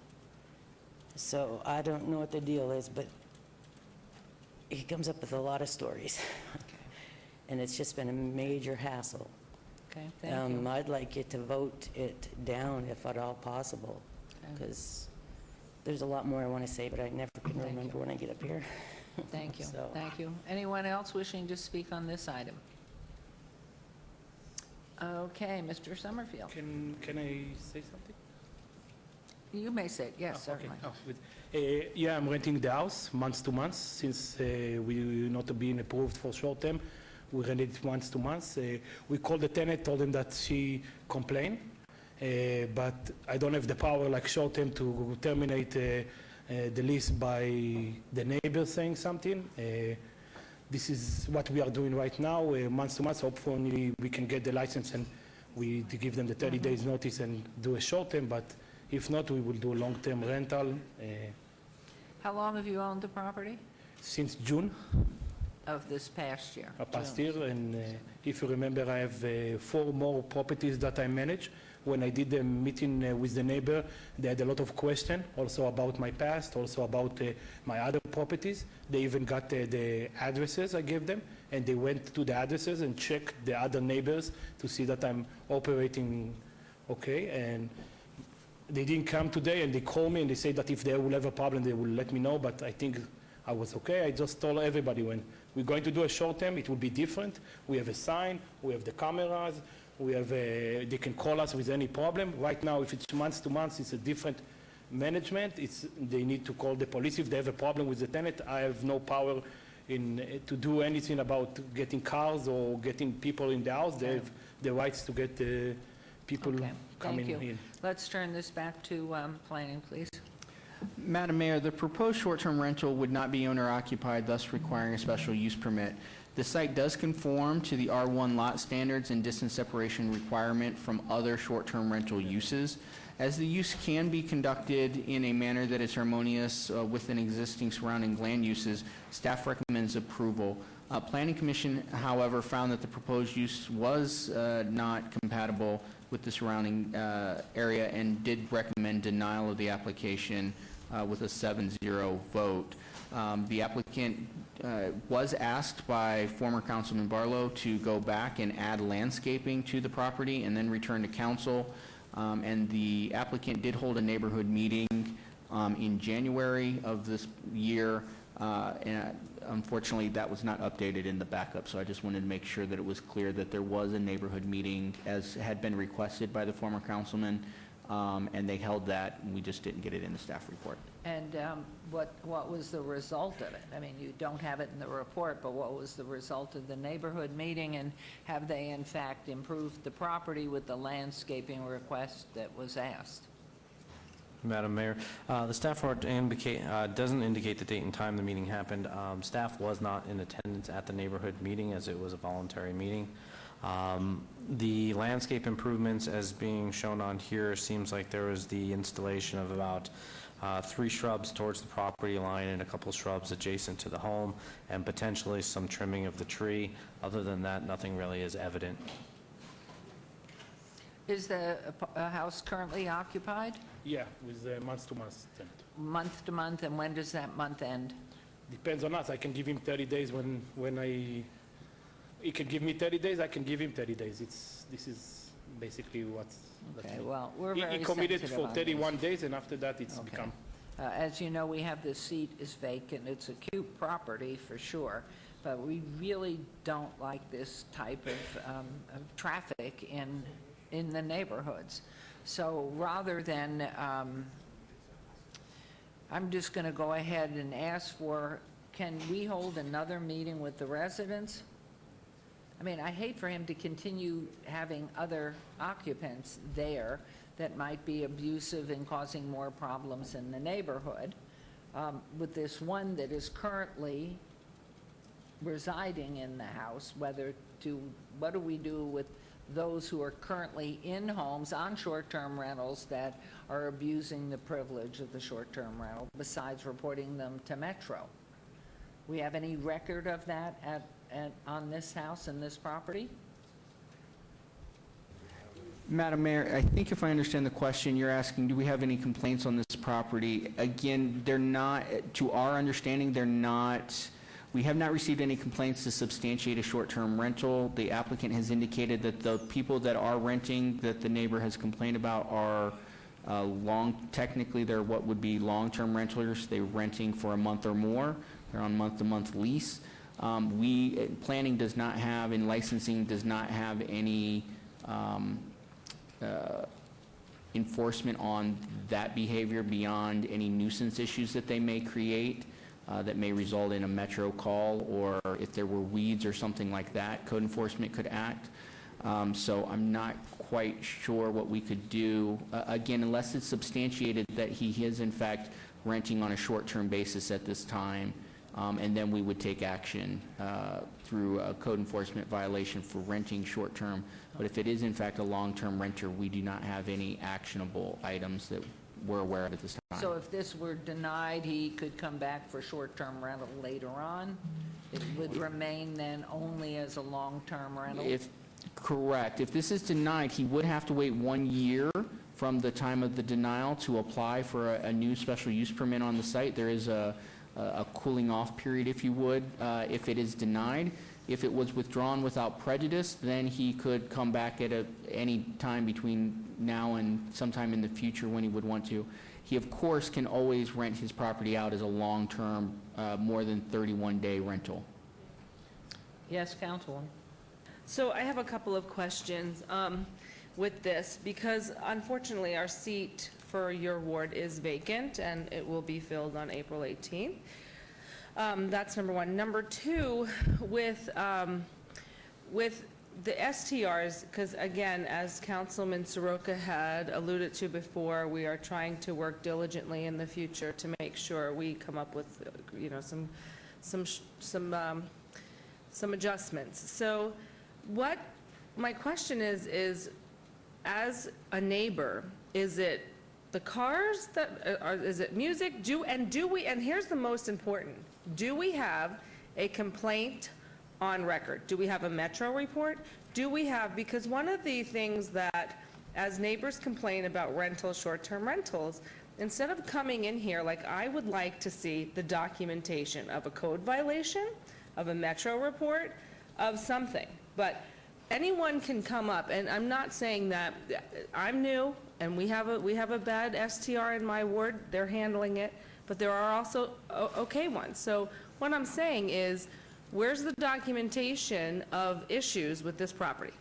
So I don't know what the deal is, but he comes up with a lot of stories. And it's just been a major hassle. Okay, thank you. I'd like you to vote it down if at all possible, because there's a lot more I want to say, but I never can remember when I get up here. Thank you. So- Thank you. Anyone else wishing to speak on this item? Okay, Mr. Summerfield. Can I say something? You may say, it. Yes, certainly. Yeah, I'm renting the house month to month since we not being approved for short term. We rent it month to month. We called the tenant, told him that she complained, but I don't have the power like short term to terminate the lease by the neighbor saying something. This is what we are doing right now, month to month. Hopefully we can get the license and we give them the 30 days notice and do a short term, but if not, we will do a long-term rental. How long have you owned the property? Since June Of this past year? past year, and if you remember, I have 4 more properties that I manage. When I did the meeting with the neighbor, they had a lot of questions, also about my past, also about my other properties. They even got the addresses I gave them, and they went to the addresses and checked the other neighbors to see that I'm operating okay. And they didn't come today, and they called me and they say that if they will have a problem, they will let me know, but I think I was okay. I just told everybody when we're going to do a short term, it will be different. We have a sign, we have the cameras, we have they can call us with any problem. Right now, if it's month to month, it's a different management. They need to call the police if they have a problem with the tenant. I have no power to do anything about getting cars or getting people in the house. They have the rights to get people coming Thank you. in. Let's turn this back to planning, please. Madam Mayor, the proposed short-term rental would not be owner-occupied, thus requiring a special use permit. The site does conform to the R1 lot standards and distance separation requirement from other short-term rental uses. As the use can be conducted in a manner that is harmonious with an existing surrounding land uses, staff recommends approval. Planning Commission, however, found that the proposed use was not compatible with the surrounding area and did recommend denial of the application with a 7-0 vote. The applicant was asked by former Councilman Barlow to go back and add landscaping to the property and then return to council. And the applicant did hold a neighborhood meeting in January of this year. And unfortunately, that was not updated in the backup, so I just wanted to make sure that it was clear that there was a neighborhood meeting as had been requested by the former councilman, and they held that, and we just didn't get it in the staff report. And what was the result of it? I mean, you don't have it in the report, but what was the result of the neighborhood meeting? And have they, in fact, improved the property with the landscaping request that was asked? Madam Mayor, the staff report doesn't indicate the date and time the meeting happened. Staff was not in attendance at the neighborhood meeting as it was a voluntary meeting. The landscape improvements as being shown on here seems like there was the installation of about 3 shrubs towards the property line and a couple shrubs adjacent to the home, and potentially some trimming of the tree. Other than that, nothing really is evident. Is the house currently occupied? Yeah, with month-to-month tenant. Month to month, and when does that month end? Depends on us. I can give him 30 days he can give me 30 days, I can give him 30 days. This is basically what's... Okay, well, we're very He committed sensitive for on 31 this. days, and after that, it's Okay. become... As you know, we have the seat is vacant. It's a cute property for sure, but we really don't like this type of traffic in the neighborhoods. So rather than, I'm just going to go ahead and ask for, can we hold another meeting with the residents? I mean, I hate for him to continue having other occupants there that might be abusive and causing more problems in the neighborhood. With this one that is currently residing in the house, what do we do with those who are currently in homes on short-term rentals that are abusing the privilege of the short-term rental, besides reporting them to Metro? We have any record of that on this house and this property? Madam Mayor, I think if I understand the question, you're asking, do we have any complaints on this property? Again, they're not, to our understanding, they're not, we have not received any complaints to substantiate a short-term rental. The applicant has indicated that the people that are renting that the neighbor has complained about are technically they're what would be long-term renters. They're renting for a month or more. They're on month-to-month lease. Planning does not have, and licensing does not have any enforcement on that behavior beyond any nuisance issues that they may create that may result in a Metro call, or if there were weeds or something like that, code enforcement could act. So I'm not quite sure what we could do, again, unless it's substantiated that he is in fact renting on a short-term basis at this time, and then we would take action through a code enforcement violation for renting short-term. But if it is in fact a long-term renter, we do not have any actionable items that we're aware of at this time. So if this were denied, he could come back for short-term rental later on? It would remain then only as a long-term rental? Correct. If this is denied, he would have to wait 1 year from the time of the denial to apply for a new special use permit on the site. There is a cooling off period, if you would, if it is denied. If it was withdrawn without prejudice, then he could come back at any time between now and sometime in the future when he would want to. He, of course, can always rent his property out as a long-term, more than 31-day rental. Yes, Councilwoman. So I have a couple of questions with this, because unfortunately our seat for your ward is vacant and it will be filled on April 18th. That's number one. Number two, with the STRs, because again, as Councilman Soroka had alluded to before, we are trying to work diligently in the future to make sure we come up with, you know, some adjustments. So what my question is as a neighbor, is it the cars that are, is it music? And here's the most important, do we have a complaint on record? Do we have a Metro report? Do we have, because one of the things that as neighbors complain about short-term rentals, instead of coming in here, like, I would like to see the documentation of a code violation, of a Metro report, of something. But anyone can come up, and I'm not saying that I'm new, and we have a bad STR in my ward, they're handling it, but there are also okay ones. So what I'm saying is, where's the documentation of issues with this property?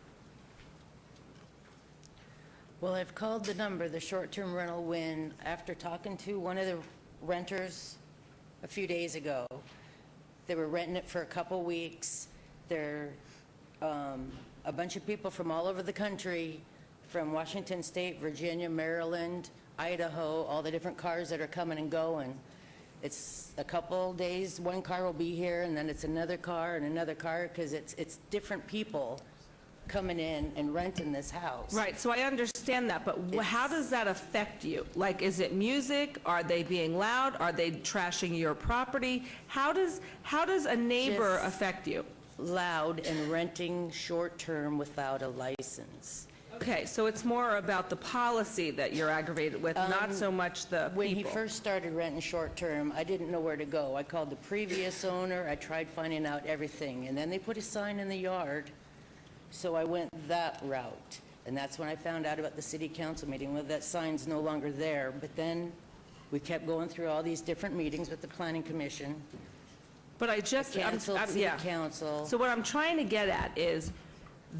Well, I've called the number, the short-term rental, when, after talking to one of the renters a few days ago. They were renting it for a couple weeks. They're a bunch of people from all over the country, from Washington State, Virginia, Maryland, Idaho, all the different cars that are coming and going. It's a couple days, one car will be here, and then it's another car and another car, because it's different people coming in and renting this house. Right, so I understand that, but how does that affect you? Like, is it music? Are they being loud? Are they trashing your property? How does a neighbor Just affect you? Loud and renting short-term without a license. Okay, so it's more about the policy that you're aggravated with, not so much the people. When he first started renting short-term, I didn't know where to go. I called the previous owner, I tried finding out everything, and then they put a sign in the yard, so I went that route. And that's when I found out about the city council meeting, well, that sign's no longer there. But then we kept going through all these different meetings with the planning commission. But I just, Canceled city yeah. council. So what I'm trying to get at is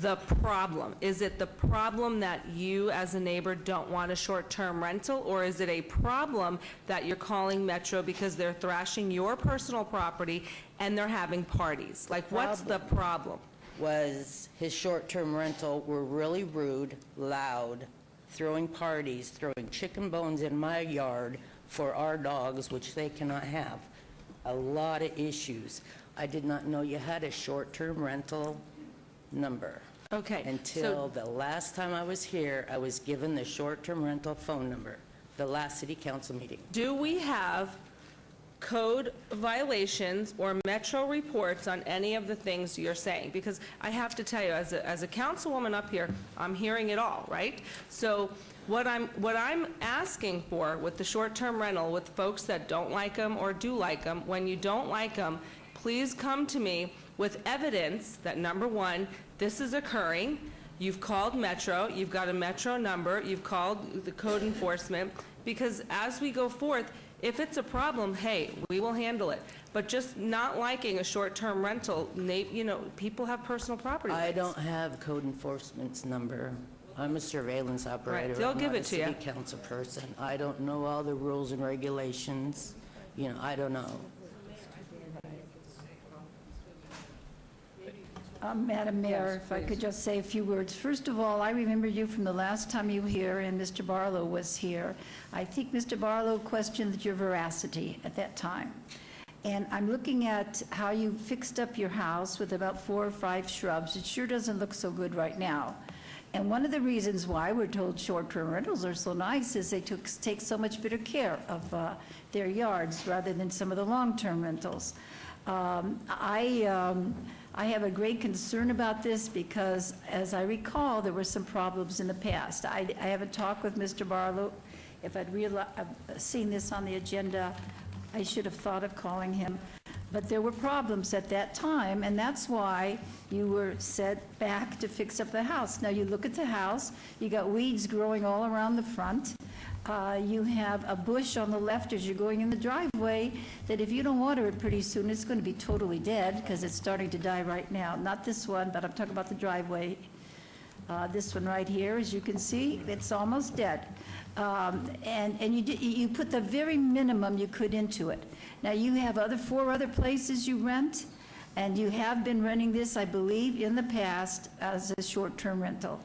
the problem. Is it the problem that you as a neighbor don't want a short-term rental, or is it a problem that you're calling Metro because they're thrashing your personal property and they're having parties? Like, what's the problem? Was his short-term rental were really rude, loud, throwing parties, throwing chicken bones in my yard for our dogs, which they cannot have. A lot of issues. I did not know you had a short-term rental number. Okay. Until the last time I was here, I was given the short-term rental phone number, the last city council meeting. Do we have code violations or Metro reports on any of the things you're saying? Because I have to tell you, as a councilwoman up here, I'm hearing it all, right? So what I'm asking for with the short-term rental, with folks that don't like them or do like them, when you don't like them, please come to me with evidence that, number one, this is occurring. You've called Metro, you've got a Metro number, you've called the code enforcement, because as we go forth, if it's a problem, hey, we will handle it. But just not liking a short-term rental, you know, people have personal property rights. I don't have code enforcement's number. I'm a surveillance operator. Right, they'll give it to you. I'm not a city council person. I don't know all the rules and regulations. You know, I don't know. Madam Mayor, if I could just say a few words. First of all, I remember you from the last time you were here and Mr. Barlow was here. I think Mr. Barlow questioned your veracity at that time. And I'm looking at how you fixed up your house with about 4 or 5 shrubs. It sure doesn't look so good right now. And one of the reasons why we're told short-term rentals are so nice is they take so much better care of their yards rather than some of the long-term rentals. I have a great concern about this because, as I recall, there were some problems in the past. I haven't talked with Mr. Barlow. If I'd seen this on the agenda, I should have thought of calling him. But there were problems at that time, and that's why you were set back to fix up the house. Now, you look at the house, you got weeds growing all around the front. You have a bush on the left as you're going in the driveway that if you don't water it pretty soon, it's going to be totally dead because it's starting to die right now. Not this one, but I'm talking about the driveway. This one right here, as you can see, it's almost dead. And you put the very minimum you could into it. Now, you have 4 other places you rent, and you have been renting this, I believe, in the past as a short-term rental,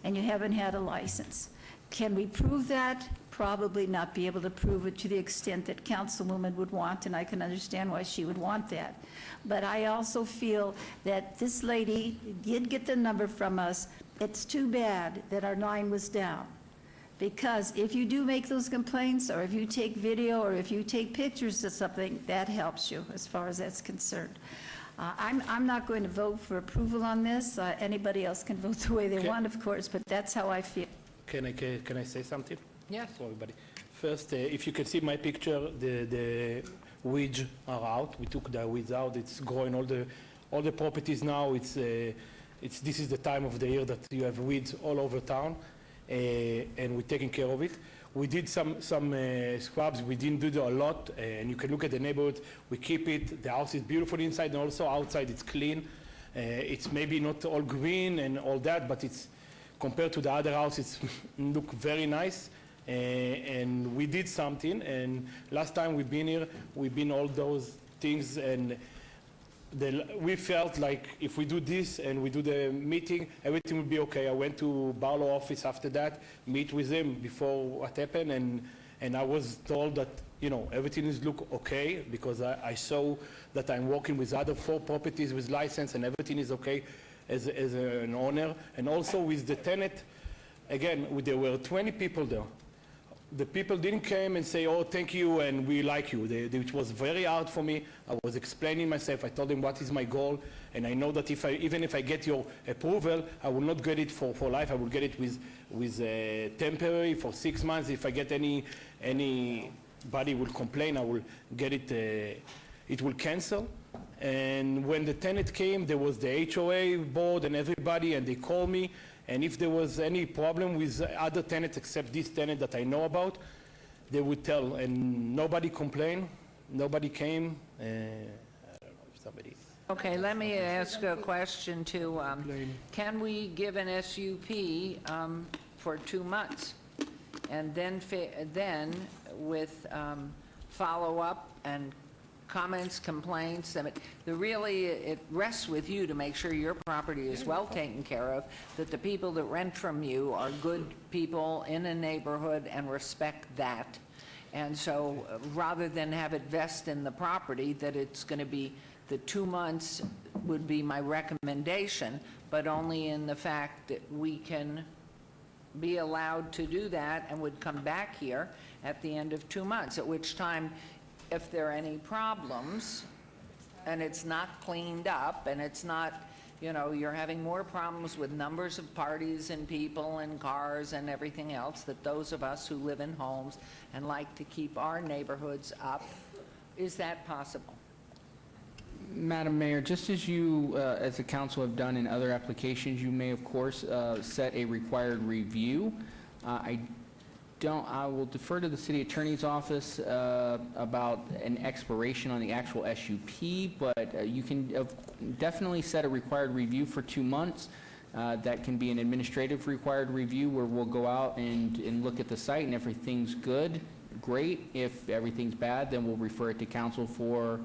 and you haven't had a license. Can we prove that? Probably not be able to prove it to the extent that Councilwoman would want, and I can understand why she would want that. But I also feel that this lady did get the number from us. It's too bad that our line was down. Because if you do make those complaints, or if you take video, or if you take pictures of something, that helps you as far as that's concerned. I'm not going to vote for approval on this. Anybody else can vote the way they want, of course, but that's how I feel. Can I say something? Yes. For everybody. First, if you can see my picture, the weeds are out. We took the weeds out. It's growing all the properties now. This is the time of the year that you have weeds all over town, and we're taking care of it. We did some scrubs. We didn't do a lot, and you can look at the neighborhood. We keep it. The house is beautiful inside, and also outside it's clean. It's maybe not all green and all that, but it's compared to the other house, it's look very nice. And we did something, and last time we've been here, we've been all those things, and we felt like if we do this and we do the meeting, everything will be okay. I went to Barlow office after that, meet with him before what happened, and I was told that, you know, everything is look okay, because I saw that I'm working with other 4 properties with license, and everything is okay as an owner. And also with the tenant, again, there were 20 people there. The people didn't come and say, oh, thank you, and we like you. It was very hard for me. I was explaining myself. I told them what is my goal, and I know that even if I get your approval, I will not get it for life. I will get it with temporary for 6 months. If I get anybody will complain, I will get it. It will cancel. And when the tenant came, there was the HOA board and everybody, and they called me. And if there was any problem with other tenants except this tenant that I know about, they would tell. And nobody complained, nobody came. I don't know if somebody. Okay, let me ask a question too. Can we give an SUP for 2 months? And then with follow-up and comments, complaints, it rests with you to make sure your property is well taken care of, that the people that rent from you are good people in a neighborhood and respect that. And so rather than have it vest in the property, that it's going to be the 2 months would be my recommendation, but only in the fact that we can be allowed to do that and would come back here at the end of 2 months, at which time, if there are any problems and it's not cleaned up and it's not, you know, you're having more problems with numbers of parties and people and cars and everything else, that those of us who live in homes and like to keep our neighborhoods up, is that possible? Madam Mayor, just as you, as the council have done in other applications, you may, of course, set a required review. I will defer to the city attorney's office about an expiration on the actual SUP, but you can definitely set a required review for 2 months. That can be an administrative required review where we'll go out and look at the site, and if everything's good, great. If everything's bad, then we'll refer it to council for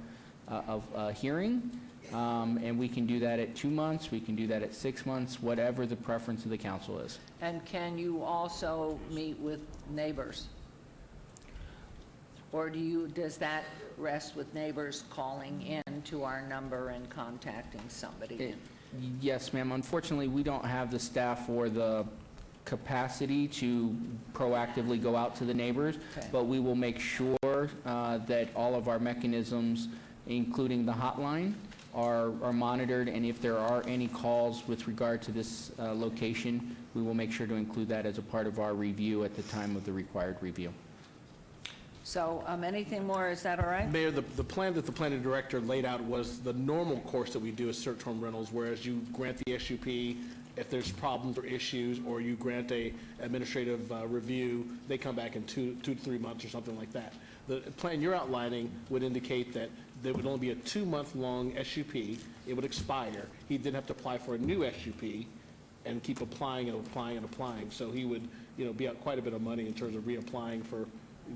a hearing. And we can do that at 2 months, we can do that at 6 months, whatever the preference of the council is. And can you also meet with neighbors? Or does that rest with neighbors calling in to our number and contacting somebody? Yes, ma'am. Unfortunately, we don't have the staff or the capacity to proactively go out to the neighbors, but we will make sure that all of our mechanisms, including the hotline, are monitored, and if there are any calls with regard to this location, we will make sure to include that as a part of our review at the time of the required review. So anything more, is that all right? Mayor, the plan that the planning director laid out was the normal course that we do as short-term rentals, whereas you grant the SUP if there's problems or issues, or you grant a administrative review, they come back in 2 to 3 months or something like that. The plan you're outlining would indicate that there would only be a 2-month-long SUP. It would expire. He'd then have to apply for a new SUP and keep applying and applying and applying. So he would, you know, be out quite a bit of money in terms of reapplying for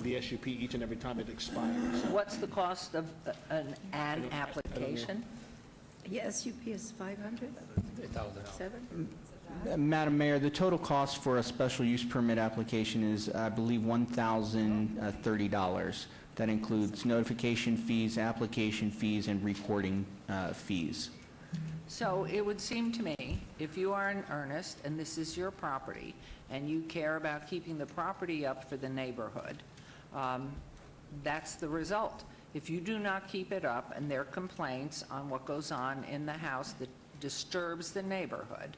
the SUP each and every time it expires. What's the cost of an application? The SUP is 500? 7? Madam Mayor, the total cost for a special use permit application is, I believe, $1,030. That includes notification fees, application fees, and recording fees. So it would seem to me, if you are in earnest and this is your property and you care about keeping the property up for the neighborhood, that's the result. If you do not keep it up and there are complaints on what goes on in the house that disturbs the neighborhood,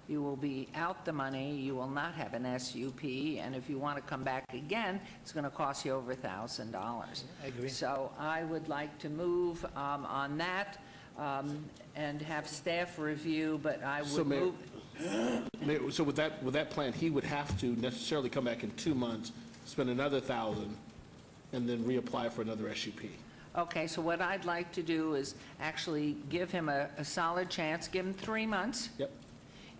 you will be out the money, you will not have an SUP, and if you want to come back again, it's going to cost you over $1,000. I agree. So I would like to move on that and have staff review, but I would move. Mayor, so with that plan, he would have to necessarily come back in 2 months, spend another $1,000, and then reapply for another SUP. Okay, so what I'd like to do is actually give him a solid chance, give him 3 months. Yep.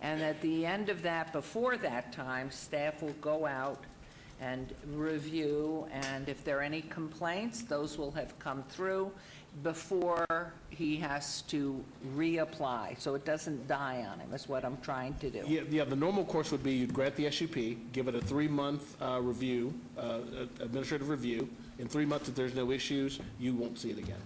And at the end of that, before that time, staff will go out and review, and if there are any complaints, those will have come through before he has to reapply, so it doesn't die on him, is what I'm trying to do. Yeah, the normal course would be you'd grant the SUP, give it a 3-month review, administrative review. In 3 months, if there's no issues, you won't see it again.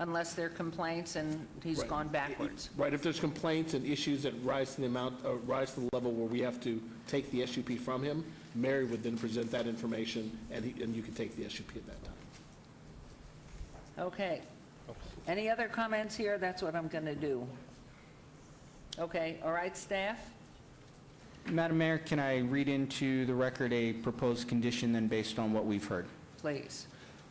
Unless there are complaints and he's Right. gone backwards. Right, if there's complaints and issues that rise to the amount, rise to the level where we have to take the SUP from him, Mary would then present that information, and you can take the SUP at that time. Okay. Any other comments here? That's what I'm going to do. Okay, all right, staff? Madam Mayor, can I read into the record a proposed condition then based on what we've heard? Please.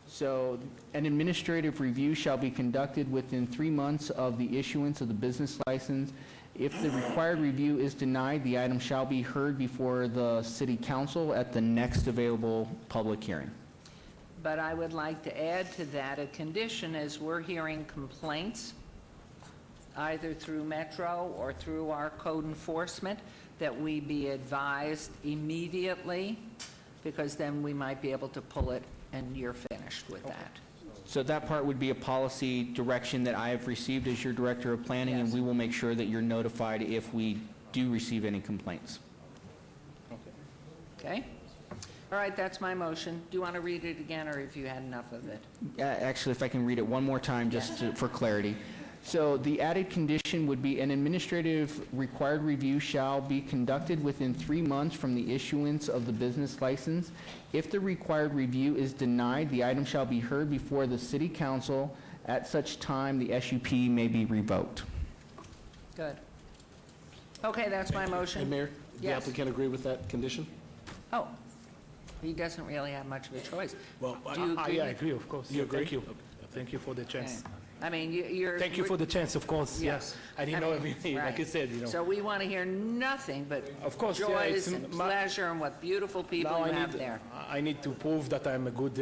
So, an administrative review shall be conducted within 3 months of the issuance of the business license. If the required review is denied, the item shall be heard before the city council at the next available public hearing. But I would like to add to that a condition, as we're hearing complaints, either through Metro or through our code enforcement, that we be advised immediately, because then we might be able to pull it and you're finished with that. So that part would be a policy direction that I have received as your Director of Planning, and we will make sure that you're notified if we do receive any complaints. Okay? All right, that's my motion. Do you want to read it again, or have you had enough of it? Actually, if I can read it one more time, just for clarity. So the added condition would be an administrative required review shall be conducted within 3 months from the issuance of the business license. If the required review is denied, the item shall be heard before the city council. At such time, the SUP may be revoked. Good. Okay, that's my motion. And Mayor, the Yes. applicant agree with that condition? Oh, he doesn't really have much of a choice. Well, Do you agree? yeah, I agree, of course. You Yeah, Thank agree? you. Thank you for the chance. I mean, you're... Thank you for the chance, of course, yes. I didn't know, everything, like you said, you know. So we want to hear nothing but Of course, yeah, joys it's and my- pleasure and what beautiful people Now you have there. I need to prove that I'm a good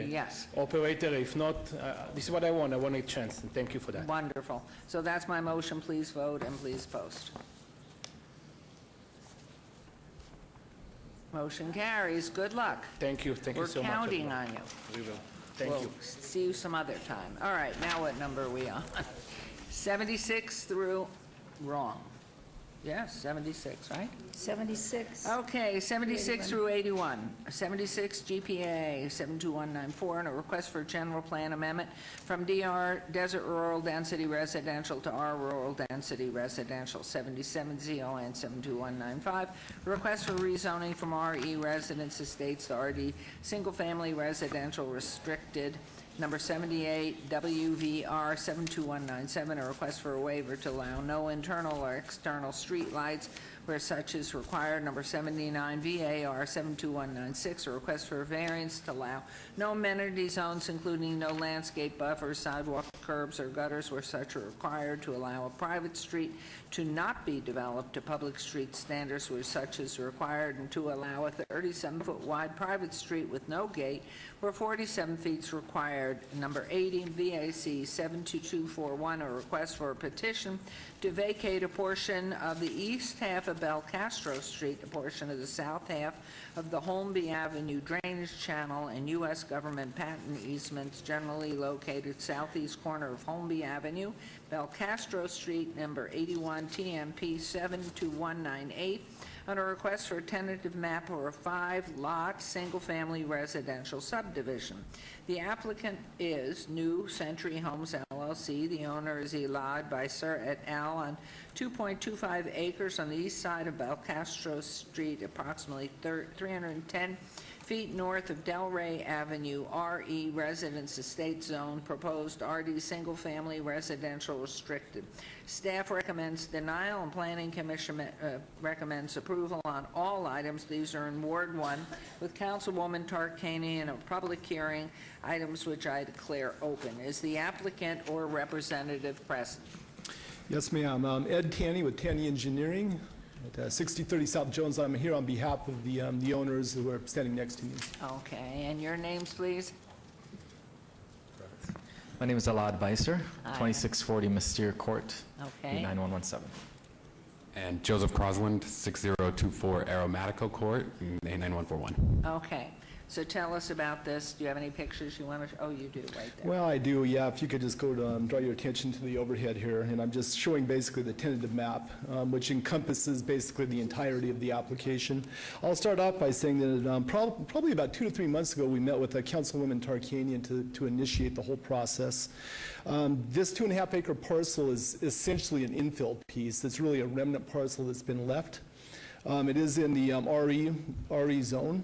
Yes. operator. If not, this is what I want. I want a chance, and thank you for that. Wonderful. So that's my motion. Please vote and please post. Motion carries. Good luck. Thank you so much. We're counting on you. We will. Thank We'll you. see you some other time. All right, now what number are we on? 76 through, wrong. Yes, 76, right? 76. Okay, 76 through 81. 76 GPA 72194, and a request for a general plan amendment from DR Desert Rural Density Residential to R Rural Density Residential, 77 ZON 72195. A request for rezoning from RE Residence Estates to RD Single Family Residential Restricted, number 78 WVR 72197, a request for a waiver to allow no internal or external street lights where such is required. Number 79 VAR 72196, a request for a variance to allow no amenity zones, including no landscape buffers, sidewalk, curbs, or gutters where such are required, to allow a private street to not be developed to public street standards where such is required, and to allow a 37-foot wide private street with no gate where 47 feet is required. Number 80 VAC 72241, a request for a petition to vacate a portion of the east half of Belcastro Street, a portion of the south half of the Holmby Avenue drainage channel, and U.S. government patent easements generally located southeast corner of Holmby Avenue, Belcastro Street, number 81 TMP 72198, on a request for a tentative map or a 5-lot, single-family residential subdivision. The applicant is New Century Homes LLC. The owner is Elad Beiser et al. On 2.25 acres on the east side of Belcastro Street, approximately 310 feet north of Delray Avenue, RE Residence Estate Zone, proposed RD Single Family Residential Restricted. Staff recommends denial, and Planning Commission recommends approval on all items. These are in Ward 1 with Councilwoman Tarkanian in a public hearing, items which I declare open. Is the applicant or representative present? Yes, ma'am. Ed Tanny with Tanny Engineering at 6030 South Jones. I'm here on behalf of the owners who are standing next to me. Okay, and your names, please? My name is Elad Beiser, Hi. 2640 Mystere Court, Okay. 9117. And Joseph Crosland, 6024 Aromatico Court, A9141. Okay, so tell us about this. Do you have any pictures you want to, oh, you do, right there. Well, I do, yeah. If you could just go to, draw your attention to the overhead here, and I'm just showing basically the tentative map, which encompasses basically the entirety of the application. I'll start off by saying that probably about 2 to 3 months ago, we met with Councilwoman Tarkanian to initiate the whole process. This 2.5 acre parcel is essentially an infill piece. It's really a remnant parcel that's been left. It is in the RE zone.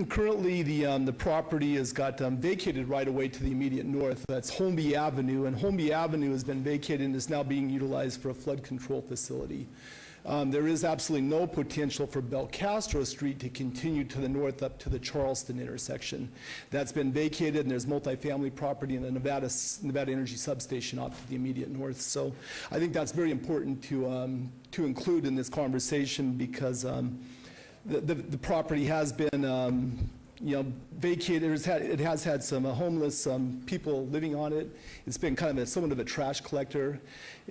Currently, the property has got vacated right away to the immediate north. That's Holmby Avenue, and Holmby Avenue has been vacated and is now being utilized for a flood control facility. There is absolutely no potential for Belcastro Street to continue to the north up to the Charleston intersection. That's been vacated, and there's multifamily property in the Nevada Energy Substation off to the immediate north. So I think that's very important to include in this conversation, because the property has been vacated. It has had some homeless people living on it. It's been kind of somewhat of a trash collector.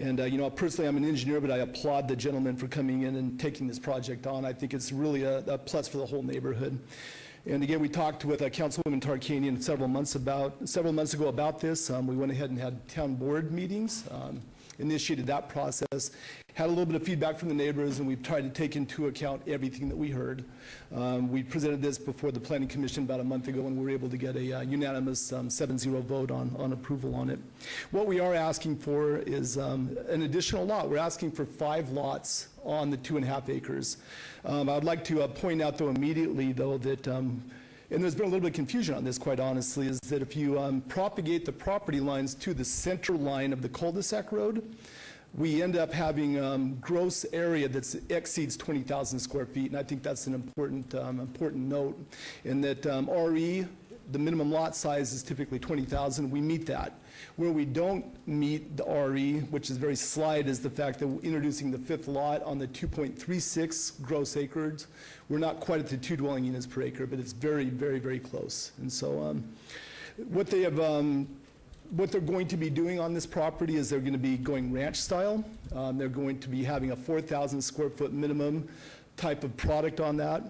And personally, I'm an engineer, but I applaud the gentleman for coming in and taking this project on. I think it's really a plus for the whole neighborhood. And again, we talked with Councilwoman Tarkanian several months ago about this. We went ahead and had town board meetings, initiated that process, had a little bit of feedback from the neighbors, and we've tried to take into account everything that we heard. We presented this before the Planning Commission about a month ago, and we were able to get a unanimous 7-0 vote on approval on it. What we are asking for is an additional lot. We're asking for 5 lots on the 2.5 acres. I'd like to point out, though, immediately, though, that and there's been a little bit of confusion on this, quite honestly, is that if you propagate the property lines to the center line of the cul-de-sac road, we end up having gross area that exceeds 20,000 square feet, and I think that's an important note, in that RE, the minimum lot size is typically 20,000. We meet that. Where we don't meet the RE, which is very slight, is the fact that we're introducing the 5th lot on the 2.36 gross acres. We're not quite at the 2 dwelling units per acre, but it's very, very, very close. And so what they're going to be doing on this property is they're going to be going ranch style. They're going to be having a 4,000 square foot minimum type of product on that.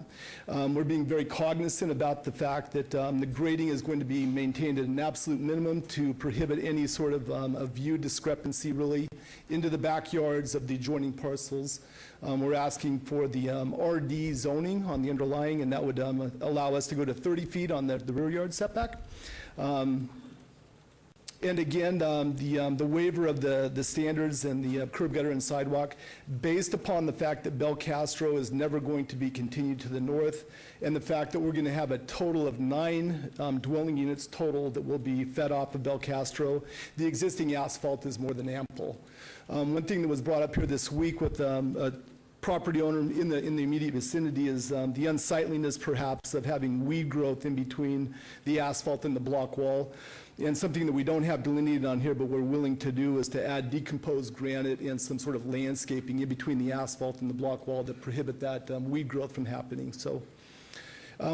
We're being very cognizant about the fact that the grading is going to be maintained at an absolute minimum to prohibit any sort of view discrepancy, really, into the backyards of the adjoining parcels. We're asking for the RD zoning on the underlying, and that would allow us to go to 30 feet on the rear yard setback. And again, the waiver of the standards and the curb gutter and sidewalk, based upon the fact that Belcastro is never going to be continued to the north, and the fact that we're going to have a total of 9 dwelling units total that will be fed off of Belcastro, the existing asphalt is more than ample. One thing that was brought up here this week with a property owner in the immediate vicinity is the unsightliness, perhaps, of having weed growth in between the asphalt and the block wall. And something that we don't have delineated on here, but we're willing to do, is to add decomposed granite and some sort of landscaping in between the asphalt and the block wall to prohibit that weed growth from happening. So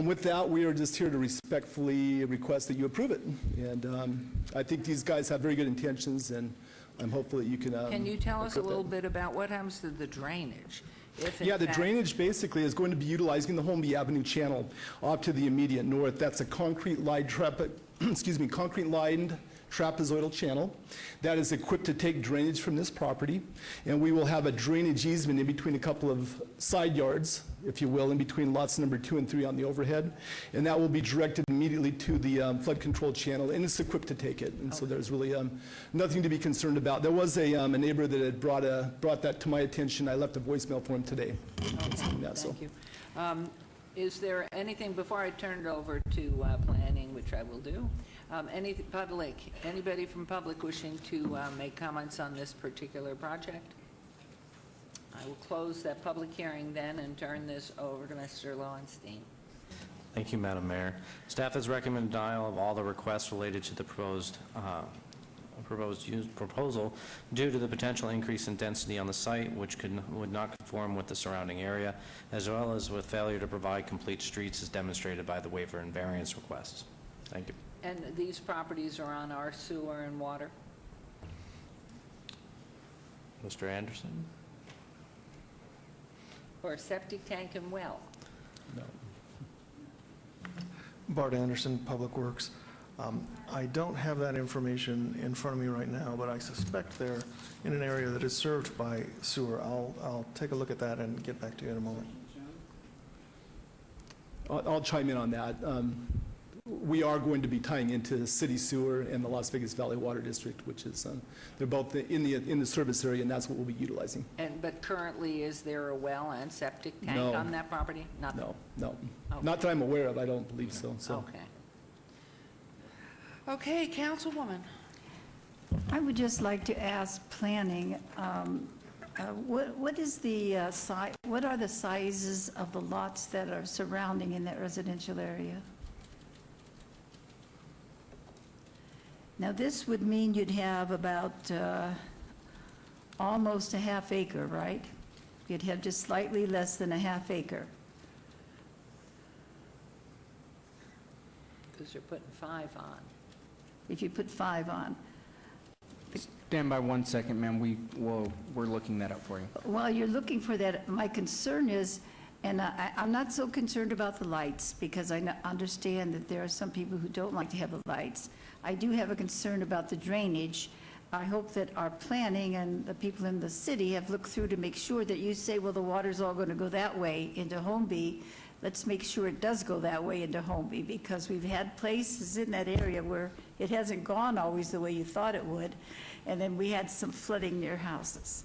with that, we are just here to respectfully request that you approve it. And I think these guys have very good intentions, and I'm hopeful that you can Can you tell us a little bit about what happens to the drainage? Yeah, the drainage basically is going to be utilizing the Holmby Avenue channel off to the immediate north. That's a concrete-lined trapezoidal channel that is equipped to take drainage from this property, and we will have a drainage easement in between a couple of side yards, if you will, in between lots number 2 and 3 on the overhead, and that will be directed immediately to the flood control channel, and it's equipped to take it, and so there's really nothing to be concerned about. There was a neighbor that had brought that to my attention. I left a voicemail for him today. Thank you. Is there anything, before I turn it over to planning, which I will do, anybody from public wishing to make comments on this particular project? I will close that public hearing then and turn this over to Mr. Lowenstein. Thank you, Madam Mayor. Staff has recommended denial of all the requests related to the proposed proposal due to the potential increase in density on the site, which would not conform with the surrounding area, as well as with failure to provide complete streets as demonstrated by the waiver and variance requests. Thank you. And these properties are on our sewer and water? Mr. Anderson? for a septic tank and well? No. Bart Anderson, Public Works. I don't have that information in front of me right now, but I suspect they're in an area that is served by sewer. I'll take a look at that and get back to you in a moment. I'll chime in on that. We are going to be tying into city sewer and the Las Vegas Valley Water District, which is, they're both in the service area, and that's what we'll be utilizing. But currently, is there a well and septic tank No. on that property? Nothing? No. Okay. Not that I'm aware of, I don't believe so. Okay. Okay, Councilwoman. I would just like to ask planning, what are the sizes of the lots that are surrounding in that residential area? Now, this would mean you'd have about almost a half acre, right? You'd have just slightly less than a half acre. Because you're putting 5 on. If you put 5 on. Stand by 1 second, ma'am. We're looking that up for you. While you're looking for that, my concern is, and I'm not so concerned about the lights, because I understand that there are some people who don't like to have the lights. I do have a concern about the drainage. I hope that our planning and the people in the city have looked through to make sure that you say, well, the water's all going to go that way into Holmby. Let's make sure it does go that way into Holmby, because we've had places in that area where it hasn't gone always the way you thought it would, and then we had some flooding near houses.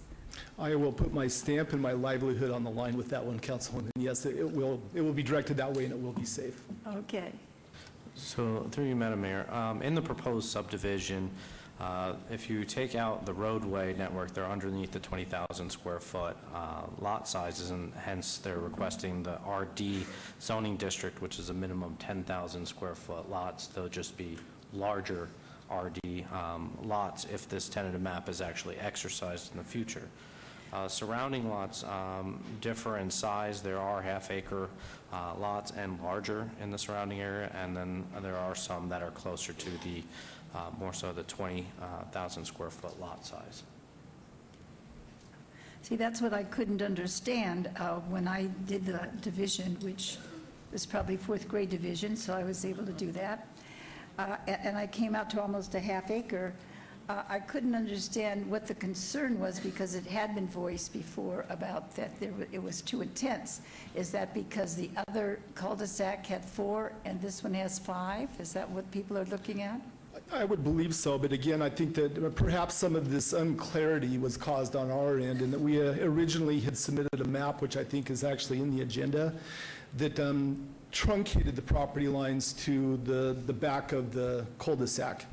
I will put my stamp and my livelihood on the line with that one, Councilwoman. Yes, it will be directed that way, and it will be safe. Okay. So, through you, Madam Mayor, in the proposed subdivision, if you take out the roadway network, they're underneath the 20,000 square foot lot sizes, and hence they're requesting the RD zoning district, which is a minimum 10,000 square foot lots. They'll just be larger RD lots if this tentative map is actually exercised in the future. Surrounding lots differ in size. There are half-acre lots and larger in the surrounding area, and then there are some that are closer to the more so the 20,000 square foot lot size. See, that's what I couldn't understand when I did the division, which was probably 4th grade division, so I was able to do that. And I came out to almost a half acre. I couldn't understand what the concern was, because it had been voiced before about that it was too intense. Is that because the other cul-de-sac had 4 and this one has 5? Is that what people are looking at? I would believe so, but again, I think that perhaps some of this unclarity was caused on our end, and that we originally had submitted a map, which I think is actually in the agenda, that truncated the property lines to the back of the cul-de-sac.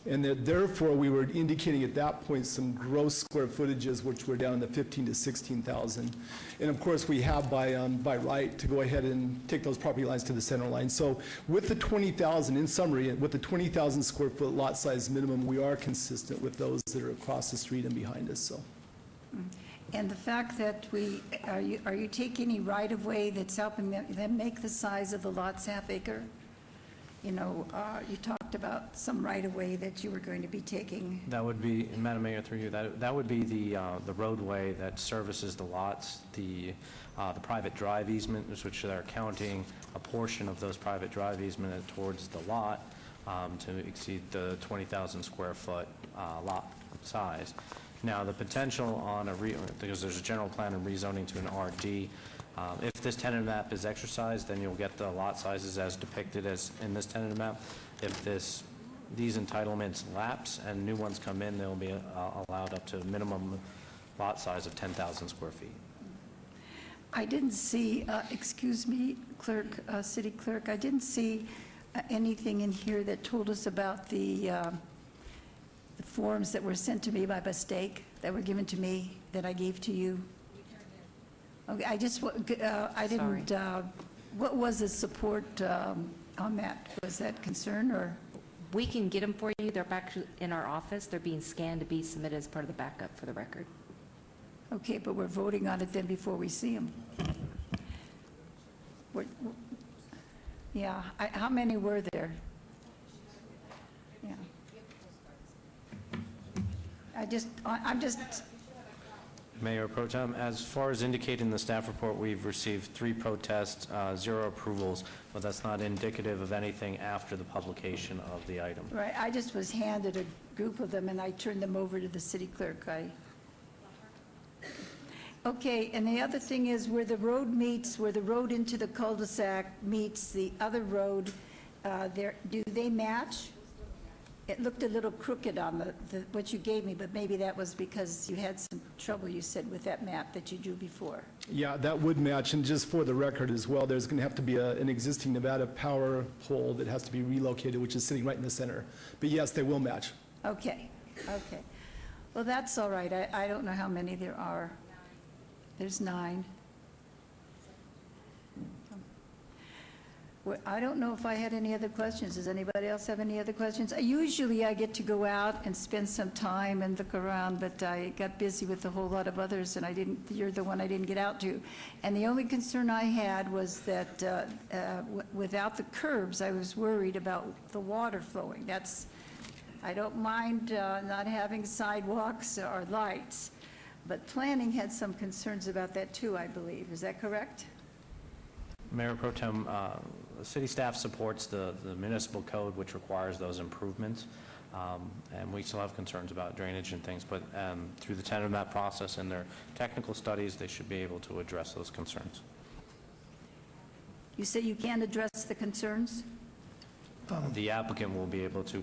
And that therefore, we were indicating at that point some gross square footages, which were down in the 15 to 16,000. And of course, we have by right to go ahead and take those property lines to the center line. So with the 20,000, in summary, with the 20,000 square foot lot size minimum, we are consistent with those that are across the street and behind us, so. And the fact that are you taking any right-of-way that's helping them make the size of the lots half acre? You know, you talked about some right-of-way that you were going to be taking. That would be, Madam Mayor, through you, that would be the roadway that services the lots, the private drive easement, which they're counting a portion of those private drive easement towards the lot to exceed the 20,000 square foot lot size. Now, the potential on because there's a general plan of rezoning to an RD, if this tentative map is exercised, then you'll get the lot sizes as depicted as in this tentative map. If these entitlements lapse and new ones come in, they'll be allowed up to a minimum lot size of 10,000 square feet. I didn't see, excuse me, clerk, city clerk, I didn't see anything in here that told us about the forms that were sent to me by mistake, that were given to me, that I gave to you. Okay, I didn't, what was the support on that? Was that concern, or? We can get them for you. They're back in our office. They're being scanned to be submitted as part of the backup for the record. Okay, but we're voting on it then before we see them. Yeah, how many were there? Yeah. I'm just, Mayor Pro Tem, as far as indicated in the staff report, we've received 3 protests, 0 approvals, but that's not indicative of anything after the publication of the item. Right, I just was handed a group of them, and I turned them over to the city clerk. Okay, and the other thing is where the road meets, where the road into the cul-de-sac meets the other road, do they match? It looked a little crooked on what you gave me, but maybe that was because you had some trouble, you said, with that map that you drew before. Yeah, that would match, and just for the record as well, there's going to have to be an existing Nevada power pole that has to be relocated, which is sitting right in the center. But yes, they will match. Okay, okay. Well, that's all right. I don't know how many there are. There's 9. Well, I don't know if I had any other questions. Does anybody else have any other questions? Usually I get to go out and spend some time and look around, but I got busy with a whole lot of others, and you're the one I didn't get out to. And the only concern I had was that without the curbs, I was worried about the water flowing. I don't mind not having sidewalks or lights, but planning had some concerns about that too, I believe. Is that correct? Mayor Pro Tem, the city staff supports the municipal code, which requires those improvements, and we still have concerns about drainage and things, but through the tenor of that process and their technical studies, they should be able to address those concerns. You say you can't address the concerns? The applicant will be able to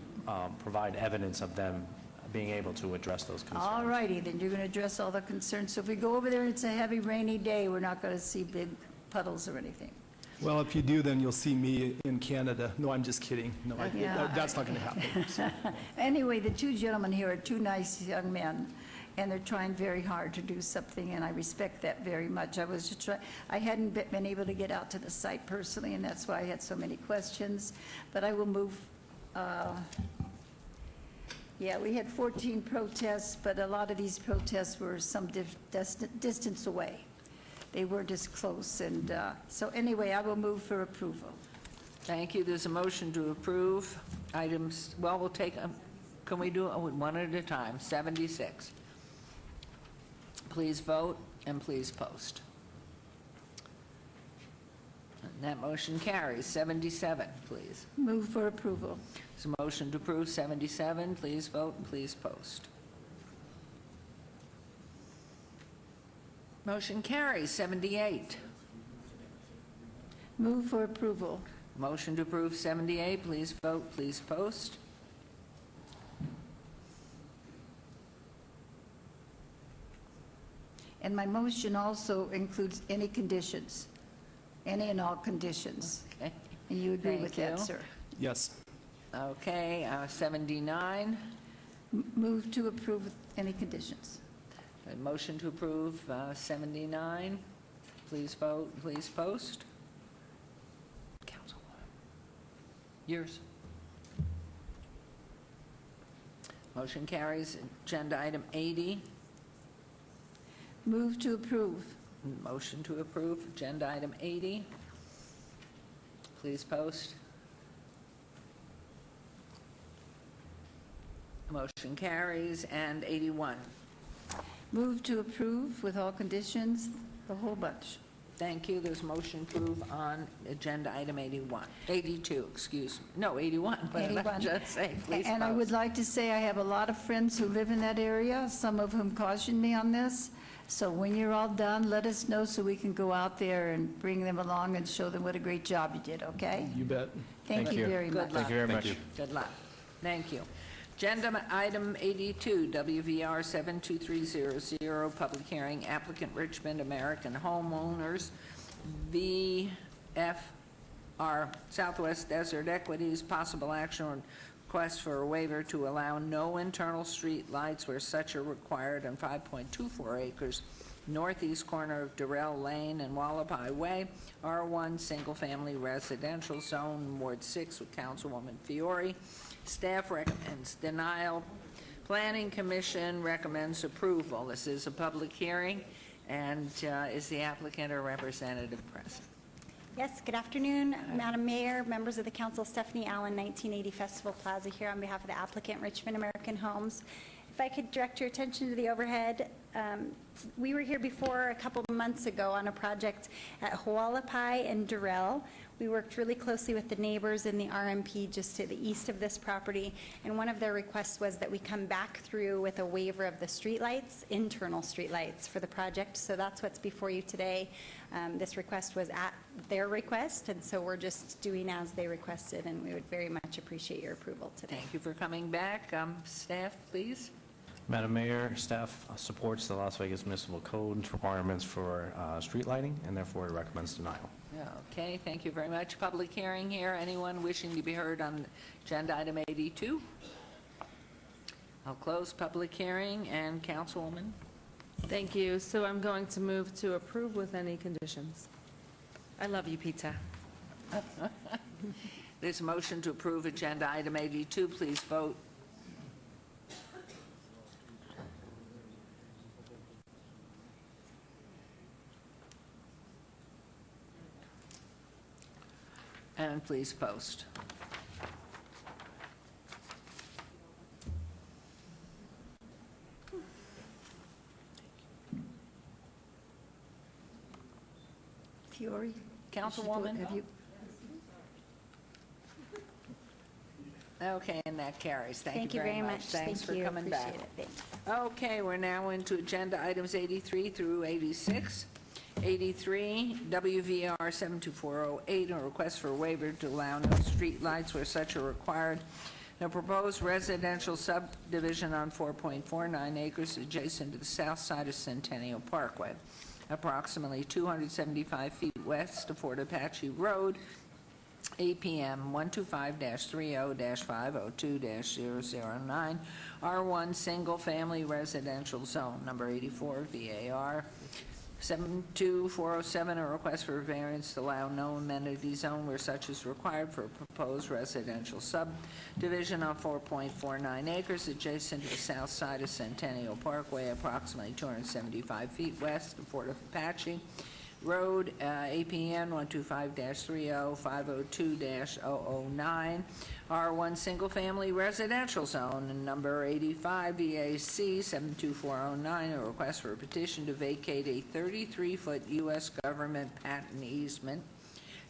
provide evidence of them being able to address those concerns. All righty, then you're going to address all the concerns. So if we go over there and it's a heavy rainy day, we're not going to see big puddles or anything. Well, if you do, then you'll see me in Canada. No, I'm just kidding. No, Yeah. that's not going to happen. So. Anyway, the 2 gentlemen here are 2 nice young men, and they're trying very hard to do something, and I respect that very much. I hadn't been able to get out to the site personally, and that's why I had so many questions. But I will move. Yeah, we had 14 protests, but a lot of these protests were some distance away. They weren't as close, and so anyway, I will move for approval. Thank you. There's a motion to approve items. Well, we'll take, can we do it one at a time? 76. Please vote and please post. And that motion carries. 77, please. Move for approval. There's a motion to approve 77. Please vote and please post. Motion carries. 78. Move for approval. Motion to approve 78. Please vote, please post. And my motion also includes any conditions, any and all conditions. Okay. And you agree with Thank that, you. sir? Yes. Okay, 79. Move to approve with any conditions. A motion to approve 79. Please vote, please post. Councilwoman. Yours. Motion carries. Agenda item 80. Move to approve. Motion to approve agenda item 80. Please post. Motion carries. And 81. Move to approve with all conditions, the whole bunch. Thank you. There's motion to approve on agenda item 81. 82, excuse me. No, 81. What did I 81. just say? Please And I post. would like to say I have a lot of friends who live in that area, some of whom cautioned me on this. So when you're all done, let us know so we can go out there and bring them along and show them what a great job you did, okay? You bet. Thank you very much. Good luck. Thank you very much. Good luck. Thank you. Agenda item 82, WVR 72300, public hearing, applicant Richmond American Homeowners, VFR Southwest Desert Equities, possible action on request for a waiver to allow no internal street lights where such are required on 5.24 acres northeast corner of Durrell Lane and Wallaby Way, R1 Single Family Residential Zone, Ward 6, with Councilwoman Fiore. Staff recommends denial. Planning Commission recommends approval. This is a public hearing, and is the applicant or representative present? Yes, good afternoon, Madam Mayor, members of the council. Stephanie Allen, 1980 Festival Plaza, here on behalf of the applicant, Richmond American Homes. If I could direct your attention to the overhead, we were here before a couple of months ago on a project at Hualapai and Durrell. We worked really closely with the neighbors in the RMP just to the east of this property, and one of their requests was that we come back through with a waiver of the streetlights, internal streetlights for the project. So that's what's before you today. This request was at their request, and so we're just doing as they requested, and we would very much appreciate your approval today. Thank you for coming back. Staff, please. Madam Mayor, staff supports the Las Vegas Municipal Code requirements for street lighting, and therefore recommends denial. Okay, thank you very much. Public hearing here. Anyone wishing to be heard on agenda item 82? I'll close public hearing. And Councilwoman? Thank you. So I'm going to move to approve with any conditions. I love you, pizza. There's a motion to approve agenda item 82. Please vote. And please post. Fiore? Councilwoman? Have you? Okay, and that carries. Thank you very much. Thanks Thank for you. coming back. Appreciate it. Thanks. Okay, we're now into agenda items 83 through 86. 83, WVR 72408, a request for a waiver to allow no street lights where such are required. The proposed residential subdivision on 4.49 acres adjacent to the south side of Centennial Parkway, approximately 275 feet west of Fort Apache Road, APM 125-30-502-009, R1 Single Family Residential Zone, number 84, VAR 72407, a request for a variance to allow no amenity zone where such is required for a proposed residential subdivision on 4.49 acres adjacent to the south side of Centennial Parkway, approximately 275 feet west of Fort Apache Road, APN 125-30-502-009, R1 Single Family Residential Zone, and number 85 VAC 72409, a request for a petition to vacate a 33-foot U.S. government patent easement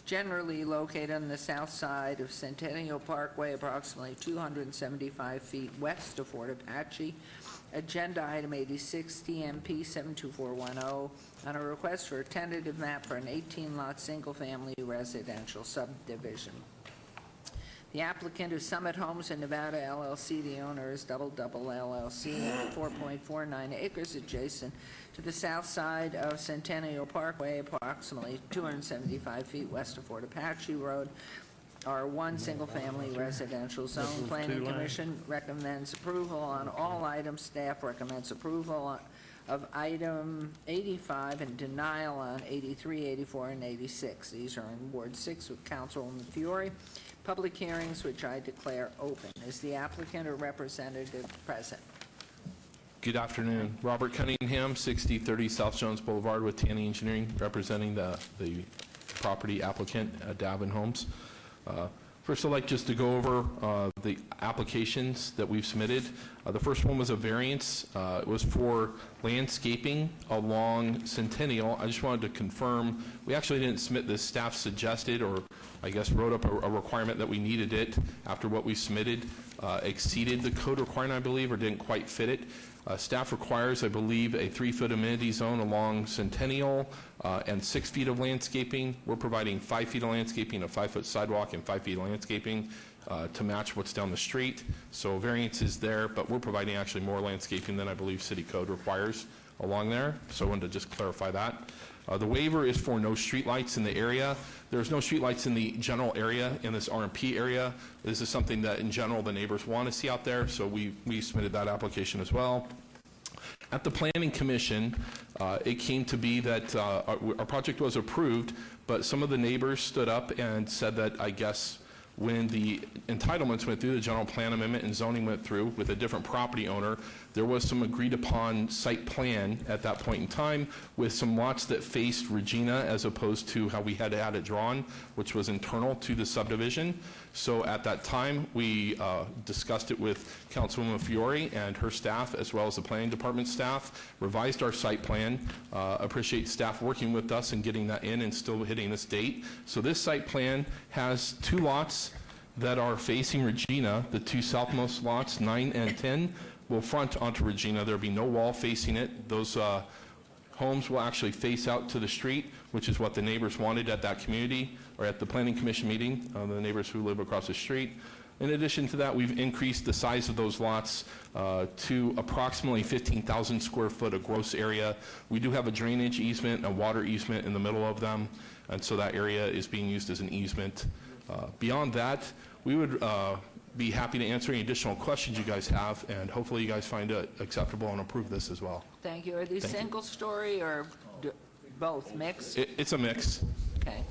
generally located on the south side of Centennial Parkway, approximately 275 feet west of Fort Apache. Agenda item 86, TMP 72410, on a request for a tentative map for an 18-lot single-family residential subdivision. The applicant is Summit Homes in Nevada, LLC. The owner is Double LLC, on 4.49 acres adjacent to the south side of Centennial Parkway, approximately 275 feet west of Fort Apache Road. R1 single-family residential zone. Planning Commission recommends approval on all items. Staff recommends approval of item 85 and denial on 83, 84, and 86. These are in Ward 6 with Councilwoman Fiore. Public hearings, which I declare open. Is the applicant or representative present? Good afternoon. Robert Cunningham, 6030 South Jones Boulevard with Tanny Engineering, representing the property applicant, Davin Homes. First, I'd like just to go over the applications that we've submitted. The first one was a variance. It was for landscaping along Centennial. I just wanted to confirm, we actually didn't submit this. Staff suggested, or I guess wrote up a requirement that we needed it after what we submitted exceeded the code requirement, I believe, or didn't quite fit it. Staff requires, I believe, a 3-foot amenity zone along Centennial and 6 feet of landscaping. We're providing 5 feet of landscaping, a 5-foot sidewalk, and 5 feet of landscaping to match what's down the street. So variance is there, but we're providing actually more landscaping than I believe city code requires along there. So I wanted to just clarify that. The waiver is for no streetlights in the area. There's no streetlights in the general area, in this RMP area. This is something that, in general, the neighbors want to see out there, so we submitted that application as well. At the Planning Commission, it came to be that our project was approved, but some of the neighbors stood up and said that, I guess, when the entitlements went through, the general plan amendment and zoning went through with a different property owner, there was some agreed upon site plan at that point in time with some lots that faced Regina as opposed to how we had it drawn, which was internal to the subdivision. So at that time, we discussed it with Councilwoman Fiore and her staff, as well as the planning department staff, revised our site plan. Appreciate staff working with us and getting that in and still hitting this date. So this site plan has 2 lots that are facing Regina. The 2 southmost lots, 9 and 10, will front onto Regina. There'll be no wall facing it. Those homes will actually face out to the street, which is what the neighbors wanted at that community, or at the Planning Commission meeting, the neighbors who live across the street. In addition to that, we've increased the size of those lots to approximately 15,000 square foot of gross area. We do have a drainage easement, a water easement in the middle of them, and so that area is being used as an easement. Beyond that, we would be happy to answer any additional questions you guys have, and hopefully you guys find it acceptable and approve this as well. Thank you. Are these Thank you. single story or both mixed? It's a mix. Okay.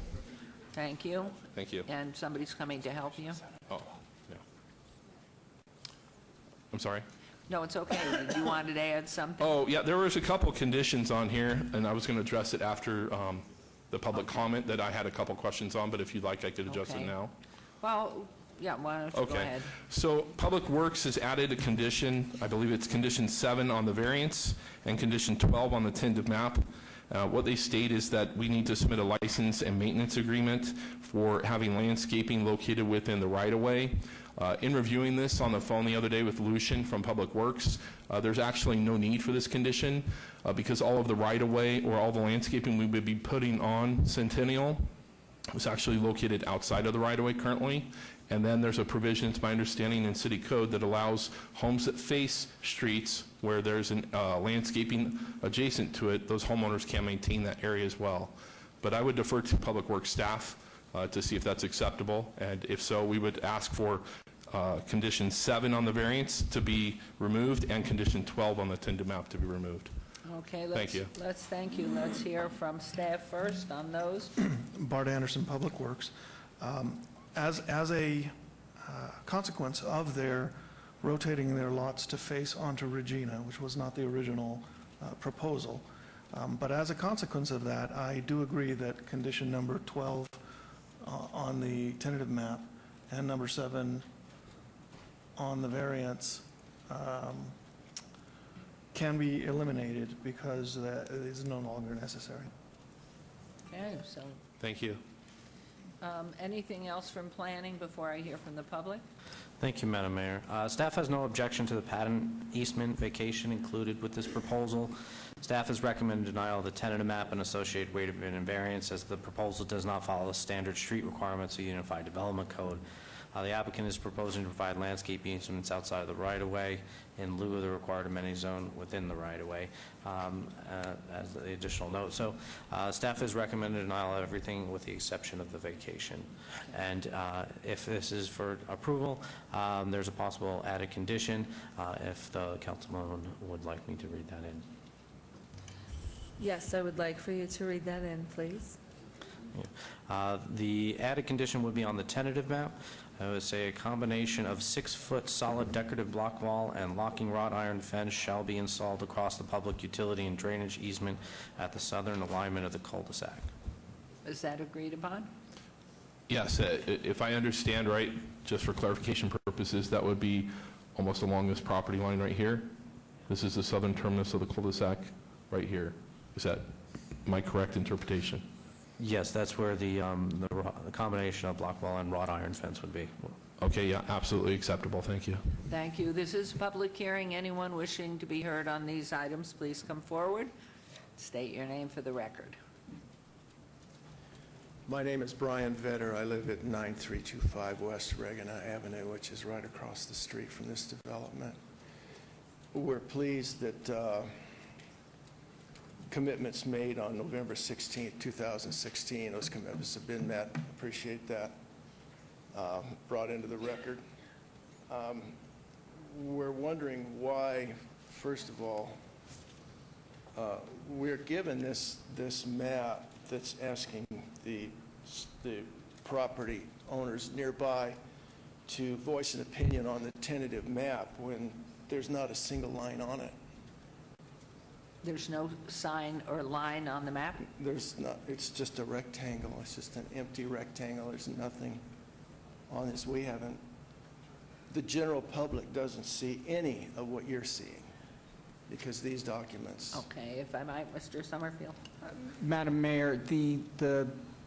Thank you. Thank you. And somebody's coming to help you? Oh, yeah. I'm sorry? No, it's okay. Did you want to add something? Oh, yeah, there was a couple conditions on here, and I was going to address it after the public comment that I had a couple questions on, but if you'd like, I could address Okay. it now. Well, yeah, why don't you go Okay. ahead? So Public Works has added a condition, I believe it's condition 7 on the variance and condition 12 on the tentative map. What they state is that we need to submit a license and maintenance agreement for having landscaping located within the right-of-way. In reviewing this on the phone the other day with Lucian from Public Works, there's actually no need for this condition because all of the right-of-way or all the landscaping we would be putting on Centennial is actually located outside of the right-of-way currently. And then there's a provision, it's my understanding, in city code that allows homes that face streets where there's an landscaping adjacent to it, those homeowners can maintain that area as well. But I would defer to Public Works staff to see if that's acceptable. And if so, we would ask for condition 7 on the variance to be removed and condition 12 on the tentative map to be removed. Okay, Thank you. Thank you. Let's hear from staff first on those. Bart Anderson, Public Works. As a consequence of their rotating their lots to face onto Regina, which was not the original proposal, but as a consequence of that, I do agree that condition number 12 on the tentative map and number 7 on the variance can be eliminated because that is no longer necessary. Okay, so Thank you. anything else from planning before I hear from the public? Thank you, Madam Mayor. Staff has no objection to the patent easement vacation included with this proposal. Staff has recommended denial of the tentative map and associated waiver and variance as the proposal does not follow the standard street requirements of the Unified Development Code. The applicant is proposing to provide landscape easements outside of the right-of-way in lieu of the required amenity zone within the right-of-way as the additional note. So staff has recommended denial of everything with the exception of the vacation. And if this is for approval, there's a possible added condition if the councilman would like me to read that in. Yes, I would like for you to read that in, please. The added condition would be on the tentative map. I would say a combination of 6-foot solid decorative block wall and locking wrought iron fence shall be installed across the public utility and drainage easement at the southern alignment of the cul-de-sac. Is that agreed upon? Yes, if I understand right, just for clarification purposes, that would be almost along this property line right here. This is the southern terminus of the cul-de-sac right here. Is that my correct interpretation? Yes, that's where the combination of block wall and wrought iron fence would be. Okay, yeah, absolutely acceptable. Thank you. Thank you. This is a public hearing. Anyone wishing to be heard on these items, please come forward. State your name for the record. My name is Brian Vetter. I live at 9325 West Regina Avenue, which is right across the street from this development. We're pleased that commitments made on November 16, 2016, those commitments have been met. Appreciate that. Brought into the record. We're wondering why, first of all, we're given this map that's asking the property owners nearby to voice an opinion on the tentative map when there's not a single line on it. There's no sign or line on the map? There's not, it's just a rectangle. It's just an empty rectangle. There's nothing on this. We haven't, the general public doesn't see any of what you're seeing because these documents. Okay, if I might, Mr. Summerfield. Madam Mayor, the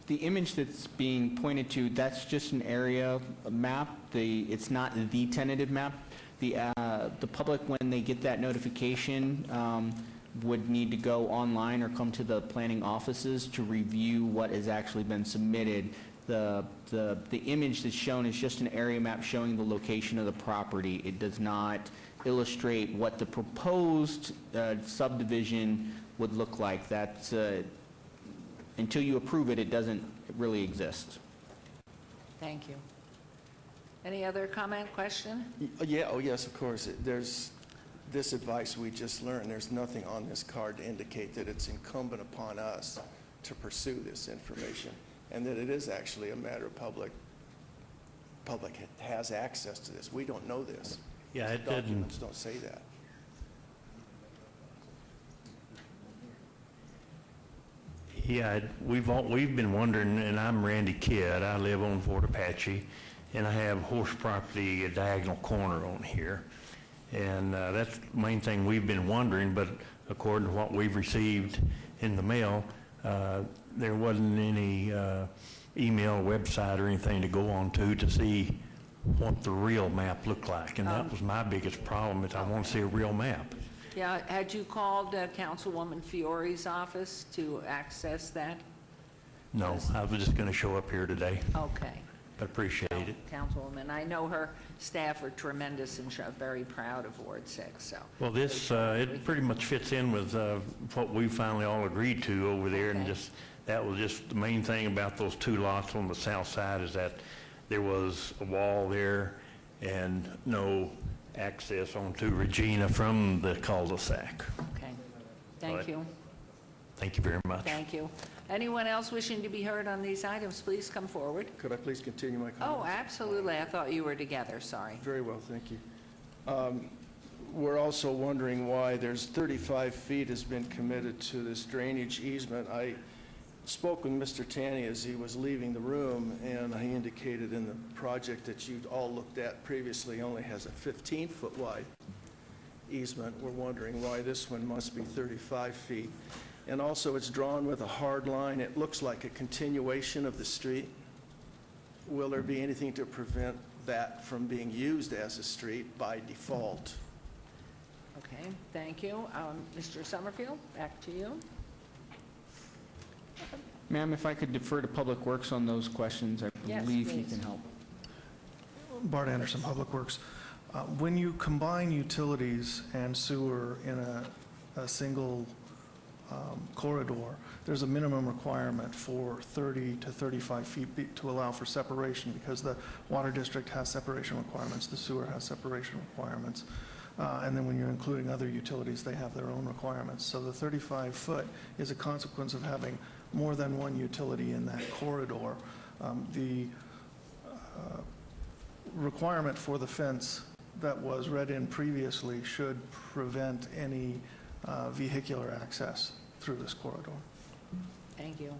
image that's being pointed to, that's just an area map. It's not the tentative map. The public, when they get that notification, would need to go online or come to the planning offices to review what has actually been submitted. The image that's shown is just an area map showing the location of the property. It does not illustrate what the proposed subdivision would look like. That's until you approve it, it doesn't really exist. Thank you. Any other comment, question? Yeah, oh yes, of course. There's this advice we just learned. There's nothing on this card to indicate that it's incumbent upon us to pursue this information and that it is actually a matter of public has access to this. We don't know this. Yeah, it Documents don't say that. Yeah, we've been wondering, and I'm Randy Kidd. I live on Fort Apache, and I have horse property a diagonal corner on here. And that's the main thing we've been wondering, but according to what we've received in the mail, there wasn't any email, website, or anything to go on to see what the real map looked like. And that was my biggest problem, is I want to see a real map. Yeah, had you called Councilwoman Fiore's office to access that? No, I was just going to show up here today. Okay. But appreciate it. Councilwoman, I know her staff are tremendous and very proud of Ward 6, so. Well, this, it pretty much fits in with what we finally all agreed to over there, and just, that was just the main thing about those two lots on the south side, is that there was a wall there and no access onto Regina from the cul-de-sac. Okay, thank you. Thank you very much. Thank you. Anyone else wishing to be heard on these items, please come forward. Could I please continue my comments? Oh, absolutely. I thought you were together, sorry. Very well, thank you. We're also wondering why there's 35 feet has been committed to this drainage easement. I spoke with Mr. Tanny as he was leaving the room, and he indicated in the project that you'd all looked at previously only has a 15-foot wide easement. We're wondering why this one must be 35 feet. And also, it's drawn with a hard line. It looks like a continuation of the street. Will there be anything to prevent that from being used as a street by default? Okay, thank you. Mr. Summerfield, back to you. Ma'am, if I could defer to Public Works on those questions, I Yes, believe he please. can help. Bart Anderson, Public Works. When you combine utilities and sewer in a single corridor, there's a minimum requirement for 30 to 35 feet to allow for separation, because the water district has separation requirements, the sewer has separation requirements, and then when you're including other utilities, they have their own requirements. So the 35-foot is a consequence of having more than one utility in that corridor. The requirement for the fence that was read in previously should prevent any vehicular access through this corridor. Thank you.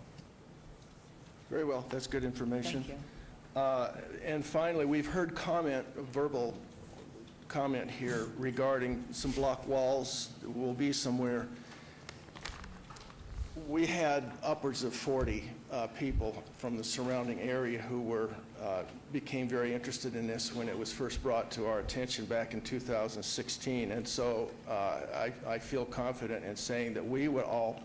Very well, that's good information. Thank you. And finally, we've heard verbal comment here regarding some block walls that will be somewhere. We had upwards of 40 people from the surrounding area who became very interested in this when it was first brought to our attention back in 2016. And so I feel confident in saying that we would all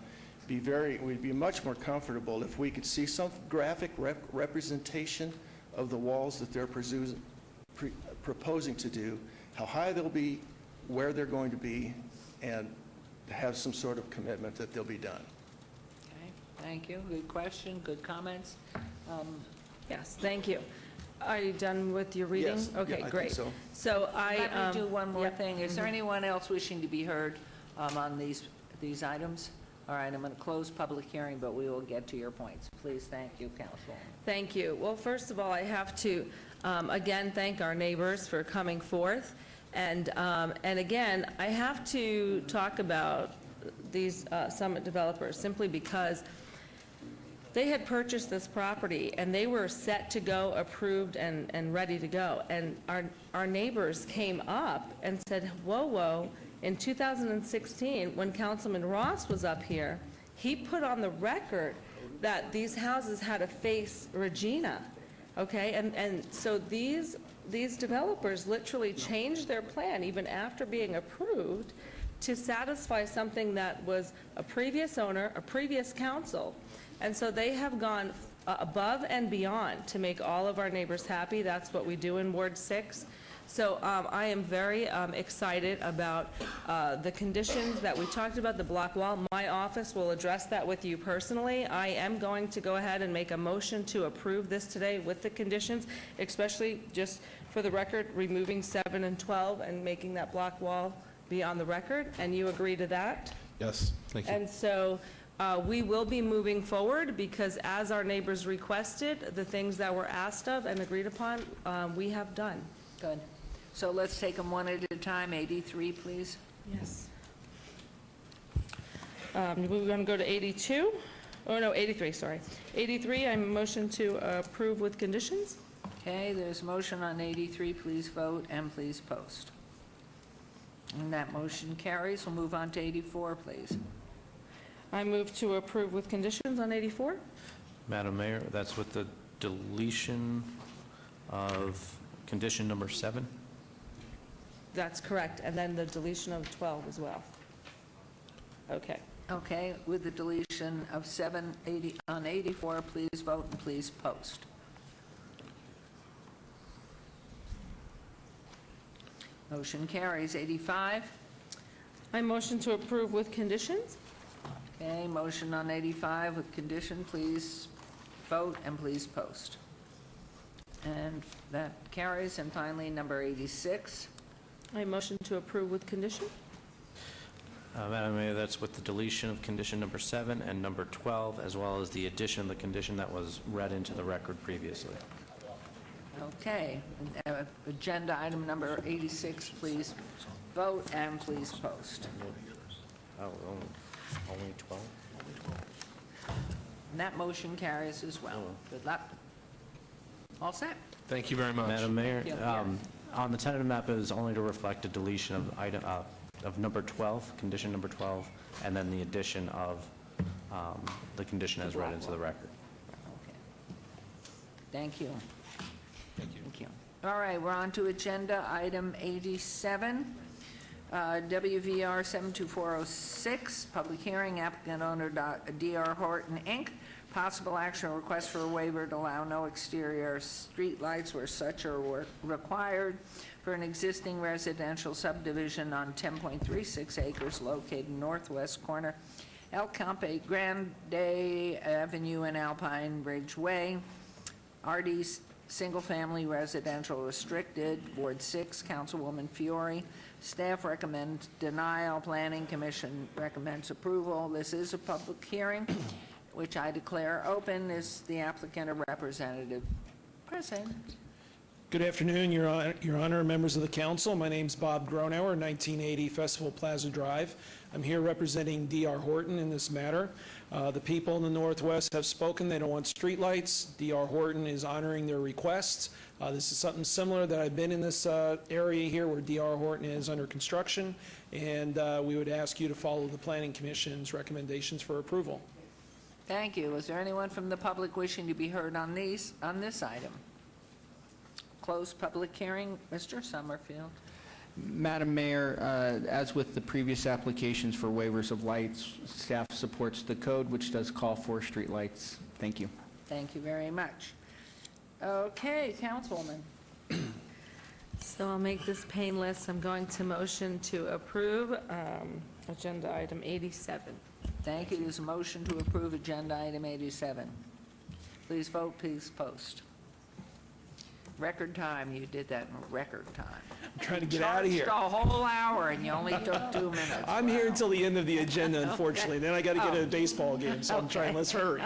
we'd be much more comfortable if we could see some graphic representation of the walls that they're proposing to do, how high they'll be, where they're going to be, and have some sort of commitment that they'll be done. Okay, thank you. Good question, good comments. Yes, thank you. Are you done with your reading? Yes. Okay, Yeah, I great. think so. So Let me do one more yep. thing. Is there anyone else wishing to be heard on these items? All right, I'm going to close public hearing, but we will get to your points. Please, thank you, Councilwoman. Thank you. Well, first of all, I have to, again, thank our neighbors for coming forth. And again, I have to talk about these Summit developers simply because they had purchased this property and they were set to go, approved and ready to go. And our neighbors came up and said, whoa, whoa. In 2016, when Councilman Ross was up here, he put on the record that these houses had to face Regina, okay? And so these developers literally changed their plan, even after being approved, to satisfy something that was a previous owner, a previous council. And so they have gone above and beyond to make all of our neighbors happy. That's what we do in Ward 6. So I am very excited about the conditions that we talked about, the block wall. My office will address that with you personally. I am going to go ahead and make a motion to approve this today with the conditions, especially just for the record, removing 7 and 12 and making that block wall be on the record. And you agree to that? Yes, thank you. And so we will be moving forward because as our neighbors requested, the things that were asked of and agreed upon, we have done. Good. So let's take them one at a time. 83, please. Yes. We're going to go to 82. Oh, no, 83, sorry. 83, I motion to approve with conditions. Okay, there's a motion on 83. Please vote and please post. And that motion carries. We'll move on to 84, please. I move to approve with conditions on 84. Madam Mayor, that's with the deletion of condition number 7? That's correct, and then the deletion of 12 as well. Okay. Okay, with the deletion of 780 on 84, please vote and please post. Motion carries. 85. I motion to approve with conditions. Okay, motion on 85 with condition. Please vote and please post. And that carries. And finally, number 86. I motion to approve with condition. Madam Mayor, that's with the deletion of condition number 7 and number 12, as well as the addition of the condition that was read into the record previously. Okay, agenda item number 86, please vote and please post. Oh, only 12? And that motion carries as well. Good luck. All set? Thank you very much. Madam Mayor, Yeah. on the tentative map, it is only to reflect a deletion of item, of number 12, condition number 12, and then the addition of the condition as read into the record. Okay. Thank you. Thank you. All right, we're on to agenda item 87. WVR 72406, public hearing, applicant owner DR Horton, Inc. Possible action request for a waiver to allow no exterior street lights where such are required for an existing residential subdivision on 10.36 acres located northwest corner El Campe Grande Avenue and Alpine Ridge Way. RD single-family residential restricted, Ward 6, Councilwoman Fiore. Staff recommends denial. Planning Commission recommends approval. This is a public hearing, which I declare open. Is the applicant or representative present? Good afternoon, Your Honor, members of the council. My name's Bob Gronauer, 1980 Festival Plaza Drive. I'm here representing DR Horton in this matter. The people in the Northwest have spoken. They don't want streetlights. DR Horton is honoring their requests. This is something similar that I've been in this area here where DR Horton is under construction, and we would ask you to follow the Planning Commission's recommendations for approval. Thank you. Is there anyone from the public wishing to be heard on this item? Closed public hearing. Mr. Summerfield. Madam Mayor, as with the previous applications for waivers of lights, staff supports the code, which does call for street lights. Thank you. Thank you very much. Okay, Councilwoman. So I'll make this painless. I'm going to motion to approve agenda item 87. Thank you. There's a motion to approve agenda item 87. Please vote, please post. Record time, you did that in record time. I'm trying to get out of here. Charged a whole hour and you only took 2 minutes. I'm here until the end of the agenda, unfortunately. Then I got to get to a baseball game, so I'm trying, let's hurry.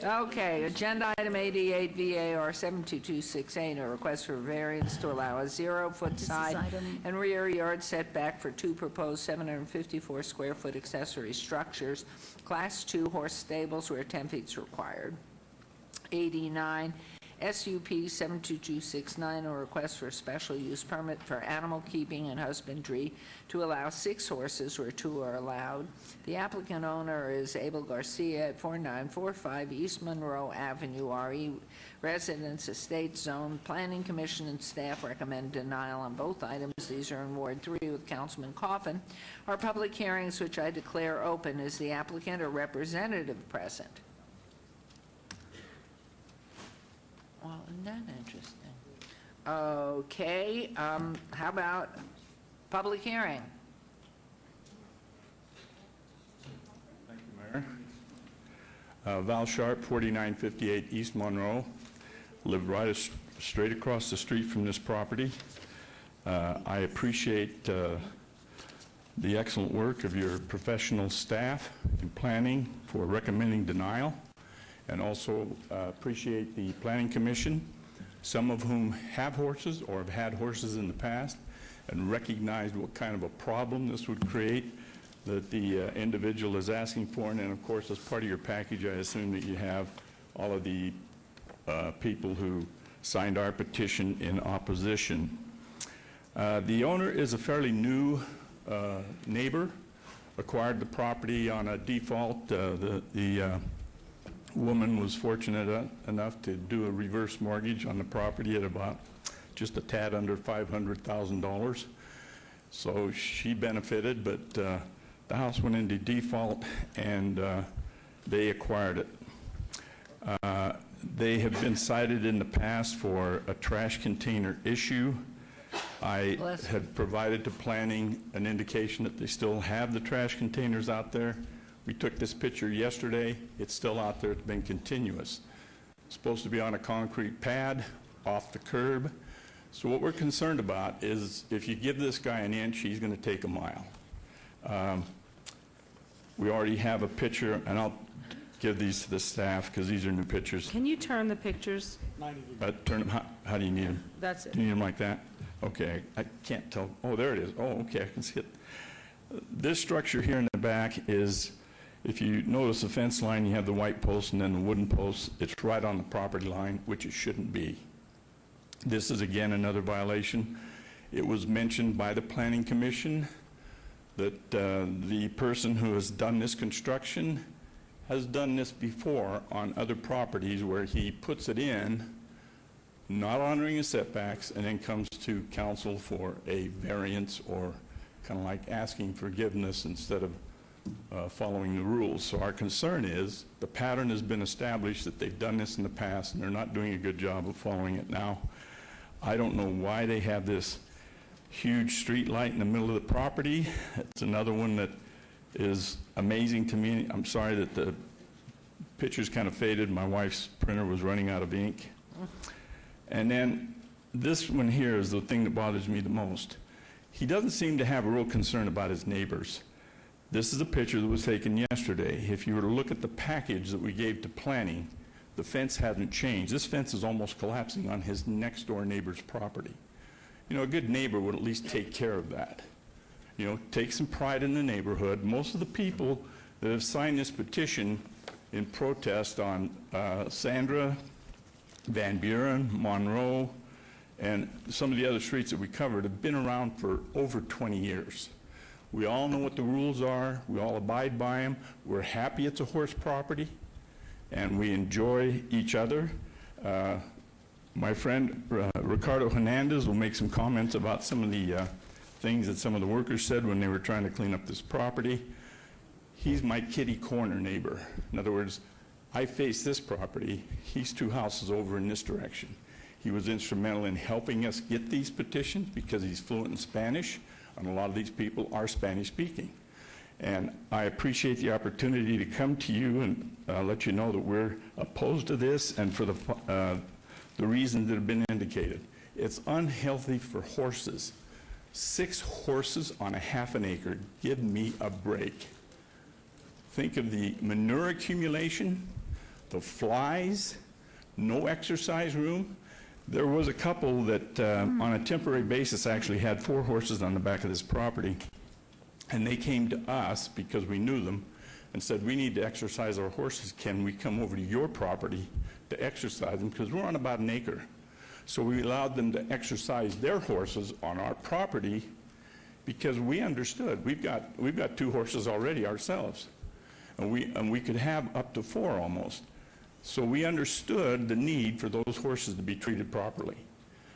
Okay, agenda item 88, VAR 72268, a request for variance to allow a 0-foot side and rear yard setback for 2 proposed 754 square foot accessory structures, Class 2 horse stables where 10 feet is required. 89, SUP 72269, a request for a special use permit for animal keeping and husbandry to allow 6 horses where 2 are allowed. The applicant owner is Abel Garcia at 4945 East Monroe Avenue, RE Residence Estate Zone. Planning Commission and staff recommend denial on both items. These are in Ward 3 with Councilman Coffin. Our public hearings, which I declare open, is the applicant or representative present? Well, isn't that interesting? Okay, how about public hearing? Thank you, Mayor. Val Sharp, 4958 East Monroe. Live right straight across the street from this property. I appreciate the excellent work of your professional staff in planning for recommending denial, and also appreciate the Planning Commission, some of whom have horses or have had horses in the past, and recognized what kind of a problem this would create that the individual is asking for. And then, of course, as part of your package, I assume that you have all of the people who signed our petition in opposition. The owner is a fairly new neighbor, acquired the property on a default. The woman was fortunate enough to do a reverse mortgage on the property at about just a tad under $500,000. So she benefited, but the house went into default and they acquired it. They have been cited in the past for a trash container issue. I had provided to planning an indication that they still have the trash containers out there. We took this picture yesterday. It's still out there. It's been continuous. It's supposed to be on a concrete pad off the curb. So what we're concerned about is if you give this guy an inch, he's going to take a mile. We already have a picture, and I'll give these to the staff because these are new pictures. Can you turn the pictures? Turn them. How do you need them? That's it. Do you need them like that? Okay. I can't tell. Oh, there it is. Oh, okay. I can see it. This structure here in the back is, if you notice the fence line, you have the white post and then the wooden post. It's right on the property line, which it shouldn't be. This is, again, another violation. It was mentioned by the Planning Commission that the person who has done this construction has done this before on other properties where he puts it in, not honoring his setbacks, and then comes to council for a variance or kind of like asking forgiveness instead of following the rules. So our concern is the pattern has been established that they've done this in the past and they're not doing a good job of following it now. I don't know why they have this huge street light in the middle of the property. It's another one that is amazing to me. I'm sorry that the picture's kind of faded. My wife's printer was running out of ink. And then this one here is the thing that bothers me the most. He doesn't seem to have a real concern about his neighbors. This is a picture that was taken yesterday. If you were to look at the package that we gave to planning, the fence hasn't changed. This fence is almost collapsing on his next door neighbor's property. You know, a good neighbor would at least take care of that. You know, take some pride in the neighborhood. Most of the people that have signed this petition in protest on Sandra, Van Buren, Monroe, and some of the other streets that we covered have been around for over 20 years. We all know what the rules are. We all abide by them. We're happy it's a horse property, and we enjoy each other. My friend Ricardo Hernandez will make some comments about some of the things that some of the workers said when they were trying to clean up this property. He's my kitty corner neighbor. In other words, I face this property. He's 2 houses over in this direction. He was instrumental in helping us get these petitions because he's fluent in Spanish, and a lot of these people are Spanish speaking. And I appreciate the opportunity to come to you and let you know that we're opposed to this, and for the the reasons that have been indicated. It's unhealthy for horses. 6 horses on a half an acre. Give me a break. Think of the manure accumulation, the flies, no exercise room. There was a couple that on a temporary basis actually had 4 horses on the back of this property, and they came to us because we knew them and said, we need to exercise our horses. Can we come over to your property to exercise them? Because we're on about an acre. So we allowed them to exercise their horses on our property because we understood. We've got 2 horses already ourselves, and we could have up to 4 almost. So we understood the need for those horses to be treated properly.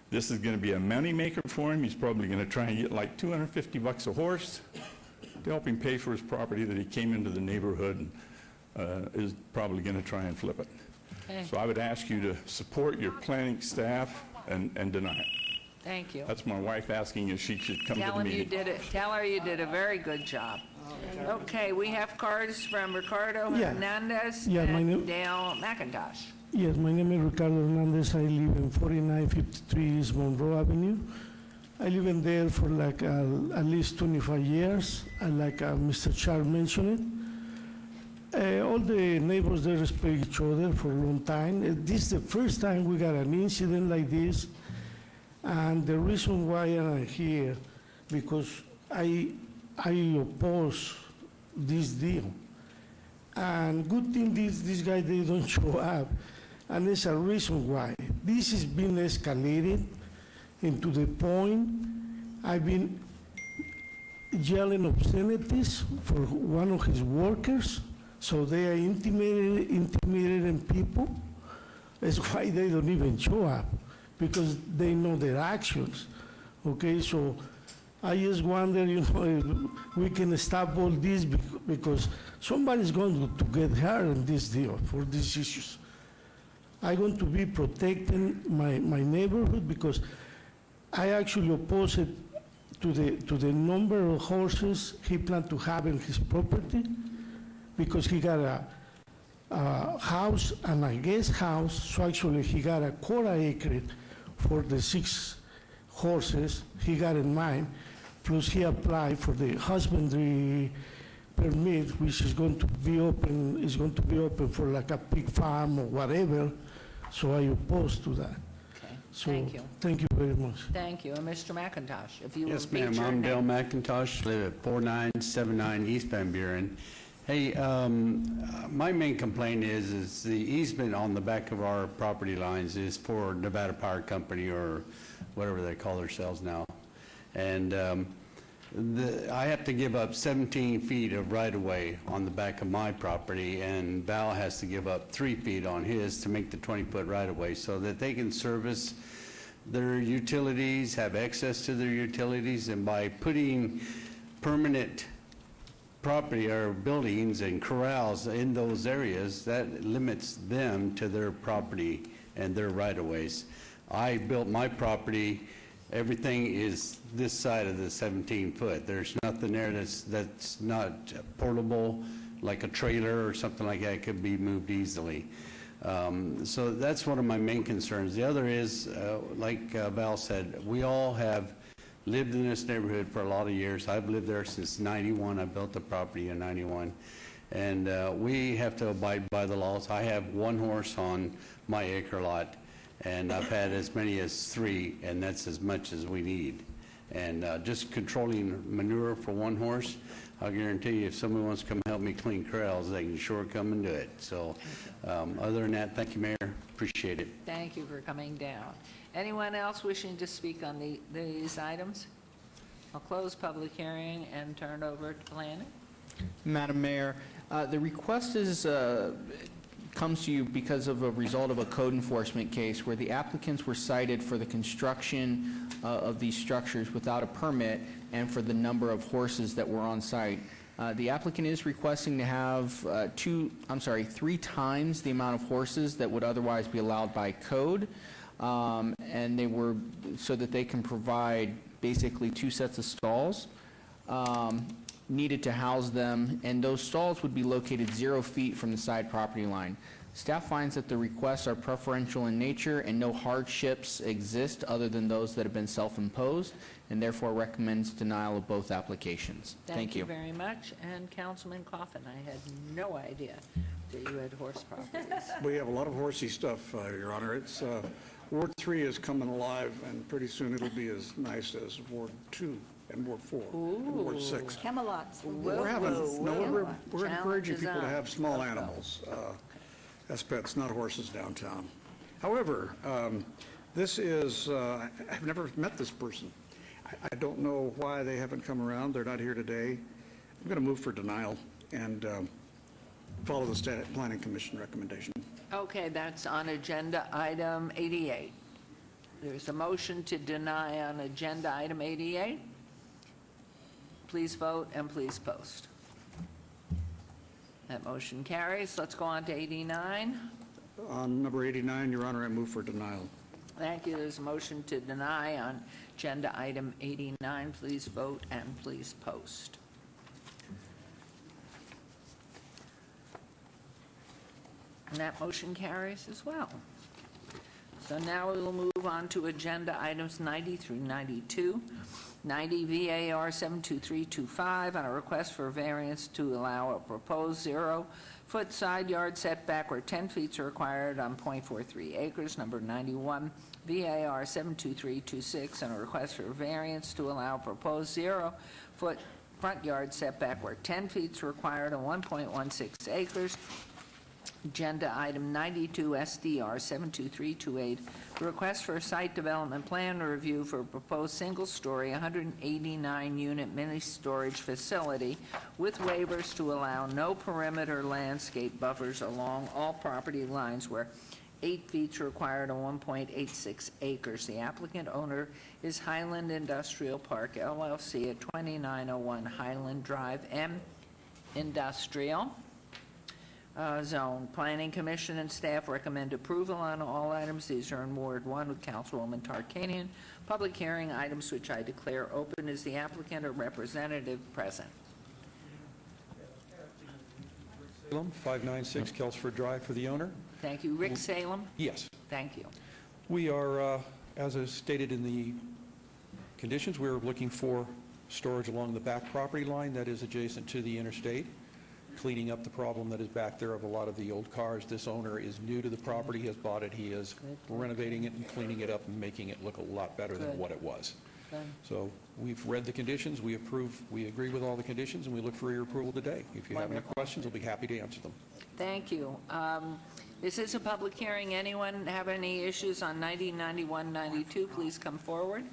This is going to be a money maker for him. He's probably going to try and get like $250 a horse to help him pay for his property that he came into the neighborhood and is probably going to try and flip it. Okay. So I would ask you to support your planning staff and deny it. Thank you. That's my wife asking if she should come to Tell the him you meeting. did it. Tell her you did a very good job. Okay, we have cards from Ricardo Yeah. Hernandez Yeah, my and name- Dale McIntosh. Yes, my name is Ricardo Hernandez. I live in 4953 East Monroe Avenue. I live in there for like at least 25 years. And like Mr. Charles mentioned it, all the neighbors, they respect each other for a long time. This is the first time we got an incident like this. And the reason why I'm here, because I oppose this deal. And good thing these guys, they don't show up. And there's a reason why. This has been escalated into the point I've been yelling obscenities for one of his workers, so they are intimidating people. That's why they don't even show up, because they know their actions. Okay, so I just wonder, if we can stop all this because somebody's going to get hurt in this deal for these issues. I'm going to be protecting my neighborhood because I actually oppose it to the number of horses he planned to have in his property, because he got a house and a guest house, so actually he got a quarter acre for the 6 horses he got in mind, plus he applied for the husbandry permit, which is going to be open for like a pig farm or whatever, so I oppose to that. Okay, So, thank you. Thank you very much. Thank you. And Mr. McIntosh, if you will Yes, repeat ma'am. your I'm Dale name. McIntosh, live at 4979 East Van Buren. Hey, my main complaint is the easement on the back of our property lines is for Nevada Power Company or whatever they call themselves now. And I have to give up 17 feet of right-of-way on the back of my property, and Val has to give up 3 feet on his to make the 20-foot right-of-way so that they can service their utilities, have access to their utilities, and by putting permanent property or buildings and corrals in those areas, that limits them to their property and their right-of-ways. I built my property, everything is this side of the 17-foot. There's nothing there that's not portable, like a trailer or something like that could be moved easily. So that's one of my main concerns. The other is, like Val said, we all have lived in this neighborhood for a lot of years. I've lived there since 91. I built the property in 91. And we have to abide by the laws. I have 1 horse on my acre lot, and I've had as many as 3, and that's as much as we need. And just controlling manure for 1 horse, I'll guarantee you if somebody wants to come help me clean corrals, they can sure come and do it. So other than that, thank you, Mayor. Appreciate it. Thank you for coming down. Anyone else wishing to speak on these items? I'll close public hearing and turn it over to planning. Madam Mayor, the request comes to you because of a result of a code enforcement case where the applicants were cited for the construction of these structures without a permit and for the number of horses that were on site. The applicant is requesting to have 3 times the amount of horses that would otherwise be allowed by code, and they were so that they can provide basically 2 sets of stalls needed to house them, and those stalls would be located 0 feet from the side property line. Staff finds that the requests are preferential in nature and no hardships exist other than those that have been self-imposed, and therefore recommends denial of both applications. Thank you very much. And Councilman Coffin, I had no idea that you had horse properties. We have a lot of horsey stuff, Your Honor. It's, Ward 3 is coming alive, and pretty soon it'll be as nice as Ward 2 and Ward 4 and Ward 6. Camelots. We're encouraging people to have small animals as pets, not horses downtown. However, this is, I've never met this person. I don't know why they haven't come around. They're not here today. I'm going to move for denial and follow the State Planning Commission recommendation. Okay, that's on agenda item 88. There's a motion to deny on agenda item 88. Please vote and please post. That motion carries. Let's go on to 89. On number 89, Your Honor, I move for denial. Thank you. There's a motion to deny on agenda item 89. Please vote and please post. And that motion carries as well. So now we will move on to agenda items 90 through 92. 90 VAR 72325 on a request for variance to allow a proposed 0-foot side yard setback where 10 feet are required on .43 acres. Number 91 VAR 72326 on a request for variance to allow a proposed 0-foot front yard setback where 10 feet is required on 1.16 acres. Agenda item 92 SDR 72328, request for a site development plan review for a proposed single-story 189-unit mini-storage facility with waivers to allow no perimeter landscape buffers along all property lines where 8 feet is required on 1.86 acres. The applicant owner is Highland Industrial Park, LLC at 2901 Highland Drive, M Industrial. Zone. Planning Commission and staff recommend approval on all items. These are in Ward 1 with Councilwoman Tarkanian. Public hearing items which I declare open. Is the applicant or representative present? Salem, 596 Kelsford Drive for the owner. Thank you. Rick Salem? Yes. Thank you. We are, as is stated in the conditions, we're looking for storage along the back property line that is adjacent to the interstate, cleaning up the problem that is back there of a lot of the old cars. This owner is new to the property, has bought it. He is renovating it and cleaning it up and making it look a lot better than what it was. So we've read the conditions, we approve, we agree with all the conditions, and we look for your approval today. If you have any questions, we'll be happy to answer them. Thank you. This is a public hearing. Anyone have any issues on 90, 91, 92? Please come forward.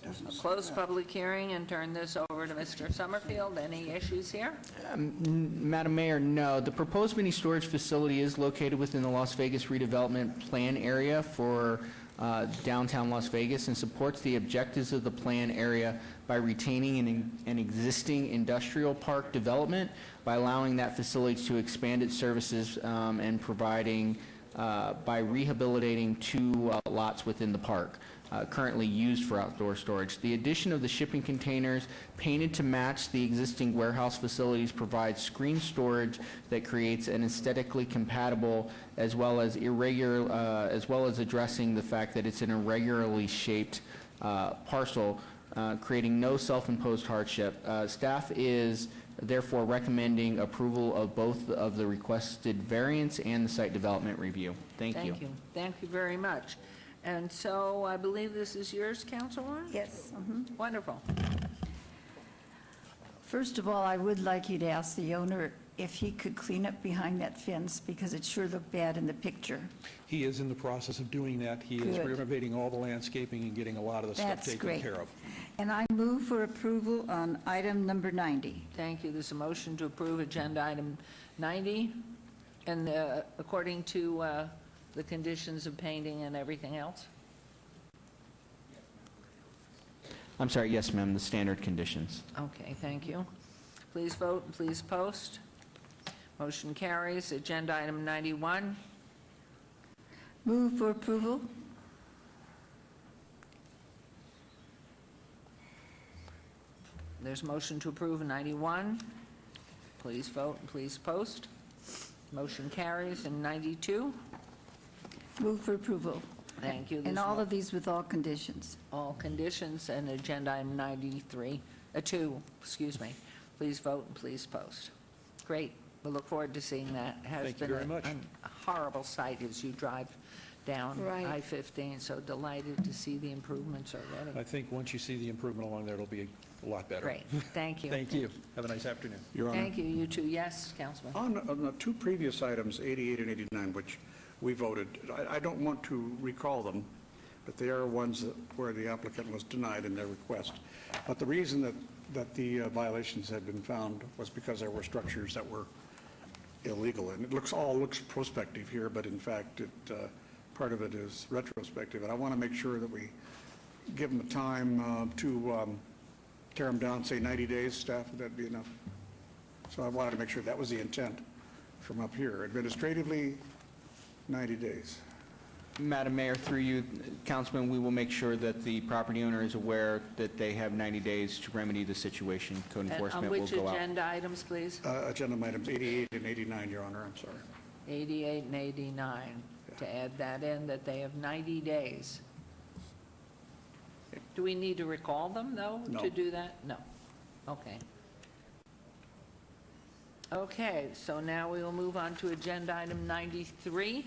I'll close public hearing and turn this over to Mr. Summerfield. Any issues here? Madam Mayor, no. The proposed mini storage facility is located within the Las Vegas redevelopment plan area for downtown Las Vegas and supports the objectives of the plan area by retaining an existing industrial park development, by allowing that facility to expand its services and providing by rehabilitating 2 lots within the park. Currently used for outdoor storage. The addition of the shipping containers painted to match the existing warehouse facilities provides screen storage that creates an aesthetically compatible as well as addressing the fact that it's an irregularly shaped parcel, creating no self-imposed hardship. Staff is therefore recommending approval of both of the requested variance and the site development review. Thank you. Thank you very much. And so I believe this is yours, Councilwoman? Yes. Wonderful. First of all, I would like you to ask the owner if he could clean up behind that fence because it sure looked bad in the picture. He is in the process of doing that. He is Good. renovating all the landscaping and getting a lot of the stuff That's taken great. care of. And I move for approval on item number 90. Thank you. There's a motion to approve agenda item 90, and according to the conditions of painting and everything else? I'm sorry, yes, ma'am, the standard conditions. Okay, thank you. Please vote and please post. Motion carries. Agenda item 91. Move for approval. There's a motion to approve 91. Please vote and please post. Motion carries. And 92? Move for approval. Thank you. And There's all no- of these with all conditions. All conditions, and agenda item 2, excuse me. Please vote and please post. Great. We look forward to seeing that. It has Thank you been very much. a horrible sight as you drive down Right. I-15, so delighted to see the improvements already. I think once you see the improvement along there, it'll be a lot better. Great. Thank you. Thank you. Have a nice afternoon. Your Honor. Thank you. You too. Yes, Councilman. On the two previous items, 88 and 89, which we voted, I don't want to recall them, but they are ones where the applicant was denied in their request. But the reason that the violations had been found was because there were structures that were illegal. And it all looks prospective here, but in fact, part of it is retrospective. And I want to make sure that we give them a time to tear them down, say 90 days, staff, would that be enough? So I wanted to make sure that was the intent from up here. Administratively, 90 days. Madam Mayor, through you, Councilman, we will make sure that the property owner is aware that they have 90 days to remedy the situation. Code And enforcement on will which go out. agenda items, please? Agenda items 88 and 89, Your Honor, I'm sorry. 88 and 89. To add that in, that they have 90 days. Do we need to recall them, though, No. to do that? No. Okay. Okay, so now we will move on to agenda item 93.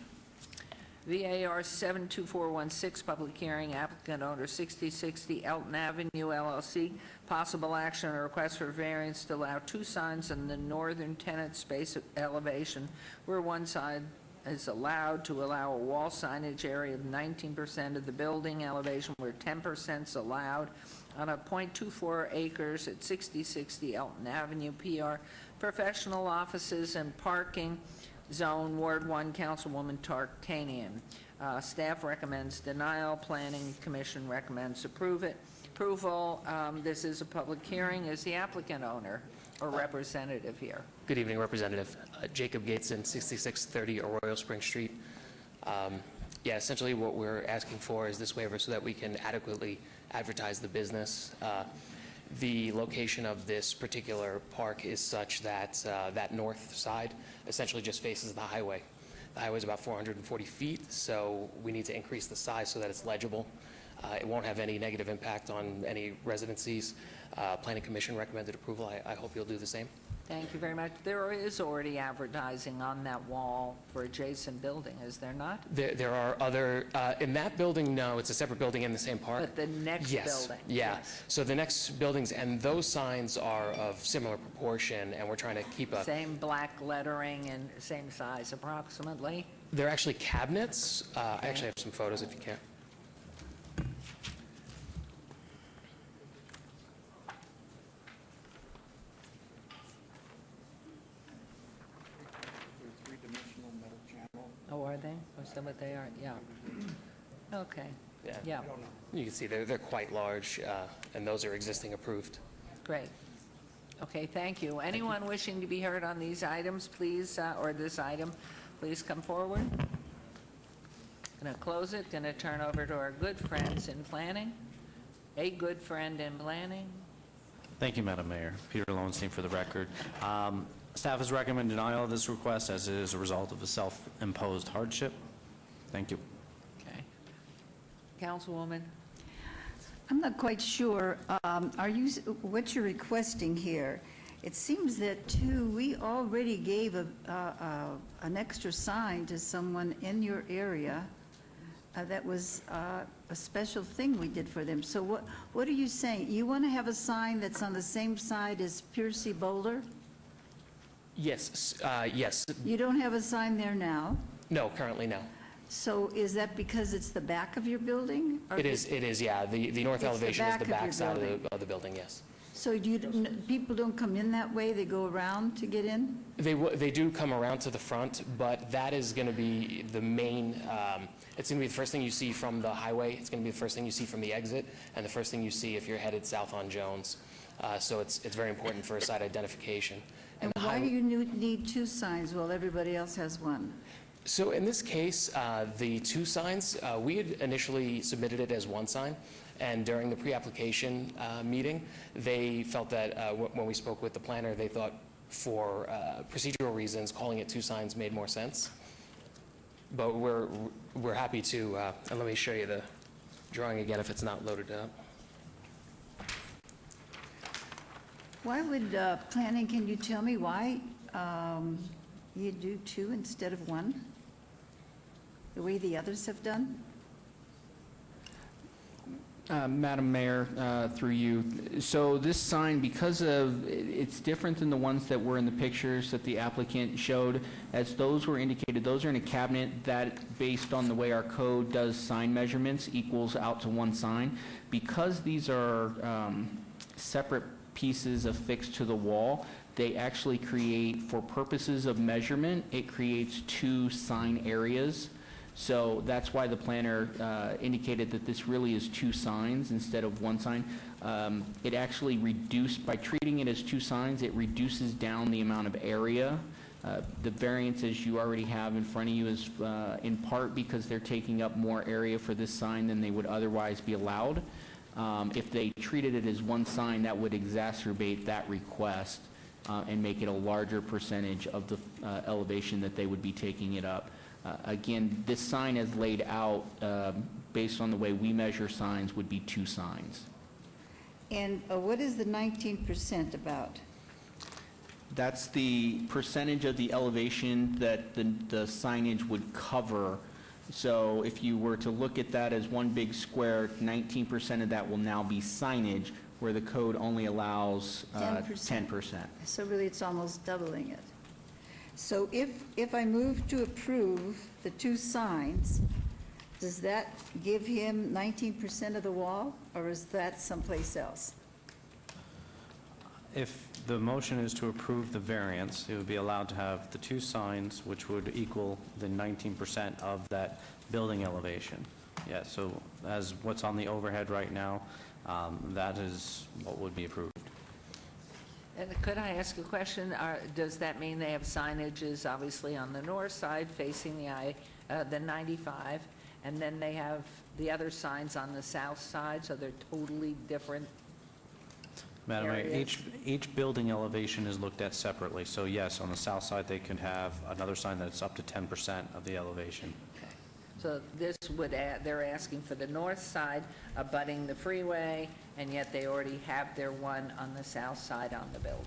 VAR 72416, public hearing, applicant owner 6060 Elton Avenue LLC. Possible action on a request for variance to allow two signs in the northern tenant space elevation where one side is allowed to allow a wall signage area of 19% of the building elevation where 10% is allowed on a .24 acres at 6060 Elton Avenue, PR. Professional offices and parking zone, Ward 1, Councilwoman Tarkanian. Staff recommends denial. Planning Commission recommends approval. This is a public hearing. Is the applicant owner or representative here? Good evening, Representative. Jacob Gateson, 6630 Arroyo Spring Street. Yeah, essentially what we're asking for is this waiver so that we can adequately advertise the business. The location of this particular park is such that that north side essentially just faces the highway. The highway is about 440 feet, so we need to increase the size so that it's legible. It won't have any negative impact on any residencies. Planning Commission recommended approval. I hope you'll do the same. Thank you very much. There is already advertising on that wall for adjacent building, is there not? There are other, in that building, no, it's a separate building in the same park. But the next Yes, building? yeah. Yes. So the next buildings, and those signs are of similar proportion, and we're trying to keep a, Same black lettering and same size approximately? they're actually cabinets. I actually have some photos if you care. Three-dimensional metal channel. Oh, are they? Is that what they are? Yeah. Okay. Yeah. Yeah, You can see they're quite large, and those are existing approved. great. Okay, thank you. Anyone wishing to be heard on these items, please, or this item, please come forward. Going to close it, going to turn over to our good friends in planning. A good friend in planning. Thank you, Madam Mayor. Peter Lowenstein for the record. Staff has recommended denial of this request as it is a result of a self-imposed hardship. Thank you. Okay. Councilwoman? I'm not quite sure, what you're requesting here? It seems that, too, we already gave an extra sign to someone in your area. That was a special thing we did for them. So what are you saying? You want to have a sign that's on the same side as Piercy Boulder? Yes, yes. You don't have a sign there now? No, currently no. So is that because it's the back of your building? Or It is, yeah. The north It's the elevation is back the of your back side building. of the building, yes. So people don't come in that way? They go around to get in? They do come around to the front, but that is going to be the main, it's going to be the first thing you see from the highway. It's going to be the first thing you see from the exit, and the first thing you see if you're headed south on Jones. So it's very important for site identification. And the why highway- do you need two signs while everybody else has one? So in this case, the two signs, we had initially submitted it as one sign, and during the pre-application meeting, they felt that when we spoke with the planner, they thought For procedural reasons, calling it two signs made more sense. But we're happy to, and let me show you the drawing again if it's not loaded up. Why would planning, can you tell me why you do two instead of one? The way the others have done? Madam Mayor, through you, so this sign, because of, it's different than the ones that were in the pictures that the applicant showed, as those were indicated, those are in a cabinet that, based on the way our code does sign measurements, equals out to one sign. Because these are separate pieces affixed to the wall, they actually create, for purposes of measurement, it creates two sign areas. So that's why the planner indicated that this really is two signs instead of one sign. It actually reduced, by treating it as two signs, it reduces down the amount of area. The variances you already have in front of you is in part because they're taking up more area for this sign than they would otherwise be allowed. If they treated it as one sign, that would exacerbate that request and make it a larger percentage of the elevation that they would be taking it up. Again, this sign as laid out, based on the way we measure signs, would be two signs. And what is the 19% about? That's the percentage of the elevation that the signage would cover. So if you were to look at that as one big square, 19% of that will now be signage, where the code only allows 10%. So really, it's almost doubling it. So if I move to approve the two signs, does that give him 19% of the wall, or is that someplace else? If the motion is to approve the variance, it would be allowed to have the two signs, which would equal the 19% of that building elevation. Yeah, so as what's on the overhead right now, that is what would be approved. And could I ask a question? Does that mean they have signages obviously on the north side facing the 95, and then they have the other signs on the south side, so they're totally different Madam Mayor, areas? each building elevation is looked at separately. So yes, on the south side, they could have another sign that's up to 10% of the elevation. So this would add, they're asking for the north side abutting the freeway, and yet they already have their one on the south side on the building.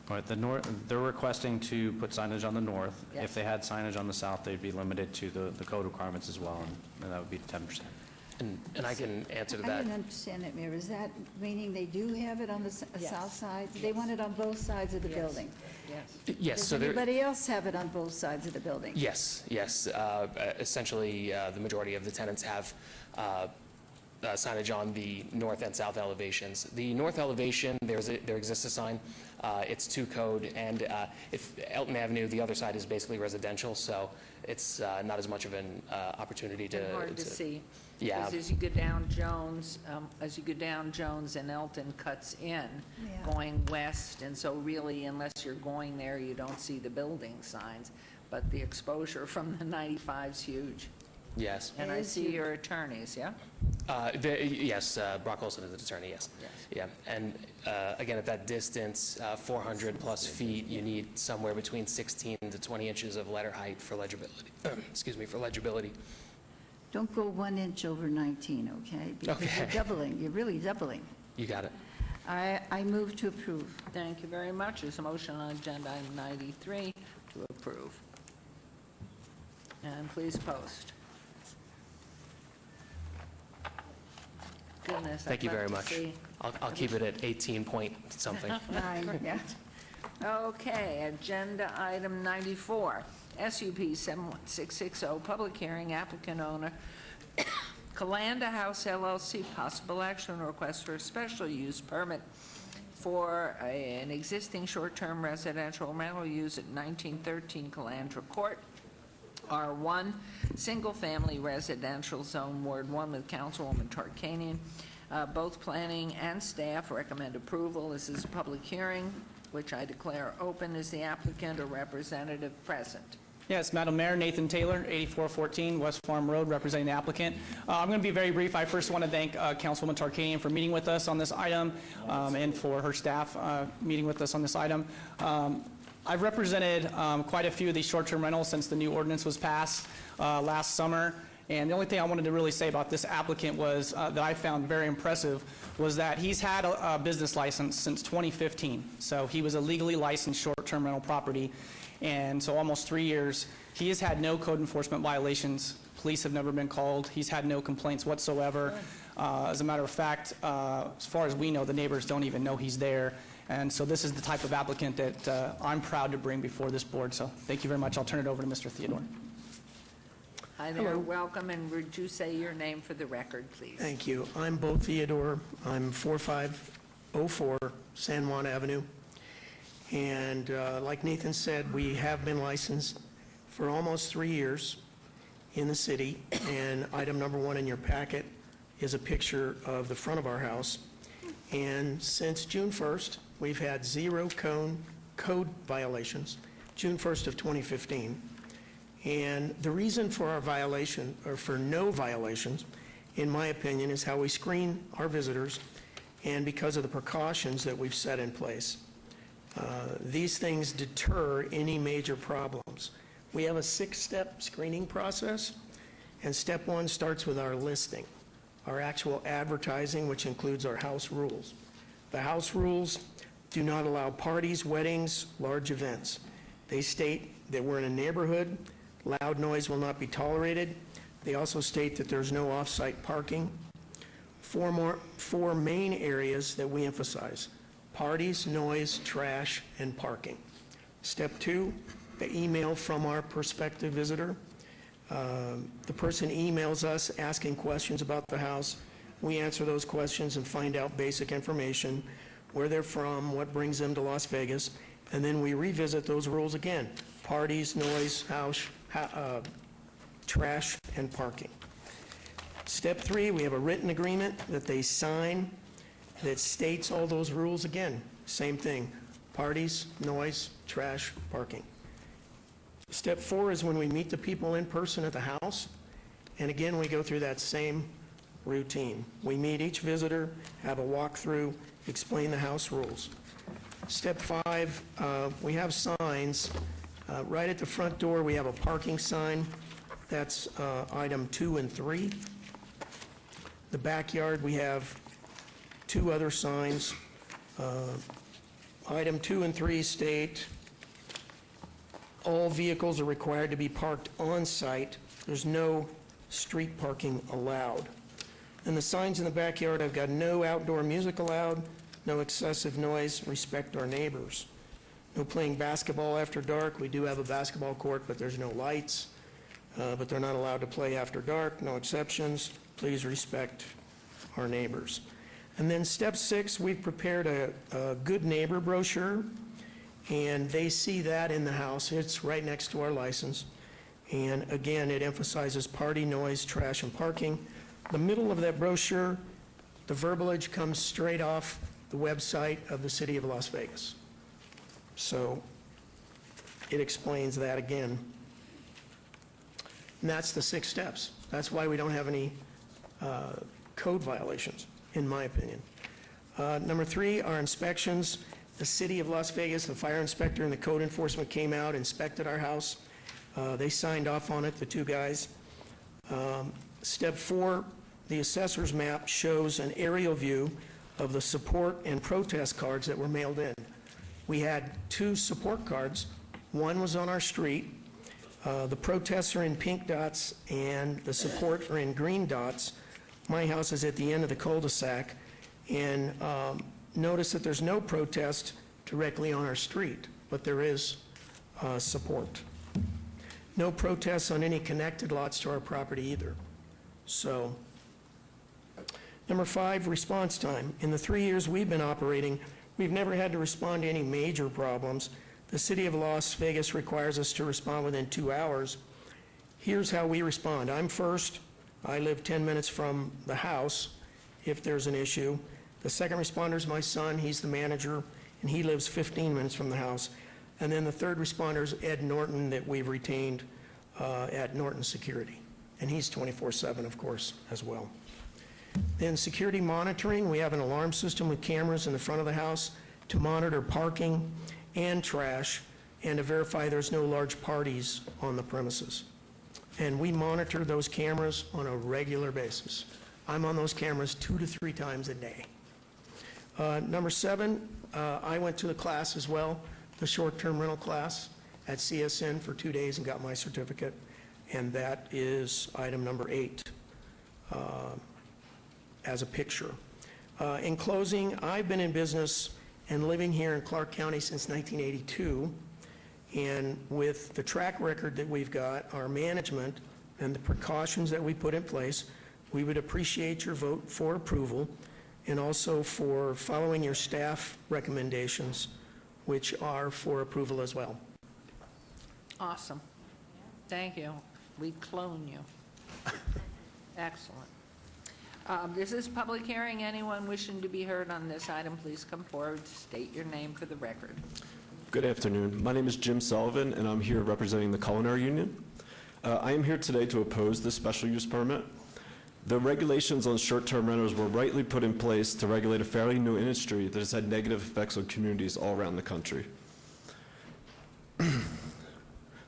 All right, they're requesting to put signage on the north. Yes. If they had signage on the south, they'd be limited to the code requirements as well, and that would be 10%. And I can answer to I that. didn't understand that, Mayor. Is that meaning they do have it on the south side? They want it on both sides of the building? Yes. Yes. Does So there. anybody else have it on both sides of the building? Yes, yes. Essentially, the majority of the tenants have signage on the north and south elevations. The north elevation, there exists a sign. It's to code, and if Elton Avenue, the other side is basically residential, so it's not as much of an opportunity to. And hard to see. Yeah. Because as you go down Jones, and Elton cuts in, going west, and so really, unless you're going there, you don't see the building signs. But the exposure from the 95 is huge. Yes. And I see your attorneys, yeah? Yes, Brock Olson is the attorney, yes. Yeah, and again, at that distance, 400 plus feet, you need somewhere between 16 to 20 inches of letter height for legibility. Excuse me, for legibility. Don't go 1 inch over 19, okay? Because you're doubling, you're really doubling. You got it. I move to approve. Thank you very much. There's a motion on agenda item 93 to approve. And please post. Goodness, Thank you I'd very love to much. see. I'll keep it at 18 point something. 9, yeah. Okay, agenda item 94, SUP 71660, public hearing, applicant owner, Calanda House LLC, possible action request for a special use permit for an existing short-term residential rental use at 1913 Calandra Court, R1, single-family residential zone, Ward 1, with Councilwoman Tarkanian. Both planning and staff recommend approval. This is a public hearing, which I declare open. Is the applicant or representative present? Yes, Madam Mayor, Nathan Taylor, 8414 West Farm Road, representing the applicant. I'm going to be very brief. I first want to thank Councilwoman Tarkanian for meeting with us on this item and for her staff meeting with us on this item. I've represented quite a few of these short-term rentals since the new ordinance was passed last summer. And the only thing I wanted to really say about this applicant was that I found very impressive was that he's had a business license since 2015. So he was a legally licensed short-term rental property. And so almost 3 years, he has had no code enforcement violations. Police have never been called. He's had no complaints whatsoever. As a matter of fact, as far as we know, the neighbors don't even know he's there. And so this is the type of applicant that I'm proud to bring before this board. So thank you very much. I'll turn it over to Mr. Theodore. Hi there, welcome, and would you say your name for the record, please? Thank you. I'm Bo Theodore. I'm 4504 San Juan Avenue. And like Nathan said, we have been licensed for almost 3 years in the city. And item number 1 in your packet is a picture of the front of our house. And since June 1st, we've had 0 code violations, June 1st of 2015. And the reason for our violation, or for no violations, in my opinion, is how we screen our visitors and because of the precautions that we've set in place. These things deter any major problems. We have a 6-step screening process, and step 1 starts with our listing, our actual advertising, which includes our house rules. The house rules do not allow parties, weddings, large events. They state that we're in a neighborhood, loud noise will not be tolerated. They also state that there's no off-site parking. 4 main areas that we emphasize: parties, noise, trash, and parking. Step 2, the email from our prospective visitor. The person emails us asking questions about the house. We answer those questions and find out basic information, where they're from, what brings them to Las Vegas, and then we revisit those rules again: parties, noise, house, trash, and parking. Step 3, we have a written agreement that they sign that states all those rules again. Same thing: parties, noise, trash, parking. Step 4 is when we meet the people in person at the house, and again, we go through that same routine. We meet each visitor, have a walkthrough, explain the house rules. Step 5, we have signs. Right at the front door, we have a parking sign. That's item 2 and 3. The backyard, we have 2 other signs. Item 2 and 3 state all vehicles are required to be parked on site. There's no street parking allowed. And the signs in the backyard, I've got no outdoor music allowed, no excessive noise, respect our neighbors. No playing basketball after dark. We do have a basketball court, but there's no lights. But they're not allowed to play after dark, no exceptions. Please respect our neighbors. And then step 6, we've prepared a good neighbor brochure, and they see that in the house. It's right next to our license. And again, it emphasizes party, noise, trash, and parking. The middle of that brochure, the verbiage comes straight off the website of the City of Las Vegas. So it explains that again. And that's the 6 steps. That's why we don't have any code violations, in my opinion. Number 3, our inspections. The City of Las Vegas, the fire inspector and the code enforcement came out, inspected our house. They signed off on it, the 2 guys. Step 4, the assessor's map shows an aerial view of the support and protest cards that were mailed in. We had 2 support cards. One was on our street. The protests are in pink dots and the support are in green dots. My house is at the end of the cul-de-sac. And notice that there's no protest directly on our street, but there is support. No protests on any connected lots to our property either. So, number 5, response time. In the 3 years we've been operating, we've never had to respond to any major problems. The City of Las Vegas requires us to respond within 2 hours. Here's how we respond. I'm first. I live 10 minutes from the house if there's an issue. The second responder is my son. He's the manager, and he lives 15 minutes from the house. And then the third responder is Ed Norton that we've retained at Norton Security. And he's 24/7, of course, as well. Then security monitoring, we have an alarm system with cameras in the front of the house to monitor parking and trash and to verify there's no large parties on the premises. And we monitor those cameras on a regular basis. I'm on those cameras 2 to 3 times a day. Number 7, I went to the class as well, the short-term rental class at CSN for 2 days and got my certificate, and that is item number 8 as a picture. In closing, I've been in business and living here in Clark County since 1982, and with the track record that we've got, our management, and the precautions that we put in place, we would appreciate your vote for approval and also for following your staff recommendations, which are for approval as well. Awesome. Thank you. We clone you. Excellent. This is public hearing. Anyone wishing to be heard on this item, please come forward. State your name for the record. Good afternoon. My name is Jim Sullivan, and I'm here representing the Culinary Union. I am here today to oppose this special use permit. The regulations on short-term rentals were rightly put in place to regulate a fairly new industry that has had negative effects on communities all around the country.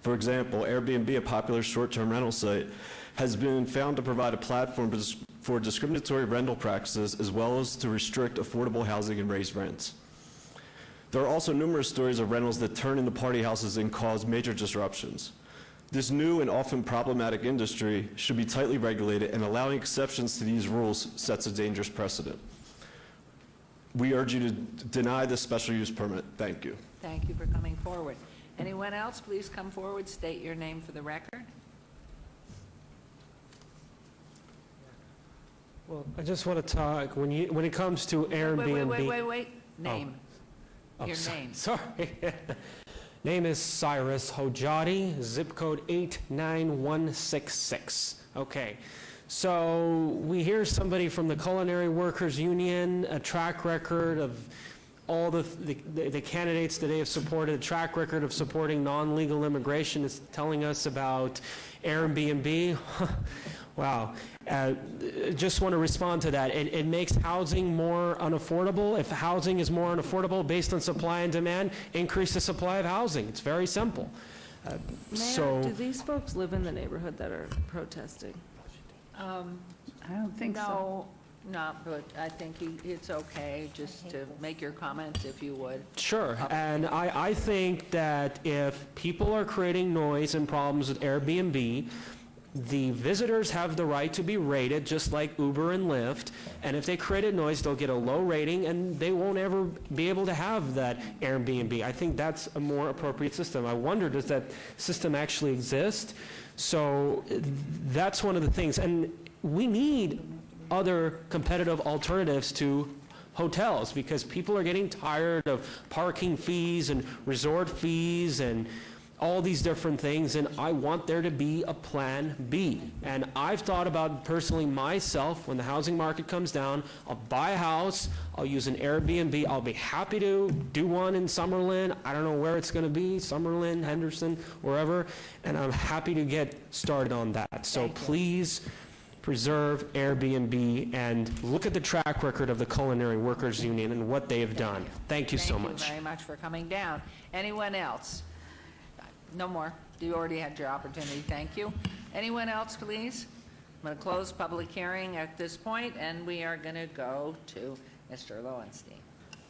For example, Airbnb, a popular short-term rental site, has been found to provide a platform for discriminatory rental practices as well as to restrict affordable housing and raise rents. There are also numerous stories of rentals that turn into party houses and cause major disruptions. This new and often problematic industry should be tightly regulated, and allowing exceptions to these rules sets a dangerous precedent. We urge you to deny this special use permit. Thank you. Thank you for coming forward. Anyone else, please come forward. State your name for the record. Well, I just want to talk, when it comes to Airbnb... Wait. Name. Oh, Your name. Sorry. Name is Cyrus Hojati, zip code 89166. Okay. So we hear somebody from the Culinary Workers Union, a track record of all the candidates that they have supported, a track record of supporting non-legal immigration is telling us about Airbnb. Wow. Just want to respond to that. It makes housing more unaffordable. If housing is more unaffordable based on supply and demand, increase the supply of housing. It's very simple. Mayor, do these folks live in the neighborhood that are protesting? I don't think so. No, but I think it's okay just to make your comments if you would. Sure, and I think that if people are creating noise and problems with Airbnb, the visitors have the right to be rated just like Uber and Lyft, and if they create noise, they'll get a low rating and they won't ever be able to have that Airbnb. I think that's a more appropriate system. I wonder, does that system actually exist? So that's one of the things, and we need other competitive alternatives to hotels because people are getting tired of parking fees and resort fees and all these different things, and I want there to be a plan B. And I've thought about personally myself, when the housing market comes down, I'll buy a house, I'll use an Airbnb, I'll be happy to do one in Summerlin, I don't know where it's gonna be, Summerlin, Henderson, wherever, and I'm happy to get started on that. So please preserve Airbnb and look at the track record of the Culinary Workers Union and what they have done. Thank you so much. Thank you very much for coming down. Anyone else? No more. You already had your opportunity. Thank you. Anyone else, please? I'm going to close public hearing at this point, and we are going to go to Mr. Lowenstein.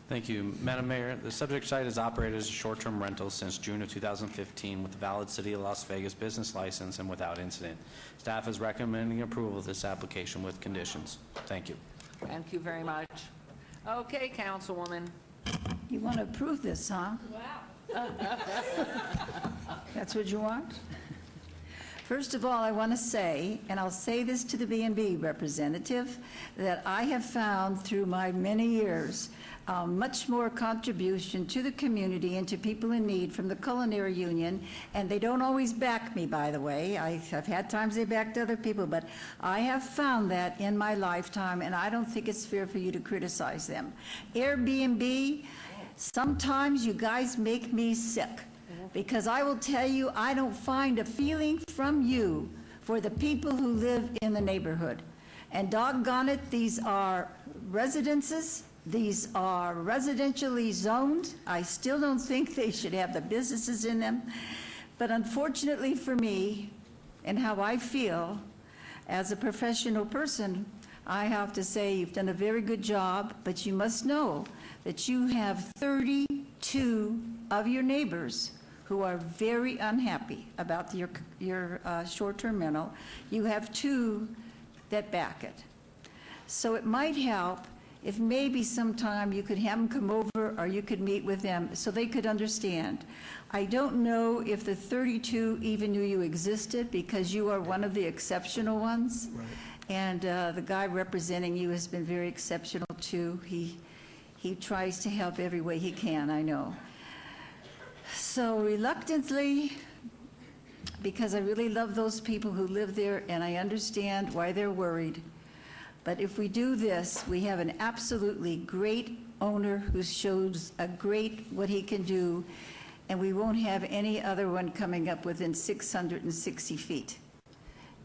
Thank you. Madam Mayor, the subject site has operated as a short-term rental since June of 2015 with a valid City of Las Vegas business license and without incident. Staff is recommending approval of this application with conditions. Thank you. Thank you very much. Okay, Councilwoman. You want to approve this, huh? Wow. That's what you want? First of all, I want to say, and I'll say this to the B&B representative, that I have found through my many years much more contribution to the community and to people in need from the Culinary Union, and they don't always back me, by the way. I've had times they backed other people, but I have found that in my lifetime, and I don't think it's fair for you to criticize them. Airbnb, sometimes you guys make me sick. because I will tell you, I don't find a feeling from you for the people who live in the neighborhood. And doggone it, these are residences, these are residentially zoned. I still don't think they should have the businesses in them. But unfortunately for me, and how I feel as a professional person, I have to say you've done a very good job, but you must know that you have 32 of your neighbors who are very unhappy about your short-term rental. You have 2 that back it. So it might help if maybe sometime you could have them come over or you could meet with them so they could understand. I don't know if the 32 even knew you existed because you are one of the exceptional ones. Right. And the guy representing you has been very exceptional too. He tries to help every way he can, I know. So reluctantly, because I really love those people who live there and I understand why they're worried. But if we do this, we have an absolutely great owner who shows a great what he can do, and we won't have any other one coming up within 660 feet.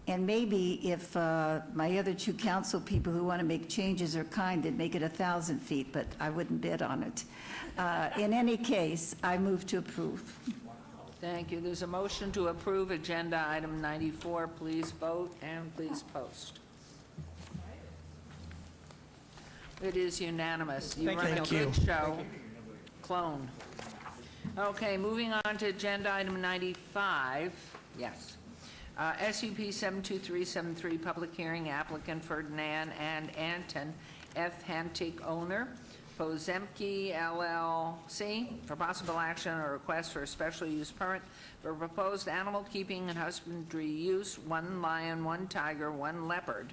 And maybe if my other 2 council people who want to make changes are kind, they'd make it 1,000 feet, but I wouldn't bet on it. In any case, I move to approve. Thank you. There's a motion to approve agenda item 94. Please vote and please post. It is unanimous. You run a good show. Clone. Okay, moving on to agenda item 95. Yes. SUP 72373, public hearing, applicant Ferdinand and Anton F. Hantic, owner, Pozemki LLC, for possible action on a request for a special use permit for proposed animal keeping and husbandry use, 1 lion, 1 tiger, 1 leopard,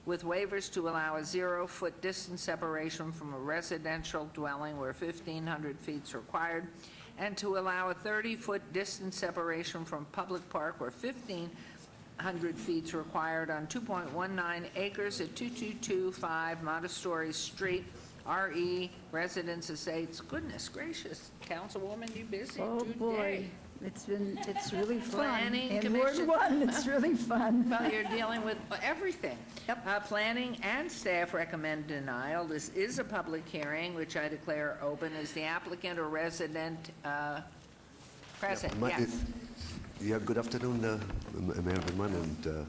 with waivers to allow a 0-foot distance separation from a residential dwelling where 1,500 feet is required, and to allow a 30-foot distance separation from public park where 1,500 feet is required on 2.19 acres at 2225 Montessori Street, RE Residence Estates. Goodness gracious, Councilwoman, you busy Oh, today. boy. It's really fun. Planning In Ward Commission. 1, it's really fun. Well, you're dealing with everything. Yep. Planning and staff recommend denial. This is a public hearing, which I declare open. Is the applicant or resident present? Yes. Yeah, good afternoon, Mayor Berman and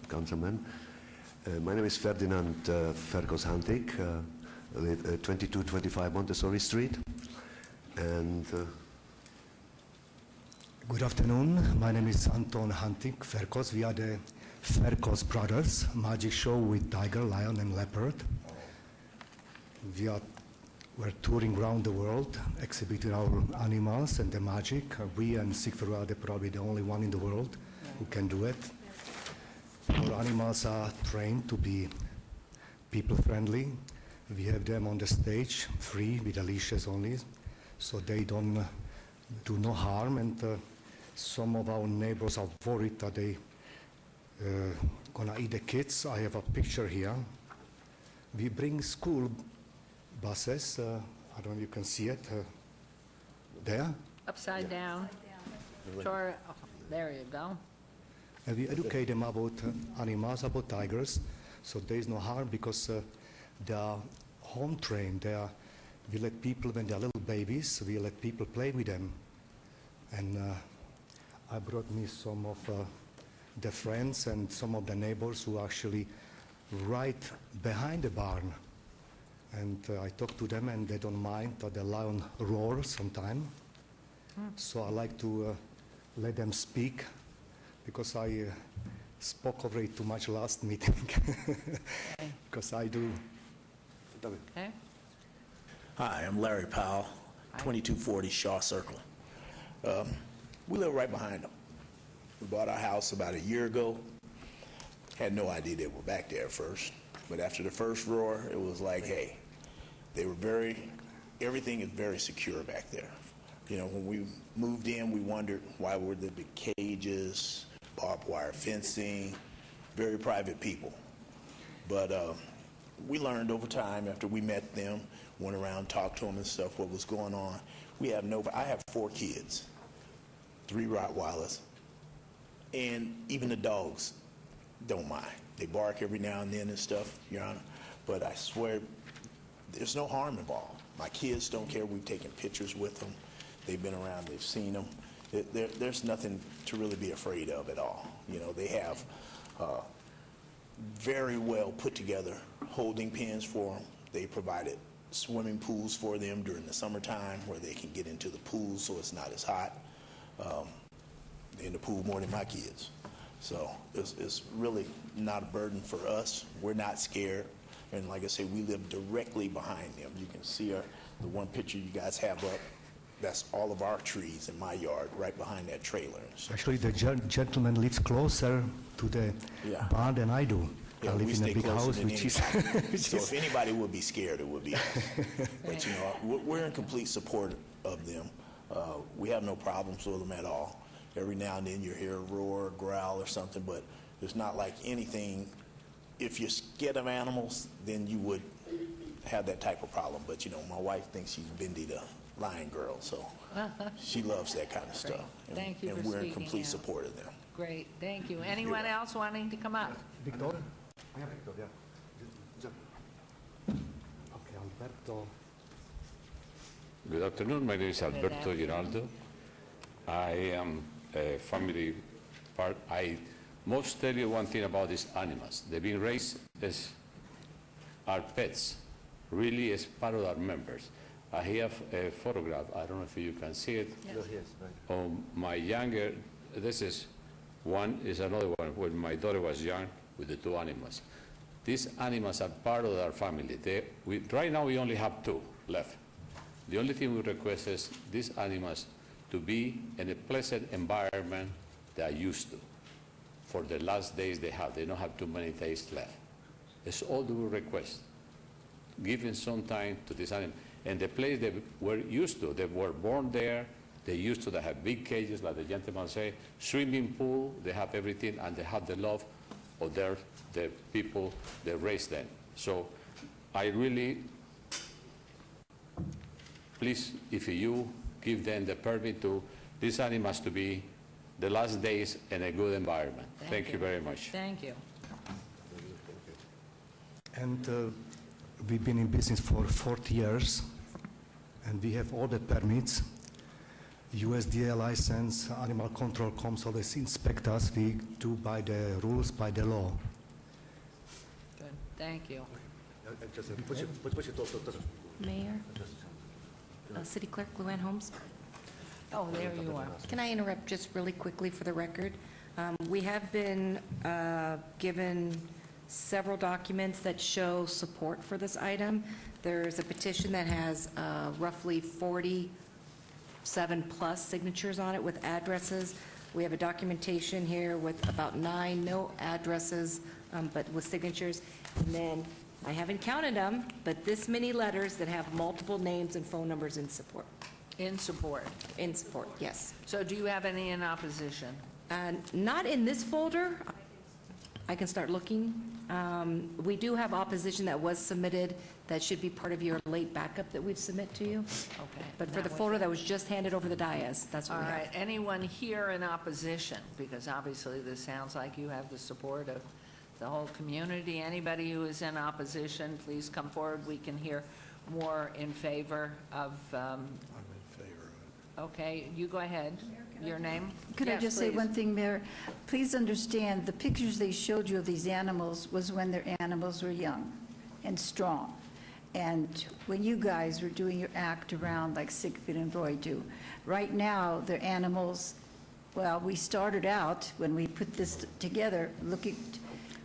councilman. My name is Ferdinand Ferkos Hantik, live 2225 Montessori Street. And good afternoon. My name is Anton Hantik Ferkos. We are the Ferkos brothers, magic show with tiger, lion, and leopard. We're touring around the world, exhibiting our animals and the magic. We and Sigfrid are probably the only one in the world who can do it. Our animals are trained to be people-friendly. We have them on the stage, free, with the leashes only, so they don't do no harm. And some of our neighbors are worried that they gonna eat the kids. I have a picture here. We bring school buses. I don't know if you can see it there. Upside down. Sure. Oh, there you go. And we educate them about animals, about tigers, so there is no harm because they are home trained. We let people, when they are little babies, we let people play with them. And I brought me some of the friends and some of the neighbors who are actually right behind the barn. And I talked to them and they don't mind that the lion roars sometime. So I like to let them speak because I spoke already too much last meeting. Because I do. Okay. Hi, I'm Larry Powell, 2240 Shaw Circle. We live right behind them. We bought our house about a year ago. Had no idea they were back there at first. But after the first roar, it was like, hey, they were everything is very secure back there. You know, when we moved in, we wondered why were there big cages, barbed wire fencing, very private people. But we learned over time after we met them, went around, talked to them and stuff, what was going on. I have 4 kids, 3 Rottweilers, and even the dogs don't mind. They bark every now and then and stuff, Your Honor, but I swear there's no harm involved. My kids don't care. We've taken pictures with them. They've been around. They've seen them. There's nothing to really be afraid of at all. You know, they have very well put together holding pens for them. They provided swimming pools for them during the summertime where they can get into the pool so it's not as hot. In the pool more than my kids. So it's really not a burden for us. We're not scared. And like I say, we live directly behind them. You can see the one picture you guys have up. That's all of our trees in my yard, right behind that trailer. Actually, the gentleman lives closer to the barn than I do. Yeah, I live we in stay a big closer house, than which is... anybody. So if anybody would be scared, it would be us. But, you know, we're in complete support of them. We have no problems with them at all. Every now and then you hear a roar, a growl or something, but it's not like anything. If you're scared of animals, then you would have that type of problem. But, you know, my wife thinks she's Bindi the lion girl, so she loves that kind of stuff. And, Thank you and for we're in speaking complete out. support of them. Great, thank you. Anyone else wanting to come up? Victor? Okay, Alberto. Good afternoon. My name is Alberto Giraldo. I am a family part. I must tell you one thing about these animals. They've been raised as our pets, really as part of our members. I have a photograph. I don't know if you can see it. Yes. Of my younger, this is one, is another one when my daughter was young with the 2 animals. These animals are part of our family. Right now we only have 2 left. The only thing we request is these animals to be in a pleasant environment they are used to for the last days they have. They don't have too many days left. That's all that we request. Giving some time to this animal. And the place they were used to, they were born there, they used to, they have big cages, like the gentleman say, swimming pool, they have everything, and they have the love of the people that raised them. So I really, please, if you give them the permit to these animals to be the last days in a good environment. Thank you very much. Thank you. And we've been in business for 40 years, and we have all the permits. USDA license, animal control comes, always inspect us. We do by the rules, by the law. Good, thank you. Mayor, City Clerk Luann Holmes. Oh, there you are. Can I interrupt just really quickly for the record? We have been given several documents that show support for this item. There's a petition that has roughly 47-plus signatures on it with addresses. We have a documentation here with about 9, no addresses, but with signatures. And then, I haven't counted them, but this many letters that have multiple names and phone numbers in support. In support? In support, yes. So do you have any in opposition? Not in this folder. I can start looking. We do have opposition that was submitted that should be part of your late backup that we've submit to you. Okay. But for the folder that was just handed over the dais, that's what All we have. right, anyone here in opposition? Because obviously this sounds like you have the support of the whole community. Anybody who is in opposition, please come forward. We can hear more in favor of... I'm in favor of it. Okay, you go ahead. Your name? Could I Yes, just say please. one thing, Mayor? Please understand, the pictures they showed you of these animals was when their animals were young and strong. And when you guys were doing your act around like Siegfried and Roy do. Right now, their animals, well, we started out, when we put this together, looking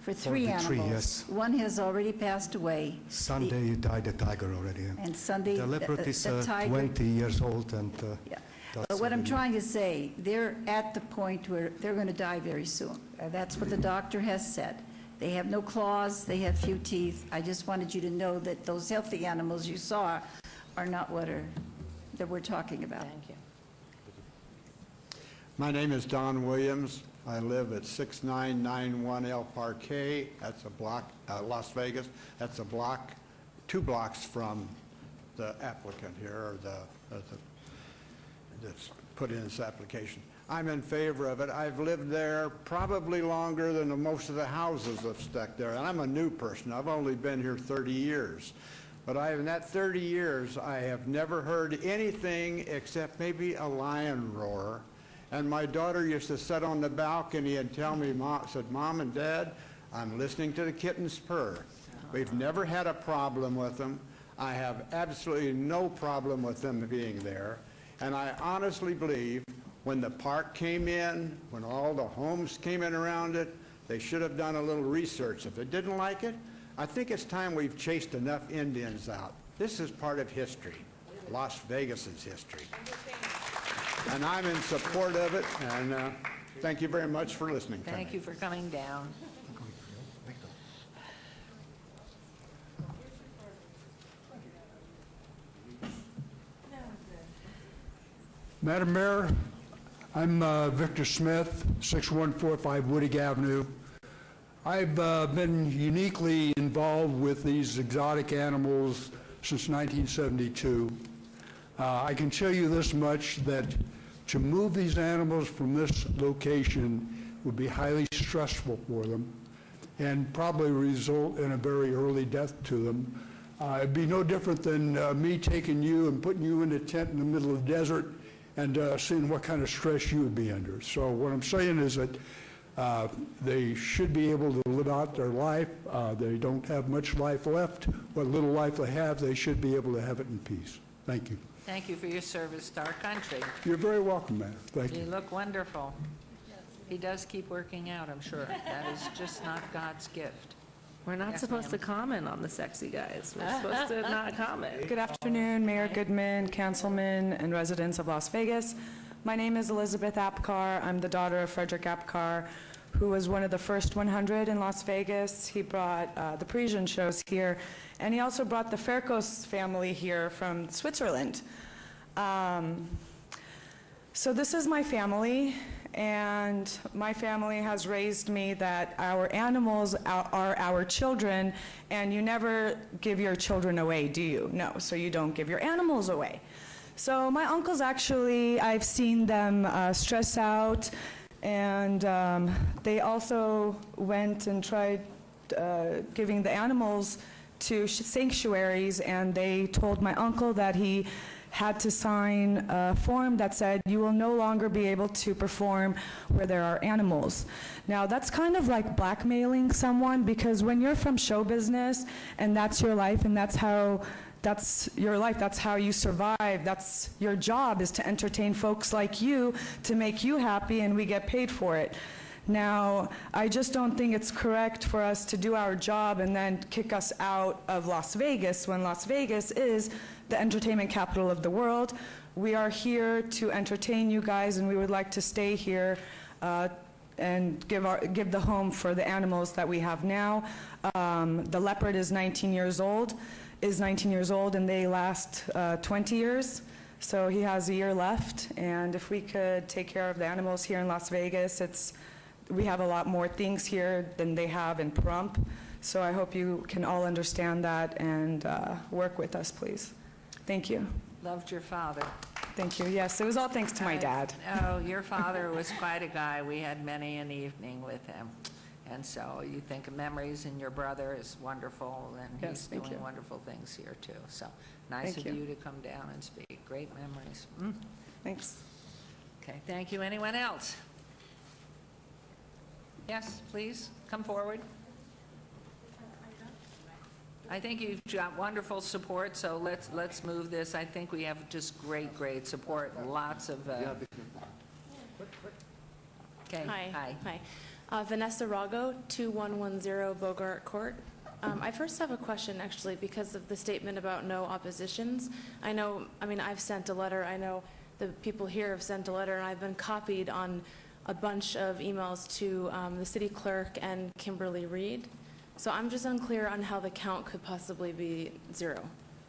for 3 the animals. 3, yes. One has already passed away. Sunday died a tiger already. And Sunday, The leopard is the tiger. 20 years old, and But what I'm trying to say, they're at the point where they're going to die very soon. That's what the doctor has said. They have no claws, they have few teeth. I just wanted you to know that those healthy animals you saw are not that we're talking about. Thank you. My name is Don Williams. I live at 6991 El Parque. That's a block, Las Vegas. That's a block, 2 blocks from the applicant here, or that's put in this application. I'm in favor of it. I've lived there probably longer than most of the houses have stuck there. And I'm a new person. I've only been here 30 years. But in that 30 years, I have never heard anything except maybe a lion roar. And my daughter used to sit on the balcony and tell me, said, Mom and Dad, I'm listening to the kittens purr. We've never had a problem with them. I have absolutely no problem with them being there. And I honestly believe when the park came in, when all the homes came in around it, they should have done a little research. If they didn't like it, I think it's time we've chased enough Indians out. This is part of history, Las Vegas's history. And I'm in support of it, and thank you very much for listening to me. Thank you for coming down. Madam Mayor, I'm Victor Smith, 6145 Woodick Avenue. I've been uniquely involved with these exotic animals since 1972. I can tell you this much, that to move these animals from this location would be highly stressful for them and probably result in a very early death to them. It'd be no different than me taking you and putting you in a tent in the middle of the desert and seeing what kind of stress you would be under. So what I'm saying is that they should be able to live out their life. They don't have much life left. What little life they have, they should be able to have it in peace. Thank you. Thank you for your service to our country. You're very welcome, ma'am. Thank You you. look wonderful. He does keep working out, I'm sure. That is just not God's gift. We're not Yes, supposed to ma'am. comment on the sexy guys. We're supposed to not comment. Good afternoon, Mayor Goodman, councilmen, and residents of Las Vegas. My name is Elizabeth Apcar. I'm the daughter of Frederick Apcar, who was one of the first 100 in Las Vegas. He brought the Parisian shows here, and he also brought the Ferkos family here from Switzerland. So this is my family, and my family has raised me that our animals are our children, and you never give your children away, do you? No, so you don't give your animals away. So my uncles actually, I've seen them stress out, and they also went and tried giving the animals to sanctuaries, and they told my uncle that he had to sign a form that said you will no longer be able to perform where there are animals. Now that's kind of like blackmailing someone, because when you're from show business and that's your life and that's your life, that's how you survive, that's your job, is to entertain folks like you, to make you happy, and we get paid for it. Now, I just don't think it's correct for us to do our job and then kick us out of Las Vegas, when Las Vegas is the entertainment capital of the world. We are here to entertain you guys, and we would like to stay here and give the home for the animals that we have now. The leopard is 19 years old, and they last 20 years. So he has a year left, and if we could take care of the animals here in Las Vegas, we have a lot more things here than they have in Pahrump. So I hope you can all understand that and work with us, please. Thank you. Loved your father. Thank you. Yes, it was all thanks to my dad. Oh, your father was quite a guy. We had many an evening with him. And so you think of memories, and your brother is wonderful, and Yes, he's thank doing you. wonderful things here, too. So nice Thank of you. you to come down and speak. Great memories. Thanks. Okay, thank you. Anyone else? Yes, please, come forward. I think you've got wonderful support, so let's move this. I think we have just great support, lots of... Okay, Hi. Vanessa Rago, 2110 Bogart Court. I first have a question, actually, because of the statement about no oppositions. I've sent a letter. I know the people here have sent a letter, and I've been copied on a bunch of emails to the city clerk and Kimberly Reed. So I'm just unclear on how the count could possibly be 0.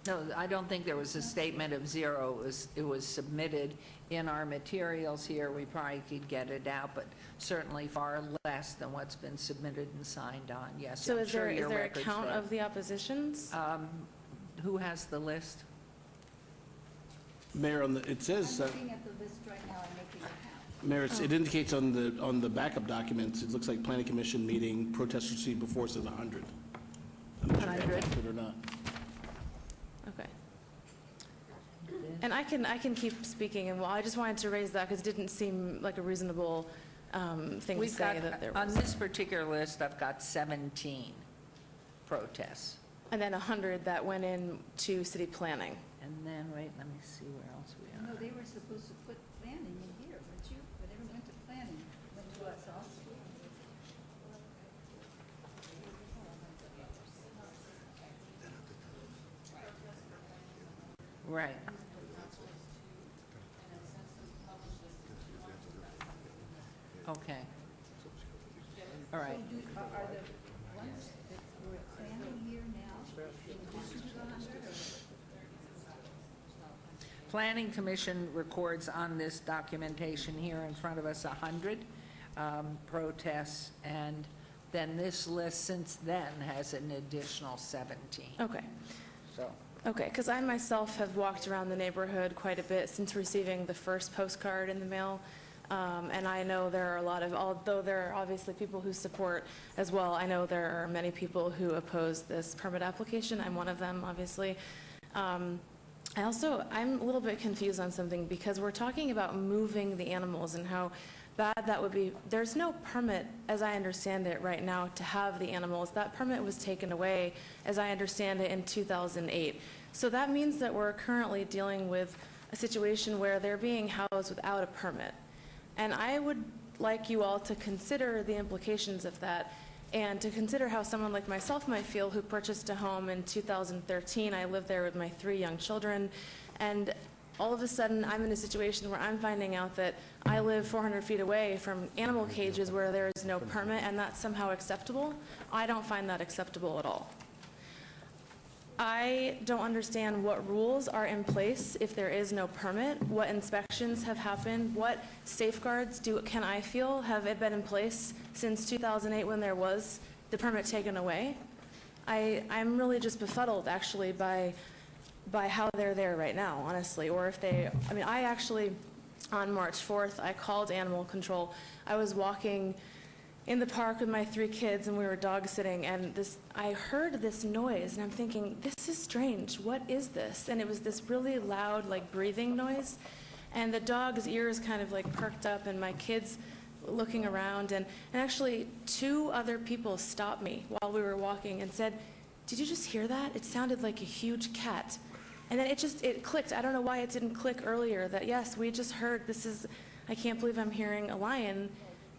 No, I don't think there was a statement of 0. It was submitted in our materials here. We probably could get it out, but certainly far less than what's been submitted and signed on. Yes, So I'm is sure there your a record's count there. of the oppositions? Who has the list? Mayor, it says, I'm looking at the list right now and making it count. Mayor, it indicates on the backup documents, it looks like Planning Commission meeting, protest received before it says 100. I'm not sure if that's accurate or not. Okay. And I can keep speaking, and well, I just wanted to raise that because it didn't seem like a reasonable thing to We've say got, that there on was. this particular list, I've got 17 protests. And then 100 that went into city planning. And then, wait, let me see where else we are. No, they were supposed to put planning in here, weren't you? But never went to planning, went to us also. Right. Okay. All right. So are the ones that were planning here now, in addition to the 100? Planning Commission records on this documentation here in front of us 100 protests, and then this list since then has an additional 17. Okay. So. Okay, because I myself have walked around the neighborhood quite a bit since receiving the first postcard in the mail. And I know there are a lot of, although there are obviously people who support as well, I know there are many people who oppose this permit application. I'm one of them, obviously. I'm a little bit confused on something because we're talking about moving the animals and how bad that would be. There's no permit, as I understand it right now, to have the animals. That permit was taken away, as I understand it, in 2008. So that means that we're currently dealing with a situation where they're being housed without a permit. And I would like you all to consider the implications of that and to consider how someone like myself might feel who purchased a home in 2013. I lived there with my 3 young children, and all of a sudden I'm in a situation where I'm finding out that I live 400 feet away from animal cages where there is no permit, and that's somehow acceptable. I don't find that acceptable at all. I don't understand what rules are in place if there is no permit, what inspections have happened, what safeguards can I feel have been in place since 2008 when there was the permit taken away. I'm really just befuddled actually by how they're there right now, honestly, or if I actually, on March 4th, I called animal control. I was walking in the park with my 3 kids and we were dog sitting, and I heard this noise and I'm thinking, this is strange, what is this? And it was this really loud like breathing noise, and the dog's ears kind of like perked up and my kids looking around, and actually 2 other people stopped me while we were walking and said, did you just hear that? It sounded like a huge cat. And then it clicked. I don't know why it didn't click earlier that yes, we just heard I can't believe I'm hearing a lion.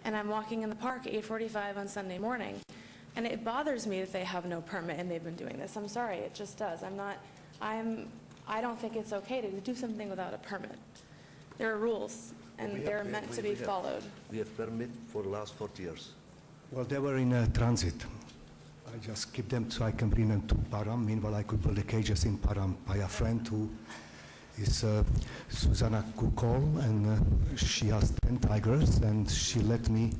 And I'm walking in the park at 8:45 on Sunday morning. And it bothers me that they have no permit and they've been doing this. I'm sorry, it just does. I don't think it's okay to do something without a permit. There are rules, and they're meant to be followed. We have permit for the last 40 years. Well, they were in transit. I just keep them so I can bring them to Param. Meanwhile, I could build the cages in Param by a friend who is Susanna Kukol, and she has 10 tigers, and she let me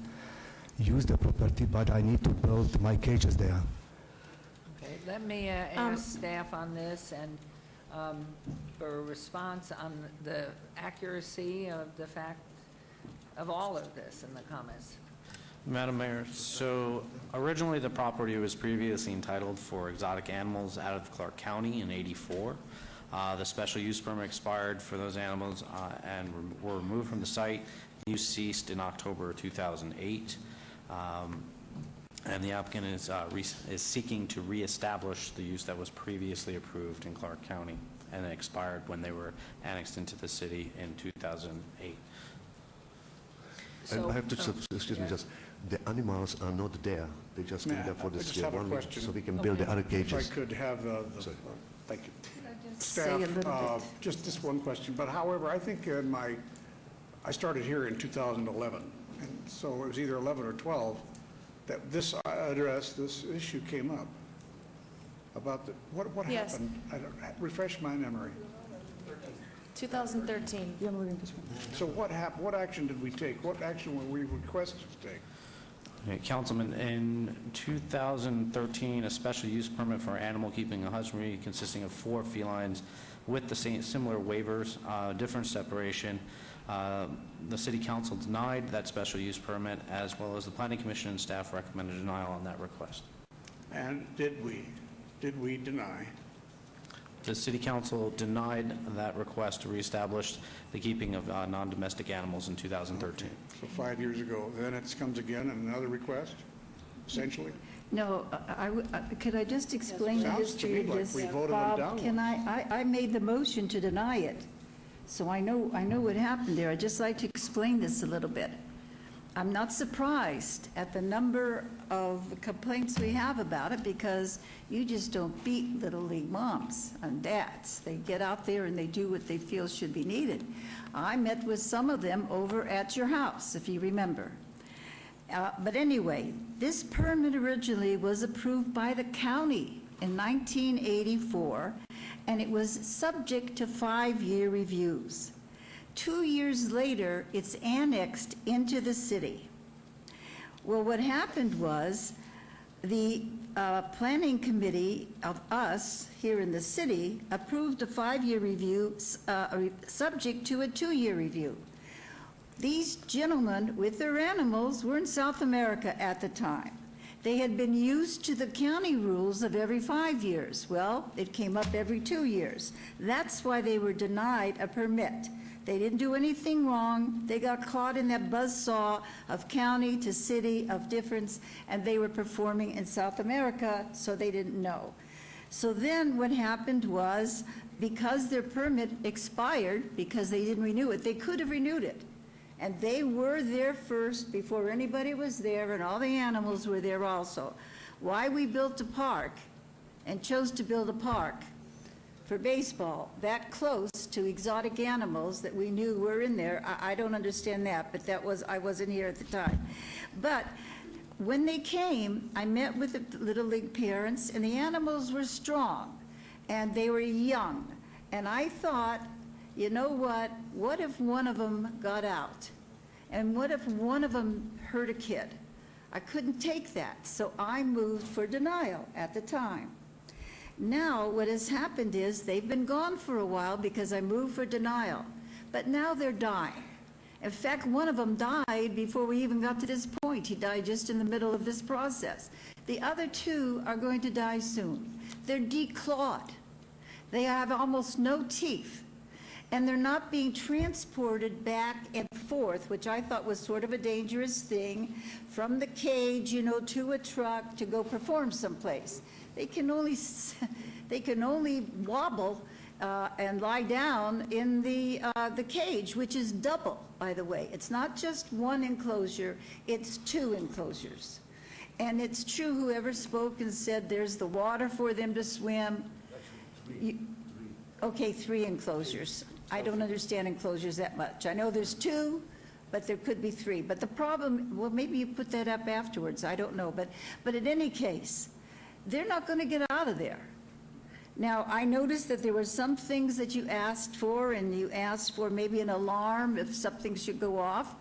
use the property, but I need to build my cages there. Okay, let me ask staff on this and for a response on the accuracy of the fact of all of this in the comments. Madam Mayor, so originally the property was previously entitled for exotic animals out of Clark County in '84. The special use permit expired for those animals and were removed from the site. Use ceased in October 2008. And the applicant is seeking to reestablish the use that was previously approved in Clark County and it expired when they were annexed into the city in 2008. And I have to, excuse me, just, the animals are not there. They just came there for I this just have a 1 week, question. so we can build the other cages. If I could have thank you. Say a little Staff, just this one question, but however, I think I started here in 2011, and so it was either 11 or 12, that this issue came up, about what Yes. happened? Refresh my memory. 2013. So what happened, what action did we take? What action were we requested to take? Okay, Councilman, in 2013, a special use permit for animal keeping and husbandry consisting of 4 felines with the same similar waivers, different separation. The City Council denied that special use permit, as well as the Planning Commission and staff recommended denial on that request. And did we deny? The City Council denied that request to reestablish the keeping of non-domestic animals in 2013. So 5 years ago. Then it comes again, another request, essentially? No, could I just explain the Sounds to history me of like this? we voted them Bob, down. can I made the motion to deny it, so I know what happened there. I'd just like to explain this a little bit. I'm not surprised at the number of complaints we have about it, because you just don't beat Little League moms and dads. They get out there and they do what they feel should be needed. I met with some of them over at your house, if you remember. But anyway, this permit originally was approved by the county in 1984, and it was subject to 5-year reviews. 2 years later, it's annexed into the city. Well, what happened was the planning committee of us here in the city approved a 5-year review subject to a 2-year review. These gentlemen with their animals were in South America at the time. They had been used to the county rules of every 5 years. Well, it came up every 2 years. That's why they were denied a permit. They didn't do anything wrong. They got caught in that buzzsaw of county to city of difference, and they were performing in South America, so they didn't know. So then what happened was, because their permit expired, because they didn't renew it, they could have renewed it. And they were there first before anybody was there, and all the animals were there also. Why we built a park and chose to build a park for baseball that close to exotic animals that we knew were in there, I don't understand that, but I wasn't here at the time. But when they came, I met with the Little League parents, and the animals were strong, and they were young. And I thought, you know what if one of them got out? And what if one of them hurt a kid? I couldn't take that, so I moved for denial at the time. Now, what has happened is they've been gone for a while because I moved for denial, but now they're dying. In fact, one of them died before we even got to this point. He died just in the middle of this process. The other 2 are going to die soon. They're declawed. They have almost no teeth. And they're not being transported back and forth, which I thought was sort of a dangerous thing, from the cage, to a truck to go perform someplace. They can only wobble and lie down in the cage, which is double, by the way. It's not just one enclosure, it's 2 enclosures. And it's true, whoever spoke and said there's the water for them to swim. Okay, 3 enclosures. I don't understand enclosures that much. I know there's 2, but there could be 3. But the problem, well, maybe you put that up afterwards, I don't know. But in any case, they're not going to get out of there. Now, I noticed that there were some things that you asked for, and you asked for maybe an alarm if something should go off.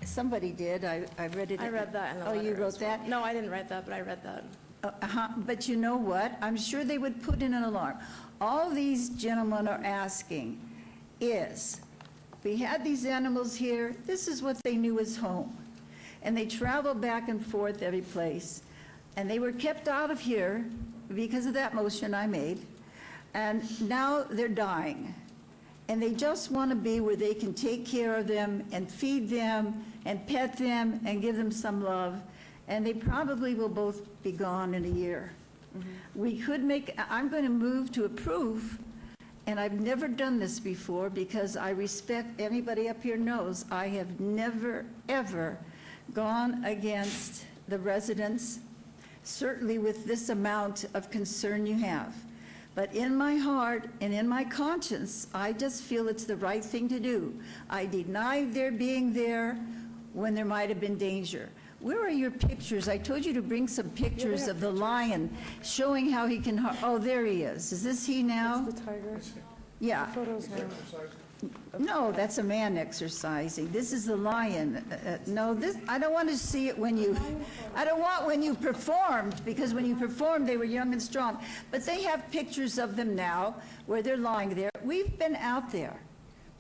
Somebody did. I read it. I read that in the letter. Oh, you wrote as well. that? No, I didn't write that, but I read that. But you know what? I'm sure they would put in an alarm. All these gentlemen are asking is, we had these animals here, this is what they knew as home. And they travel back and forth every place. And they were kept out of here because of that motion I made. And now they're dying. And they just want to be where they can take care of them and feed them and pet them and give them some love. And they probably will both be gone in a year. We could I'm going to move to approve, and I've never done this before because I respect, anybody up here knows, I have never, ever gone against the residents, certainly with this amount of concern you have. But in my heart and in my conscience, I just feel it's the right thing to do. I denied their being there when there might have been danger. Where are your pictures? I told you to bring some pictures of the lion showing how he can, oh, there he is. Is this he now? That's the tiger. Yeah. The photos now. No, that's a man exercising. This is the lion. No, this, I don't want to see it when you, I don't want when you performed, because when you performed, they were young and strong. But they have pictures of them now where they're lying there. We've been out there,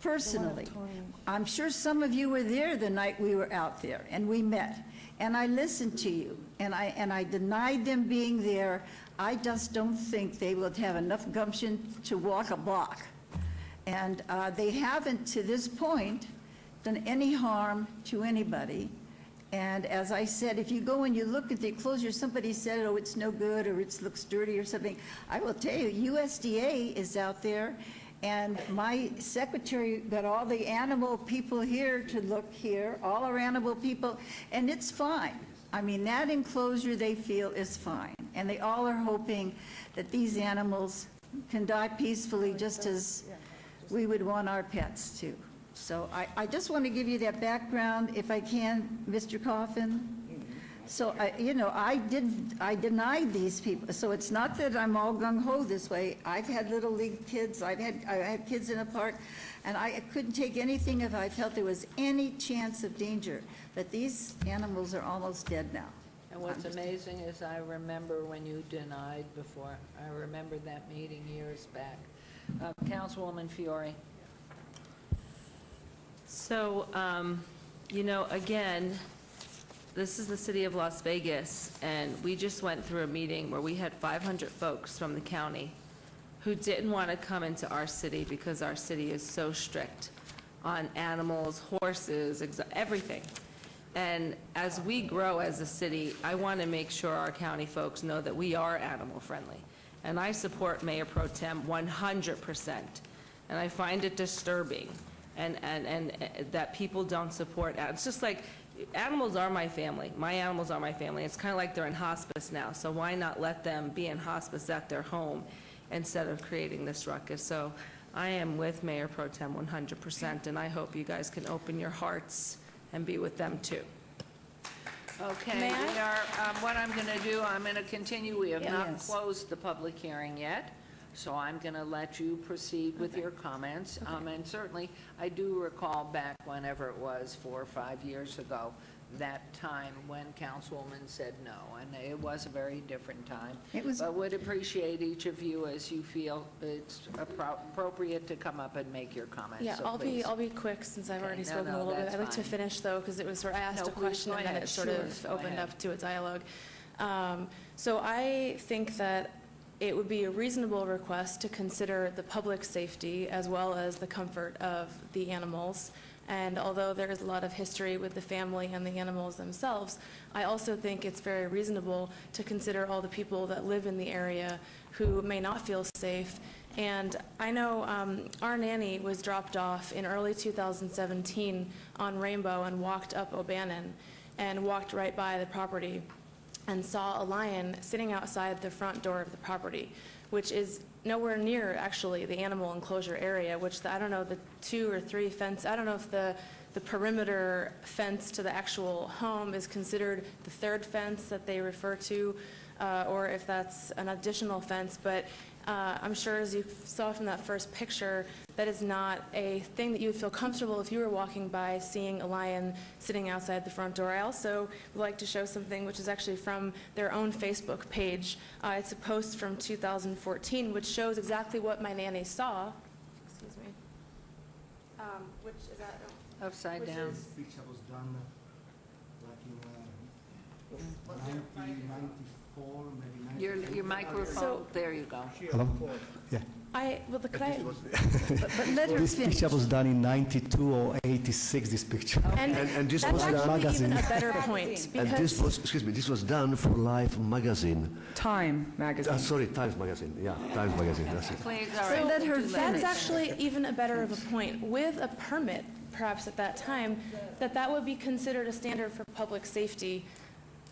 personally. I'm sure some of you were there the night we were out there, and we met. And I listened to you, and I denied them being there. I just don't think they would have enough gumption to walk a block. And they haven't, to this point, done any harm to anybody. And as I said, if you go and you look at the enclosure, somebody said, oh, it's no good, or it looks dirty or something. I will tell you, USDA is out there, and my secretary got all the animal people here to look here, all our animal people, and it's fine. I mean, that enclosure they feel is fine. And they all are hoping that these animals can die peacefully, just as we would want our pets to. So I just want to give you that background, if I can, Mr. Coffin. So, I denied these people. So it's not that I'm all gung-ho this way. I've had Little League kids. I had kids in a park, and I couldn't take anything if I felt there was any chance of danger. But these animals are almost dead now. And what's amazing is I remember when you denied before. I remember that meeting years back. Councilwoman Fiore. So, again, this is the city of Las Vegas, and we just went through a meeting where we had 500 folks from the county who didn't want to come into our city because our city is so strict on animals, horses, everything. And as we grow as a city, I want to make sure our county folks know that we are animal friendly. And I support Mayor Pro Tem 100%. And I find it disturbing and that people don't support. It's just like, animals are my family. My animals are my family. It's kind of like they're in hospice now. So why not let them be in hospice at their home instead of creating this ruckus? So I am with Mayor Pro Tem 100%, and I hope you guys can open your hearts and be with them too. Okay, we are, what I'm going to do, I'm going to continue. We have not closed the public hearing yet, so I'm going to let you proceed with your comments. And certainly, I do recall back whenever it was, 4 or 5 years ago, that time when Councilwoman said no, and it was a very different time. But would appreciate each of you as you feel it's appropriate to come up and make your comments. Yeah, So I'll please. be quick since I've already spoken a little bit. I'd like to finish though, because it was, I asked a question and then it sort of opened up to a dialogue. So I think that it would be a reasonable request to consider the public safety as well as the comfort of the animals. And although there is a lot of history with the family and the animals themselves, I also think it's very reasonable to consider all the people that live in the area who may not feel safe. And I know our nanny was dropped off in early 2017 on Rainbow and walked up O'Bannon and walked right by the property and saw a lion sitting outside the front door of the property, which is nowhere near, actually, the animal enclosure area, which I don't know, the 2 or 3 fence, I don't know if the perimeter fence to the actual home is considered the 3rd fence that they refer to, or if that's an additional fence, but I'm sure, as you saw from that first picture, that is not a thing that you would feel comfortable if you were walking by seeing a lion sitting outside the front door. I also would like to show something which is actually from their own Facebook page. It's a post from 2014 which shows exactly what my nanny saw. Excuse me. Which is that? Upside down. This picture was done like in 1994, maybe 1994. Your microphone, there you go. Hello? Yeah. This picture was done in 92 or 86, this picture. And this that's was done actually even a better point, And this was, excuse me, this was done for Life magazine. Time magazine. Sorry, Times magazine. Yeah, Times magazine. That's it. Please, So that's actually even a better of a point. With a permit, perhaps at that time, that would be considered a standard for public safety,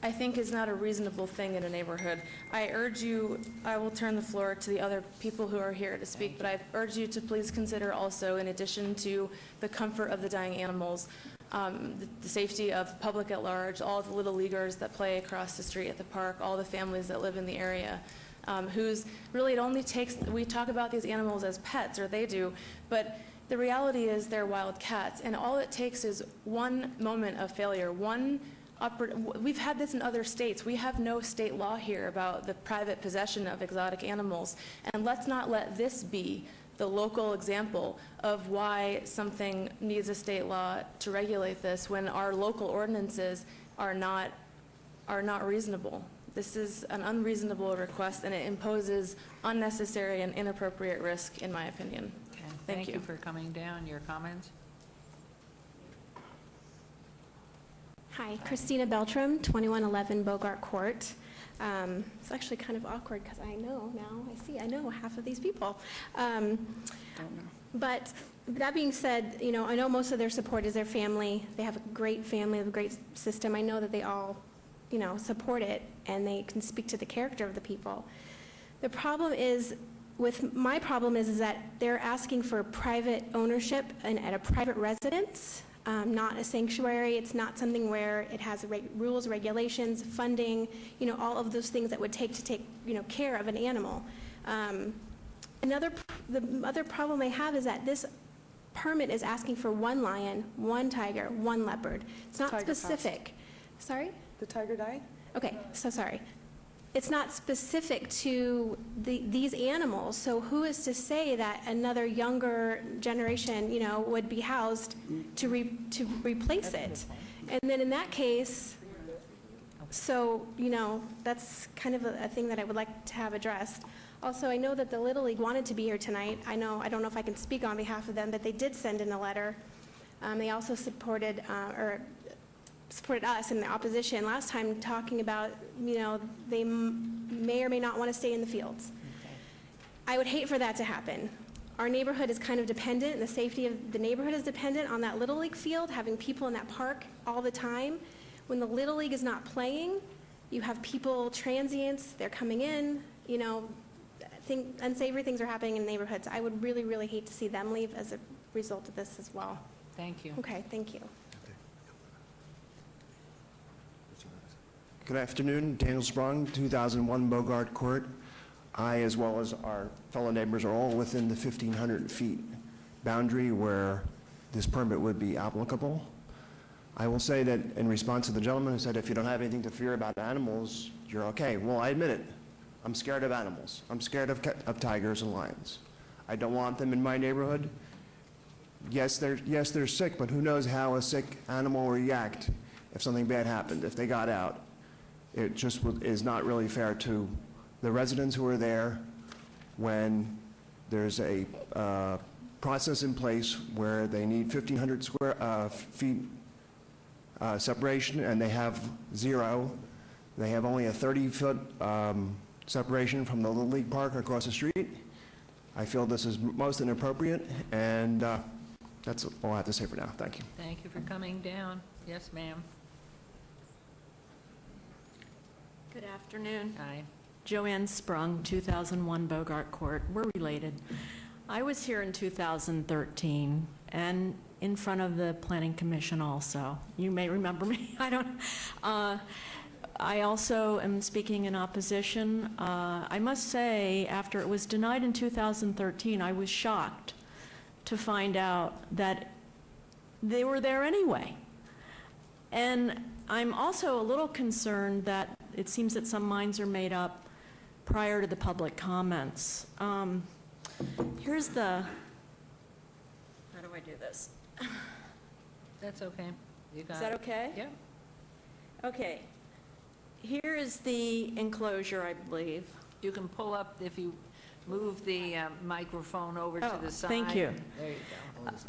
I think is not a reasonable thing in a neighborhood. I urge you, I will turn the floor to the other people who are here to speak, but I urge you to please consider also, in addition to the comfort of the dying animals, the safety of the public at large, all the little leaguers that play across the street at the park, all the families that live in the area, whose really it only takes, we talk about these animals as pets, or they do, but The reality is they're wild cats, and all it takes is one moment of failure, we've had this in other states. We have no state law here about the private possession of exotic animals, and let's not let this be the local example of why something needs a state law to regulate this when our local ordinances are not reasonable. This is an unreasonable request, and it imposes unnecessary and inappropriate risk, in my opinion. Okay. Thank you. for coming down. Your comments? Hi, Christina Beltram, 2111 Bogart Court. It's actually kind of awkward because I know now, I know half of these people. But that being said, you know, I know most of their support is their family. They have a great family, a great system. I know that they all, you know, support it and they can speak to the character of the people. The problem is, my problem is that they're asking for private ownership and at a private residence. Not a sanctuary. It's not something where it has rules, regulations, funding, you know, all of those things that would take to take, you know, care of an animal. The other problem I have is that this permit is asking for 1 lion, 1 tiger, 1 leopard. It's not Tiger specific. Sorry? The tiger died? Okay, so sorry. It's not specific to these animals, so who is to say that another younger generation, you know, would be housed to replace it? And then in that case, so, you know, that's kind of a thing that I would like to have addressed. Also, I know that the Little League wanted to be here tonight. I don't know if I can speak on behalf of them, but they did send in a letter. They also supported us in the opposition last time, talking about, you know, they may or may not want to stay in the fields. Okay. I would hate for that to happen. Our neighborhood is kind of dependent, the safety of the neighborhood is dependent on that Little League field, having people in that park all the time. When the Little League is not playing, you have people, transients, they're coming in, you know, unsavory things are happening in neighborhoods. I would really, really hate to see them leave as a result of this as well. Thank you. Okay, thank you. Good afternoon, Daniel Sprung, 2001 Bogart Court. I, as well as our fellow neighbors, are all within the 1,500 feet boundary where this permit would be applicable. I will say that in response to the gentleman who said, if you don't have anything to fear about animals, you're okay. Well, I admit it. I'm scared of animals. I'm scared of tigers and lions. I don't want them in my neighborhood. Yes, they're sick, but who knows how a sick animal will react if something bad happened, if they got out. It just is not really fair to the residents who are there when there's a process in place where they need 1,500 square feet separation and they have 0. They have only a 30-foot separation from the Little League Park across the street. I feel this is most inappropriate, and that's all I have to say for now. Thank you. Thank you for coming down. Yes, ma'am. Good afternoon. Hi. Joanne Sprung, 2001 Bogart Court. We're related. I was here in 2013 and in front of the Planning Commission also. You may remember me. I don't. I also am speaking in opposition. I must say, after it was denied in 2013, I was shocked to find out that they were there anyway. And I'm also a little concerned that it seems that some minds are made up prior to the public comments. Here's the, how do I do this? That's okay. You got Is that it. okay? Yeah. Okay. Here is the enclosure, I believe. You can pull up, if you move the microphone over to the side. Thank you. There you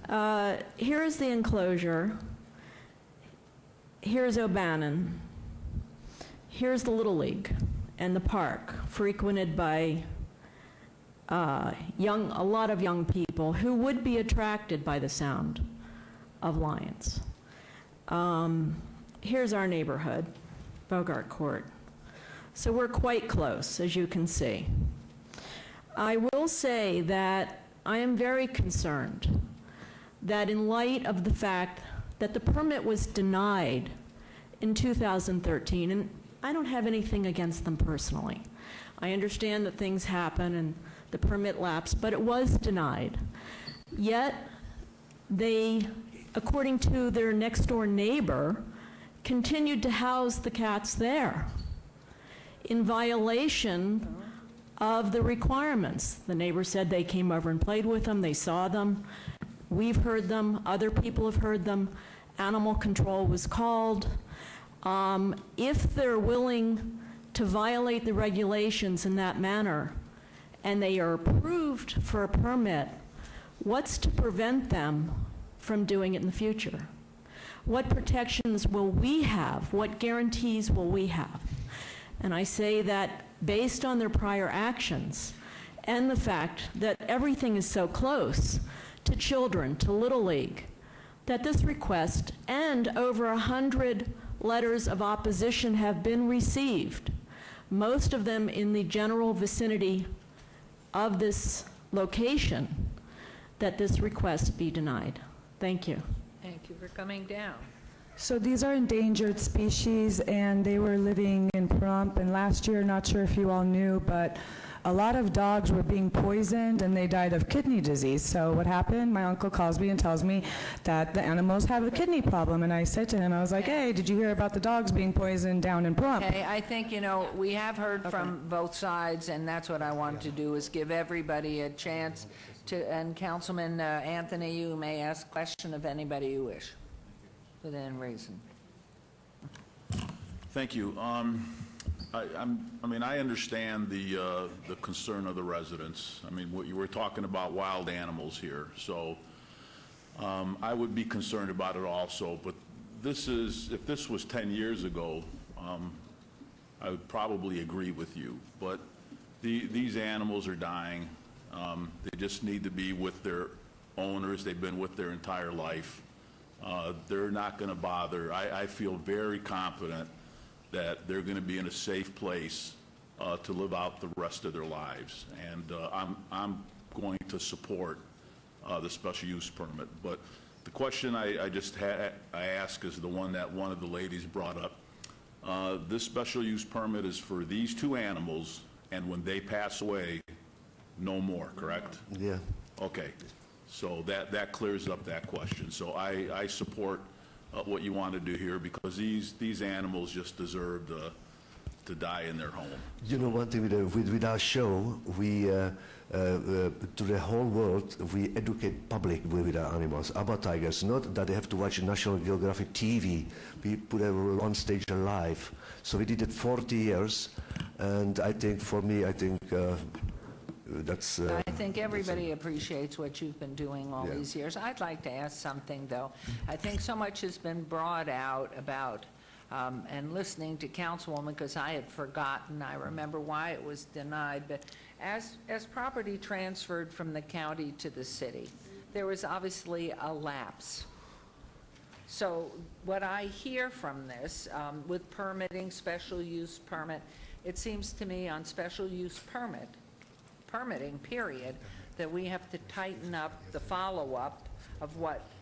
go. Here is the enclosure. Here's O'Bannon. Here's the Little League and the park, frequented by a lot of young people who would be attracted by the sound of lions. Here's our neighborhood, Bogart Court. So we're quite close, as you can see. I will say that I am very concerned that in light of the fact that the permit was denied in 2013, and I don't have anything against them personally. I understand that things happen and the permit lapsed, but it was denied. Yet, they, according to their next-door neighbor, continued to house the cats there in violation of the requirements. The neighbor said they came over and played with them, they saw them. We've heard them, other people have heard them. Animal control was called. If they're willing to violate the regulations in that manner, and they are approved for a permit, what's to prevent them from doing it in the future? What protections will we have? What guarantees will we have? And I say that based on their prior actions and the fact that everything is so close to children, to Little League, that this request and over 100 letters of opposition have been received, most of them in the general vicinity of this location, that this request be denied. Thank you. Thank you for coming down. So these are endangered species, and they were living in Pahrump, and last year, not sure if you all knew, but a lot of dogs were being poisoned and they died of kidney disease. So what happened? My uncle calls me and tells me that the animals have a kidney problem, and I said to him, I was like, hey, did you hear about the dogs being poisoned down in Pahrump? Okay, I think, we have heard from both sides, and that's what I want to do, is give everybody a chance to, and Councilman Anthony, you may ask a question of anybody you wish, within reason. Thank you. I understand the concern of the residents. I mean, what you were talking about wild animals here, so I would be concerned about it also. But if this was 10 years ago, I would probably agree with you. But these animals are dying. They just need to be with their owners. They've been with their entire life. They're not going to bother. I feel very confident that they're going to be in a safe place to live out the rest of their lives. And I'm going to support the special use permit. But the question I ask is the one that one of the ladies brought up. This special use permit is for these two animals, and when they pass away, no more, correct? Yeah. Okay. So that clears up that question. So I support what you want to do here, because these animals just deserve to die in their home. You know, one thing with our show, we to the whole world, we educate public with our animals about tigers. Not that they have to watch National Geographic TV. We put them on stage alive. So we did it 40 years, and I think for me, that's. I think everybody appreciates what you've been doing all these years. I'd like to ask something, though. I think so much has been brought out about, and listening to Councilwoman, because I had forgotten, I remember why it was denied, but as property transferred from the county to the city, there was obviously a lapse. So what I hear from this, with permitting, special use permit, it seems to me on special use permitting, period, that we have to tighten up the follow-up of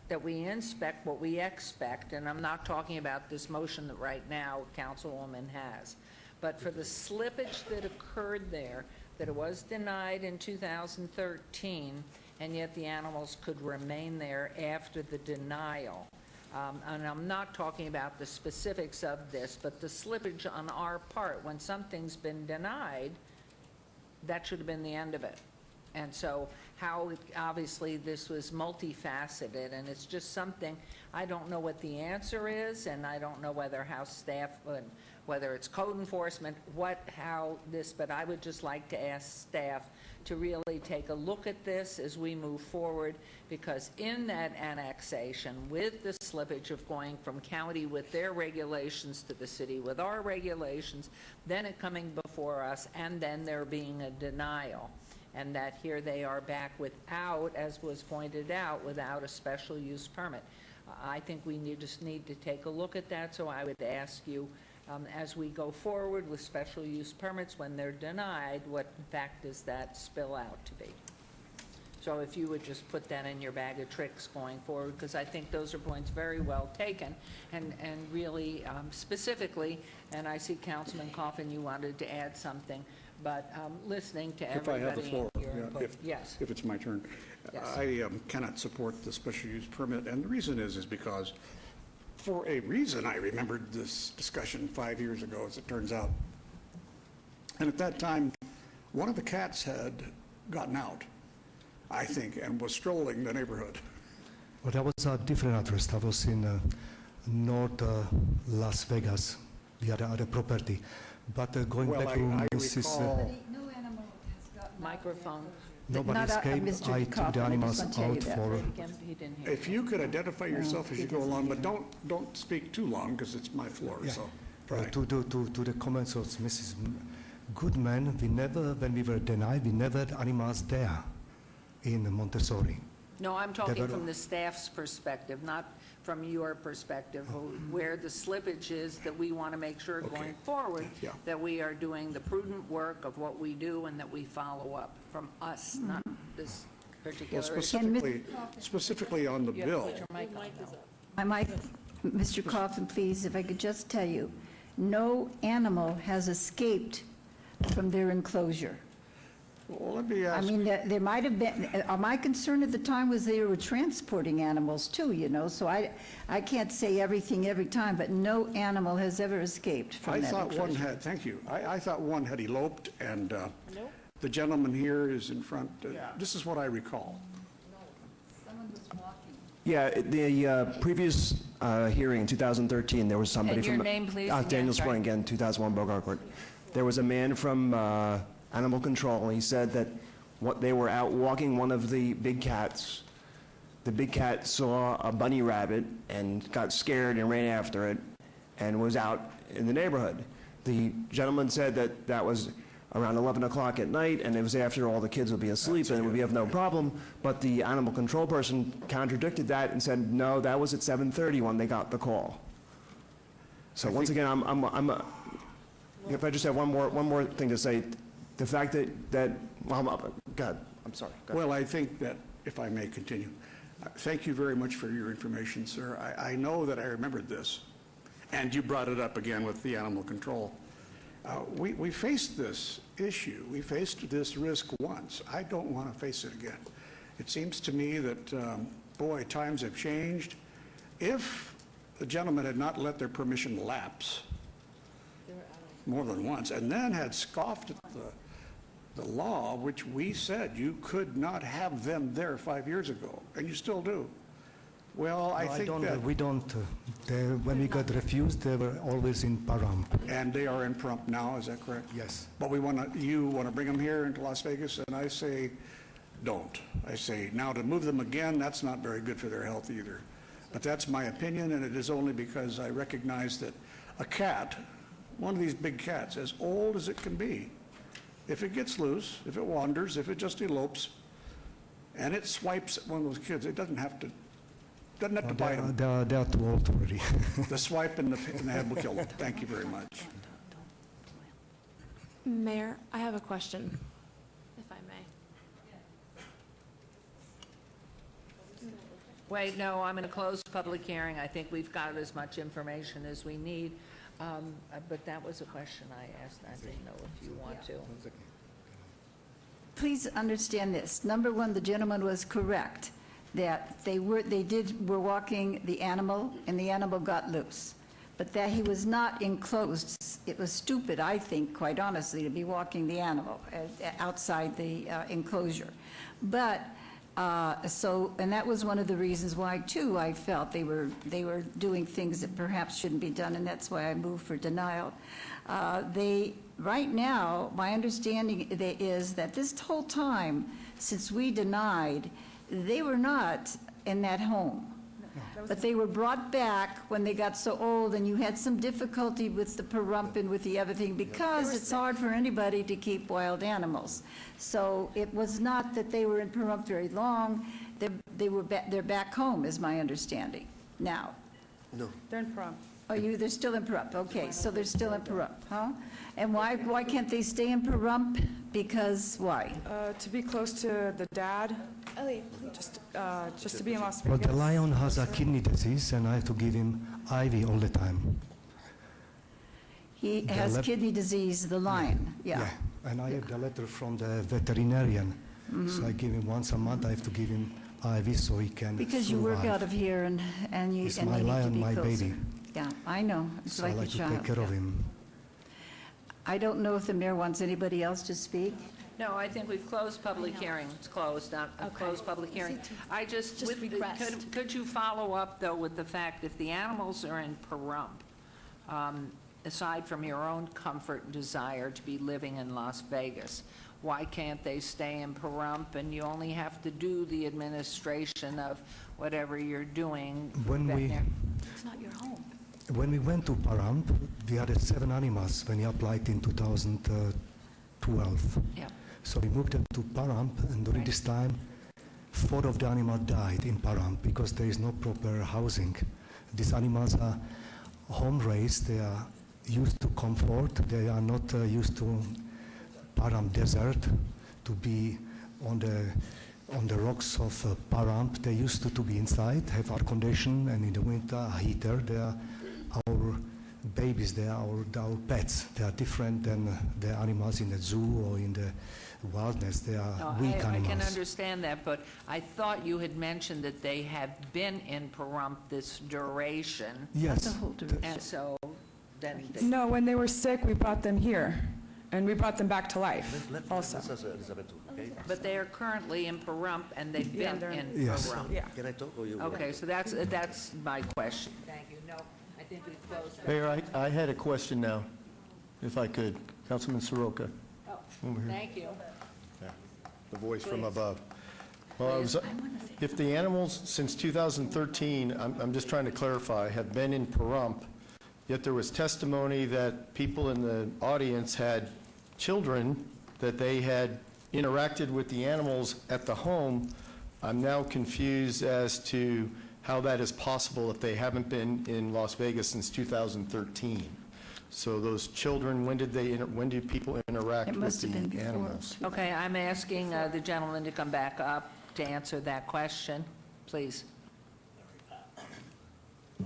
that we inspect what we expect, and I'm not talking about this motion that right now Councilwoman has, but for the slippage that occurred there, that it was denied in 2013, and yet the animals could remain there after the denial. And I'm not talking about the specifics of this, but the slippage on our part, when something's been denied, that should have been the end of it. And so obviously this was multifaceted, and it's just something, I don't know what the answer is, and I don't know whether whether it's code enforcement, but I would just like to ask staff to really take a look at this as we move forward, because in that annexation, with the slippage of going from county with their regulations to the city with our regulations, then it coming before us, and then there being a denial, and that here they are back without, as was pointed out, without a special use permit. I think we just need to take a look at that, so I would ask you, as we go forward with special use permits, when they're denied, what in fact does that spill out to be? So if you would just put that in your bag of tricks going forward, because I think those are points very well taken, and really specifically, and I see Councilman Coffin, you wanted to add something, but listening to If I have the everybody floor, and your yeah, input. Yes. if it's my turn. Yes. I cannot support the special use permit, and the reason is because, for a reason, I remembered this discussion 5 years ago, as it turns out. And at that time, one of the cats had gotten out, I think, and was strolling the neighborhood. Well, that was a different address. That was in North Las Vegas, the other property. But going Well, back to I Mrs. recall- Microphone. Nobody Not, escaped. Mr. I took Kaufman, the I animals just want to tell out you that. for. He didn't hear. If you could identify yourself as you go along, but don't speak too long, because it's my floor, Yeah. so. To the comments of Mrs. Goodman, we never, when we were denied, we never had animals there in Montessori. No, I'm talking were- from the staff's perspective, not from your perspective, where the slippage is that we want to make sure going forward Yeah. that we are doing the prudent work of what we do and that we follow up from us, not this particular Well, issue. specifically on the You have to bill, put your mic on, though. My mic, Mr. Coffin, please, if I could just tell you, no animal has escaped from their enclosure. well, let me I ask, mean, there might have been, my concern at the time was they were transporting animals too, you know, so I can't say everything every time, but no animal has ever escaped I from that thought one enclosure. had, thank you, I thought one had eloped, and the gentleman here is in front, this is what I recall. Yeah, the previous hearing in 2013, there was somebody And from... your name, please, again, Daniel sorry. Sprung, again, 2001 Bogart Court. There was a man from Animal Control, and he said that they were out walking one of the big cats. The big cat saw a bunny rabbit and got scared and ran after it and was out in the neighborhood. The gentleman said that that was around 11 o'clock at night, and it was after all the kids would be asleep, and it would be of no problem. But the animal control person contradicted that and said, no, that was at 7:30 when they got the call. So once again, if I just have one more thing to say, the fact that well, God, I'm sorry. Go ahead. Well, I think that, if I may continue, thank you very much for your information, sir. I know that I remembered this, and you brought it up again with the animal control. We faced this issue. We faced this risk once. I don't want to face it again. It seems to me that, boy, times have changed. If the gentleman had not let their permission lapse more than once, and then had scoffed at the law, which we said you could not have them there 5 years ago, and you still do. Well, I think that... We don't. When we got refused, they were always in Pahrump. And they are in Pahrump now, is that correct? Yes. But you want to bring them here into Las Vegas, and I say, don't. I say, now to move them again, that's not very good for their health either. But that's my opinion, and it is only because I recognize that a cat, one of these big cats, as old as it can be, if it gets loose, if it wanders, if it just elopes, and it swipes at one of those kids, it doesn't have to bite them. They are too old already. The swipe in the head will kill them. Thank you very much. Mayor, I have a question, if I may. Wait, no, I'm going to close public hearing. I think we've got as much information as we need. But that was a question I asked. I didn't know if you want to. Please understand this. Number one, the gentleman was correct, that they were walking the animal, and the animal got loose. But that he was not enclosed. It was stupid, I think, quite honestly, to be walking the animal outside the enclosure. But, and that was one of the reasons why, too, I felt they were doing things that perhaps shouldn't be done, and that's why I moved for denial. Right now, my understanding is that this whole time, since we denied, they were not in that home. But they were brought back when they got so old, and you had some difficulty with the Pahrump and with the other thing, because it's hard for anybody to keep wild animals. So it was not that they were in Pahrump very long. They're back home, is my understanding now. They're in Pahrump. Oh, they're still in Pahrump, okay, so they're still in Pahrump, huh? And why can't they stay in Pahrump? Because, why? To be close to the dad, just to be in Las Well, Vegas. the lion has a kidney disease, and I have to give him IV all the time. He has kidney disease, the lion, yeah. And I have the letter from the veterinarian. So I give him once a month, I have to give him IV so he can Because you work survive. out of here and you He's and my you need to lion, be my closer. baby. Yeah, I know. It's So like I a like to child. take care of him. I don't know if the mayor wants anybody else to speak. No, I think we've closed public hearing. It's closed, not closed public hearing. I just, Just with the- request. could you follow up, though, with the fact if the animals are in Pahrump, aside from your own comfort and desire to be living in Las Vegas, why can't they stay in Pahrump and you only have to do the administration of whatever you're doing? When we- It's not your home. When we went to Pahrump, we had 7 animals when we applied in 2012. Yeah. So we moved them to Pahrump, and during this time, 4 of the animals died in Pahrump because there is no proper housing. These animals are home raised, they are used to comfort, they are not used to Pahrump desert, to be on the rocks of Pahrump. They used to be inside, have air condition, and in the winter a heater. They are our babies, they are our pets. They are different than the animals in the zoo or in the wilderness. They are No, weak I animals. can understand that, but I thought you had mentioned that they have been in Pahrump this duration. Yes. That's a whole duration. And so then, No, when they were sick, we brought them here, and we brought them back to life also. but they are currently in Pahrump and they've Yeah, been they're in Yes. Pahrump. Yeah. Can I talk or you? Okay, so that's my question. Thank you. No, I think we've closed. that. Mayor, I had a question now, if I could. Councilman Soroka. Oh, Over here. thank you. The voice from above. Well, if the animals since 2013, I'm just trying to clarify, have been in Pahrump, yet there was testimony that people in the audience had children, that they had interacted with the animals at the home, I'm now confused as to how that is possible if they haven't been in Las Vegas since 2013. So those children, when did people interact It with must have been the before. animals? Okay, I'm asking the gentleman to come back up to answer that question, please.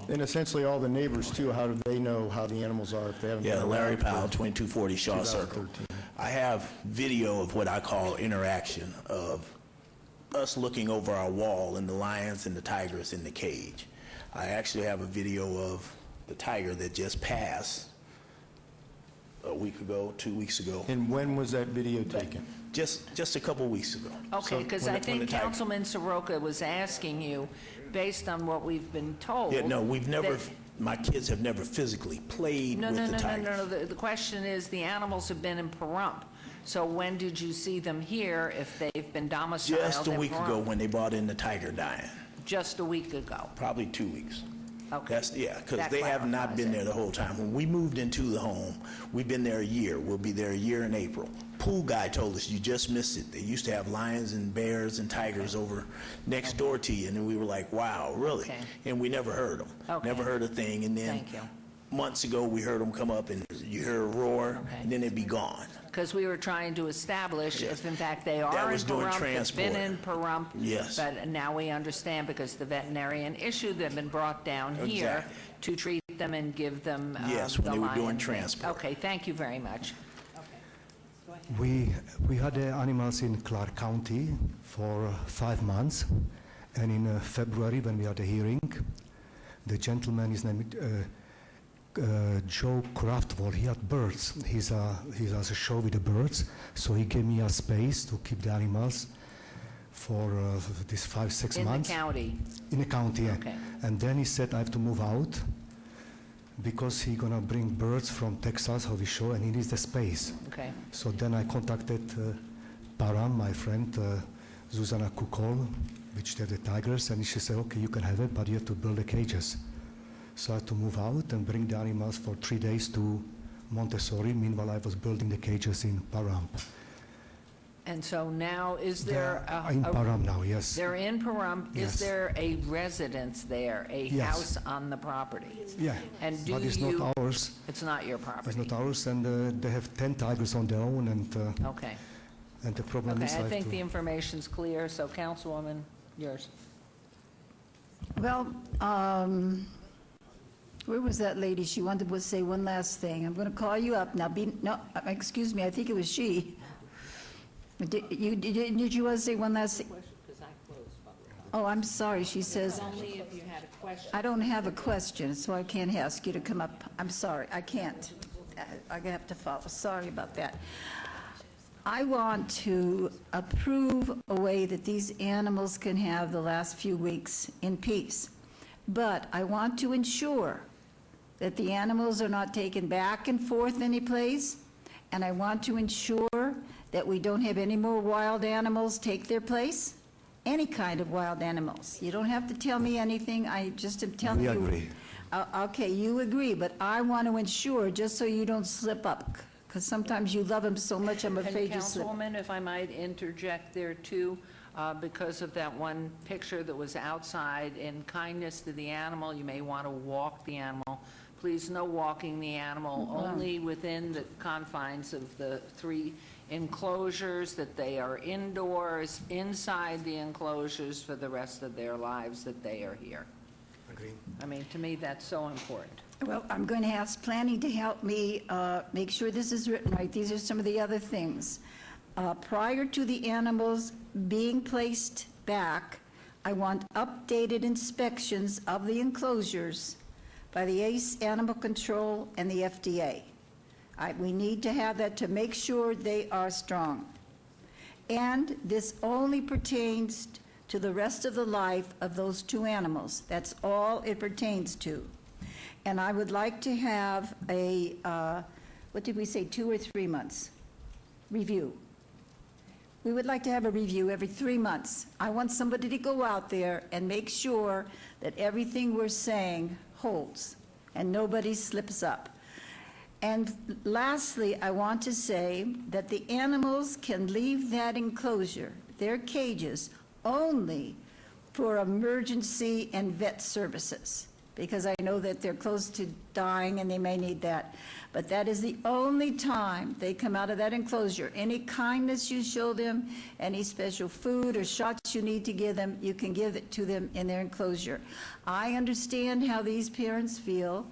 And essentially all the neighbors too, how do they know how the animals are if they haven't been Yeah, around? Larry for Powell, 2240 Shaw Circle. 2013? I have video of what I call interaction of us looking over our wall and the lions and the tigers in the cage. I actually have a video of the tiger that just passed a week ago, 2 weeks ago, And when was that video taken? just a couple weeks ago. Okay, because when I the- when think the tiger- Councilman Soroka was asking you, based on what we've been told. Yeah, no, we've never, that- my kids have never physically played No, with no, the no, no, tigers. no, the question is, the animals have been in Pahrump. So when did you see them here if they've been domiciled in Pahrump? Just a week ago when they brought in the tiger dying, Just a week ago. probably 2 weeks. Okay. Yeah, because That they have not clarifies been it. there the whole time. When we moved into the home, we've been there a year. We'll be there a year in April. Pool guy told us, you just missed it. They used to have lions and bears and tigers over next door to you. And then we were like, wow, really? Okay. And we never heard them. Okay. Never heard a thing. And then Thank you. months ago, we heard them come up and you hear a roar, Okay. and then they'd be gone. Because we were trying to establish if in fact they are in was doing Pahrump, have been transport. in Pahrump. Yes. But now we understand because the veterinarian issued them and brought down here Exactly. to treat them and give them Yes, when the they were doing lion thing. transport. Okay, thank you very much. We had the animals in Clark County for 5 months, and in February, when we had a hearing, the gentleman, his name Joe Kraftwell, he had birds. He has a show with the birds, so he gave me a space to keep the animals for these 5-6 In the months. county. In the county, yeah. Okay. And then he said I have to move out because he gonna bring birds from Texas, how we show, and he needs the space. Okay. So then I contacted Param, my friend, Zuzana Kukol, which they're the tigers, and she said, okay, you can have it, but you have to build the cages. So I had to move out and bring the animals for 3 days to Montessori. Meanwhile, I was building the cages in Param. And so now, is there In Param now, yes. They're in Pahrump. Yes. Is there a residence there, a Yes. house on the property? Yeah, And do but it's you? not ours. It's not your property? It's not ours, and they have 10 tigers on their own, Okay. and the problem Okay, is I have think to- the information's clear, so Councilwoman, yours. Well, Where was that lady? She wanted to say one last thing. I'm going to call you up. Now, excuse me, I think it was she. Did you want to say one last thing? Oh, I'm sorry, she says. Only if you had a question. I don't have a question, so I can't ask you to come up. I'm sorry, I can't. I have to follow. Sorry about that. I want to approve a way that these animals can have the last few weeks in peace. But I want to ensure that the animals are not taken back and forth any place, and I want to ensure that we don't have any more wild animals take their place, any kind of wild animals. You don't have to tell me anything, I just am telling you. We agree. Okay, you agree, but I want to ensure, just so you don't slip up, because sometimes you love them so much, I'm afraid you slip. Councilwoman, if I might interject there too, because of that one picture that was outside, in kindness to the animal, you may want to walk the animal. Please, no walking the animal, only within the confines of the 3 enclosures, that they are indoors, inside the enclosures for the rest of their lives, that they are here. Agree. I mean, to me, that's so important. Well, I'm going to ask planning to help me make sure this is written right. These are some of the other things. Prior to the animals being placed back, I want updated inspections of the enclosures by the ACE Animal Control and the FDA. We need to have that to make sure they are strong. And this only pertains to the rest of the life of those 2 animals. That's all it pertains to. And I would like to have a, what did we say, 2 or 3 months review. We would like to have a review every 3 months. I want somebody to go out there and make sure that everything we're saying holds and nobody slips up. And lastly, I want to say that the animals can leave that enclosure, their cages, only for emergency and vet services, because I know that they're close to dying and they may need that. But that is the only time they come out of that enclosure. Any kindness you show them, any special food or shots you need to give them, you can give it to them in their enclosure. I understand how these parents feel,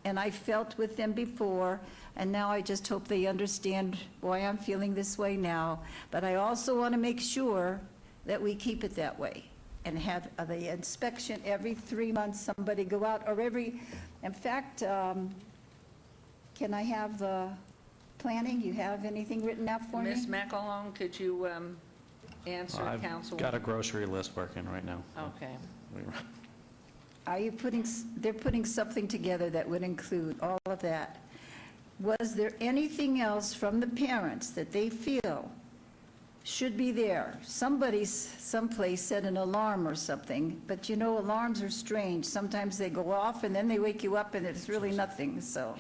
and I felt with them before, and now I just hope they understand why I'm feeling this way now. But I also want to make sure that we keep it that way and have the inspection every 3 months, somebody go out, or in fact, can I have planning? You have anything written out for me? Ms. McAlone, could you answer Council? I've got a grocery list working right now. Okay. Are you they're putting something together that would include all of that. Was there anything else from the parents that they feel should be there? Somebody someplace said an alarm or something, but you know, alarms are strange. Sometimes they go off and then they wake you up and it's really nothing, so.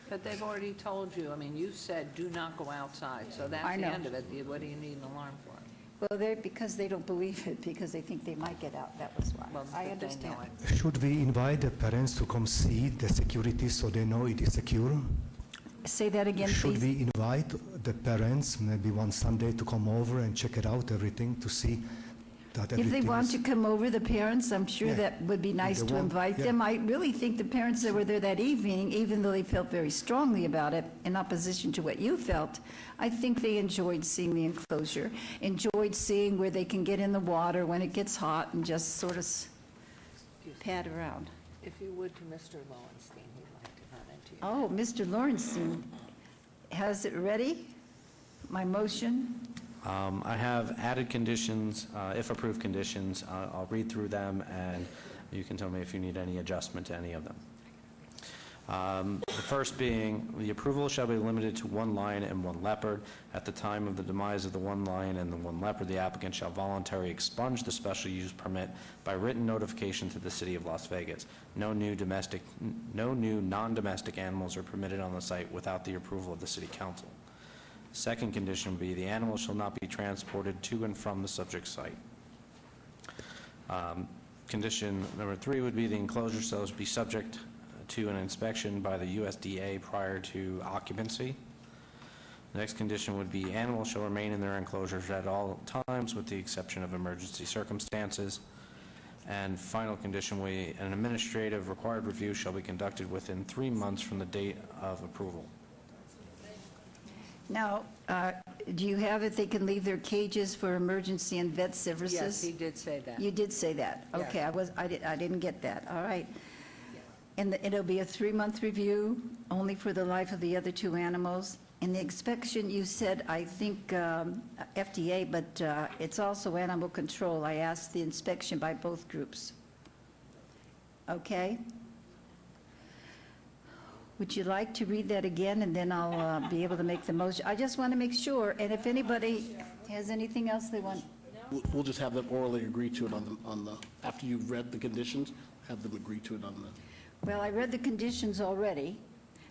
But they've already told you, I mean, you said do not go outside, so that's I the know. end of it. What do you need an alarm for? Well, because they don't believe it, because they think they might get out, that was why. Well, I but they understand. know it. Should we invite the parents to come see the security so they know it is secure? Say that again, Should please. we invite the parents maybe one Sunday to come over and check it out, everything, to see that If everything they want is... to come over, the parents, I'm sure Yeah. that would be nice They to want- invite yeah. them. I really think the parents that were there that evening, even though they felt very strongly about it, in opposition to what you felt, I think they enjoyed seeing the enclosure, enjoyed seeing where they can get in the water when it gets hot and just sort of pad around. If you would, to Mr. Lowenstein, he'd like to comment to you. Oh, Mr. Lawrenson, has it ready? My motion? I have added conditions, if approved conditions. I'll read through them, and you can tell me if you need any adjustment to any of them. The first being, the approval shall be limited to 1 lion and 1 leopard. At the time of the demise of the 1 lion and the 1 leopard, the applicant shall voluntarily expunge the special use permit by written notification to the City of Las Vegas. No new non-domestic animals are permitted on the site without the approval of the City Council. Second condition would be the animals shall not be transported to and from the subject site. Condition number 3 would be the enclosure cells be subject to an inspection by the USDA prior to occupancy. The next condition would be animals shall remain in their enclosures at all times with the exception of emergency circumstances. And final condition, an administrative required review shall be conducted within 3 months from the date of approval. Now, do you have it, they can leave their cages for emergency and vet services? Yes, he did say that. You did say that? Yes. Okay, I didn't get that, all right. And it'll be a 3-month review, only for the life of the other 2 animals? And the inspection, you said, I think FDA, but it's also animal control. I asked the inspection by both groups. Okay? Would you like to read that again, and then I'll be able to make the motion? I just want to make sure, and if anybody has anything else they want. We'll just have them orally agree to it on the, after you've read the conditions, have them agree to it on the. Well, I read the conditions already,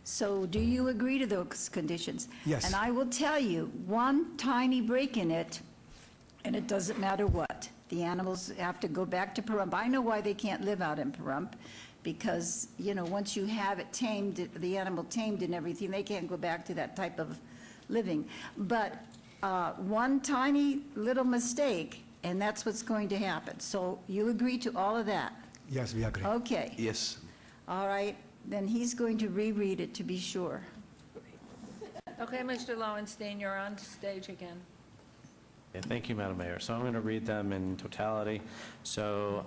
so do you agree to those conditions? Yes. And I will tell you, one tiny break in it, and it doesn't matter what. The animals have to go back to Pahrump. I know why they can't live out in Pahrump, because, you know, once you have it tamed, the animal tamed and everything, they can't go back to that type of living. But one tiny little mistake, and that's what's going to happen. So you agree to all of that? Yes, we agree. Okay. Yes. All right, then he's going to reread it to be sure. Okay, Mr. Lowenstein, you're on stage again. Yeah, thank you, Madam Mayor. So I'm going to read them in totality. So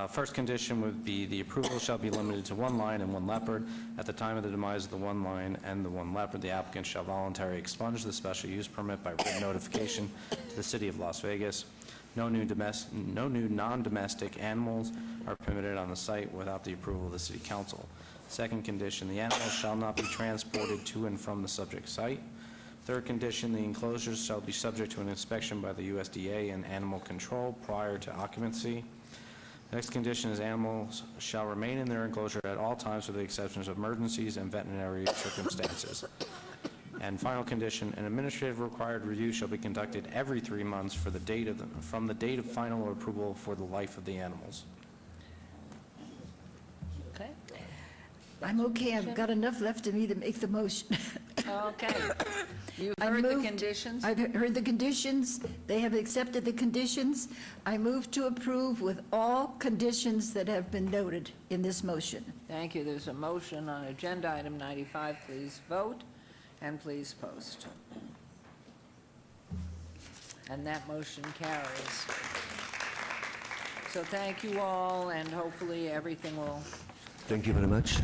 first condition would be the approval shall be limited to 1 lion and 1 leopard. At the time of the demise of the 1 lion and the 1 leopard, the applicant shall voluntarily expunge the special use permit by written notification to the City of Las Vegas. No new non-domestic animals are permitted on the site without the approval of the City Council. Second condition, the animals shall not be transported to and from the subject site. Third condition, the enclosures shall be subject to an inspection by the USDA and Animal Control prior to occupancy. Next condition is animals shall remain in their enclosure at all times with the exceptions of emergencies and veterinary circumstances. And final condition, an administrative required review shall be conducted every 3 months from the date of final approval for the life of the animals. Okay. I'm okay, I've got enough left in me to make the motion. Okay. You've I heard the moved- conditions? I've heard the conditions, they have accepted the conditions. I move to approve with all conditions that have been noted in this motion. Thank you. There's a motion on agenda item 95. Please vote and please post. And that motion carries. So thank you all, and hopefully everything will... Thank you very much.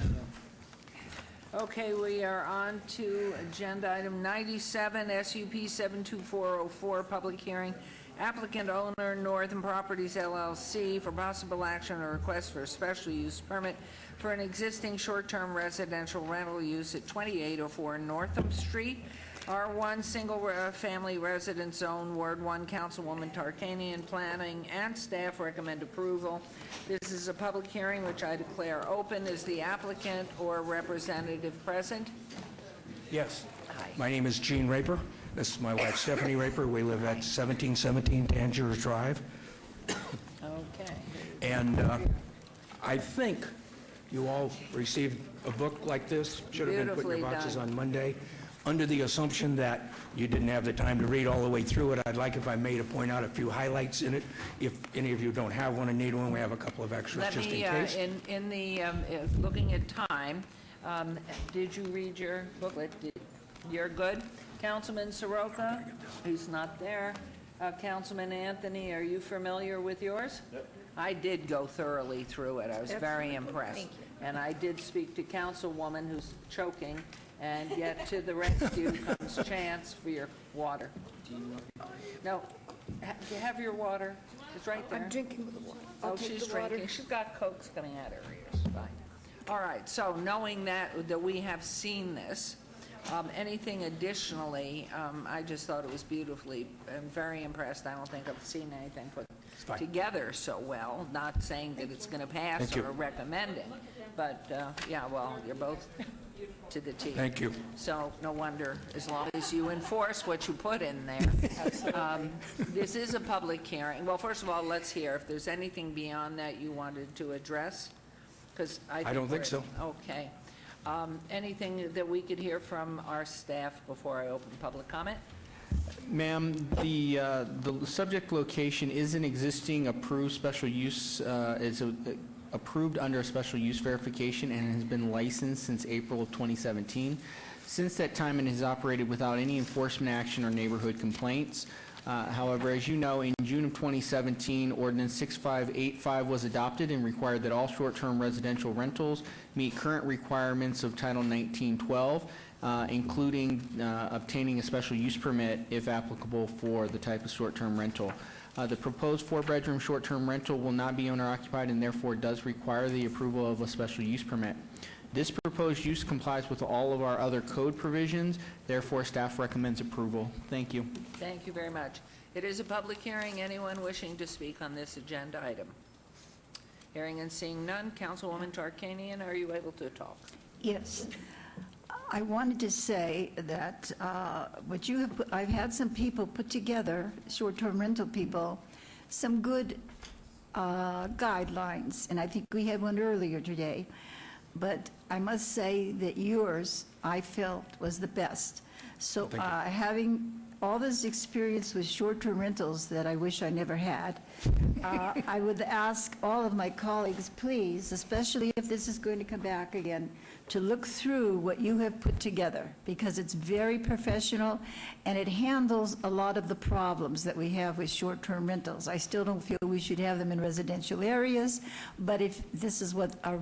Okay, we are on to agenda item 97, SUP 72404, public hearing. Applicant owner Northern Properties LLC for possible action or request for a special use permit for an existing short-term residential rental use at 2804 Northam Street, R1 single-family residence zone, Ward 1, Councilwoman Tarkanian. Planning and staff recommend approval. This is a public hearing which I declare open. Is the applicant or representative present? Yes. Hi. My name is Gene Raper. This is my wife Stephanie Raper. We live at 1717 Tangiers Drive. Okay. And I think you all received a book like this. Should have been put in Beautifully your boxes done. on Monday. Under the assumption that you didn't have the time to read all the way through it, I'd like if I may to point out a few highlights in it. If any of you don't have one and need one, we have a couple of extras Let just in me, case. in the, looking at time, did you read your booklet? You're good? Councilman Soroka, who's not there. Councilman Anthony, are you familiar with yours? Yep. I did go thoroughly through it. I was very impressed. Thank you. And I did speak to Councilwoman who's choking, and yet to the rescue comes Chance for your water. No, do you have your water? It's right there. I'm drinking with the water. Oh, I'll take she's the water. drinking. She's got Cokes coming out of her ears. Fine. All right, so knowing that we have seen this, anything additionally, I just thought it was beautifully, I'm very impressed. I don't think I've seen anything put together so well, not saying that it's going to pass Thank you. or recommending, but, yeah, well, you're both to the T. Thank you. So no wonder, as long as you enforce what you put in there. This is a public hearing. Well, first of all, let's hear if there's anything beyond that you wanted to address, because I don't think so. Okay. Anything that we could hear from our staff before I open public comment? Ma'am, the subject location is an existing approved special use, approved under a special use verification and has been licensed since April of 2017. Since that time, it has operated without any enforcement action or neighborhood complaints. However, as you know, in June of 2017, Ordinance 6585 was adopted and required that all short-term residential rentals meet current requirements of Title 1912, including obtaining a special use permit if applicable for the type of short-term rental. The proposed four-bedroom short-term rental will not be owner-occupied and therefore does require the approval of a special use permit. This proposed use complies with all of our other code provisions. Therefore, staff recommends approval. Thank you. Thank you very much. It is a public hearing. Anyone wishing to speak on this agenda item? Hearing and seeing none. Councilwoman Tarkanian, are you able to talk? Yes. I wanted to say that what you have, I've had some people put together, short-term rental people, some good guidelines, and I think we had one earlier today. But I must say that yours, I felt, was the best. So having all this experience with short-term rentals that I wish I never had, I would ask all of my colleagues, please, especially if this is going to come back again, to look through what you have put together, because it's very professional and it handles a lot of the problems that we have with short-term rentals. I still don't feel we should have them in residential areas, but if this is what our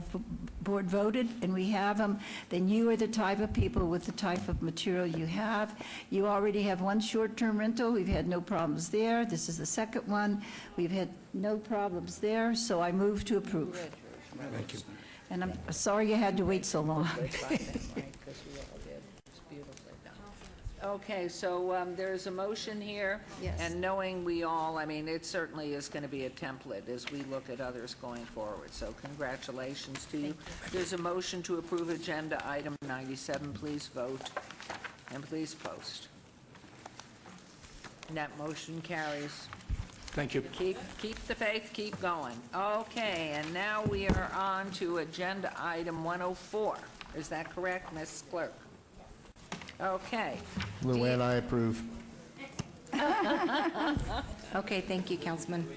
board voted and we have them, then you are the type of people with the type of material you have. You already have one short-term rental. We've had no problems there. This is the second one. We've had no problems there, so I move to approve. Thank you. And I'm sorry you had to wait so long. Okay, so there's a motion here. Yes. And knowing we all, I mean, it certainly is going to be a template as we look at others going forward. So congratulations to you. There's a motion to approve agenda item 97. Please vote and please post. And that motion carries. Thank you. Keep the faith, keep going. Okay, and now we are on to agenda item 104. Is that correct, Ms. Clerk? Okay. Luann, I approve. Okay, thank you, Councilman.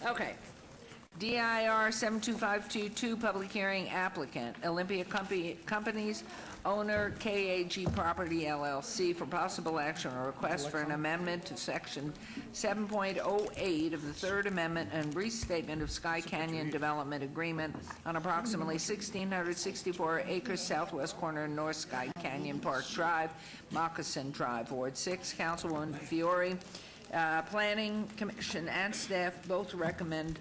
Okay. DIR 72522, public hearing applicant, Olympia Companies, owner KAG Property LLC, for possible action or request for an amendment to section 7.08 of the Third Amendment and restatement of Sky Canyon Development Agreement on approximately 1,664 acres southwest corner of North Sky Canyon Park Drive, Moccasin Drive, Ward 6. Councilwoman Fiore, Planning Commission and staff both recommend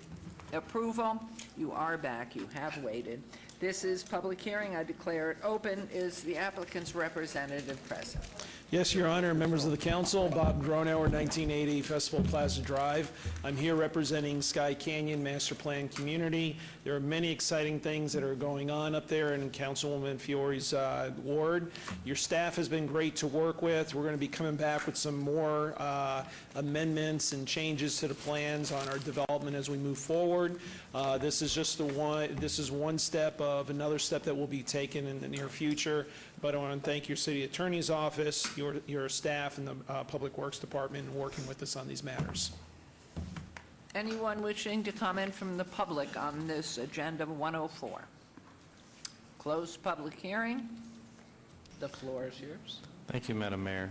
approval. You are back. You have waited. This is public hearing. I declare it open. Is the applicant's representative present? Yes, Your Honor, members of the council, Bob Gronauer, 1980 Festival Plaza Drive. I'm here representing Sky Canyon Master Plan Community. There are many exciting things that are going on up there in Councilwoman Fiore's ward. Your staff has been great to work with. We're going to be coming back with some more amendments and changes to the plans on our development as we move forward. This is just one step of another step that will be taken in the near future. But I want to thank your city attorney's office, your staff, and the Public Works Department in working with us on these matters. Anyone wishing to comment from the public on this agenda 104? Closed public hearing. The floor is yours. Thank you, Madam Mayor.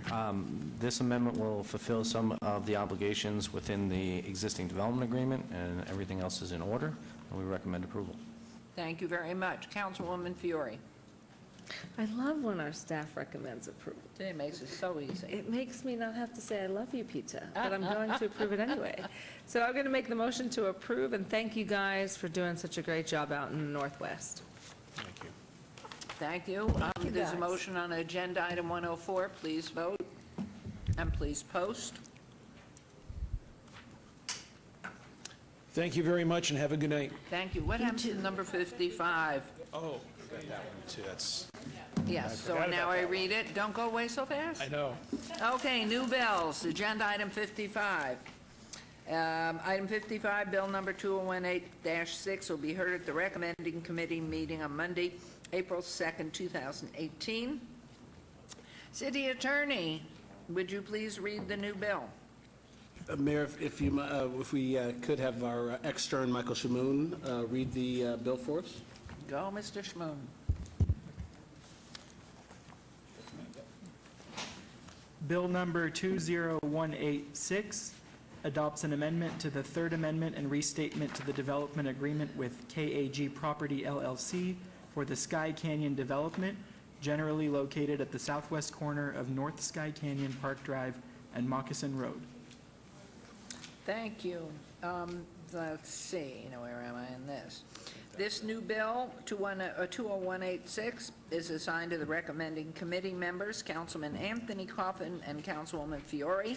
This amendment will fulfill some of the obligations within the existing development agreement, and everything else is in order, and we recommend approval. Thank you very much. Councilwoman Fiore. I love when our staff recommends approval. It makes it so easy. It makes me not have to say I love you, pizza, but I'm going to approve it anyway. So I'm going to make the motion to approve, and thank you guys for doing such a great job out in the Northwest. Thank you. Thank you. There's a motion on agenda item 104. Please vote and please post. Thank you very much and have a good night. Thank you. What happened to number 55? Oh, I got that one too. That's. Yes, so now I read it. Don't go away so fast. I know. Okay, new bills. Agenda item 55. Item 55, bill number 2018-6 will be heard at the recommending committee meeting on Monday, April 2nd, 2018. City Attorney, would you please read the new bill? Mayor, if we could have our extern, Michael Shamoon, read the bill for us. Go, Mr. Schmoon. Bill number 20186 adopts an amendment to the Third Amendment and restatement to the development agreement with KAG Property LLC for the Sky Canyon development, generally located at the southwest corner of North Sky Canyon Park Drive and Moccasin Road. Thank you. Let's see, where am I in this? This new bill, 20186, is assigned to the recommending committee members, Councilman Anthony Coffin and Councilwoman Fiore.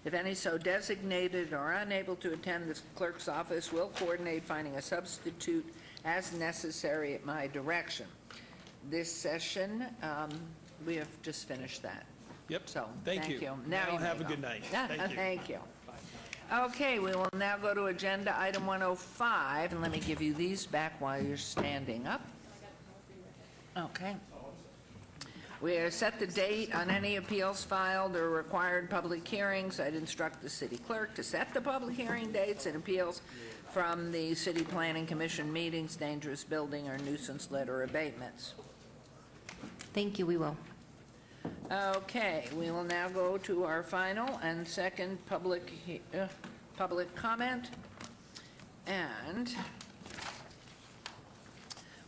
If any so designated or unable to attend, the clerk's office will coordinate finding a substitute as necessary at my direction. This session, we have just finished that. Yep. So, Thank you. Now you have may a go. good night. Thank you. Thank you. Okay, we will now go to agenda item 105, and let me give you these back while you're standing up. Okay. We have set the date on any appeals filed or required public hearings. I'd instruct the city clerk to set the public hearing dates and appeals from the City Planning Commission meetings, dangerous building, or nuisance litter abatements. Thank you, we will. Okay, we will now go to our final and second public comment. And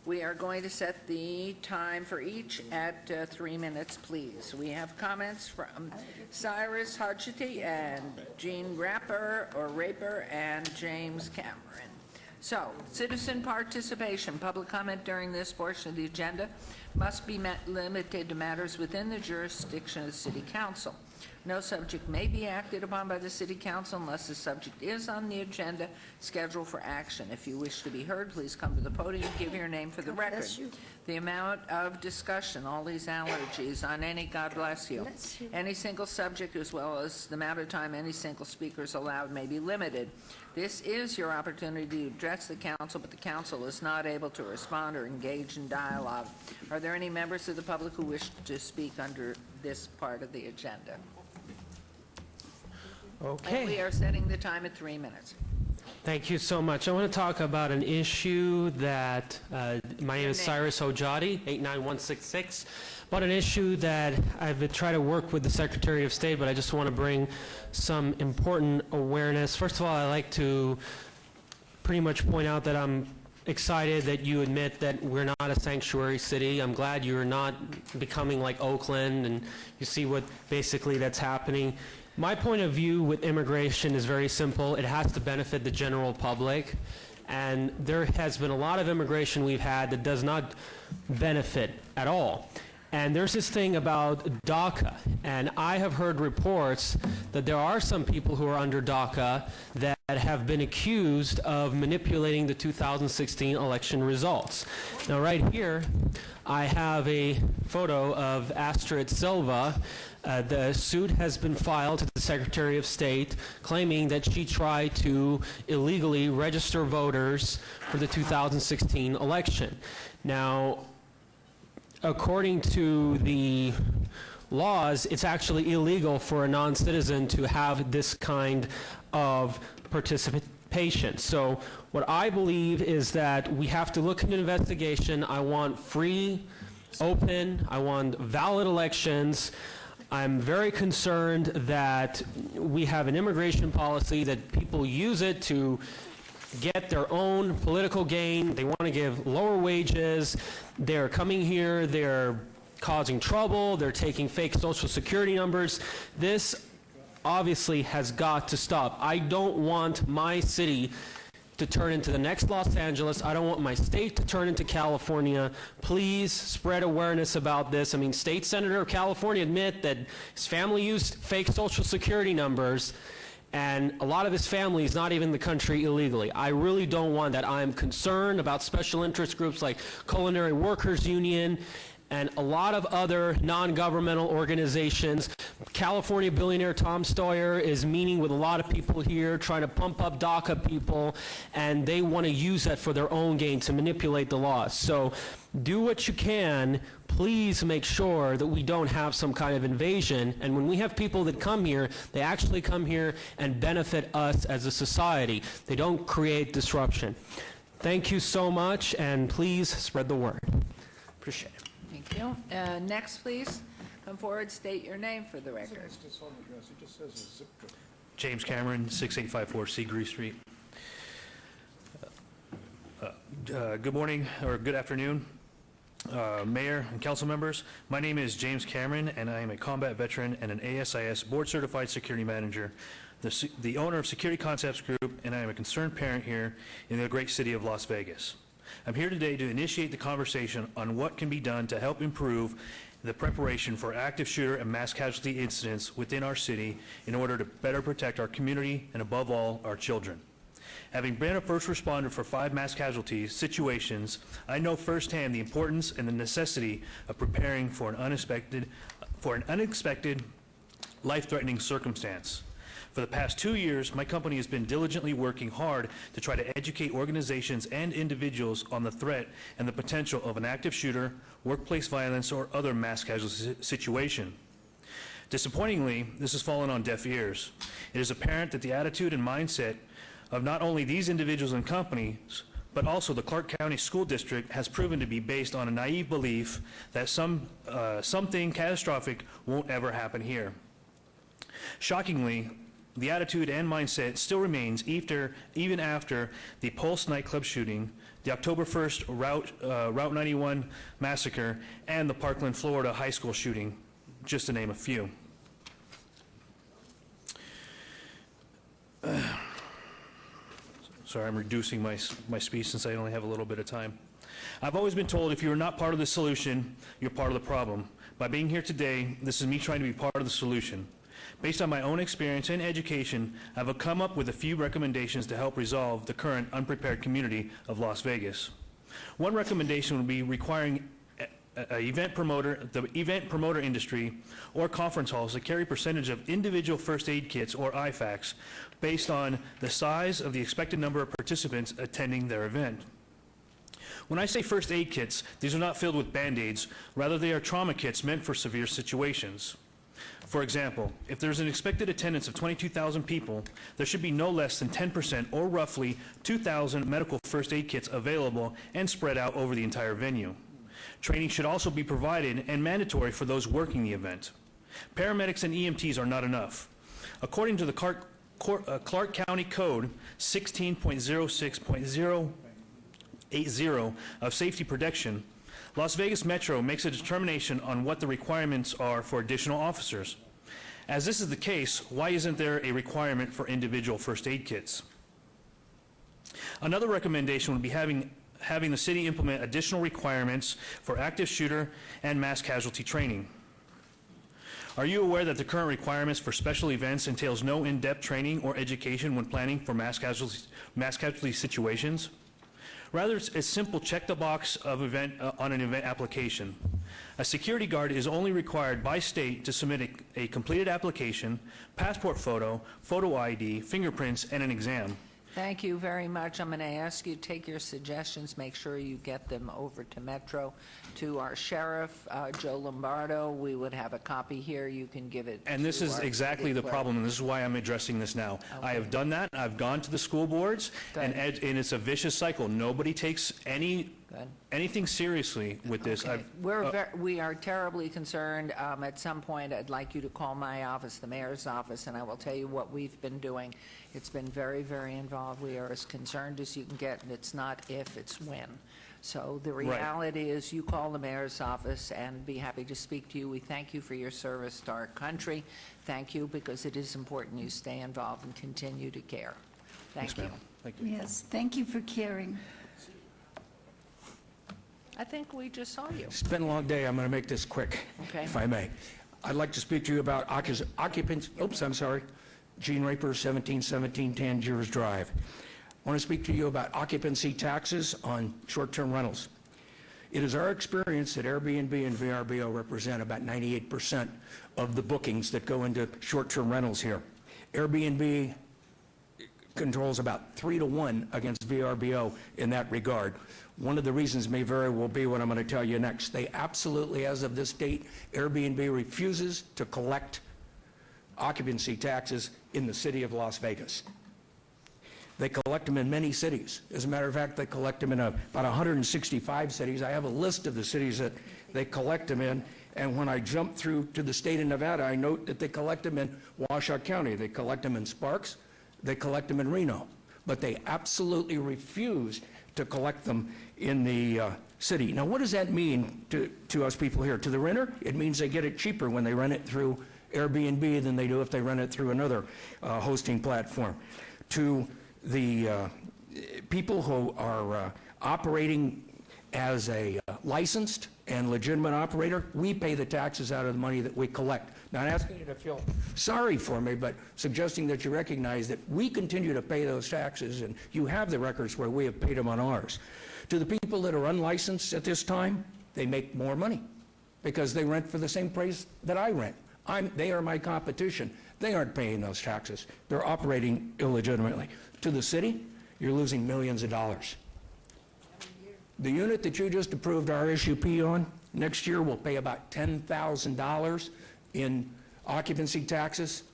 we are going to set the time for each at 3 minutes, please. We have comments from Cyrus Hodgety and Jean Raper and James Cameron. So, citizen participation, public comment during this portion of the agenda must be limited to matters within the jurisdiction of the City Council. No subject may be acted upon by the City Council unless the subject is on the agenda scheduled for action. If you wish to be heard, please come to the podium and give your name for the record. The amount of discussion, all these allergies on any, God bless you, any single subject as well as the amount of time any single speaker is allowed may be limited. This is your opportunity to address the council, but the council is not able to respond or engage in dialogue. Are there any members of the public who wish to speak under this part of the agenda? Okay. And we are setting the time at 3 minutes. Thank you so much. I want to talk about an issue that, my name is Cyrus Hodgety, 89166, about an issue that I've tried to work with the Secretary of State, but I just want to bring some important awareness. First of all, I like to pretty much point out that I'm excited that you admit that we're not a sanctuary city. I'm glad you're not becoming like Oakland, and you see what basically that's happening. My point of view with immigration is very simple. It has to benefit the general public, and there has been a lot of immigration we've had that does not benefit at all. And there's this thing about DACA, and I have heard reports that there are some people who are under DACA that have been accused of manipulating the 2016 election results. Now right here, I have a photo of Astrid Silva. The suit has been filed to the Secretary of State claiming that she tried to illegally register voters for the 2016 election. Now, according to the laws, it's actually illegal for a non-citizen to have this kind of participation. So what I believe is that we have to look into an investigation. I want free, open, I want valid elections. I'm very concerned that we have an immigration policy that people use it to get their own political gain. They want to give lower wages. They're coming here, they're causing trouble, they're taking fake social security numbers. This obviously has got to stop. I don't want my city to turn into the next Los Angeles. I don't want my state to turn into California. Please spread awareness about this. I mean, State Senator of California admit that his family used fake social security numbers, and a lot of his family is not even in the country illegally. I really don't want that. I'm concerned about special interest groups like Culinary Workers Union and a lot of other non-governmental organizations. California billionaire Tom Stoyer is meeting with a lot of people here, trying to pump up DACA people, and they want to use that for their own gain to manipulate the laws. So do what you can. Please make sure that we don't have some kind of invasion. And when we have people that come here, they actually come here and benefit us as a society. They don't create disruption. Thank you so much, and please spread the word. Appreciate it. Thank you. Next, please. Come forward, state your name for the record. James Cameron, 6854 Seagree Street. Good morning, or good afternoon, Mayor and council members. My name is James Cameron, and I am a combat veteran and an ASIS board-certified security manager, the owner of Security Concepts Group, and I am a concerned parent here in the great city of Las Vegas. I'm here today to initiate the conversation on what can be done to help improve the preparation for active shooter and mass casualty incidents within our city in order to better protect our community and, above all, our children. Having been a first responder for 5 mass casualty situations, I know firsthand the importance and the necessity of preparing for an unexpected, life-threatening circumstance. For the past 2 years, my company has been diligently working hard to try to educate organizations and individuals on the threat and the potential of an active shooter, workplace violence, or other mass casualty situation. Disappointingly, this has fallen on deaf ears. It is apparent that the attitude and mindset of not only these individuals and companies, but also the Clark County School District has proven to be based on a naive belief that something catastrophic won't ever happen here. Shockingly, the attitude and mindset still remains even after the Pulse nightclub shooting, the October 1st Route 91 massacre, and the Parkland, Florida high school shooting, just to name a few. Sorry, I'm reducing my speech since I only have a little bit of time. I've always been told if you're not part of the solution, you're part of the problem. By being here today, this is me trying to be part of the solution. Based on my own experience and education, I've come up with a few recommendations to help resolve the current unprepared community of Las Vegas. One recommendation would be requiring the event promoter industry or conference halls to carry percentage of individual first aid kits or IFAKs based on the size of the expected number of participants attending their event. When I say first aid kits, these are not filled with Band-Aids, rather they are trauma kits meant for severe situations. For example, if there's an expected attendance of 22,000 people, there should be no less than 10% or roughly 2,000 medical first aid kits available and spread out over the entire venue. Training should also be provided and mandatory for those working the event. Paramedics and EMTs are not enough. According to the Clark County Code 16.06.080 of Safety Protection, Las Vegas Metro makes a determination on what the requirements are for additional officers. As this is the case, why isn't there a requirement for individual first aid kits? Another recommendation would be having the city implement additional requirements for active shooter and mass casualty training. Are you aware that the current requirements for special events entails no in-depth training or education when planning for mass casualty situations? Rather, it's a simple check the box of on an event application. A security guard is only required by state to submit a completed application, passport photo, photo ID, fingerprints, and an exam. Thank you very much. I'm going to ask you to take your suggestions, make sure you get them over to Metro, to our sheriff, Joe Lombardo. We would have a copy here. You can give it And this is exactly the problem, and this is why I'm addressing this now. Okay. I have done that. I've gone to the school boards, and it's a vicious cycle. Nobody takes anything seriously with this. Okay. We are terribly concerned. At some point, I'd like you to call my office, the mayor's office, and I will tell you what we've been doing. It's been very, very involved. We are as concerned as you can get, and it's not if, it's when. So the reality is you call the mayor's office and be happy to speak to you. We thank you for your service to our country. Thank you, because it is important you stay involved and continue to care. Thank you. Thank you. Yes, thank you for caring. I think we just saw you. It's been a long day. I'm going to make this quick, if I may. I'd like to speak to you about occupancy. Oops, I'm sorry. Gene Raper, 1717 Tangiers Drive. I want to speak to you about occupancy taxes on short-term rentals. It is our experience that Airbnb and VRBO represent about 98% of the bookings that go into short-term rentals here. Airbnb controls about 3-to-1 against VRBO in that regard. One of the reasons may very well be what I'm going to tell you next. They absolutely, as of this date, Airbnb refuses to collect occupancy taxes in the city of Las Vegas. They collect them in many cities. As a matter of fact, they collect them in about 165 cities. I have a list of the cities that they collect them in, and when I jump through to the state of Nevada, I note that they collect them in Washoe County. They collect them in Sparks. They collect them in Reno. But they absolutely refuse to collect them in the city. Now, what does that mean to us people here? To the renter, it means they get it cheaper when they rent it through Airbnb than they do if they rent it through another hosting platform. To the people who are operating as a licensed and legitimate operator, we pay the taxes out of the money that we collect. Not asking you to feel sorry for me, but suggesting that you recognize that we continue to pay those taxes, and you have the records where we have paid them on ours. To the people that are unlicensed at this time, they make more money because they rent for the same price that I rent. They are my competition. They aren't paying those taxes. They're operating illegitimately. To the city, you're losing millions of dollars. The unit that you just approved our SUP on, next year will pay about $10,000 in occupancy taxes.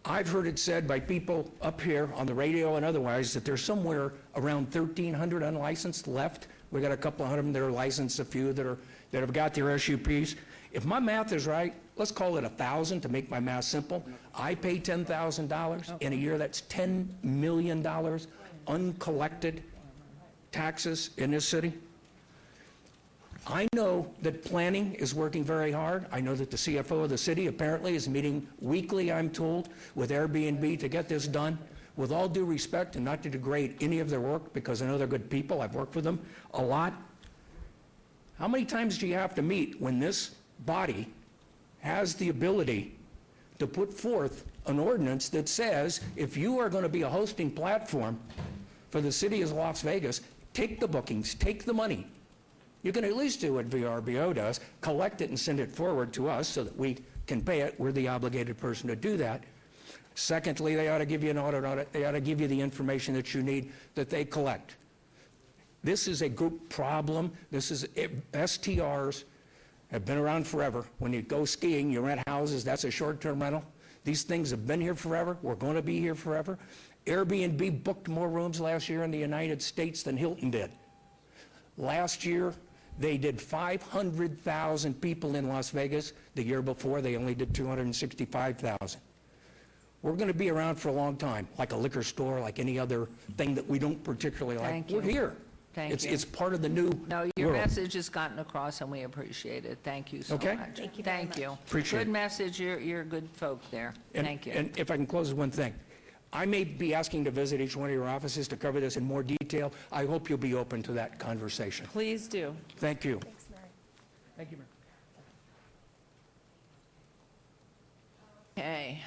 I've heard it said by people up here on the radio and otherwise that there's somewhere around 1,300 unlicensed left. We got a couple of them that are licensed, a few that have got their SUPs. If my math is right, let's call it 1,000 to make my math simple. I pay $10,000 in a year. That's $10 million uncollected taxes in this city. I know that planning is working very hard. I know that the CFO of the city apparently is meeting weekly, I'm told, with Airbnb to get this done. With all due respect, and not to degrade any of their work, because I know they're good people, I've worked with them a lot. How many times do you have to meet when this body has the ability to put forth an ordinance that says if you are going to be a hosting platform for the city of Las Vegas, take the bookings, take the money. You can at least do what VRBO does, collect it and send it forward to us so that we can pay it. We're the obligated person to do that. Secondly, they ought to give you an audit. They ought to give you the information that you need that they collect. This is a group problem. STRs have been around forever. When you go skiing, you rent houses. That's a short-term rental. These things have been here forever. We're going to be here forever. Airbnb booked more rooms last year in the United States than Hilton did. Last year, they did 500,000 people in Las Vegas. The year before, they only did 265,000. We're going to be around for a long time, like a liquor store, like any other thing that we don't particularly like. Thank you. We're here. Thank you. It's part of the new No, your world. message has gotten across, and we appreciate it. Thank you so Okay. much. Thank you very much. Appreciate Good it. message. You're good folk there. Thank you. And if I can close with one thing. I may be asking to visit each one of your offices to cover this in more detail. I hope you'll be open to that conversation. Please do. Thank you. Thank you, Mayor. Okay,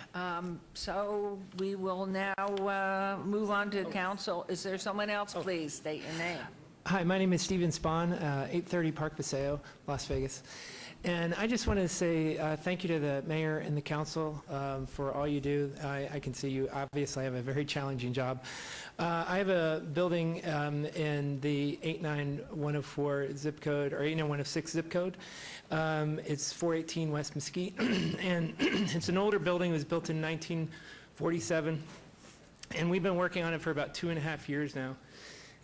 so we will now move on to council. Is there someone else? Please state your name. Hi, my name is Steven Spahn, 830 Park Paseo, Las Vegas. And I just want to say thank you to the mayor and the council for all you do. I can see you obviously have a very challenging job. I have a building in the 89104 zip code, or 89106 zip code. It's 418 West Mesquite, and it's an older building. It was built in 1947, and we've been working on it for about 2.5 years now.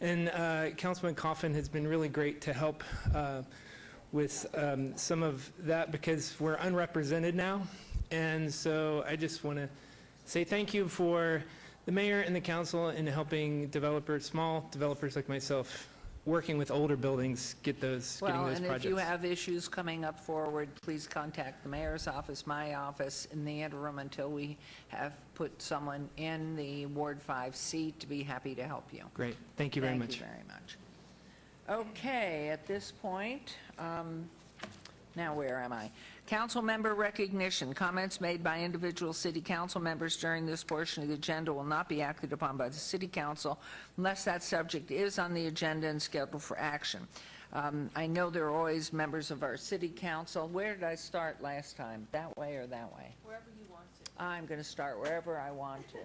And Councilman Coffin has been really great to help with some of that because we're unrepresented now. And so I just want to say thank you for the mayor and the council in helping developers, small developers like myself, working with older buildings, getting those Well, projects. and if you have issues coming up forward, please contact the mayor's office, my office, in the interim until we have put someone in the Ward 5 seat to be happy to help you. Great. Thank you very much. Thank you very much. Okay, at this point, now where am I? Council member recognition. Comments made by individual city council members during this portion of the agenda will not be acted upon by the city council unless that subject is on the agenda and scheduled for action. I know there are always members of our city council. Where did I start last time? That way or that way? Wherever you want to. I'm going to start wherever I want to.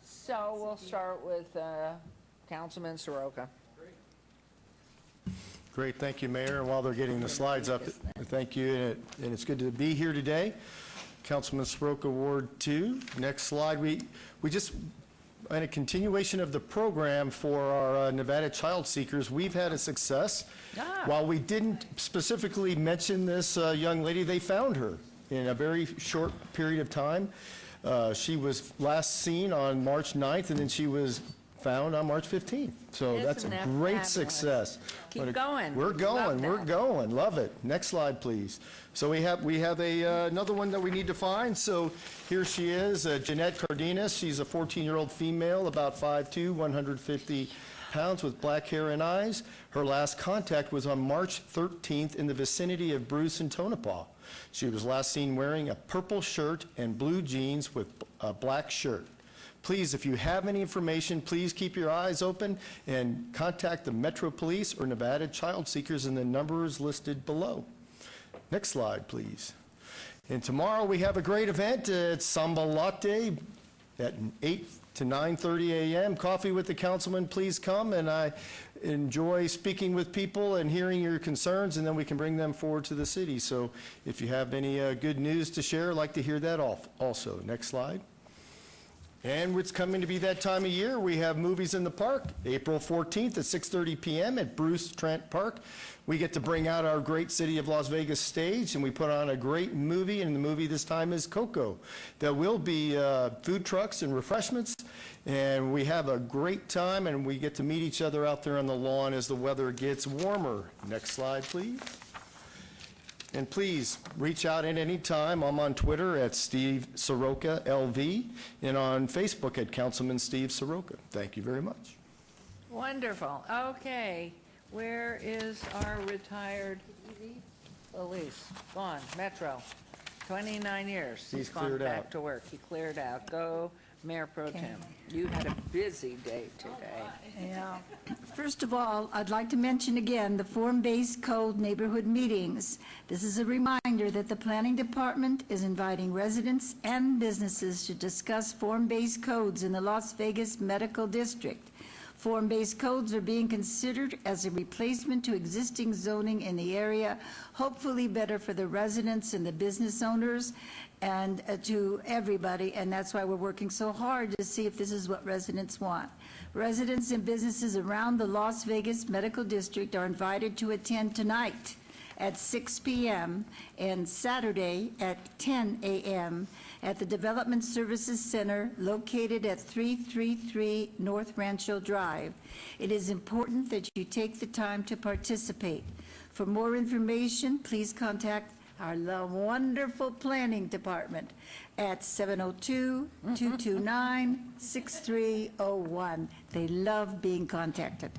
So we'll start with Councilman Soroka. Great, thank you, Mayor. And while they're getting the slides up, thank you, and it's good to be here today. Councilman Soroka, Ward 2. Next slide. We just, in a continuation of the program for our Nevada child seekers, we've had a success. While we didn't specifically mention this young lady, they found her in a very short period of time. She was last seen on March 9th, and then she was found on March 15th. So that's a great success. Keep going. We're going. We're going. Love it. Next slide, please. So we have another one that we need to find. So here she is, Jeanette Cardenas. She's a 14-year-old female, about 5'2", 150 pounds, with black hair and eyes. Her last contact was on March 13th in the vicinity of Bruce and Tonopah. She was last seen wearing a purple shirt and blue jeans with a black shirt. Please, if you have any information, please keep your eyes open and contact the Metro Police or Nevada Child Seekers, and the number is listed below. Next slide, please. And tomorrow we have a great event. It's Samba Latte at 8 to 9:30 a.m. Coffee with the councilman, please come. And I enjoy speaking with people and hearing your concerns, and then we can bring them forward to the city. So if you have any good news to share, I'd like to hear that also. Next slide. And it's coming to be that time of year. We have Movies in the Park, April 14th at 6:30 p.m. at Bruce Trent Park. We get to bring out our great City of Las Vegas stage, and we put on a great movie, and the movie this time is Coco. There will be food trucks and refreshments, and we have a great time, and we get to meet each other out there on the lawn as the weather gets warmer. Next slide, please. And please reach out at any time. I'm on Twitter at Steve Soroka LV and on Facebook at Councilman Steve Soroka. Thank you very much. Wonderful. Okay. Where is our retired Elise? Gone. Metro. 29 years. He's gone cleared back out. to work. He cleared out. Go, Mayor Pro Tem. You had a busy day today. Yeah. First of all, I'd like to mention again the form-based code neighborhood meetings. This is a reminder that the Planning Department is inviting residents and businesses to discuss form-based codes in the Las Vegas Medical District. Form-based codes are being considered as a replacement to existing zoning in the area, hopefully better for the residents and the business owners and to everybody, and that's why we're working so hard to see if this is what residents want. Residents and businesses around the Las Vegas Medical District are invited to attend tonight at 6 p.m. and Saturday at 10 a.m. at the Development Services Center located at 333 North Rancho Drive. It is important that you take the time to participate. For more information, please contact our wonderful Planning Department at 702-229-6301. They love being contacted.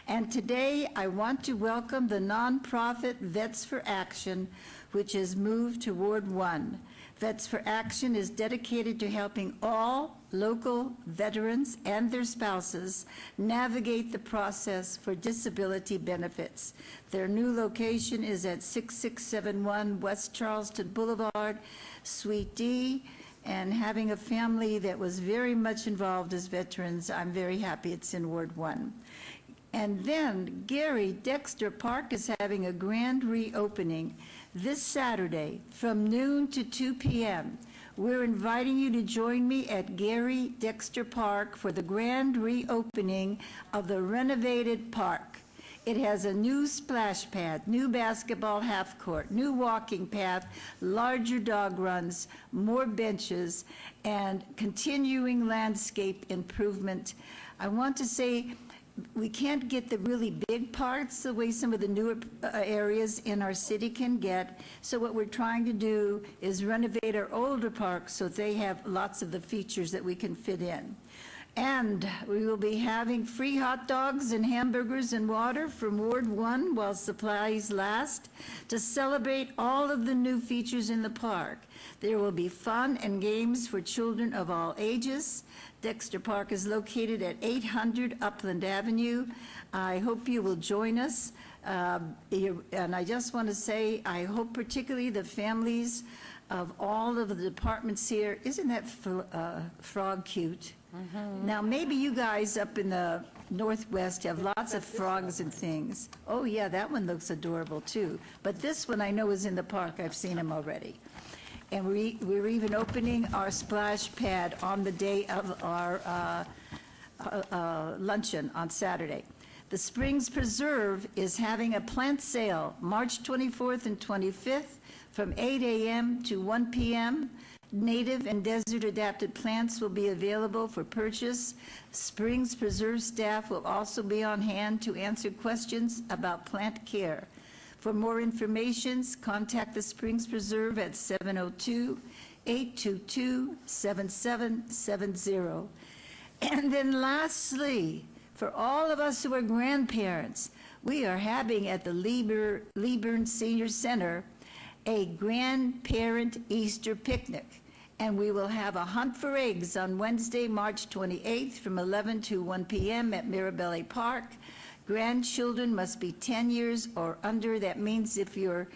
And today, I want to welcome the nonprofit Vets for Action, which has moved to Ward 1. Vets for Action is dedicated to helping all local veterans and their spouses navigate the process for disability benefits. Their new location is at 6671 West Charleston Boulevard, Suite D, and having a family that was very much involved as veterans, I'm very happy it's in Ward 1. And then Gary Dexter Park is having a grand reopening this Saturday from noon to 2 p.m. We're inviting you to join me at Gary Dexter Park for the grand reopening of the renovated park. It has a new splash pad, new basketball half court, new walking path, larger dog runs, more benches, and continuing landscape improvement. I want to say we can't get the really big parts the way some of the newer areas in our city can get. So what we're trying to do is renovate our older parks so they have lots of the features that we can fit in. And we will be having free hot dogs and hamburgers and water from Ward 1 while supplies last to celebrate all of the new features in the park. There will be fun and games for children of all ages, Dexter Park is located at 800 Upland Avenue. I hope you will join us. And I just want to say, I hope particularly the families of all of the departments here, isn't that frog cute? Now, maybe you guys up in the Northwest have lots of frogs and things. Oh, yeah, that one looks adorable, too. But this one I know is in the park. I've seen him already. And we're even opening our splash pad on the day of our luncheon on Saturday. The Springs Preserve is having a plant sale March 24th and 25th from 8 a.m. to 1 p.m. Native and desert-adapted plants will be available for purchase. Springs Preserve staff will also be on hand to answer questions about plant care. For more information, contact the Springs Preserve at 702-822-7770. And then lastly, for all of us who are grandparents, we are having at the Leeburn Senior Center a grandparent Easter picnic. And we will have a hunt for eggs on Wednesday, March 28th from 11 to 1 p.m. at Mirabelli Park. Grandchildren must be 10 years or under. That means if your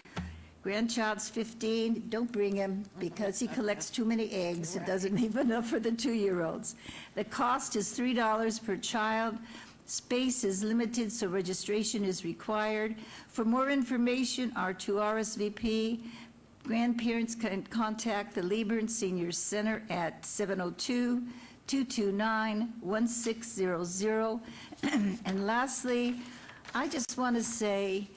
grandchild's 15, don't bring him because he collects too many eggs. It doesn't leave enough for the 2-year-olds. The cost is $3 per child. Space is limited, so registration is required. For more information or to RSVP, grandparents can contact the Leeburn Senior Center at 702-229-1600. And lastly, I just want to say,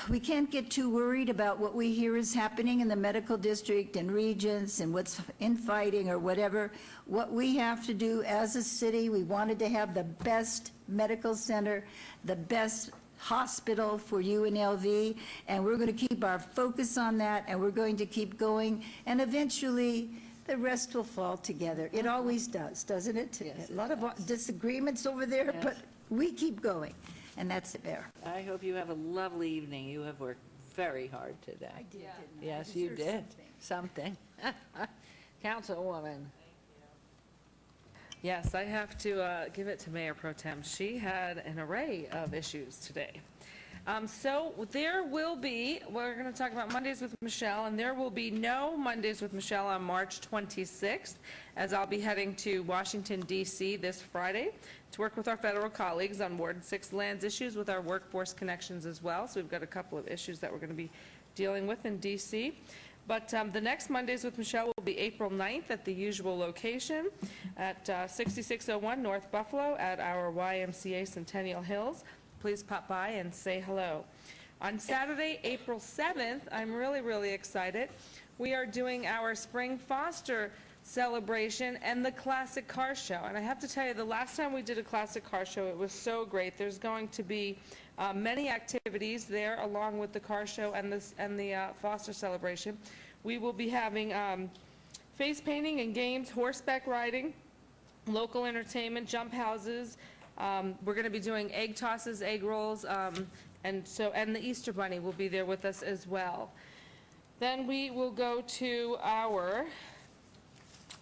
we can't get too worried about what we hear is happening in the medical district and regions and what's infighting or whatever. What we have to do as a city, we wanted to have the best medical center, the best hospital for UNLV, and we're going to keep our focus on that, and we're going to keep going, and eventually the rest will fall together. It always does, doesn't it? Yes, a lot of disagreements over there, Yes. but we keep going, and that's it there. I hope you have a lovely evening. You have worked very hard today. I did, didn't I? Yes, I you deserve did. Something. Councilwoman. Yes, I have to give it to Mayor Pro Tem. She had an array of issues today. So there will be, we're going to talk about Mondays with Michelle, and there will be no Mondays with Michelle on March 26th, as I'll be heading to Washington, D.C. this Friday to work with our federal colleagues on Ward 6 lands issues with our workforce connections as well. So we've got a couple of issues that we're going to be dealing with in D.C. But the next Mondays with Michelle will be April 9th at the usual location at 6601 North Buffalo at our YMCA Centennial Hills. Please pop by and say hello. On Saturday, April 7th, I'm really excited. We are doing our Spring Foster celebration and the Classic Car Show. And I have to tell you, the last time we did a Classic Car Show, it was so great. There's going to be many activities there along with the car show and the Foster celebration. We will be having face painting and games, horseback riding, local entertainment, jump houses. We're going to be doing egg tosses, egg rolls, and the Easter Bunny will be there with us as well. Then we will go to our,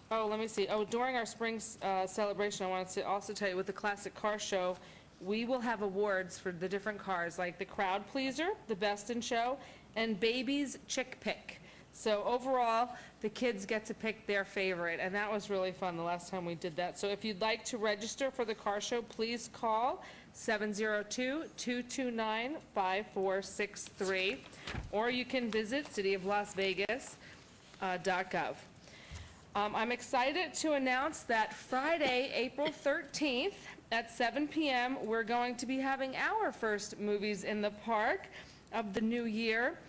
during our spring celebration, I wanted to also tell you with the Classic Car Show, we will have awards for the different cars, like the Crowd Pleaser, the Best in Show, and Baby's Chick Pick. So overall, the kids get to pick their favorite, and that was really fun the last time we did that. So if you'd like to register for the car show, please call 702-229-5463, or you can visit cityoflasvegas.gov. I'm excited to announce that Friday, April 13th at 7 p.m., we're going to be having our first Movies in the Park of the new year.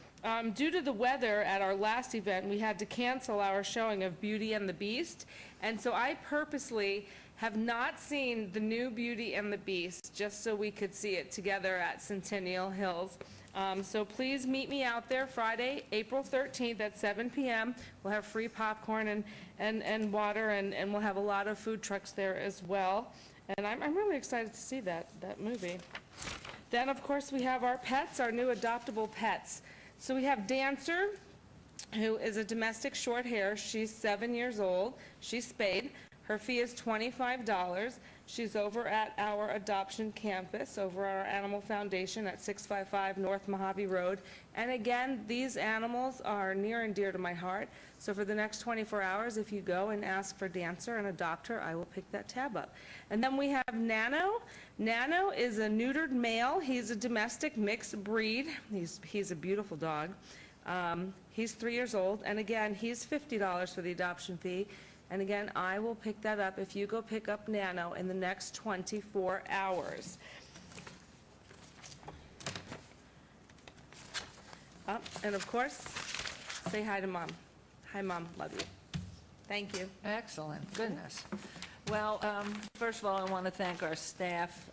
Due to the weather at our last event, we had to cancel our showing of Beauty and the Beast, and so I purposely have not seen the new Beauty and the Beast just so we could see it together at Centennial Hills. So please meet me out there Friday, April 13th at 7 p.m. We'll have free popcorn and water, and we'll have a lot of food trucks there as well. And I'm really excited to see that movie. Then, of course, we have our pets, our new adoptable pets. So we have Dancer, who is a domestic short hair. She's 7 years old. She's spayed. Her fee is $25. She's over at our adoption campus, over at our Animal Foundation at 655 North Mojave Road. And again, these animals are near and dear to my heart. So for the next 24 hours, if you go and ask for Dancer and adopt her, I will pick that tab up. And then we have Nano. Nano is a neutered male. He's a domestic mixed breed. He's a beautiful dog. He's 3 years old. And again, he's $50 for the adoption fee. And again, I will pick that up if you go pick up Nano in the next 24 hours. And of course, say hi to Mom. Hi, Mom. Love you. Thank you. Excellent. Goodness. Well, first of all, I want to thank our staff.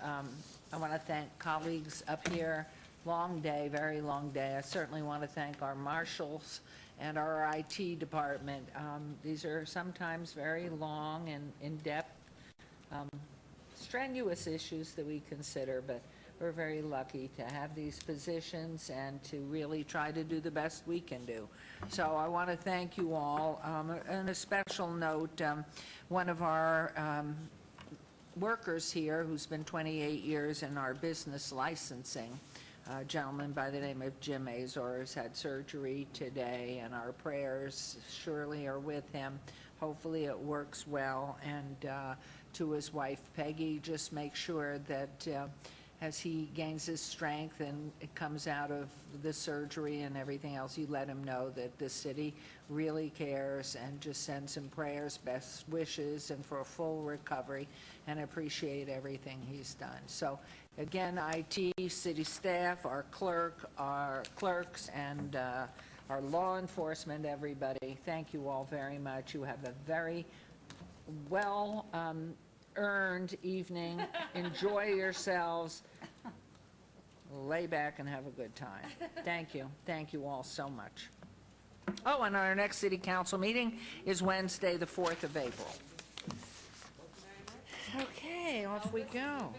I want to thank colleagues up here. Long day, very long day. I certainly want to thank our marshals and our IT department. These are sometimes very long and in-depth, strenuous issues that we consider, but we're very lucky to have these positions and to really try to do the best we can do. So I want to thank you all. On a special note, one of our workers here, who's been 28 years in our business licensing, a gentleman by the name of Jim Azor, has had surgery today, and our prayers surely are with him. Hopefully it works well. And to his wife, Peggy, just make sure that as he gains his strength and it comes out of the surgery and everything else, you let him know that the city really cares, and just send some prayers, best wishes, and for a full recovery, and appreciate everything he's done. So again, IT, city staff, our clerks, and our law enforcement, everybody, thank you all very much. You have a very well earned evening. Enjoy yourselves. Lay back and have a good time. Thank you. Thank you all so much. Oh, and our next city council meeting is Wednesday, the 4th of April. Okay, off we go.